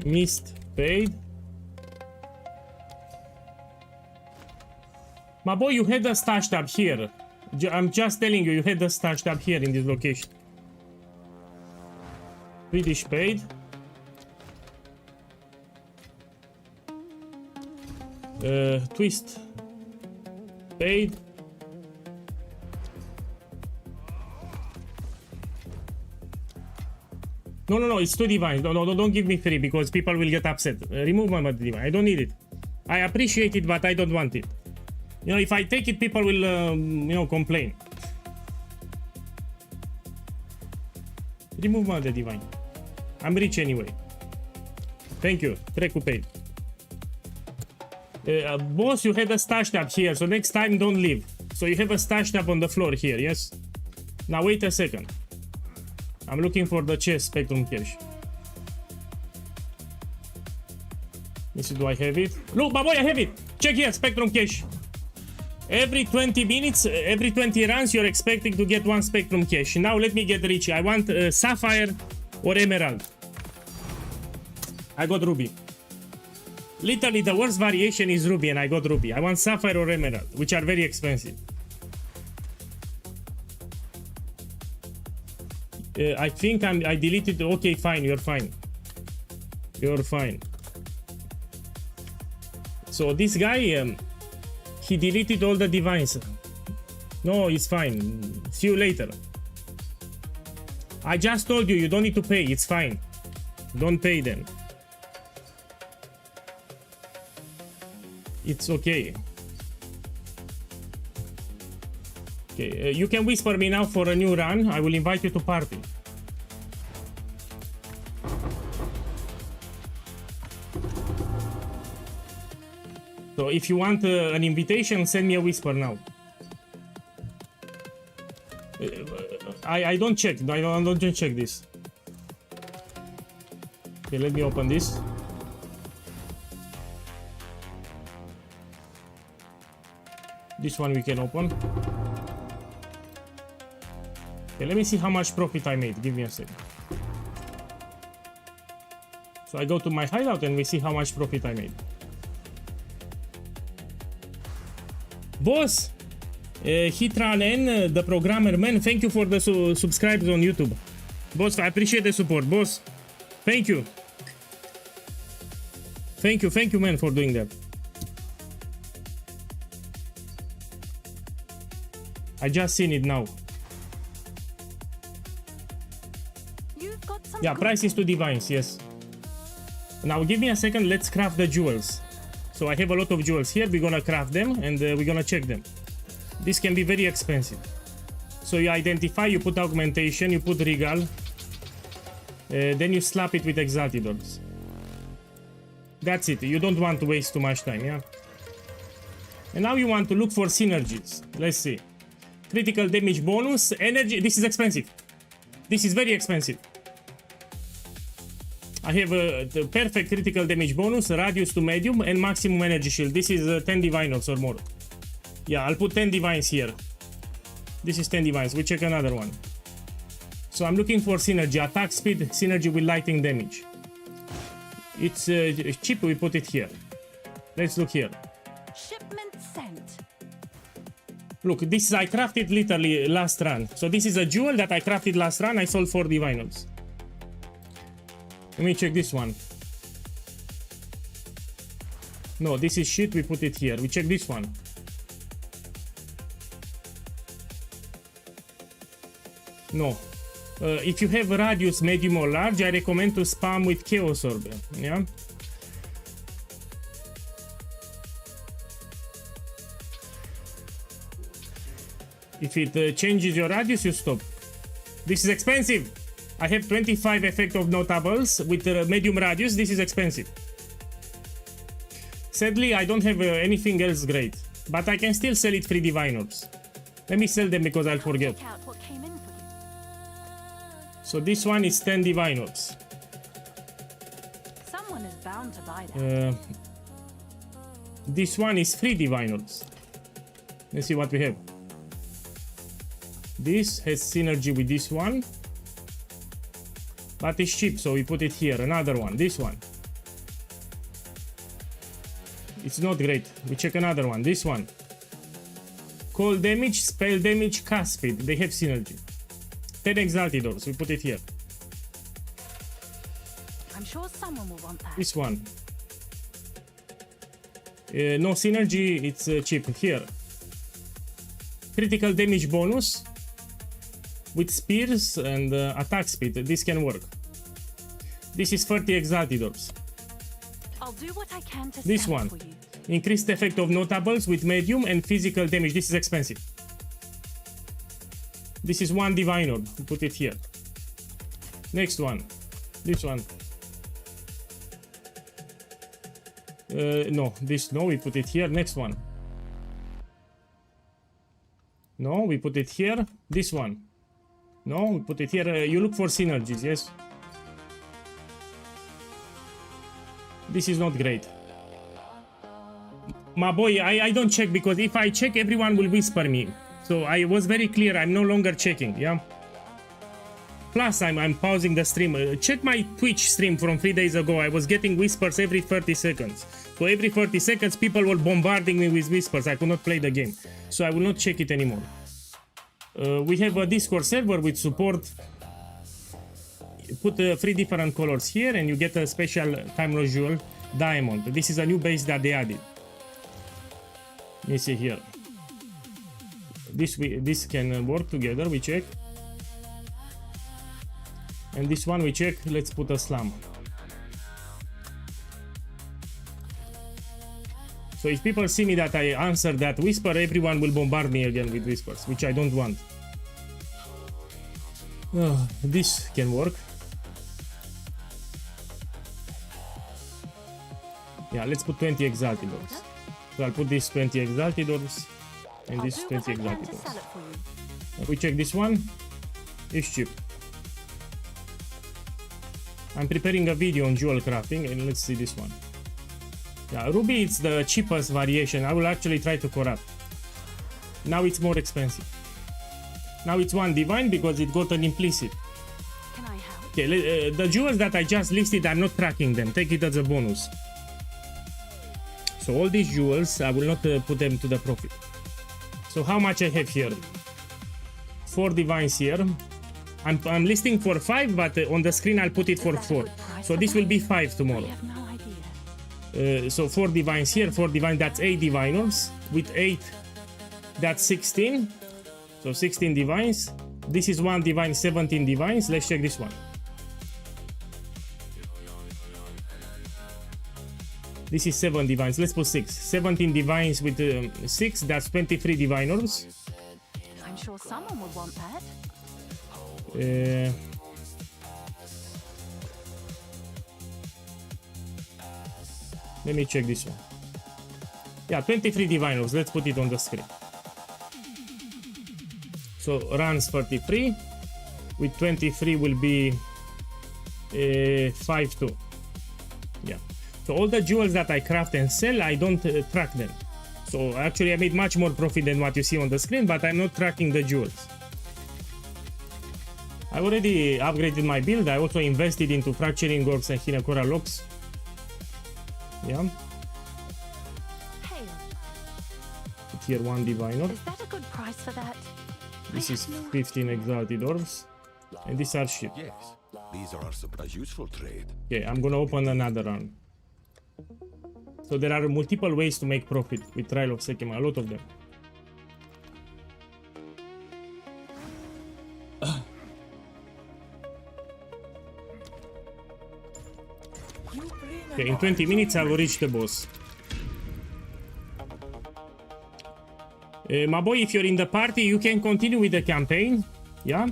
A: Mist paid. My boy, you had a stash tab here. I'm just telling you, you had a stash tab here in this location. Swedish paid. Twist. Paid. No, it's 2 divines. No, don't give me 3 because people will get upset. Remove my divine. I don't need it. I appreciate it, but I don't want it. You know, if I take it, people will, you know, complain. Remove my divine. I'm rich anyway. Thank you. Trecu paid. Boss, you had a stash tab here, so next time don't leave. So you have a stash tab on the floor here, yes? Now wait a second. I'm looking for the chest Spectrum Cache. Let's see, do I have it? Look, my boy, I have it! Check here, Spectrum Cache. Every 20 minutes, every 20 runs, you're expecting to get 1 Spectrum Cache. Now let me get rich. I want Sapphire or Emerald. I got Ruby. Literally, the worst variation is Ruby, and I got Ruby. I want Sapphire or Emerald, which are very expensive. I think I deleted. Okay, fine. You're fine. You're fine. So this guy, he deleted all the divines. No, it's fine. See you later. I just told you, you don't need to pay. It's fine. Don't pay then. It's okay. Okay, you can whisper me now for a new run. I will invite you to party. So if you want an invitation, send me a whisper now. I don't check. I don't check this. Okay, let me open this. This one we can open. Okay, let me see how much profit I made. Give me a second. So I go to my hideout and we see how much profit I made. Boss, Hitran N, the programmer man, thank you for the subscribes on YouTube. Boss, I appreciate the support. Boss, thank you. Thank you, man, for doing that. I just seen it now.
C: You've got some
A: Yeah, price is 2 divines, yes. Now give me a second, let's craft the jewels. So I have a lot of jewels here, we're gonna craft them and we're gonna check them. This can be very expensive. So you identify, you put augmentation, you put regal, then you slap it with exaltidors. That's it, you don't want to waste too much time, yeah? And now you want to look for synergies. Let's see. Critical damage bonus, energy, this is expensive. This is very expensive. I have the perfect critical damage bonus, radius to medium, and maximum energy shield. This is 10 divinos or more. Yeah, I'll put 10 divines here. This is 10 divines. We check another one. So I'm looking for synergy. Attack speed, synergy with lightning damage. It's cheap, we put it here. Let's look here.
C: shipment sent.
A: Look, this I crafted literally last run. So this is a jewel that I crafted last run. I sold 4 divinos. Let me check this one. No, this is shit. We put it here. We check this one. No. If you have radius medium or large, I recommend to spam with Chaos Orb. Yeah. If it changes your radius, you stop. This is expensive. I have 25 effect of notables with medium radius. This is expensive. Sadly, I don't have anything else great, but I can still sell it 3 divine orbs. Let me sell them because I'll forget.
C: Check out what came in for you.
A: So this one is 10 divine orbs.
C: Someone is bound to buy that.
A: This one is 3 divine orbs. Let's see what we have. This has synergy with this one. But it's cheap, so we put it here. Another one, this one. It's not great. We check another one, this one. Cold damage, spell damage, cast speed. They have synergy. 10 exalted orbs. We put it here.
C: I'm sure someone will want that.
A: This one. No synergy, it's cheap. Here. Critical damage bonus with spears and attack speed. This can work. This is 30 exalted orbs.
C: I'll do what I can to
A: This
C: sell
A: one.
C: it for you.
A: Increased effect of notables with medium and physical damage. This is expensive. This is 1 divine orb. We put it here. Next one. This one. No, this no, we put it here. Next one. No, we put it here. This one. No, we put it here. You look for synergies, yes? This is not great. My boy, I don't check, because if I check, everyone will whisper me. So I was very clear, I'm no longer checking, yeah? Plus, I'm pausing the stream. Check my Twitch stream from 3 days ago. I was getting whispers every 30 seconds. So every 30 seconds, people were bombarding me with whispers. I could not play the game. So I will not check it anymore. We have a Discord server with support. Put 3 different colors here and you get a special timeless jewel, diamond. This is a new base that they added. Let me see here. This can work together, we check. And this one we check. Let's put a slam. So if people see me that I answer that whisper, everyone will bombard me again with whispers, which I don't want. This can work. Yeah, let's put 20 exalted orbs. So I'll put this 20 exalted orbs and this 20 exalted orbs. We check this one. It's cheap. I'm preparing a video on jewel crafting and let's see this one. Yeah, ruby it's the cheapest variation. I will actually try to corrupt. Now it's more expensive. Now it's 1 divine because it got an implicit.
C: Can I help?
A: Okay, the jewels that I just listed, I'm not tracking them. Take it as a bonus. So all these jewels, I will not put them to the profit. So how much I have here? 4 divines here. I'm listing for 5, but on the screen I'll put it for 4. So this will be 5 tomorrow.
C: I have no idea.
A: So 4 divines here, 4 divine, that's 8 divine orbs. With 8, that's 16. So 16 divines. This is 1 divine, 17 divines. Let's check this one. This is 7 divines. Let's put 6. 17 divines with 6. That's 23 divine orbs.
C: I'm sure someone would want that.
A: Let me check this one. Yeah, 23 divine orbs. Let's put it on the screen. So runs 33. With 23 will be 5-2. Yeah. So all the jewels that I craft and sell, I don't track them. So actually I made much more profit than what you see on the screen, but I'm not tracking the jewels. I already upgraded my build. I also invested into fracturing orbs and Hinekora locks. Yeah.
C: Hey,
A: Tier 1 divine orb.
C: is that a good price for that?
A: This is 15 exalted orbs. And these are shit.
H: Yes, these are a useful trade.
A: Okay, I'm gonna open another run. So there are multiple ways to make profit with Trial of SEKHEMA, a lot of them. Okay, in 20 minutes I will reach the boss. My boy, if you're in the party, you can continue with the campaign. Yeah.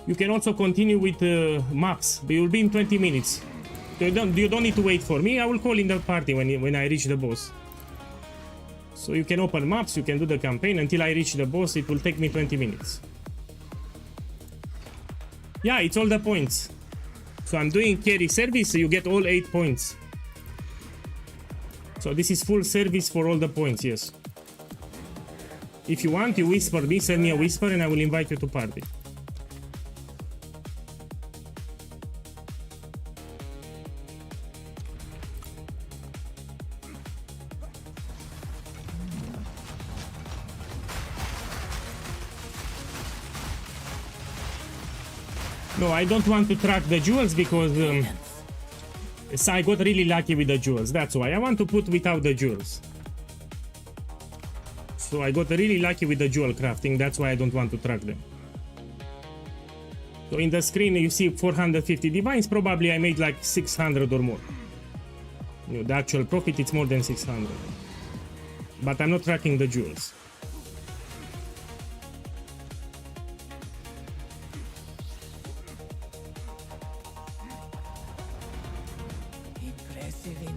A: You can also continue with maps, but you'll be in 20 minutes. So you don't need to wait for me. I will call in the party when I reach the boss. So you can open maps, you can do the campaign until I reach the boss. It will take me 20 minutes. Yeah, it's all the points. So I'm doing carry service, so you get all 8 points. So this is full service for all the points, yes. If you want, you whisper me, send me a whisper and I will invite you to party. No, I don't want to track the jewels because so I got really lucky with the jewels. That's why I want to put without the jewels. So I got really lucky with the jewel crafting. That's why I don't want to track them. So in the screen you see 450 divines. Probably I made like 600 or more. You know, the actual profit it's more than 600. But I'm not tracking the jewels.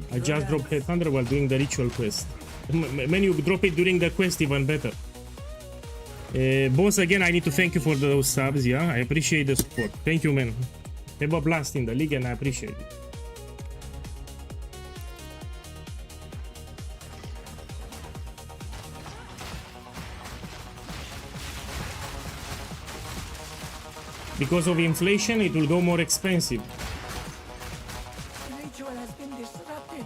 A: I just dropped Headhunter while doing the ritual quest. When you drop it during the quest, even better. Boss, again, I need to thank you for those subs, yeah? I appreciate the support. Thank you, man. Have a blast in the league and I appreciate it. Because of inflation, it will go more expensive.
G: Ritual has been disrupted.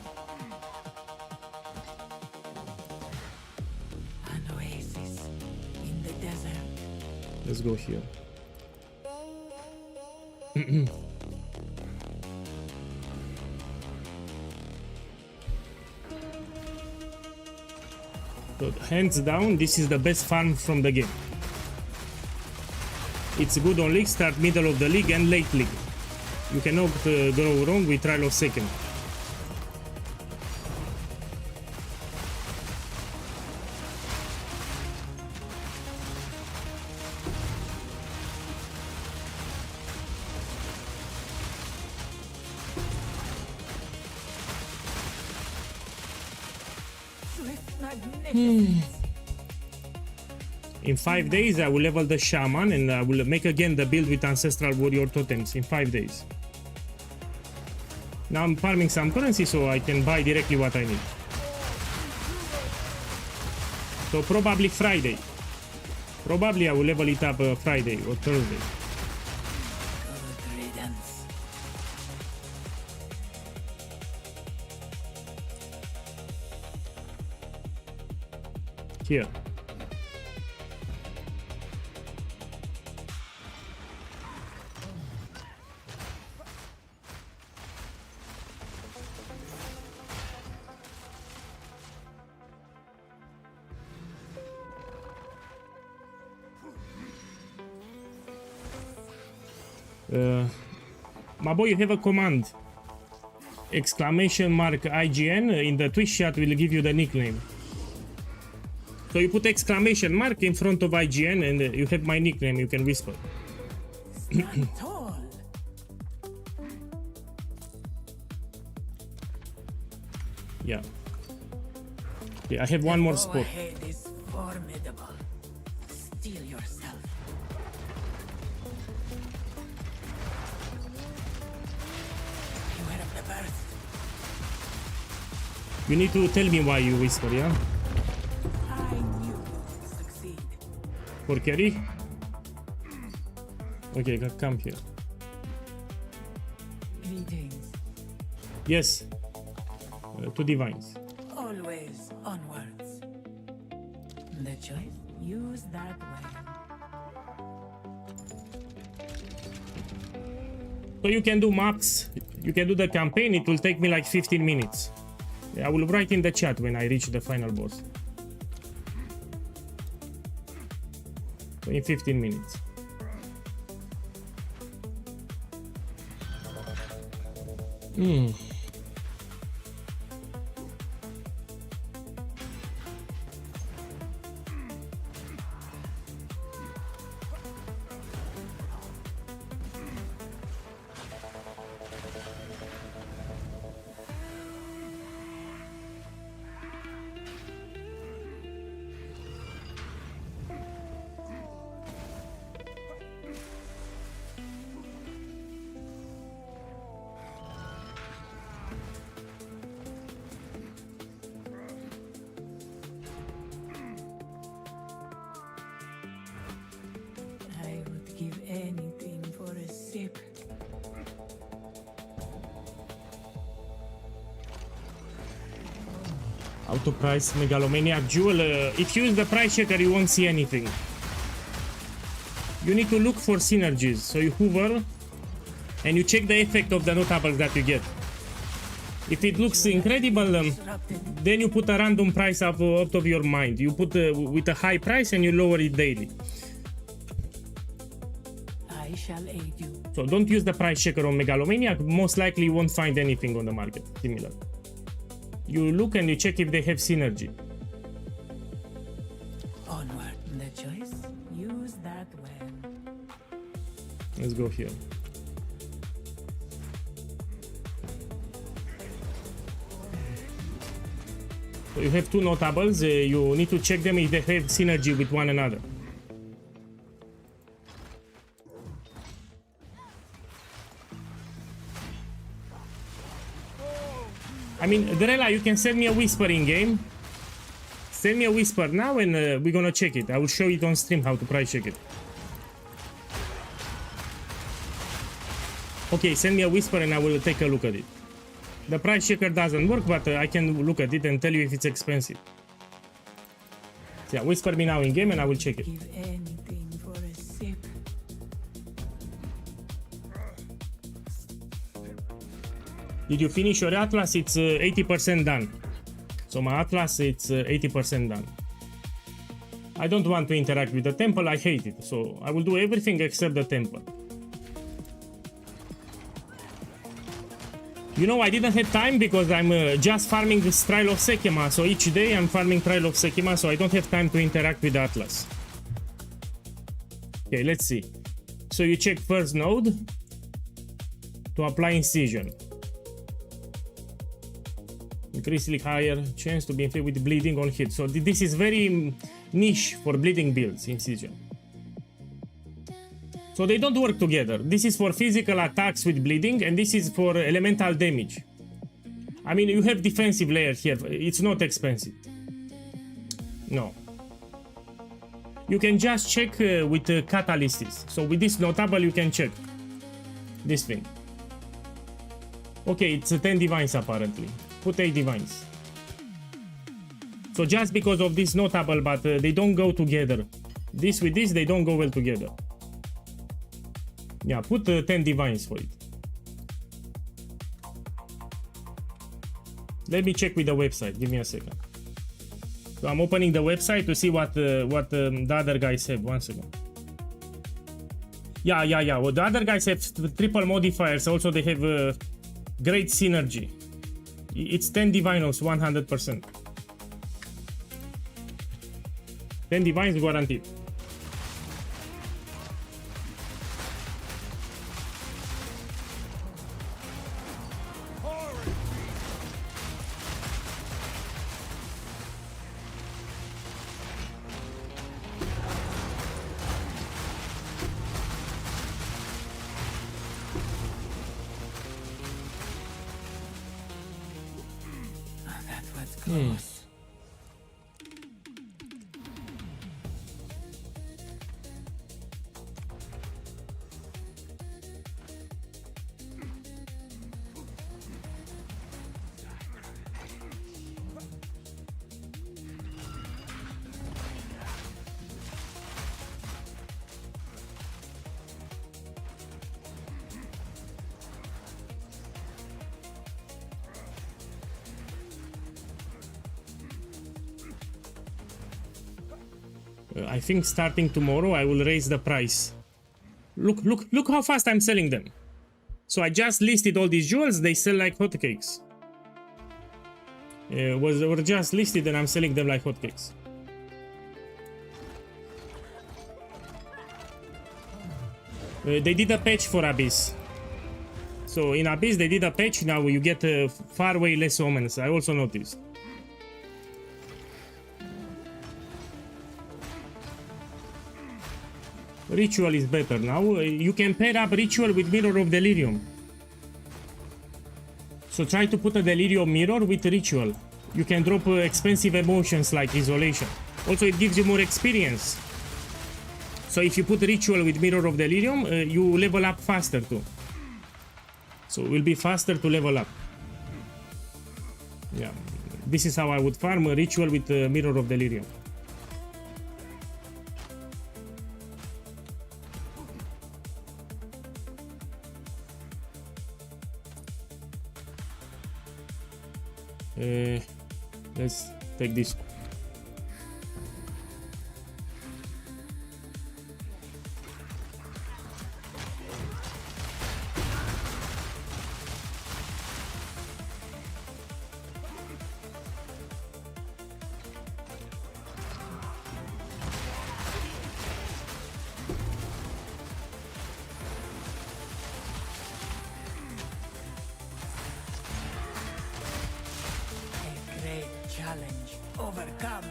G: An oasis in the desert.
A: Let's go here. So, hands down, this is the best farm from the game. It's good on league, start middle of the league and late league. You cannot go wrong with Trial of Second.
G: Swift magnificence.
A: In 5 days, I will level the shaman and I will make again the build with ancestral warrior totems in 5 days. Now I'm farming some currency so I can buy directly what I need. So probably Friday. Probably I will level it up Friday or Thursday.
G: Good riddance.
A: Here. My boy, you have a command. Exclamation mark IGN in the Twitch chat will give you the nickname. So you put exclamation mark in front of IGN and you have my nickname, you can whisper.
G: Stand tall.
A: Yeah. Okay, I have one more spot.
G: Ahead is formidable. Steel yourself. Beware of the burst.
A: You need to tell me why you whisper, yeah?
G: I knew you would succeed.
A: For carry? Okay, come here.
G: Greetings.
A: Yes. 2 divines.
G: Always onwards. The choice, use that well.
A: So you can do maps, you can do the campaign, it will take me like 15 minutes. I will write in the chat when I reach the final boss. So in 15 minutes.
G: I would give anything for a sip.
A: Auto price megalomaniac jewel. If you use the price checker, you won't see anything. You need to look for synergies. So you hover and you check the effect of the notables that you get. If it looks incredible, then you put a random price out of your mind. You put with a high price and you lower it daily.
G: I shall aid you.
A: So don't use the price checker on Megalomaniac. Most likely you won't find anything on the market similar. You look and you check if they have synergy.
G: Onward, the choice. Use that well.
A: Let's go here. So you have two notables. You need to check them if they have synergy with one another. I mean, Drella, you can send me a whisper in game. Send me a whisper now and we're gonna check it. I will show it on stream how to price check it. Okay, send me a whisper and I will take a look at it. The price checker doesn't work, but I can look at it and tell you if it's expensive. So yeah, whisper me now in game and I will check it.
G: Give anything for a sip.
A: Did you finish your Atlas? It's 80% done. So my Atlas, it's 80% done. I don't want to interact with the temple, I hate it. So I will do everything except the temple. You know, I didn't have time because I'm just farming this trial of SEKHEMA. So each day I'm farming trial of SEKHEMA, so I don't have time to interact with Atlas. Okay, let's see. So you check first node to apply incision. Increasingly higher chance to be infected with bleeding on hit. So this is very niche for bleeding builds, incision. So they don't work together. This is for physical attacks with bleeding, and this is for elemental damage. I mean, you have defensive layer here. It's not expensive. No. You can just check with catalysts. So with this notable, you can check this thing. Okay, it's 10 divines apparently. Put 8 divines. So just because of this notable, but they don't go together. This with this, they don't go well together. Yeah, put 10 divines for it. Let me check with the website. Give me a second. So I'm opening the website to see what the other guys have. 1 second. Yeah. Well, the other guys have triple modifiers. Also, they have great synergy. It's 10 divinos, 100%. 10 divines guaranteed.
G: That was close.
A: I think starting tomorrow I will raise the price. Look how fast I'm selling them. So I just listed all these jewels, they sell like hotcakes. Were just listed and I'm selling them like hotcakes. They did a patch for Abyss. So in Abyss they did a patch, now you get far way less omens, I also noticed. Ritual is better now. You can pair up Ritual with Mirror of Delirium. So try to put a Delirium mirror with Ritual. You can drop expensive emotions like Isolation. Also it gives you more experience. So if you put Ritual with Mirror of Delirium, you level up faster too. So it will be faster to level up. Yeah, this is how I would farm a Ritual with Mirror of Delirium. Let's take this.
G: A great challenge overcome.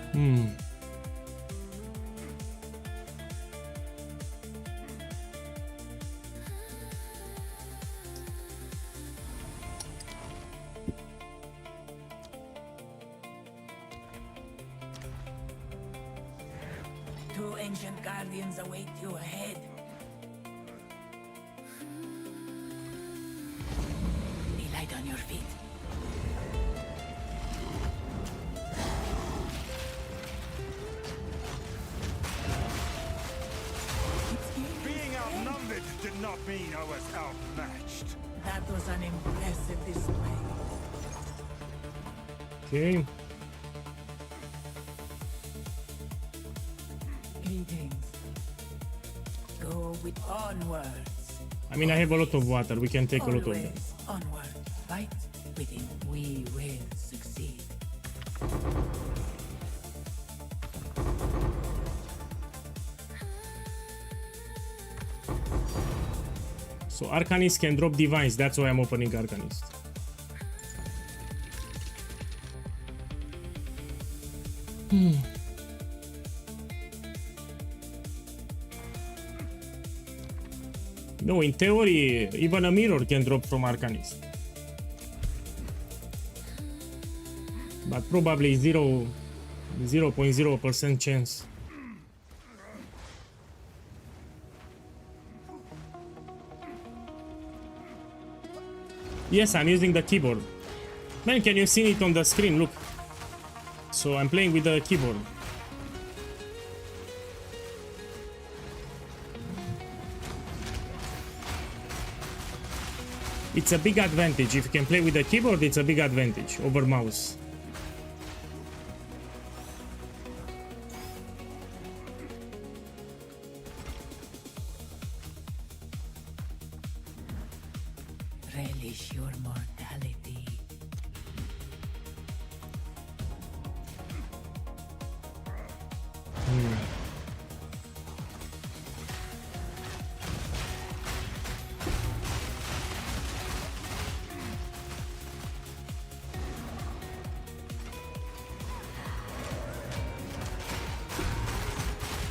G: Two ancient guardians await you ahead. Be light on your feet.
B: Being outnumbered did not mean I was outmatched.
G: That was an impressive display.
A: Okay.
G: Greetings. Go with onwards.
A: I mean, I have a lot of water. We can take a lot of them.
G: Always onward. Fight within. We will succeed.
A: So Arcanist can drop Divines. That's why I'm opening Arcanist. No, in theory, even a mirror can drop from Arcanist. But probably 0.0% chance. Yes, I'm using the keyboard. Man, can you see it on the screen? Look. So I'm playing with the keyboard. It's a big advantage. If you can play with the keyboard, it's a big advantage over mouse.
G: Relish your mortality.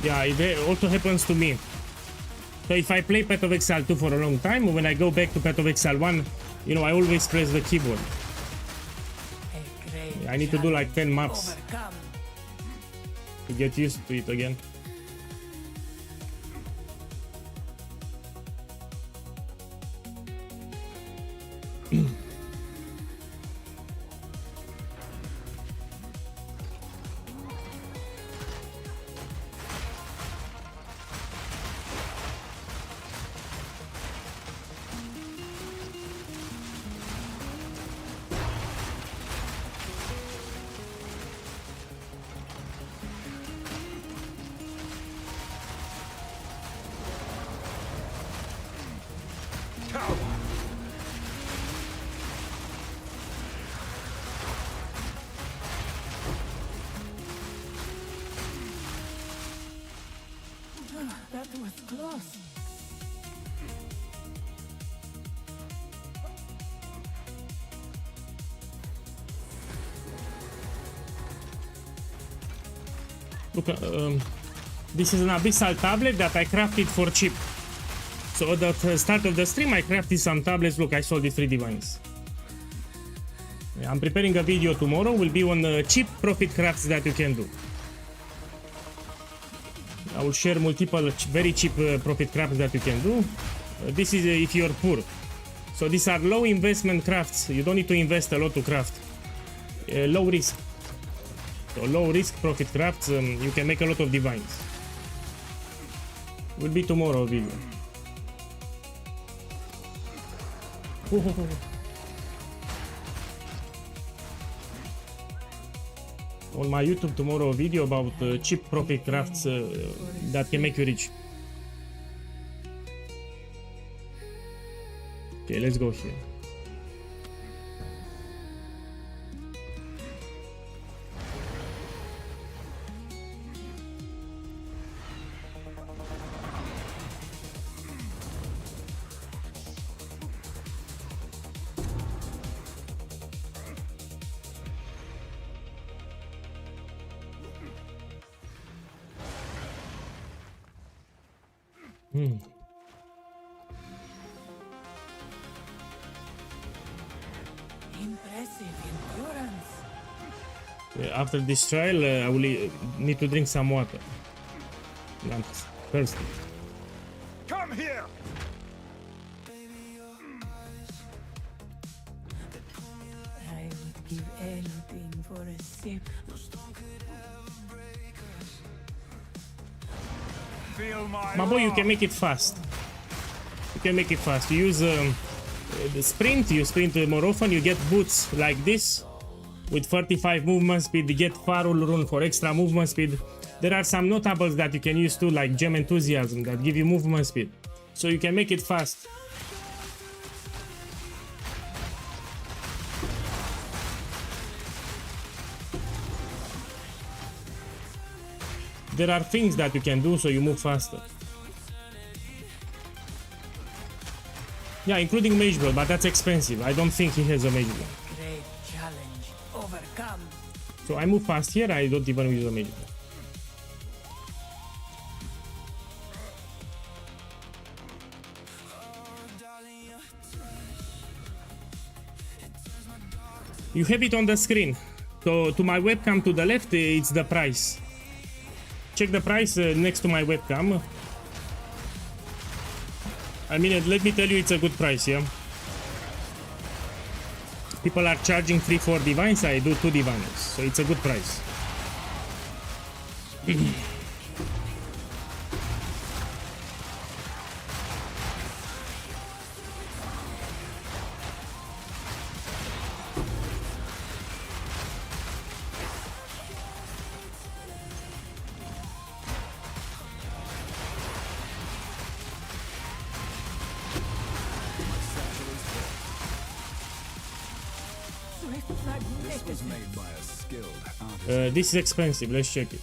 A: Yeah, it also happens to me. So if I play Path of Exile 2 for a long time, when I go back to Path of Exile 1, you know, I always press the keyboard.
G: A great
A: I need to do like 10 maps
G: overcome.
A: to get used to it again.
G: That was close.
A: Look, this is an abyssal tablet that I crafted for cheap. So at the start of the stream, I crafted some tablets. Look, I sold the 3 divines. I'm preparing a video tomorrow. Will be on cheap profit crafts that you can do. I will share multiple very cheap profit crafts that you can do. This is if you're poor. So these are low investment crafts. You don't need to invest a lot to craft. Low risk. So low risk profit crafts. You can make a lot of divines. Will be tomorrow video. on my YouTube tomorrow a video about cheap profit crafts that can make you rich. Okay, let's go here.
G: Impressive endurance.
A: After this trial, I will need to drink some water. I'm thirsty.
B: Come here!
G: I would give anything for a sip.
B: Feel my
A: My boy, you
B: love.
A: can make it fast. You can make it fast. You use the sprint, you sprint more often, you get boots like this. With 35 movement speed, you get Farul rune for extra movement speed. There are some notables that you can use too, like Gem Enthusiasm, that give you movement speed. So you can make it fast. There are things that you can do so you move faster. Yeah, including Mage Blow, but that's expensive. I don't think he has a Mage Blow.
G: Great challenge overcome.
A: So I move fast here, I don't even use a Mage Blow. You have it on the screen. So to my webcam to the left, it's the price. Check the price next to my webcam. I mean, let me tell you, it's a good price, yeah? People are charging 3-4 divines, I do 2 divines, so it's a good price.
E: This was made by a skilled artist.
A: This is expensive, let's check it.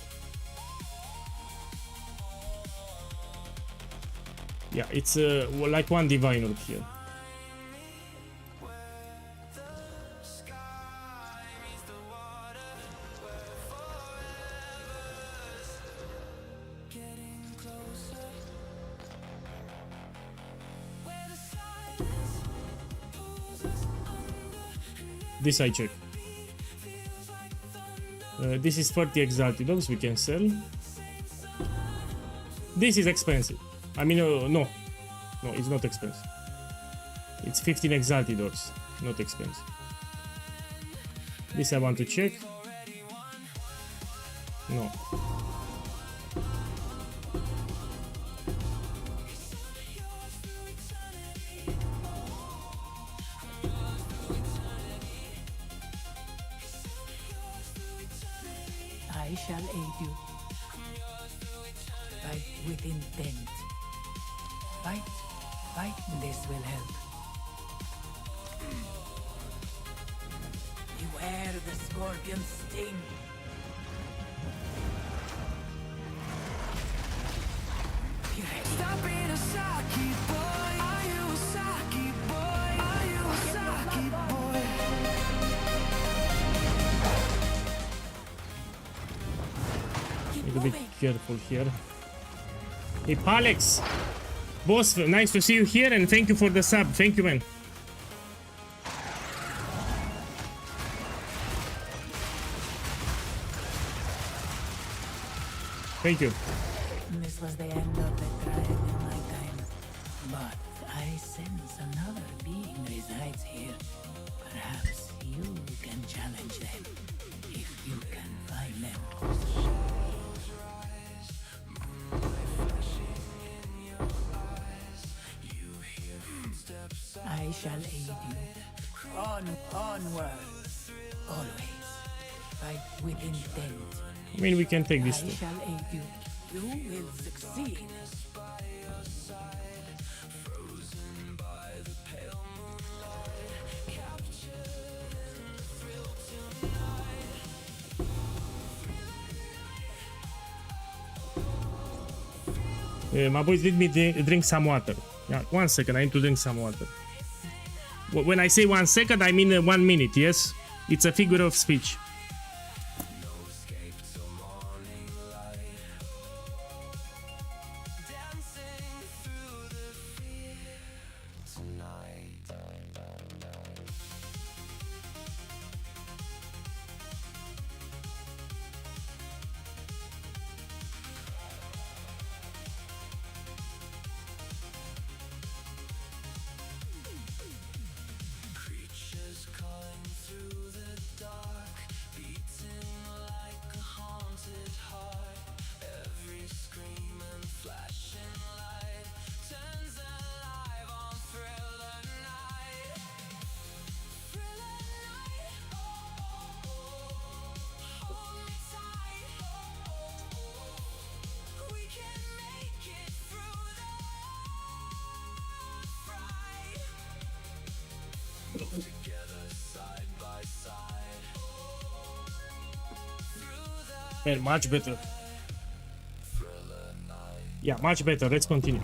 A: Yeah, it's like 1 divine orb here. This I check. This is 30 exalted orbs we can sell. This is expensive. I mean, no, it's not expensive. It's 15 exalted orbs, not expensive. This I want to check. No.
G: I shall aid you. Fight with intent. Fight, this will help. Beware the scorpion sting. Be ready.
D: Stop being a Saki boy. Are you a Saki boy? Are you a Saki boy?
A: Need to be careful here. Hey, Palex! Boss, nice to see you here and thank you for the sub. Thank you, man. Thank you.
G: This was the end of the trial in my time. But I sense another being resides here. Perhaps you can challenge them. If you can find them. I shall aid you. Onward. Always. fight with intent.
A: I mean, we can take this
G: I
A: too.
G: shall aid you. You will succeed.
A: My boys, let me drink some water. Yeah, 1 second, I need to drink some water. When I say 1 second, I mean 1 minute, yes? It's a figure of speech. Man, much better. Yeah, much better. Let's continue.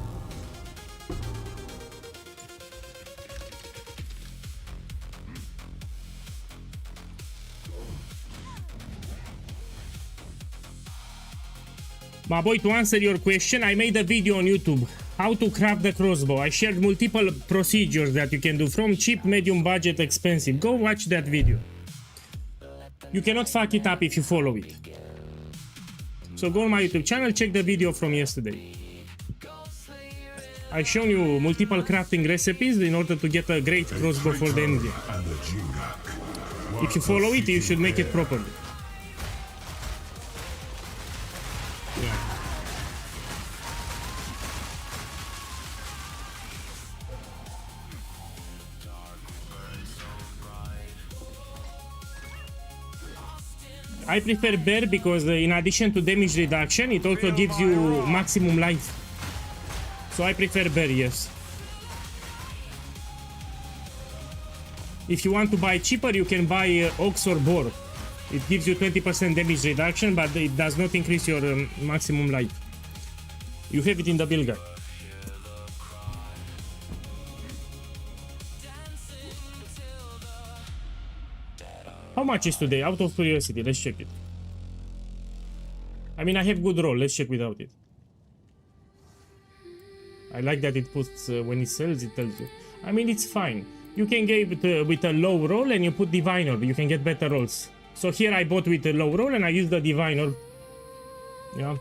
A: My boy, to answer your question, I made a video on YouTube. How to craft the crossbow. I shared multiple procedures that you can do, from cheap, medium, budget, expensive. Go watch that video. You cannot fuck it up if you follow it. So go on my YouTube channel, check the video from yesterday. I shown you multiple crafting recipes in order to get a great crossbow for the engine. If you follow it, you should make it properly. Yeah. I prefer bear because in addition to damage reduction, it also gives you maximum life. So I prefer bear, yes. If you want to buy cheaper, you can buy ox or boar. It gives you 20% damage reduction, but it does not increase your maximum life. You have it in the build guide. How much is today? Out of curiosity, let's check it. I mean, I have good roll. Let's check without it. I like that it puts, when it sells, it tells you. I mean, it's fine. You can get it with a low roll and you put diviner. You can get better rolls. So here I bought with a low roll and I used the diviner. Yeah.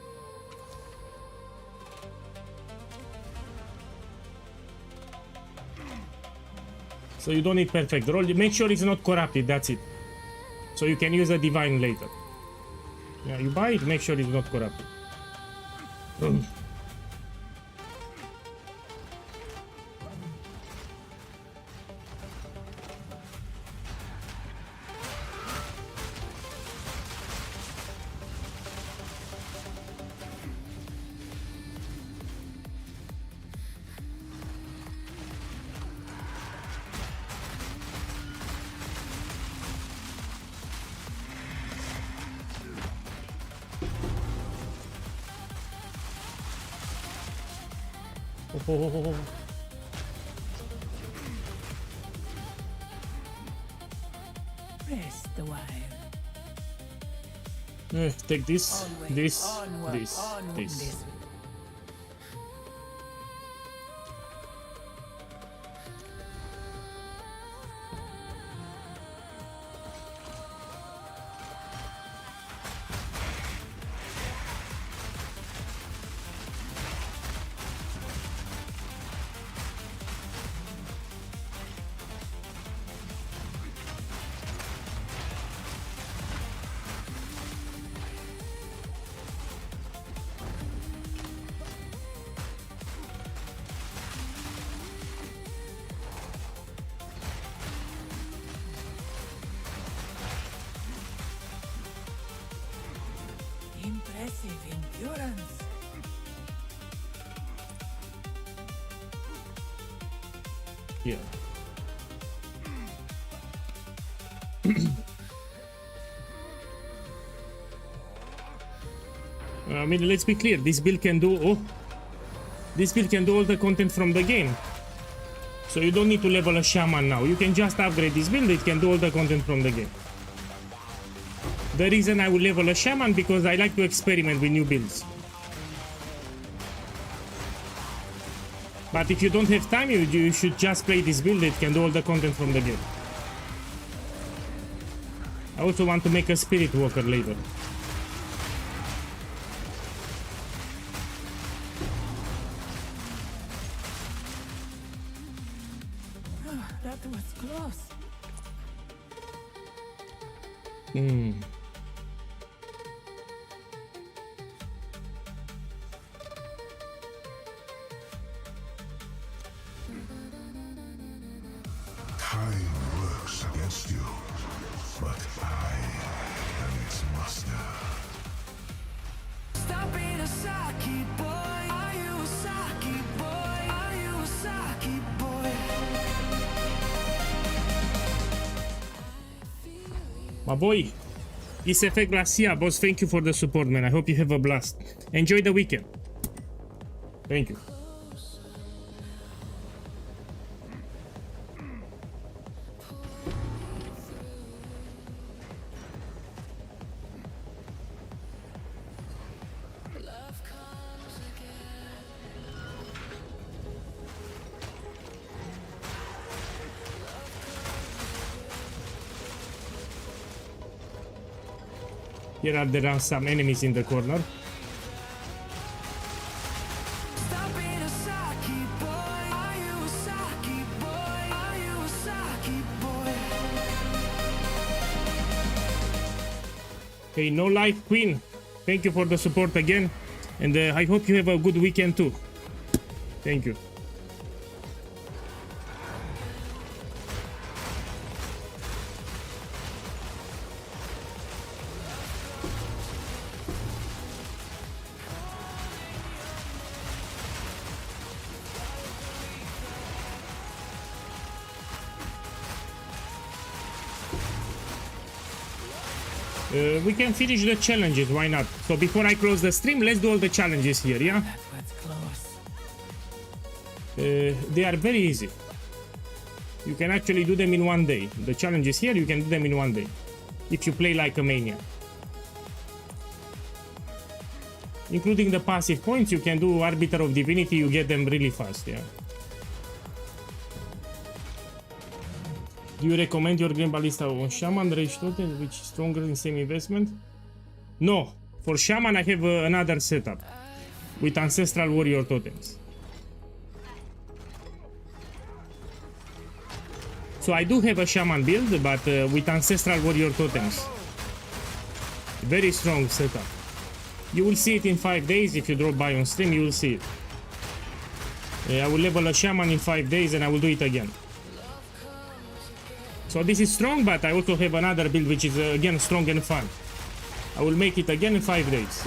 A: So you don't need perfect roll. Make sure it's not corrupted, that's it. So you can use a divine later. Yeah, you buy it, make sure it's not corrupted. Oh.
G: Rest a while.
A: Take this,
G: Always
A: this,
G: onward,
A: this,
G: onward,
A: this.
G: impressive endurance.
A: Yeah. I mean, let's be clear. This build can do. Oh, this build can do all the content from the game. So you don't need to level a shaman now. You can just upgrade this build. It can do all the content from the game. The reason I will level a shaman because I like to experiment with new builds. But if you don't have time, you should just play this build. It can do all the content from the game. I also want to make a spirit walker later.
G: That was close.
F: Time works against you, but I am its master.
D: Stop being a Saki boy. Are you a Saki boy? Are you a Saki boy?
A: My boy, SFX Glacia, boss, thank you for the support, man. I hope you have a blast. Enjoy the weekend. Thank you. Here there are some enemies in the corner.
D: Stop being a Saki boy. Are you a Saki boy? Are you a Saki boy?
A: Hey, no life queen. Thank you for the support again. And I hope you have a good weekend too. Thank you. We can finish the challenges, why not? So before I close the stream, let's do all the challenges here, yeah?
G: That was close.
A: They are very easy. You can actually do them in one day. The challenges here, you can do them in one day. If you play like a maniac. Including the passive points, you can do Arbiter of Divinity, you get them really fast, yeah? Do you recommend your Green Ballista on Shaman, Rage Totem, which is stronger in same investment? No. For Shaman, I have another setup with Ancestral Warrior Totems. So I do have a Shaman build, but with Ancestral Warrior Totems. Very strong setup. You will see it in 5 days. If you drop by on stream, you will see it. I will level a Shaman in 5 days and I will do it again. So this is strong, but I also have another build which is again strong and fun. I will make it again in 5 days.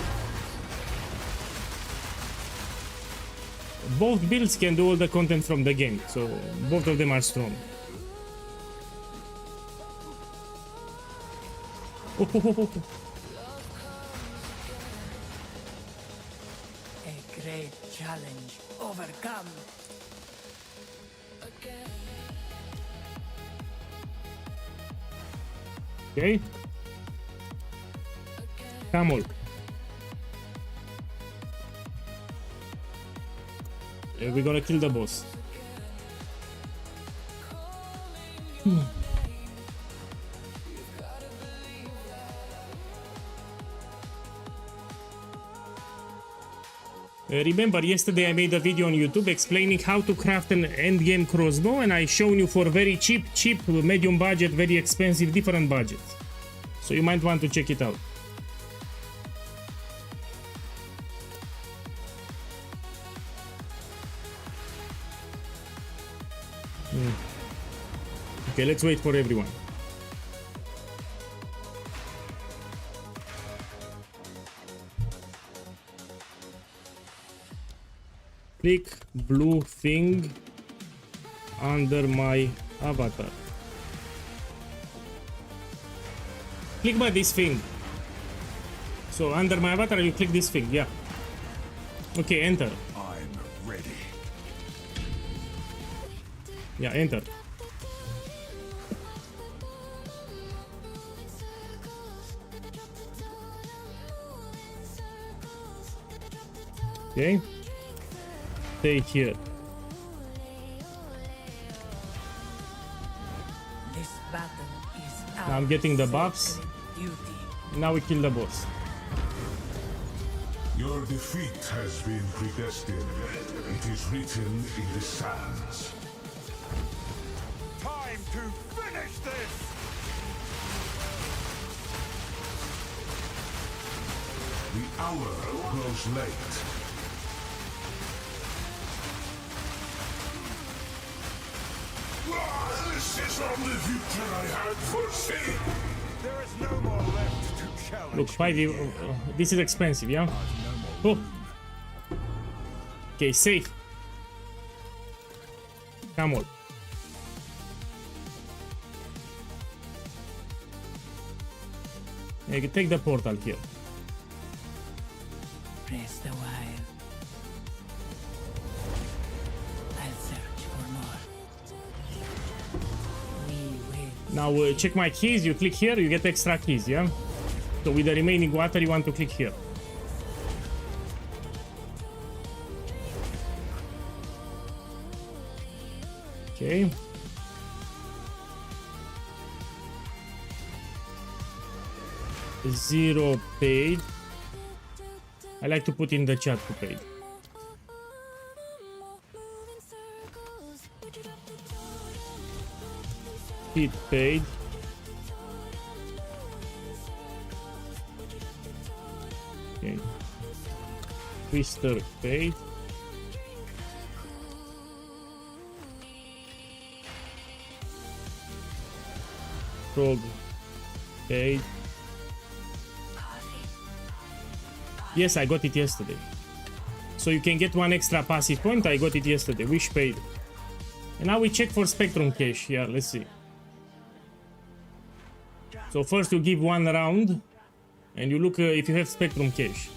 A: Both builds can do all the content from the game, so both of them are strong. Oh, oh, oh, oh.
G: A great challenge overcome.
A: Okay. Camel. We're gonna kill the boss. Remember, yesterday I made a video on YouTube explaining how to craft an endgame crossbow, and I shown you for very cheap, medium budget, very expensive, different budgets. So you might want to check it out. Okay, let's wait for everyone. Click blue thing under my avatar. Click by this thing. So under my avatar you click this thing, yeah. Okay, enter.
H: I'm ready.
A: Yeah, enter. Okay. Stay here.
G: This battle is
A: Now I'm getting the buffs.
G: sacred duty.
A: Now we kill the boss.
F: Your defeat has been predestined. It is written in the sands.
H: Time to finish this!
F: The hour grows late. This is only future I had foreseen.
H: There is no more left to challenge.
A: Look, 5 this is expensive, yeah? Oh. Okay, safe. Come on. You can take the portal here.
G: Rest a while. I'll search for more. We will.
A: Now check my keys, you click here, you get extra keys, yeah? So with the remaining water you want to click here. Okay. Zero paid. I like to put in the chat who paid. Pete paid. Okay. Twister paid. Frog paid. Yes, I got it yesterday. So you can get one extra passive point. I got it yesterday. Wish paid. And now we check for Spectrum cache. Yeah, let's see. So first you give one round and you look if you have Spectrum cache.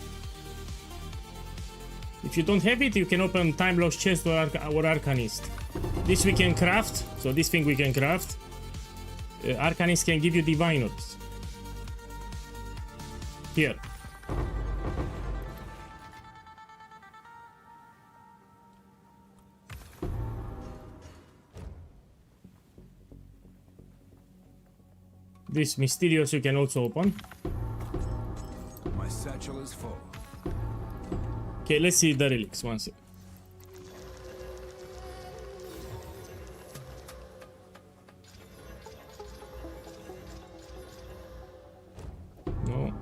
A: If you don't have it, you can open Time Lost Chest or Arcanist. This we can craft. So this thing we can craft. Arcanist can give you Divine Notes. Here. This Mysterious you can also open.
H: My satchel is full.
A: Okay, let's see the relics one sec. No.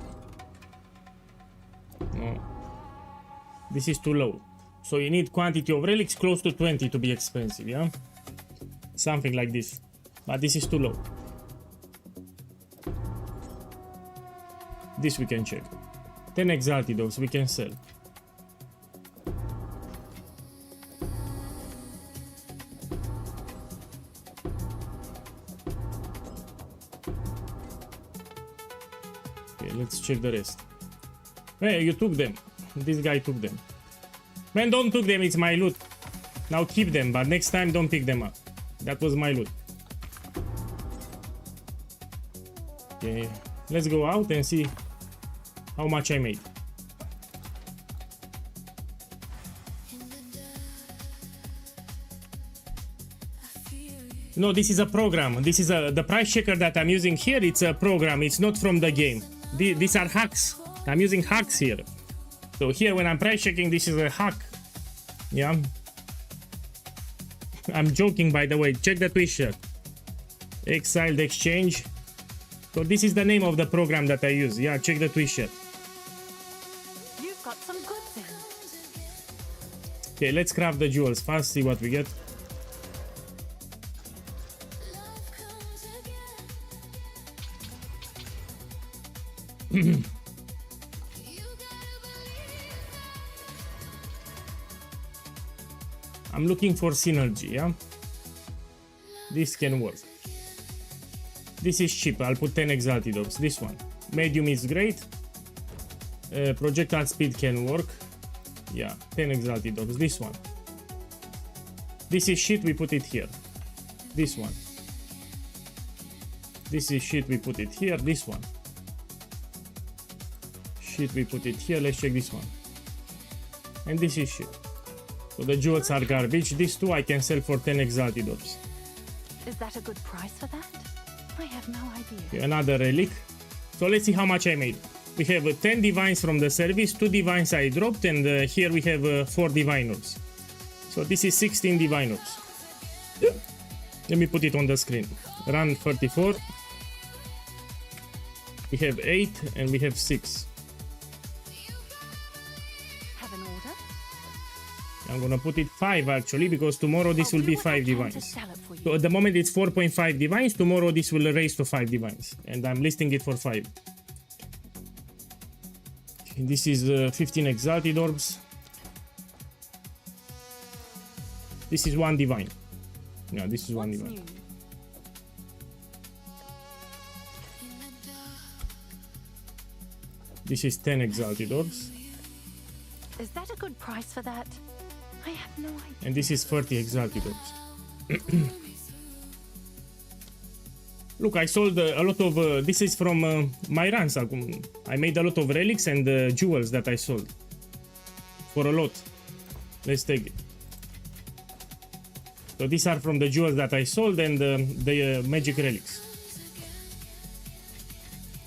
A: No. This is too low. So you need quantity of relics close to 20 to be expensive, yeah? Something like this. But this is too low. This we can check. 10 exalted those we can sell. Okay, let's check the rest. Hey, you took them. This guy took them. Man, don't took them, it's my loot. Now keep them, but next time don't pick them up. That was my loot. Okay, let's go out and see how much I made. No, this is a program. This is the price checker that I'm using here. It's a program. It's not from the game. These are hacks. I'm using hacks here. So here when I'm price checking, this is a hack. Yeah. I'm joking, by the way. Check the Twitch chat. Exiled Exchange. So this is the name of the program that I use. Yeah, check the Twitch chat.
C: You've got some goods in.
A: Okay, let's craft the jewels fast, see what we get. I'm looking for synergy, yeah? This can work. This is cheap, I'll put 10 exalted orbs. This one. Medium is great. Projectile speed can work. Yeah, 10 exalted orbs. This one. This is shit, we put it here. This one. This is shit, we put it here. This one. Shit, we put it here. Let's check this one. And this is shit. So the jewels are garbage. These two I can sell for 10 exalted orbs.
C: Is that a good price for that? I have no idea.
A: Okay, another relic. So let's see how much I made. We have 10 divines from the service, 2 divines I dropped, and here we have 4 divine orbs. So this is 16 divine orbs. Let me put it on the screen. Run 34. We have 8 and we have 6.
C: Have an order?
A: I'm gonna put it 5 actually, because tomorrow this will be 5 divines. So at the moment it's 4.5 divines, tomorrow this will raise to 5 divines. And I'm listing it for 5. Okay, this is 15 exalted orbs. This is 1 divine. Yeah, this is 1
C: What's
A: divine.
C: new?
A: This is 10 exalted orbs.
C: Is that a good price for that? I have no idea.
A: And this is 30 exalted orbs. Look, I sold a lot of... this is from my runs. I made a lot of relics and jewels that I sold. For a lot. Let's take it. So these are from the jewels that I sold and the magic relics.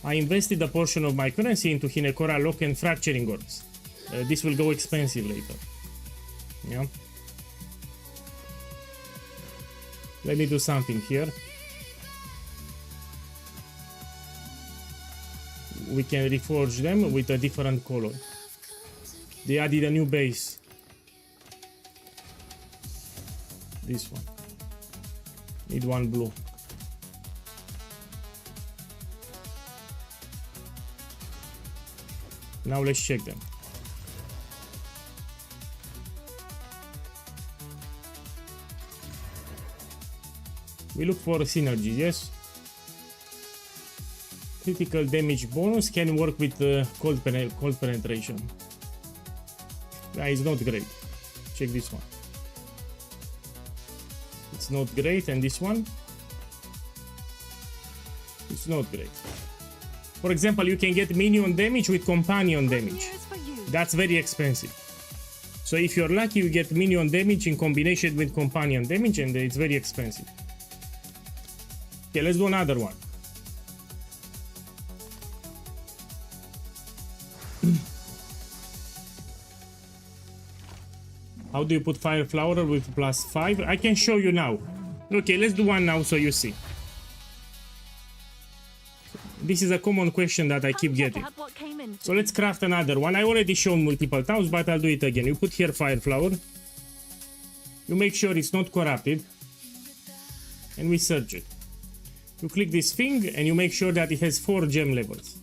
A: I invested a portion of my currency into Hinekora lock and fracturing orbs. This will go expensive later. Yeah. Let me do something here. We can reforge them with a different color. They added a new base. This one. Need one blue. Now let's check them. We look for synergy, yes? Critical damage bonus can work with cold penetration. Yeah, it's not great. Check this one. It's not great, and this one? It's not great. For example, you can get minion damage with companion damage.
C: News for you.
A: That's very expensive. So if you're lucky, you get minion damage in combination with companion damage, and it's very expensive. Okay, let's do another one. How do you put fire flower with +5? I can show you now. Okay, let's do one now so you see. This is a common question that I keep getting.
C: Out what came in.
A: So let's craft another one. I already shown multiple times, but I'll do it again. You put here fire flower. You make sure it's not corrupted. And we search it. You click this thing and you make sure that it has 4 gem levels.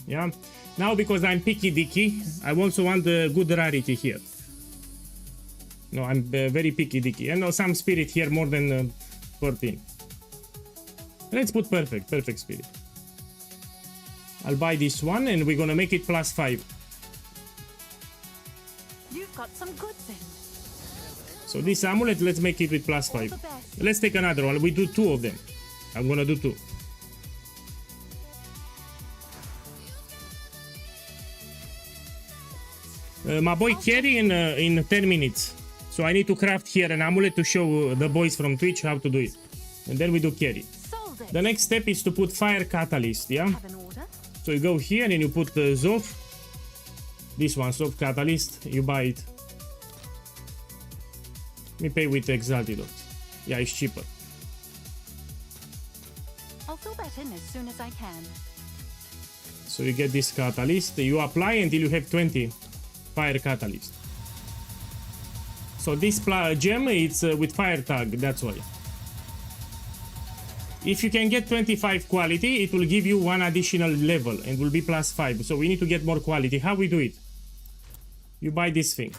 A: Yeah. Now because I'm picky dicky, I also want the good rarity here. No, I'm very picky dicky. And some spirit here more than 14. Let's put perfect spirit. I'll buy this one and we're gonna make it +5.
C: You've got some goods in.
A: So this amulet, let's make it with +5.
C: the best.
A: Let's take another one. We do 2 of them. I'm gonna do 2. My boy carry in 10 minutes. So I need to craft here an amulet to show the boys from Twitch how to do it. And then we do carry.
C: Sold it.
A: The next step is to put fire catalyst, yeah?
C: Have an order?
A: So you go here and you put Zof. This one, Zof catalyst. You buy it. We pay with exalted orbs. Yeah, it's cheaper.
C: I'll fill that in as soon as I can.
A: So you get this catalyst. You apply until you have 20 fire catalyst. So this gem, it's with fire tag, that's why. If you can get 25 quality, it will give you 1 additional level and will be +5. So we need to get more quality. How we do it? You buy this thing.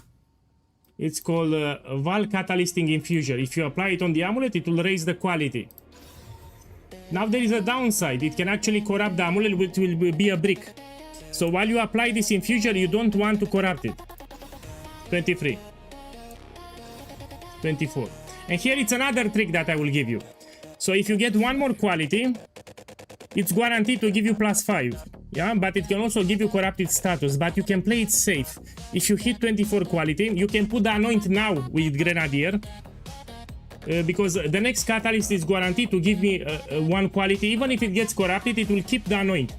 A: It's called Val Catalysting Infusion. If you apply it on the amulet, it will raise the quality. Now there is a downside. It can actually corrupt the amulet, which will be a brick. So while you apply this infusion, you don't want to corrupt it. 23. 24. And here it's another trick that I will give you. So if you get one more quality, it's guaranteed to give you +5. Yeah, but it can also give you corrupted status, but you can play it safe. If you hit 24 quality, you can put the anoint now with Grenadier. Because the next catalyst is guaranteed to give me one quality. Even if it gets corrupted, it will keep the anoint.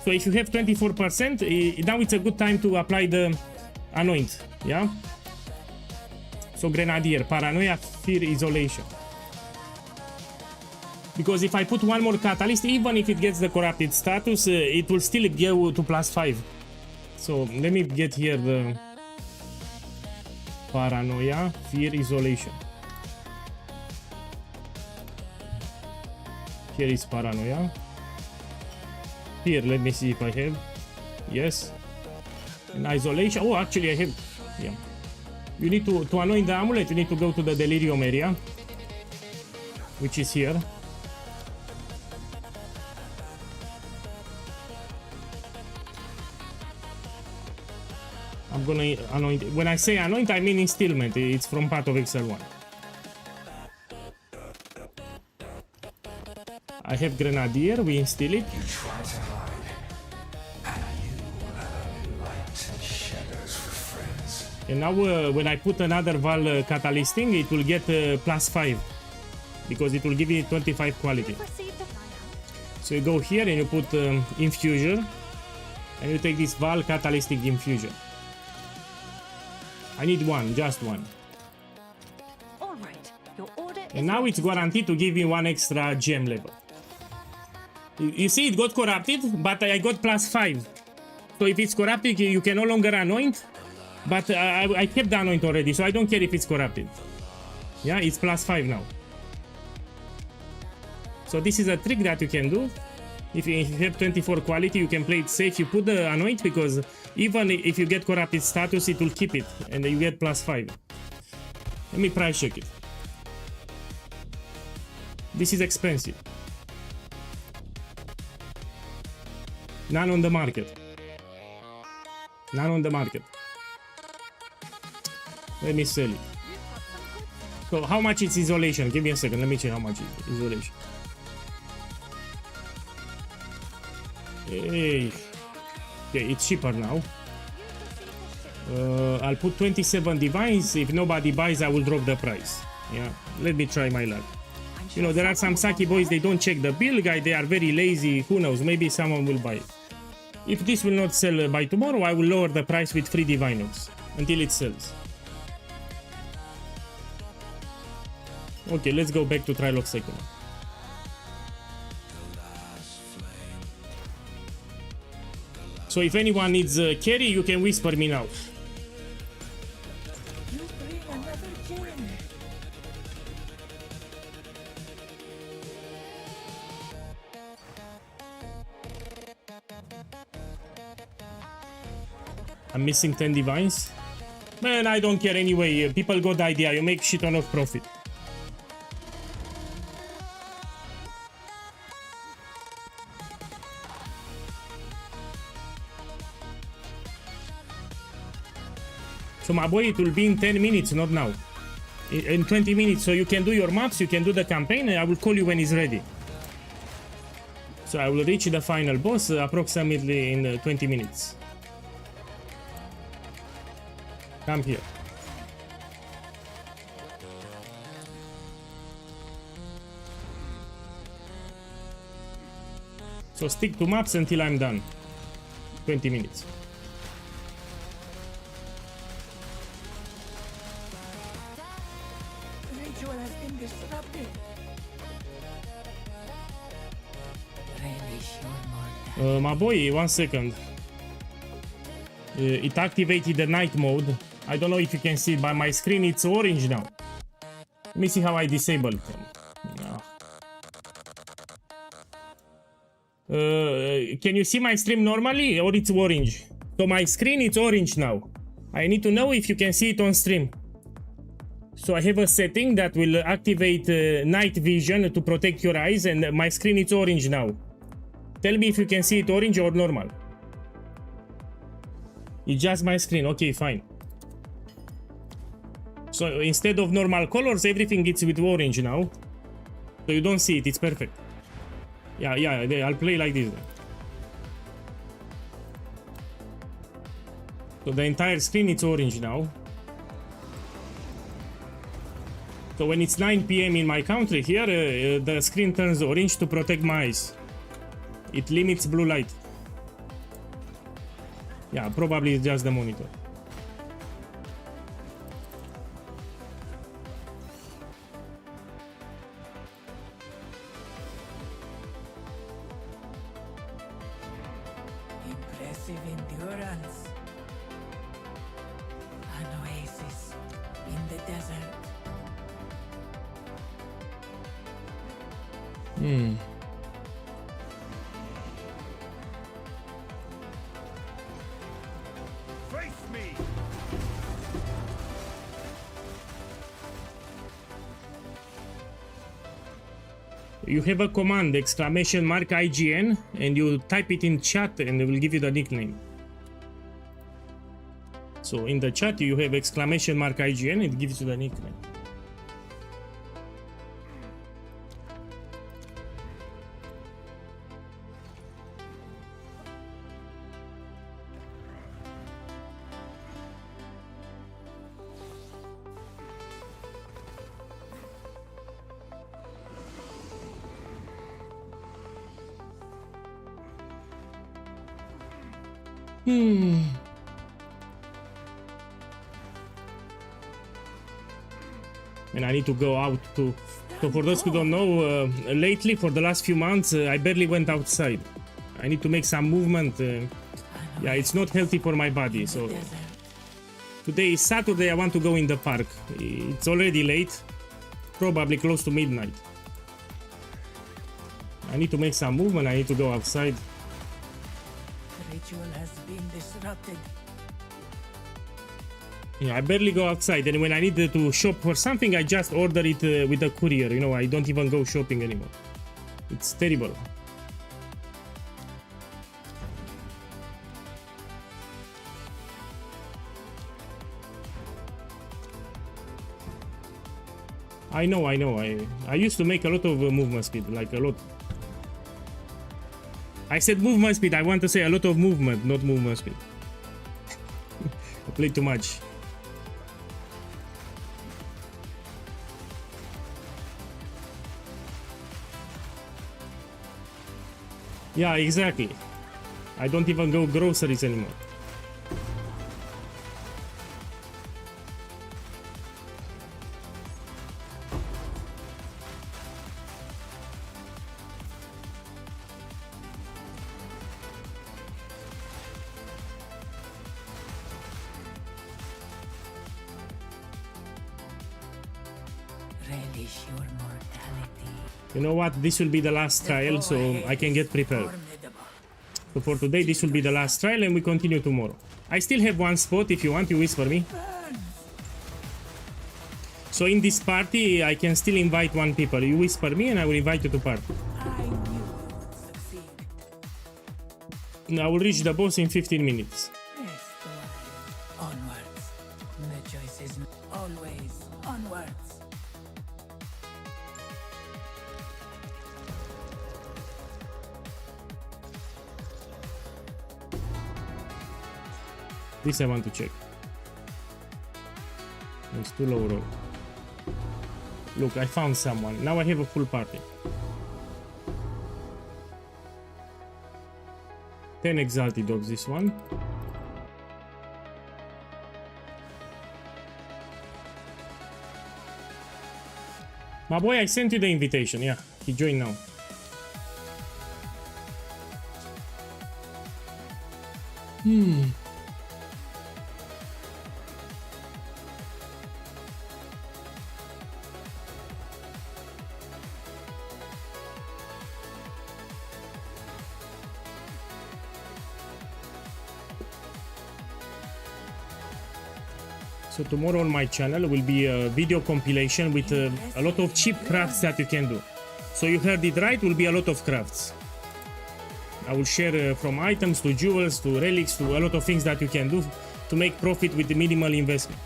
A: So if you have 24%, now it's a good time to apply the anoint. Yeah? So Grenadier, Paranoia, Fear, Isolation. Because if I put one more catalyst, even if it gets the corrupted status, it will still go to +5. So let me get here the Paranoia, Fear, Isolation. Here is Paranoia. Here, let me see if I have. Yes. And Isolation. Oh, actually I have. Yeah. You need to anoint the amulet, you need to go to the Delirium area, which is here. I'm gonna anoint. When I say anoint, I mean instillment. It's from part of XL1. I have Grenadier, we instill it.
F: You try to hide, and you will have only light and shadows for friends.
A: And now when I put another Val catalysting, it will get +5. Because it will give you 25 quality. So you go here and you put Infusion. And you take this Val catalystic Infusion. I need one, just one.
C: All right. Your order is
A: And now it's guaranteed to give me one extra gem level. You see, it got corrupted, but I got +5. So if it's corrupted, you can no longer anoint. But I kept the anoint already, so I don't care if it's corrupted. Yeah, it's +5 now. So this is a trick that you can do. If you have 24 quality, you can play it safe. You put the anoint, because even if you get corrupted status, it will keep it. And you get +5. Let me price check it. This is expensive. None on the market. None on the market. Let me sell it. So how much is isolation? Give me a second. Let me check how much is isolation. Hey. Okay, it's cheaper now. I'll put 27 divines. If nobody buys, I will drop the price. Yeah, let me try my luck. You know, there are some Saki boys, they don't check the bill guide, they are very lazy. Who knows, maybe someone will buy it. If this will not sell by tomorrow, I will lower the price with free Divinox until it sells. Okay, let's go back to Trilog SEKHEMA. So if anyone needs a carry, you can whisper me now.
G: You bring another gem.
A: I'm missing 10 divines. Man, I don't care anyway. People got the idea. You make shit ton of profit. So my boy, it will be in 10 minutes, not now. In 20 minutes, so you can do your maps, you can do the campaign, and I will call you when it's ready. So I will reach the final boss approximately in 20 minutes. Come here. So stick to maps until I'm done. 20 minutes.
G: Ritual has been disrupted. Relish your mortality.
A: My boy, 1 second. It activated the night mode. I don't know if you can see it, but my screen it's orange now. Let me see how I disable it. Can you see my stream normally or it's orange? So my screen it's orange now. I need to know if you can see it on stream. So I have a setting that will activate night vision to protect your eyes, and my screen is orange now. Tell me if you can see it orange or normal. It's just my screen. Okay, fine. So instead of normal colors, everything gets with orange now. So you don't see it. It's perfect. Yeah, I'll play like this. So the entire screen is orange now. So when it's 9 PM in my country here, the screen turns orange to protect my eyes. It limits blue light. Yeah, probably it's just the monitor.
G: Impressive endurance. An oasis in the desert.
H: Face me!
A: You have a command, exclamation mark IGN, and you type it in chat and it will give you the nickname. So in the chat you have exclamation mark IGN, it gives you the nickname. And I need to go out to... So for those who don't know, lately for the last few months I barely went outside. I need to make some movement. Yeah, it's not healthy for my body. So today is Saturday, I want to go in the park. It's already late, probably close to midnight. I need to make some movement, I need to go outside.
G: The ritual has been disrupted.
A: Yeah, I barely go outside, and when I need to shop for something, I just order it with a courier. You know, I don't even go shopping anymore. It's terrible. I know. I used to make a lot of movement speed, like a lot. I said movement speed, I want to say a lot of movement, not movement speed. I play too much. Yeah, exactly. I don't even go groceries anymore.
G: Relish your mortality.
A: You know what? This will be the last trial, so I can get prepared. So for today, this will be the last trial, and we continue tomorrow. I still have one spot. If you want, you whisper me. So in this party, I can still invite one people. You whisper me, and I will invite you to party.
G: I knew you would succeed.
A: I will reach the boss in 15 minutes.
G: Rest awhile. Onwards. The choice is always onwards.
A: This I want to check. It's too low roll. Look, I found someone. Now I have a full party. 10 exalted dogs, this one. My boy, I sent you the invitation. Yeah, he joined now. So tomorrow on my channel will be a video compilation with a lot of cheap crafts that you can do. So you heard it right, will be a lot of crafts. I will share from items to jewels to relics to a lot of things that you can do to make profit with minimal investment.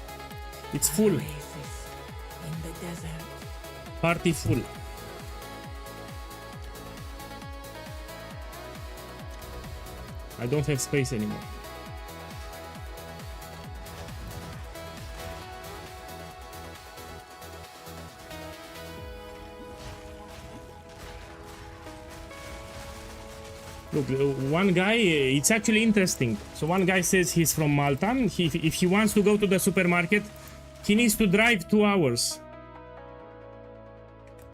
A: It's full.
G: Oasis in the desert.
A: Party full. I don't have space anymore. Look, one guy, it's actually interesting. So one guy says he's from Malta. If he wants to go to the supermarket, he needs to drive 2 hours.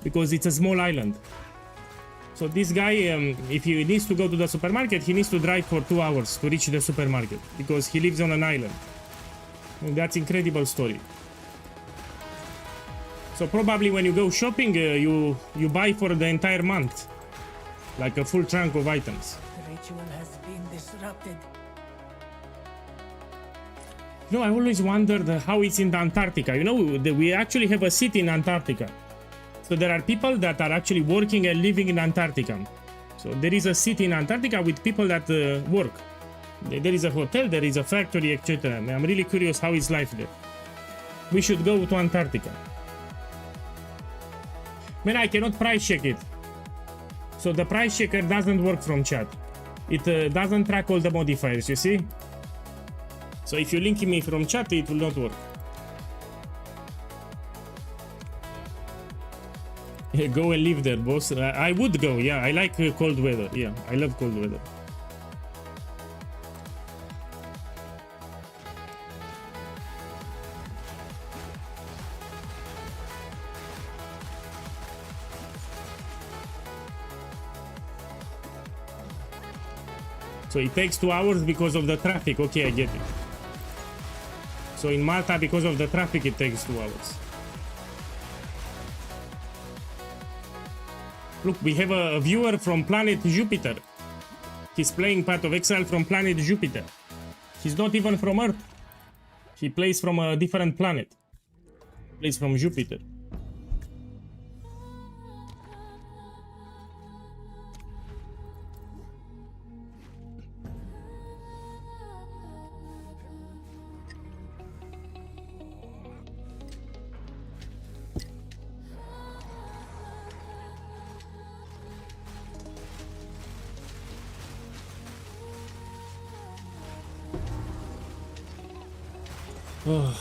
A: Because it's a small island. So this guy, if he needs to go to the supermarket, he needs to drive for 2 hours to reach the supermarket. Because he lives on an island. And that's an incredible story. So probably when you go shopping, you buy for the entire month. Like a full trunk of items.
G: The ritual has been disrupted.
A: You know, I always wondered how it's in the Antarctica. You know, we actually have a city in Antarctica. So there are people that are actually working and living in Antarctica. So there is a city in Antarctica with people that work. There is a hotel, there is a factory, etc. I'm really curious how is life there. We should go to Antarctica. Man, I cannot price check it. So the price checker doesn't work from chat. It doesn't track all the modifiers, you see? So if you link me from chat, it will not work. Go and live there, boss. I would go, yeah. I like cold weather. Yeah, I love cold weather. So it takes 2 hours because of the traffic. Okay, I get it. So in Malta, because of the traffic, it takes 2 hours. Look, we have a viewer from planet Jupiter. He's playing Path of Exile from planet Jupiter. He's not even from Earth. He plays from a different planet. He plays from Jupiter. Oh.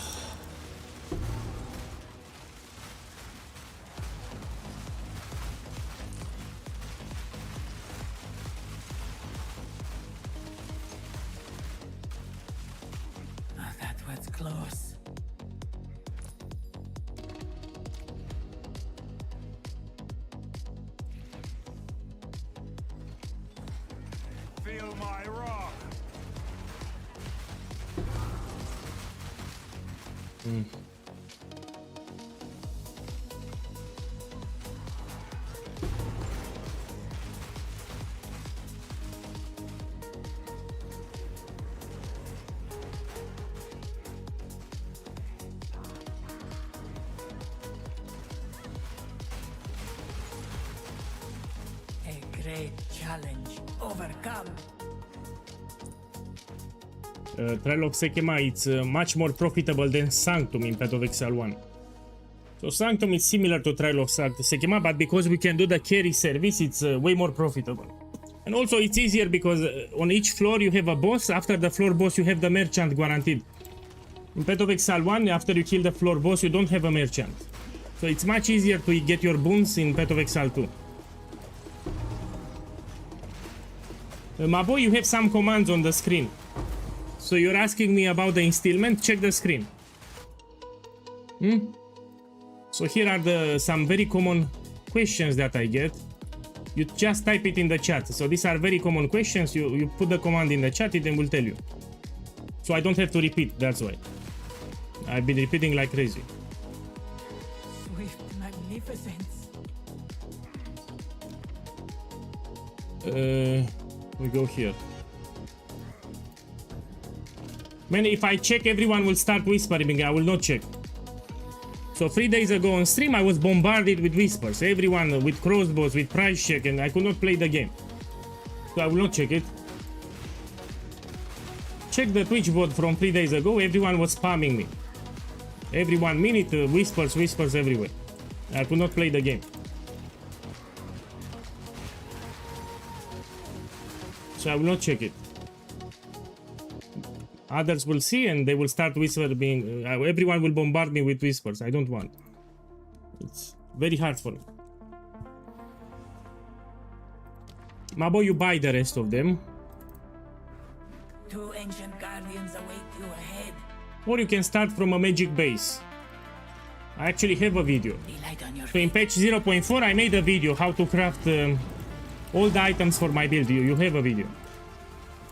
G: That was close.
H: Feel my rock.
G: A great challenge overcome.
A: Trial of SEKHEMA, it's much more profitable than Sanctum in Path of Exile 1. So Sanctum is similar to Trial of SEKHEMA, but because we can do the carry service, it's way more profitable. And also it's easier because on each floor you have a boss. After the floor boss you have the merchant guaranteed. In Path of Exile 1, after you kill the floor boss, you don't have a merchant. So it's much easier to get your boons in Path of Exile 2. My boy, you have some commands on the screen. So you're asking me about the installment? Check the screen. So here are some very common questions that I get. You just type it in the chat. So these are very common questions. You put the command in the chat, it will tell you. So I don't have to repeat, that's why. I've been repeating like crazy.
G: Swift magnificence.
A: We go here. Man, if I check, everyone will start whispering. I will not check. So 3 days ago on stream, I was bombarded with whispers. Everyone with crossbows, with price check, and I could not play the game. So I will not check it. Check the Twitch bot from 3 days ago. Everyone was spamming me. Every 1 minute, whispers everywhere. I could not play the game. So I will not check it. Others will see and they will start whispering. Everyone will bombard me with whispers. I don't want. It's very hard for me. My boy, you buy the rest of them.
G: 2 ancient guardians await you ahead.
A: Or you can start from a magic base. I actually have a video.
G: The light on your
A: So in patch 0.4 I made a video how to craft all the items for my build. You have a video.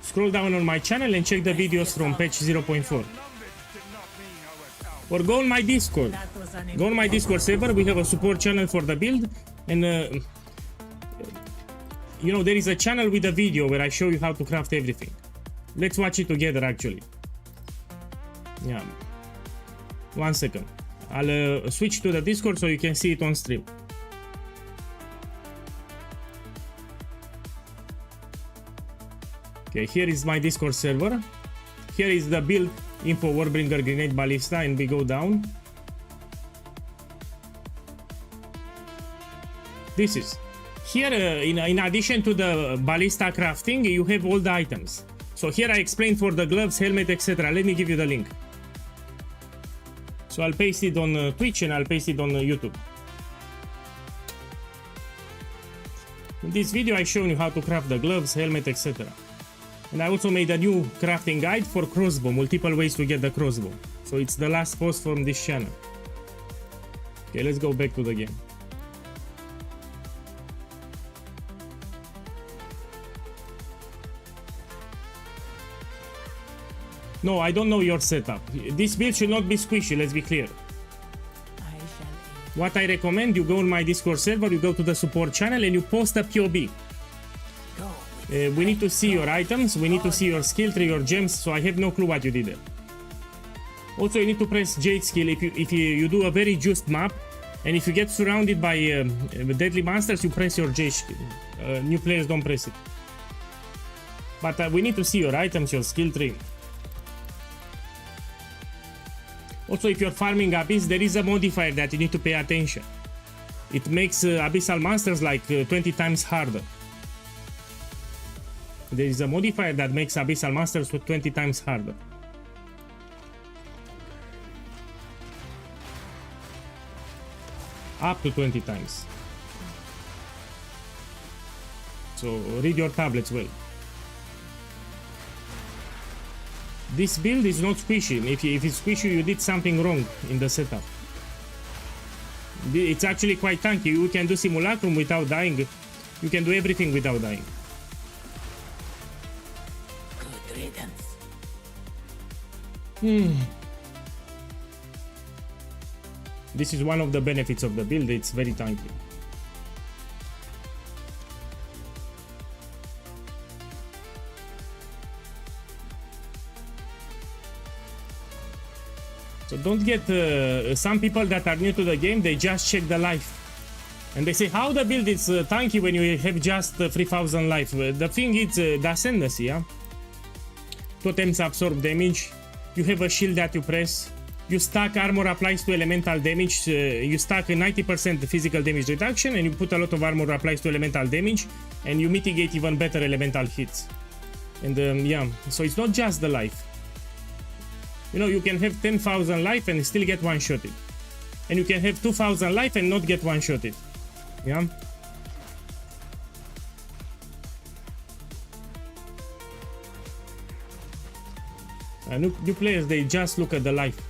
A: Scroll down on my channel and check the videos from patch 0.4. Or go on my Discord. Go on my Discord server. We have a support channel for the build. And you know, there is a channel with a video where I show you how to craft everything. Let's watch it together actually. Yeah. 1 second. I'll switch to the Discord so you can see it on stream. Okay, here is my Discord server. Here is the build info Warrbinger grenade ballista, and we go down. This is here in addition to the ballista crafting, you have all the items. So here I explained for the gloves, helmet, etc. Let me give you the link. So I'll paste it on Twitch and I'll paste it on YouTube. In this video I shown you how to craft the gloves, helmet, etc. And I also made a new crafting guide for crossbow, multiple ways to get the crossbow. So it's the last post from this channel. Okay, let's go back to the game. No, I don't know your setup. This build should not be squishy, let's be clear. What I recommend, you go on my Discord server, you go to the support channel and you post a POB. We need to see your items, we need to see your skill tree, your gems, so I have no clue what you did there. Also, you need to press Jade skill if you do a very juiced map, and if you get surrounded by deadly monsters, you press your Jade skill. New players don't press it. But we need to see your items, your skill tree. Also, if you're farming Abyss, there is a modifier that you need to pay attention. It makes Abyssal monsters like 20 times harder. There is a modifier that makes Abyssal monsters 20 times harder. Up to 20 times. So read your tablets well. This build is not squishy. If it's squishy, you did something wrong in the setup. It's actually quite tanky. You can do simulacrum without dying. You can do everything without dying.
G: Good riddance.
A: This is one of the benefits of the build. It's very tanky. So don't get some people that are new to the game, they just check the life. And they say, how the build is tanky when you have just 3000 life? The thing is the ascendancy, yeah? Totems absorb damage, you have a shield that you press, you stack armor applies to elemental damage, you stack 90% physical damage reduction, and you put a lot of armor applies to elemental damage, and you mitigate even better elemental hits. And yeah, so it's not just the life. You know, you can have 10,000 life and still get one-shotted. And you can have 2,000 life and not get one-shotted. Yeah? New players, they just look at the life.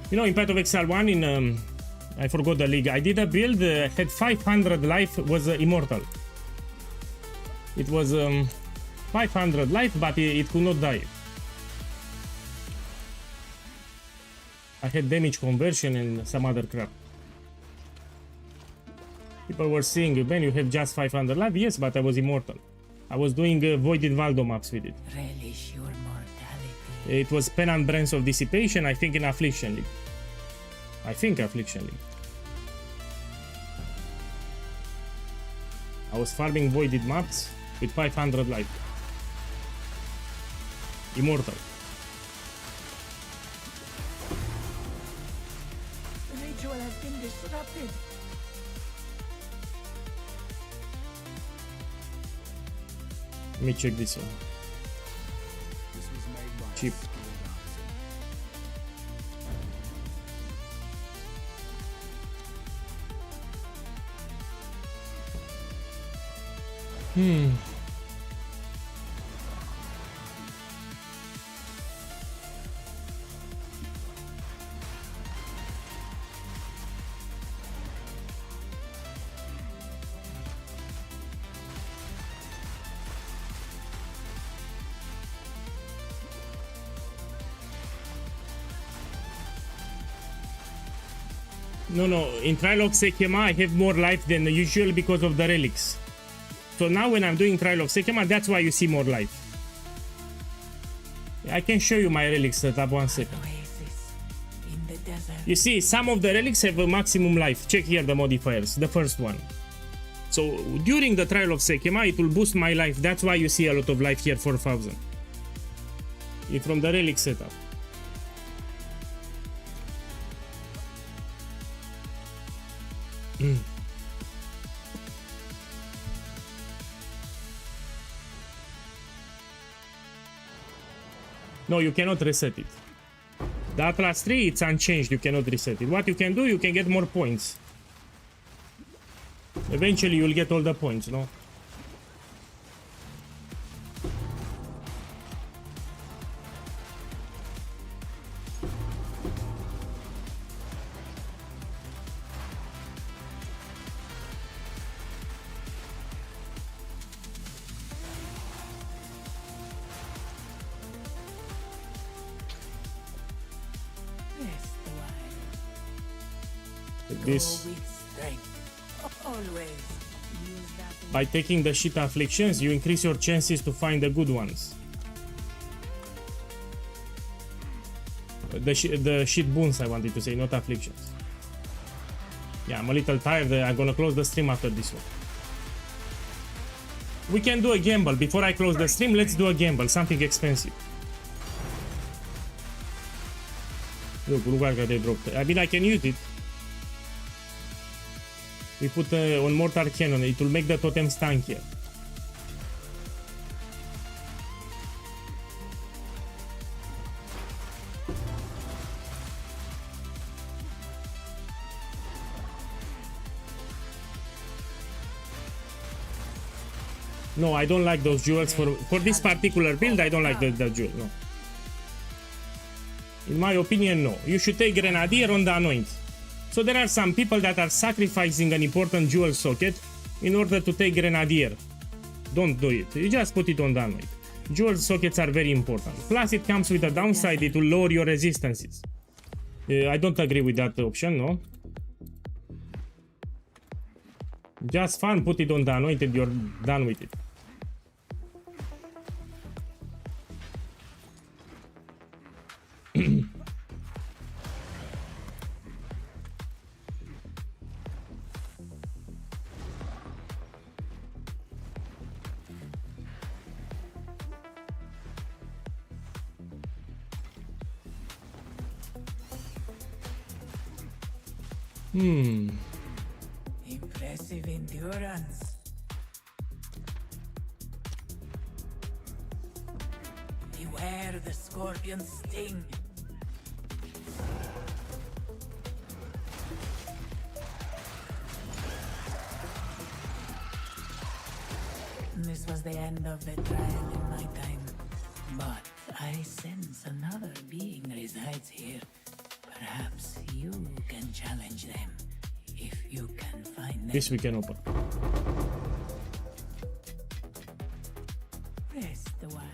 A: You know, in Path of Exile 1, in I forgot the league, I did a build, had 500 life, was immortal. It was 500 life, but it could not die. I had damage conversion and some other crap. People were saying, Ben, you have just 500 life. Yes, but I was immortal. I was doing Voided Valdo maps with it.
G: Relish your mortality.
A: It was Pen and Brands of Dissipation, I think in Affliction League. I think Affliction League. I was farming Voided maps with 500 life. Immortal.
G: The ritual has been disrupted.
A: Let me check this one. Cheap. No, in Trial of SEKHEMA I have more life than usual because of the relics. So now when I'm doing Trial of SEKHEMA, that's why you see more life. I can show you my relics setup 1 second.
G: Oasis in the desert.
A: You see, some of the relics have a maximum life. Check here the modifiers, the first one. So during the Trial of SEKHEMA, it will boost my life. That's why you see a lot of life here, 4000. It's from the relic setup. No, you cannot reset it. The Atlas 3, it's unchanged, you cannot reset it. What you can do, you can get more points. Eventually you'll get all the points, no?
G: Rest a while.
A: This.
G: Go with strength. Always use that.
A: By taking the shit afflictions, you increase your chances to find the good ones. The shit boons, I wanted to say, not afflictions. Yeah, I'm a little tired. I'm gonna close the stream after this one. We can do a gamble. Before I close the stream, let's do a gamble. Something expensive. Look at they dropped. I mean, I can use it. We put on Mortar Cannon. It will make the Totem stankier. No, I don't like those jewels. For this particular build, I don't like the jewel, no. In my opinion, no. You should take Grenadier on the Anoint. So there are some people that are sacrificing an important jewel socket in order to take Grenadier. Don't do it. You just put it on the Anoint. Jewel sockets are very important. Plus it comes with a downside, it will lower your resistances. I don't agree with that option, no. Just farm, put it on the Anointed, you're done with it.
G: Impressive endurance. Beware the scorpion's sting. This was the end of the trial in my time, but I sense another being resides here. Perhaps you can challenge them, if you can find them.
A: This we can open.
G: Rest a while.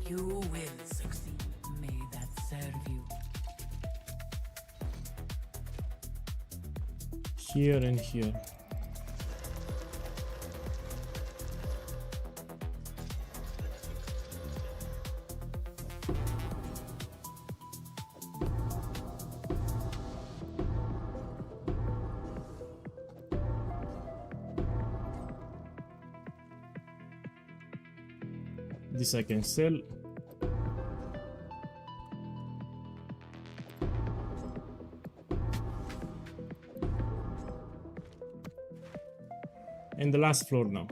G: You will succeed. May that serve you.
A: Here and here. This I can sell. And the last floor now.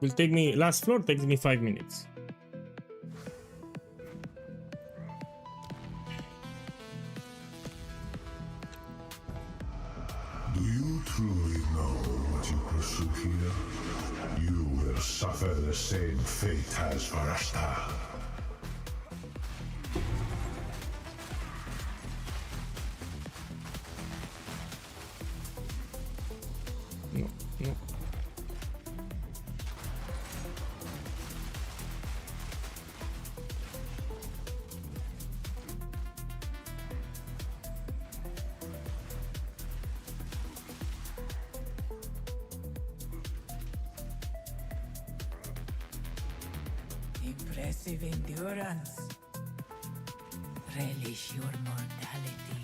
A: Will take me, last floor takes me 5 minutes.
F: Do you truly know what you pursue here? You will suffer the same fate as Varashta.
A: No, no.
G: Impressive endurance. Relish your mortality.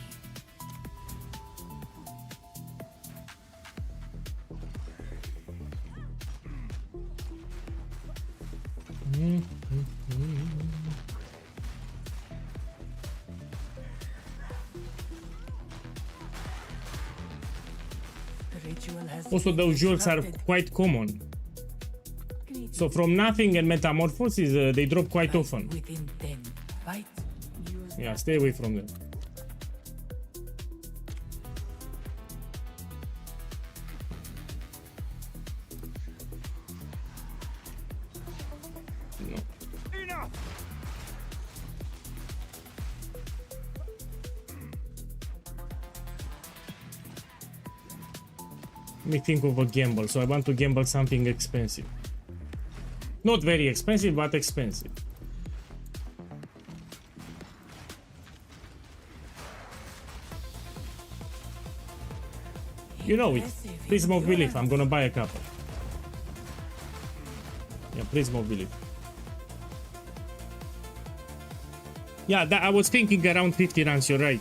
G: The ritual has
A: Also,
G: been
A: those jewels are
G: disrupted.
A: quite common. So from nothing and metamorphosis, they drop quite
G: Fight
A: often.
G: with intent. Fight. Use
A: Yeah, stay away from them. No.
H: Enough!
A: Let me think of a gamble. So I want to gamble something expensive. Not very expensive, but expensive. You know it.
G: impressive
A: Prism of Belief. I'm
G: endurance.
A: gonna buy a couple. Yeah, Prism of Belief. Yeah, I was thinking around 50 runs, you're right.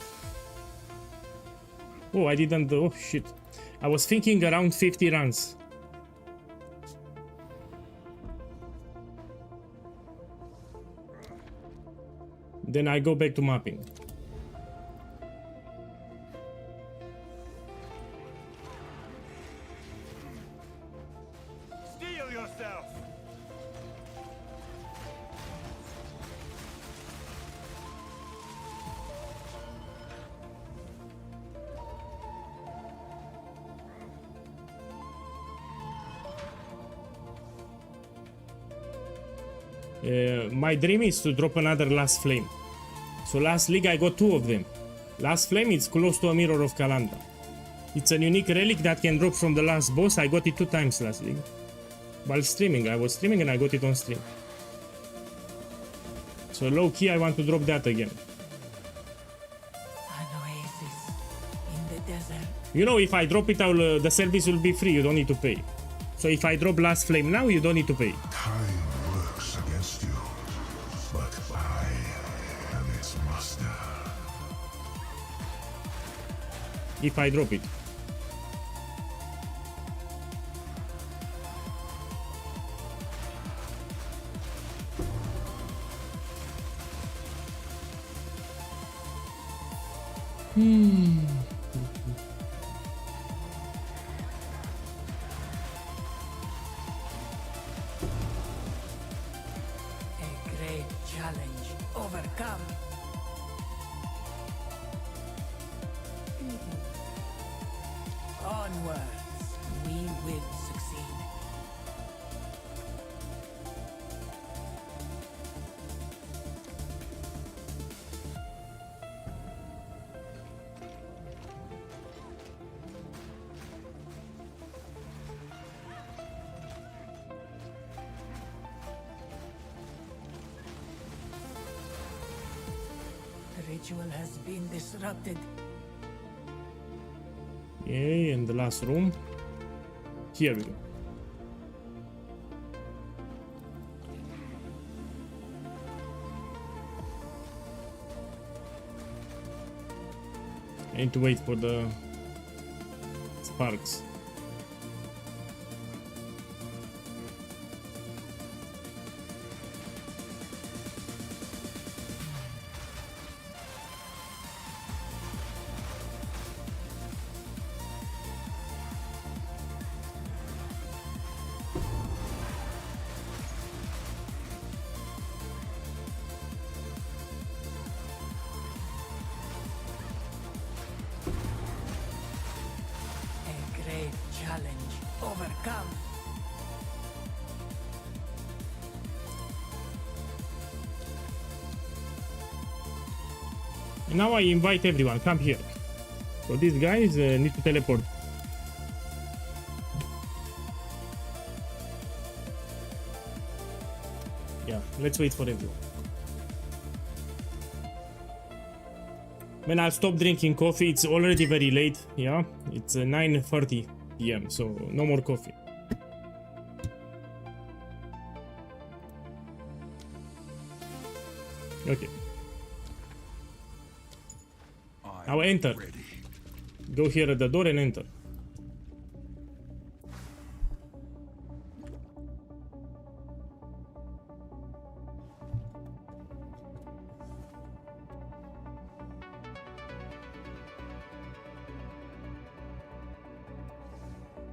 A: Oh, I didn't. Oh, shit. I was thinking around 50 runs. Then I go back to mapping.
H: Steel yourself!
A: My dream is to drop another Last Flame. So last league I got 2 of them. Last Flame is close to a Mirror of Kalandra. It's a unique relic that can drop from the last boss. I got it 2 times last league. While streaming, I was streaming and I got it on stream. So low key I want to drop that again.
G: An oasis in the desert.
A: You know, if I drop it, the service will be free, you don't need to pay. So if I drop Last Flame now, you don't need to pay.
F: Time works against you, but I am its master.
A: If I drop it.
G: A great challenge overcome. Onwards, we will succeed. The ritual has been disrupted.
A: Okay, and the last room. Here we go. I need to wait for the sparks. And now I invite everyone, come here. So these guys need to teleport. Yeah, let's wait for everyone. When I'll stop drinking coffee, it's already very late, yeah? It's 9:30 p.m, so no more coffee. Okay. Now enter. Go here at the door and enter.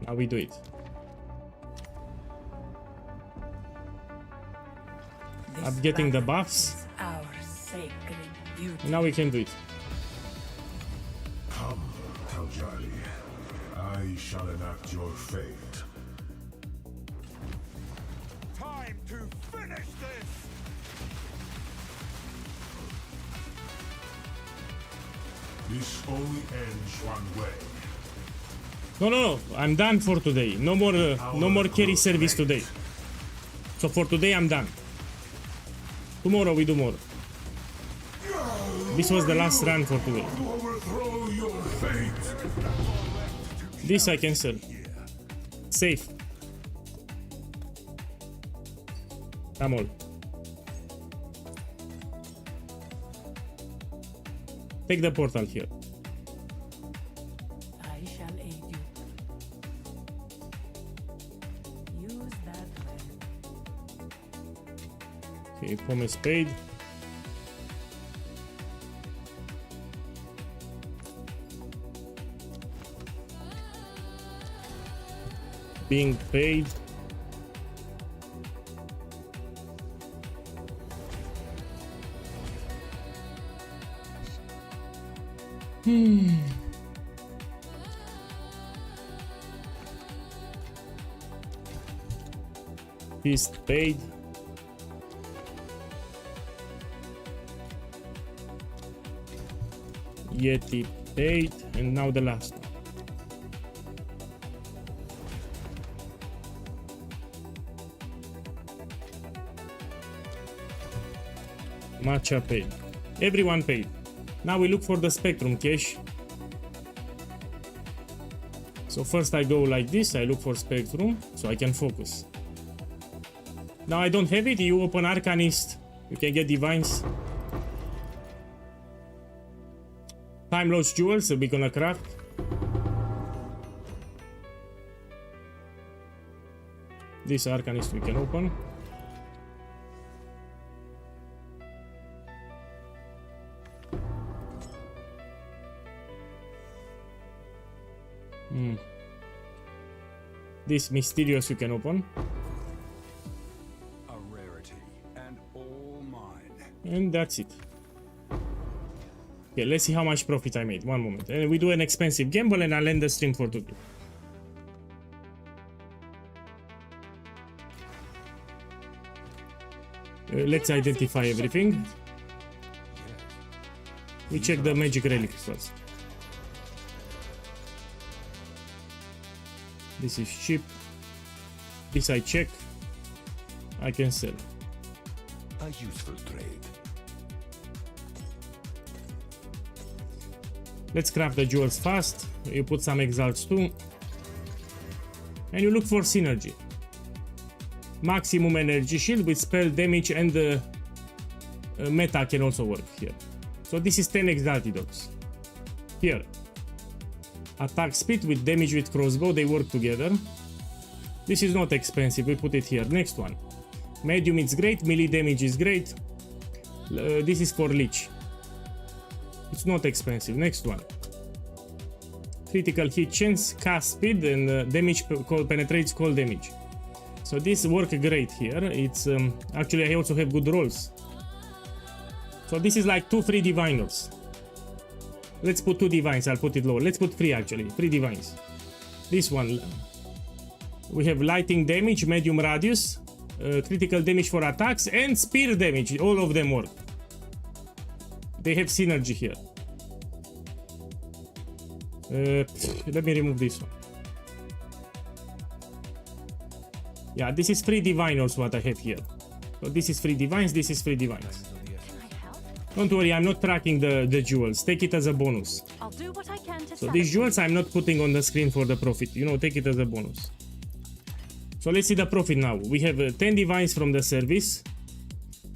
A: Now we do it. I'm getting the buffs.
G: Our sacred duty.
A: Now we can do it.
F: Come, Taljali. I shall enact your fate.
H: Time to finish this!
F: This only ends one way.
A: No. I'm done for today. No more carry service today. So for today, I'm done. Tomorrow we do more. This was the last run for today.
F: To overthrow your fate.
A: This I can sell. Safe. Come on. Take the portal here.
G: I shall aid you. Use that well.
A: Okay, promise paid. Being paid. Feast paid. Yeti paid, and now the last one. Matcha paid. Everyone paid. Now we look for the spectrum cache. So first I go like this, I look for spectrum so I can focus. Now I don't have it, you open Arcanist, you can get divines. Time lost jewels, so we're gonna craft. This Arcanist we can open. This mysterious you can open.
H: A rarity, and all mine.
A: And that's it. Okay, let's see how much profit I made. One moment. And we do an expensive gamble and I'll end the stream for today. Let's identify everything. We check the magic relic first. This is cheap. This I check. I can sell.
E: A useful trade.
A: Let's craft the jewels fast. You put some exalts too. And you look for synergy. Maximum energy shield with spell damage and meta can also work here. So this is 10 exaltidotes. Here. Attack speed with damage with crossbow, they work together. This is not expensive, we put it here. Next one. Medium is great, melee damage is great. This is for leech. It's not expensive. Next one. Critical hit chance, cast speed, and damage penetrates cold damage. So this work great here. It's actually I also have good rolls. So this is like 2 free diviners. Let's put 2 divines. I'll put it lower. Let's put 3 actually. 3 divines. This one. We have lightning damage, medium radius, critical damage for attacks, and spear damage. All of them work. They have synergy here. Let me remove this one. Yeah, this is 3 diviners what I have here. So this is 3 divines, this is 3 divines.
C: Can I help?
A: Don't worry, I'm not tracking the jewels. Take it as a bonus.
C: I'll do what I can to
A: So these
C: celebrate.
A: jewels I'm not putting on the screen for the profit. You know, take it as a bonus. So let's see the profit now. We have 10 divines from the service.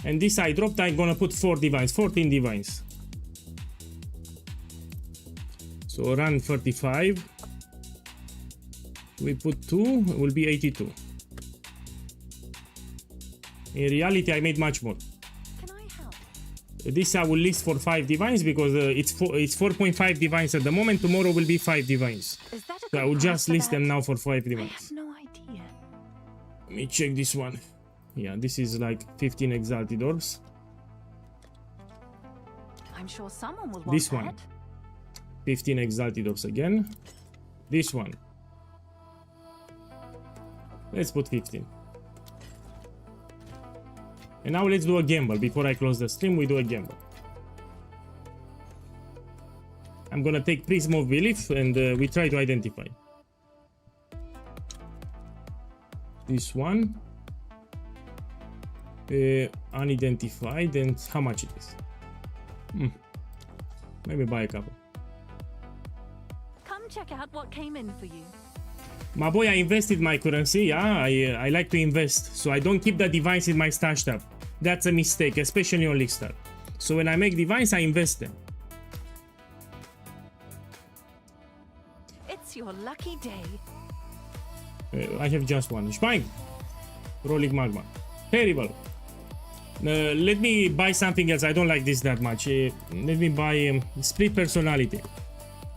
A: And this I dropped, I'm gonna put 4 divines, 14 divines. So run 35. We put 2, it will be 82. In reality, I made much more.
C: Can I help?
A: This I will list for 5 divines because it's 4.5 divines at the moment. Tomorrow will be 5 divines.
C: Is that a
A: So I
C: good
A: will
C: price
A: just
C: for
A: list
C: that?
A: them now for 5
C: I
A: divines.
C: have no idea.
A: Let me check this one. Yeah, this is like 15 exalted orbs.
C: I'm sure someone will want
A: This
C: that.
A: one. 15 exalted orbs again. This one. Let's put 15. And now let's do a gamble. Before I close the stream, we do a gamble. I'm gonna take Prism of Belief and we try to identify. This one. Unidentified, and how much it is? Maybe buy a couple.
C: Come check out what came in for you.
A: My boy, I invested my currency, yeah, I like to invest, so I don't keep the divines in my stash tab. That's a mistake, especially on Leakstar. So when I make divines, I invest them.
C: It's your lucky day.
A: I have just one. Spine! Rolling Magma. Terrible. Let me buy something else. I don't like this that much. Let me buy Split Personality.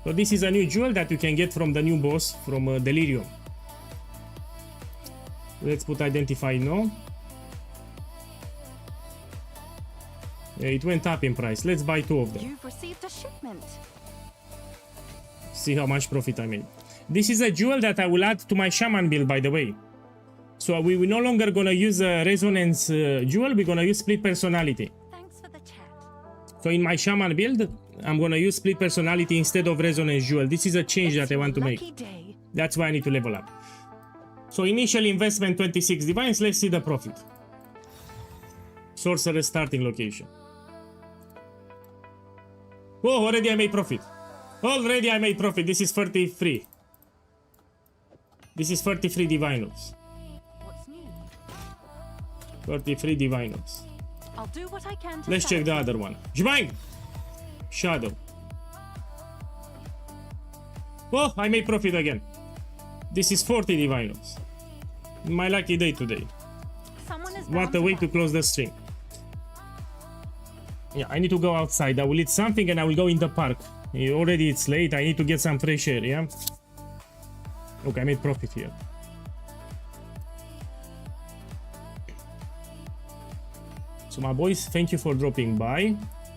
A: So this is a new jewel that you can get from the new boss from Delirium. Let's put Identify No. It went up in price. Let's buy 2 of them.
C: You've received a shipment.
A: See how much profit I made. This is a jewel that I will add to my shaman build, by the way. So we're no longer gonna use a resonance jewel, we're gonna use Split Personality.
C: Thanks for the chat.
A: So in my shaman build, I'm gonna use Split Personality instead of resonance jewel. This is a change that I want to make.
C: Lucky day.
A: That's why I need to level up. So initial investment 26 divines, let's see the profit. Sorcerer starting location. Oh, already I made profit. Already I made profit. This is 33. This is 33 diviners.
C: What's new?
A: 33 diviners.
C: I'll do what I can to
A: Let's check the other one. Jbang! Shadow. Oh, I made profit again. This is 40 diviners. My lucky day today.
C: Someone is
A: What
C: bound
A: a way
C: buy.
A: to close the stream. Yeah, I need to go outside. I will eat something and I will go in the park. Already it's late. I need to get some fresh air, yeah? Okay, I made profit here. So my boys, thank you for dropping by.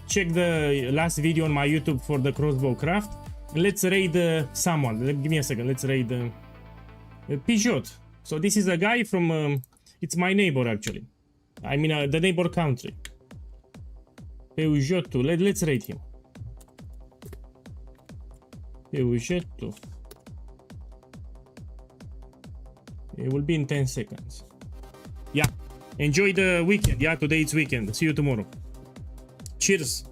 A: Check the last video on my YouTube for the crossbow craft. Let's raid someone. Give me a second. Let's raid Peugeot. So this is a guy from... it's my neighbor actually. I mean the neighbor country. Peugeot 2. Let's raid him. Peugeot 2. It will be in 10 seconds. Yeah. Enjoy the weekend. Yeah, today it's weekend. See you tomorrow. Cheers.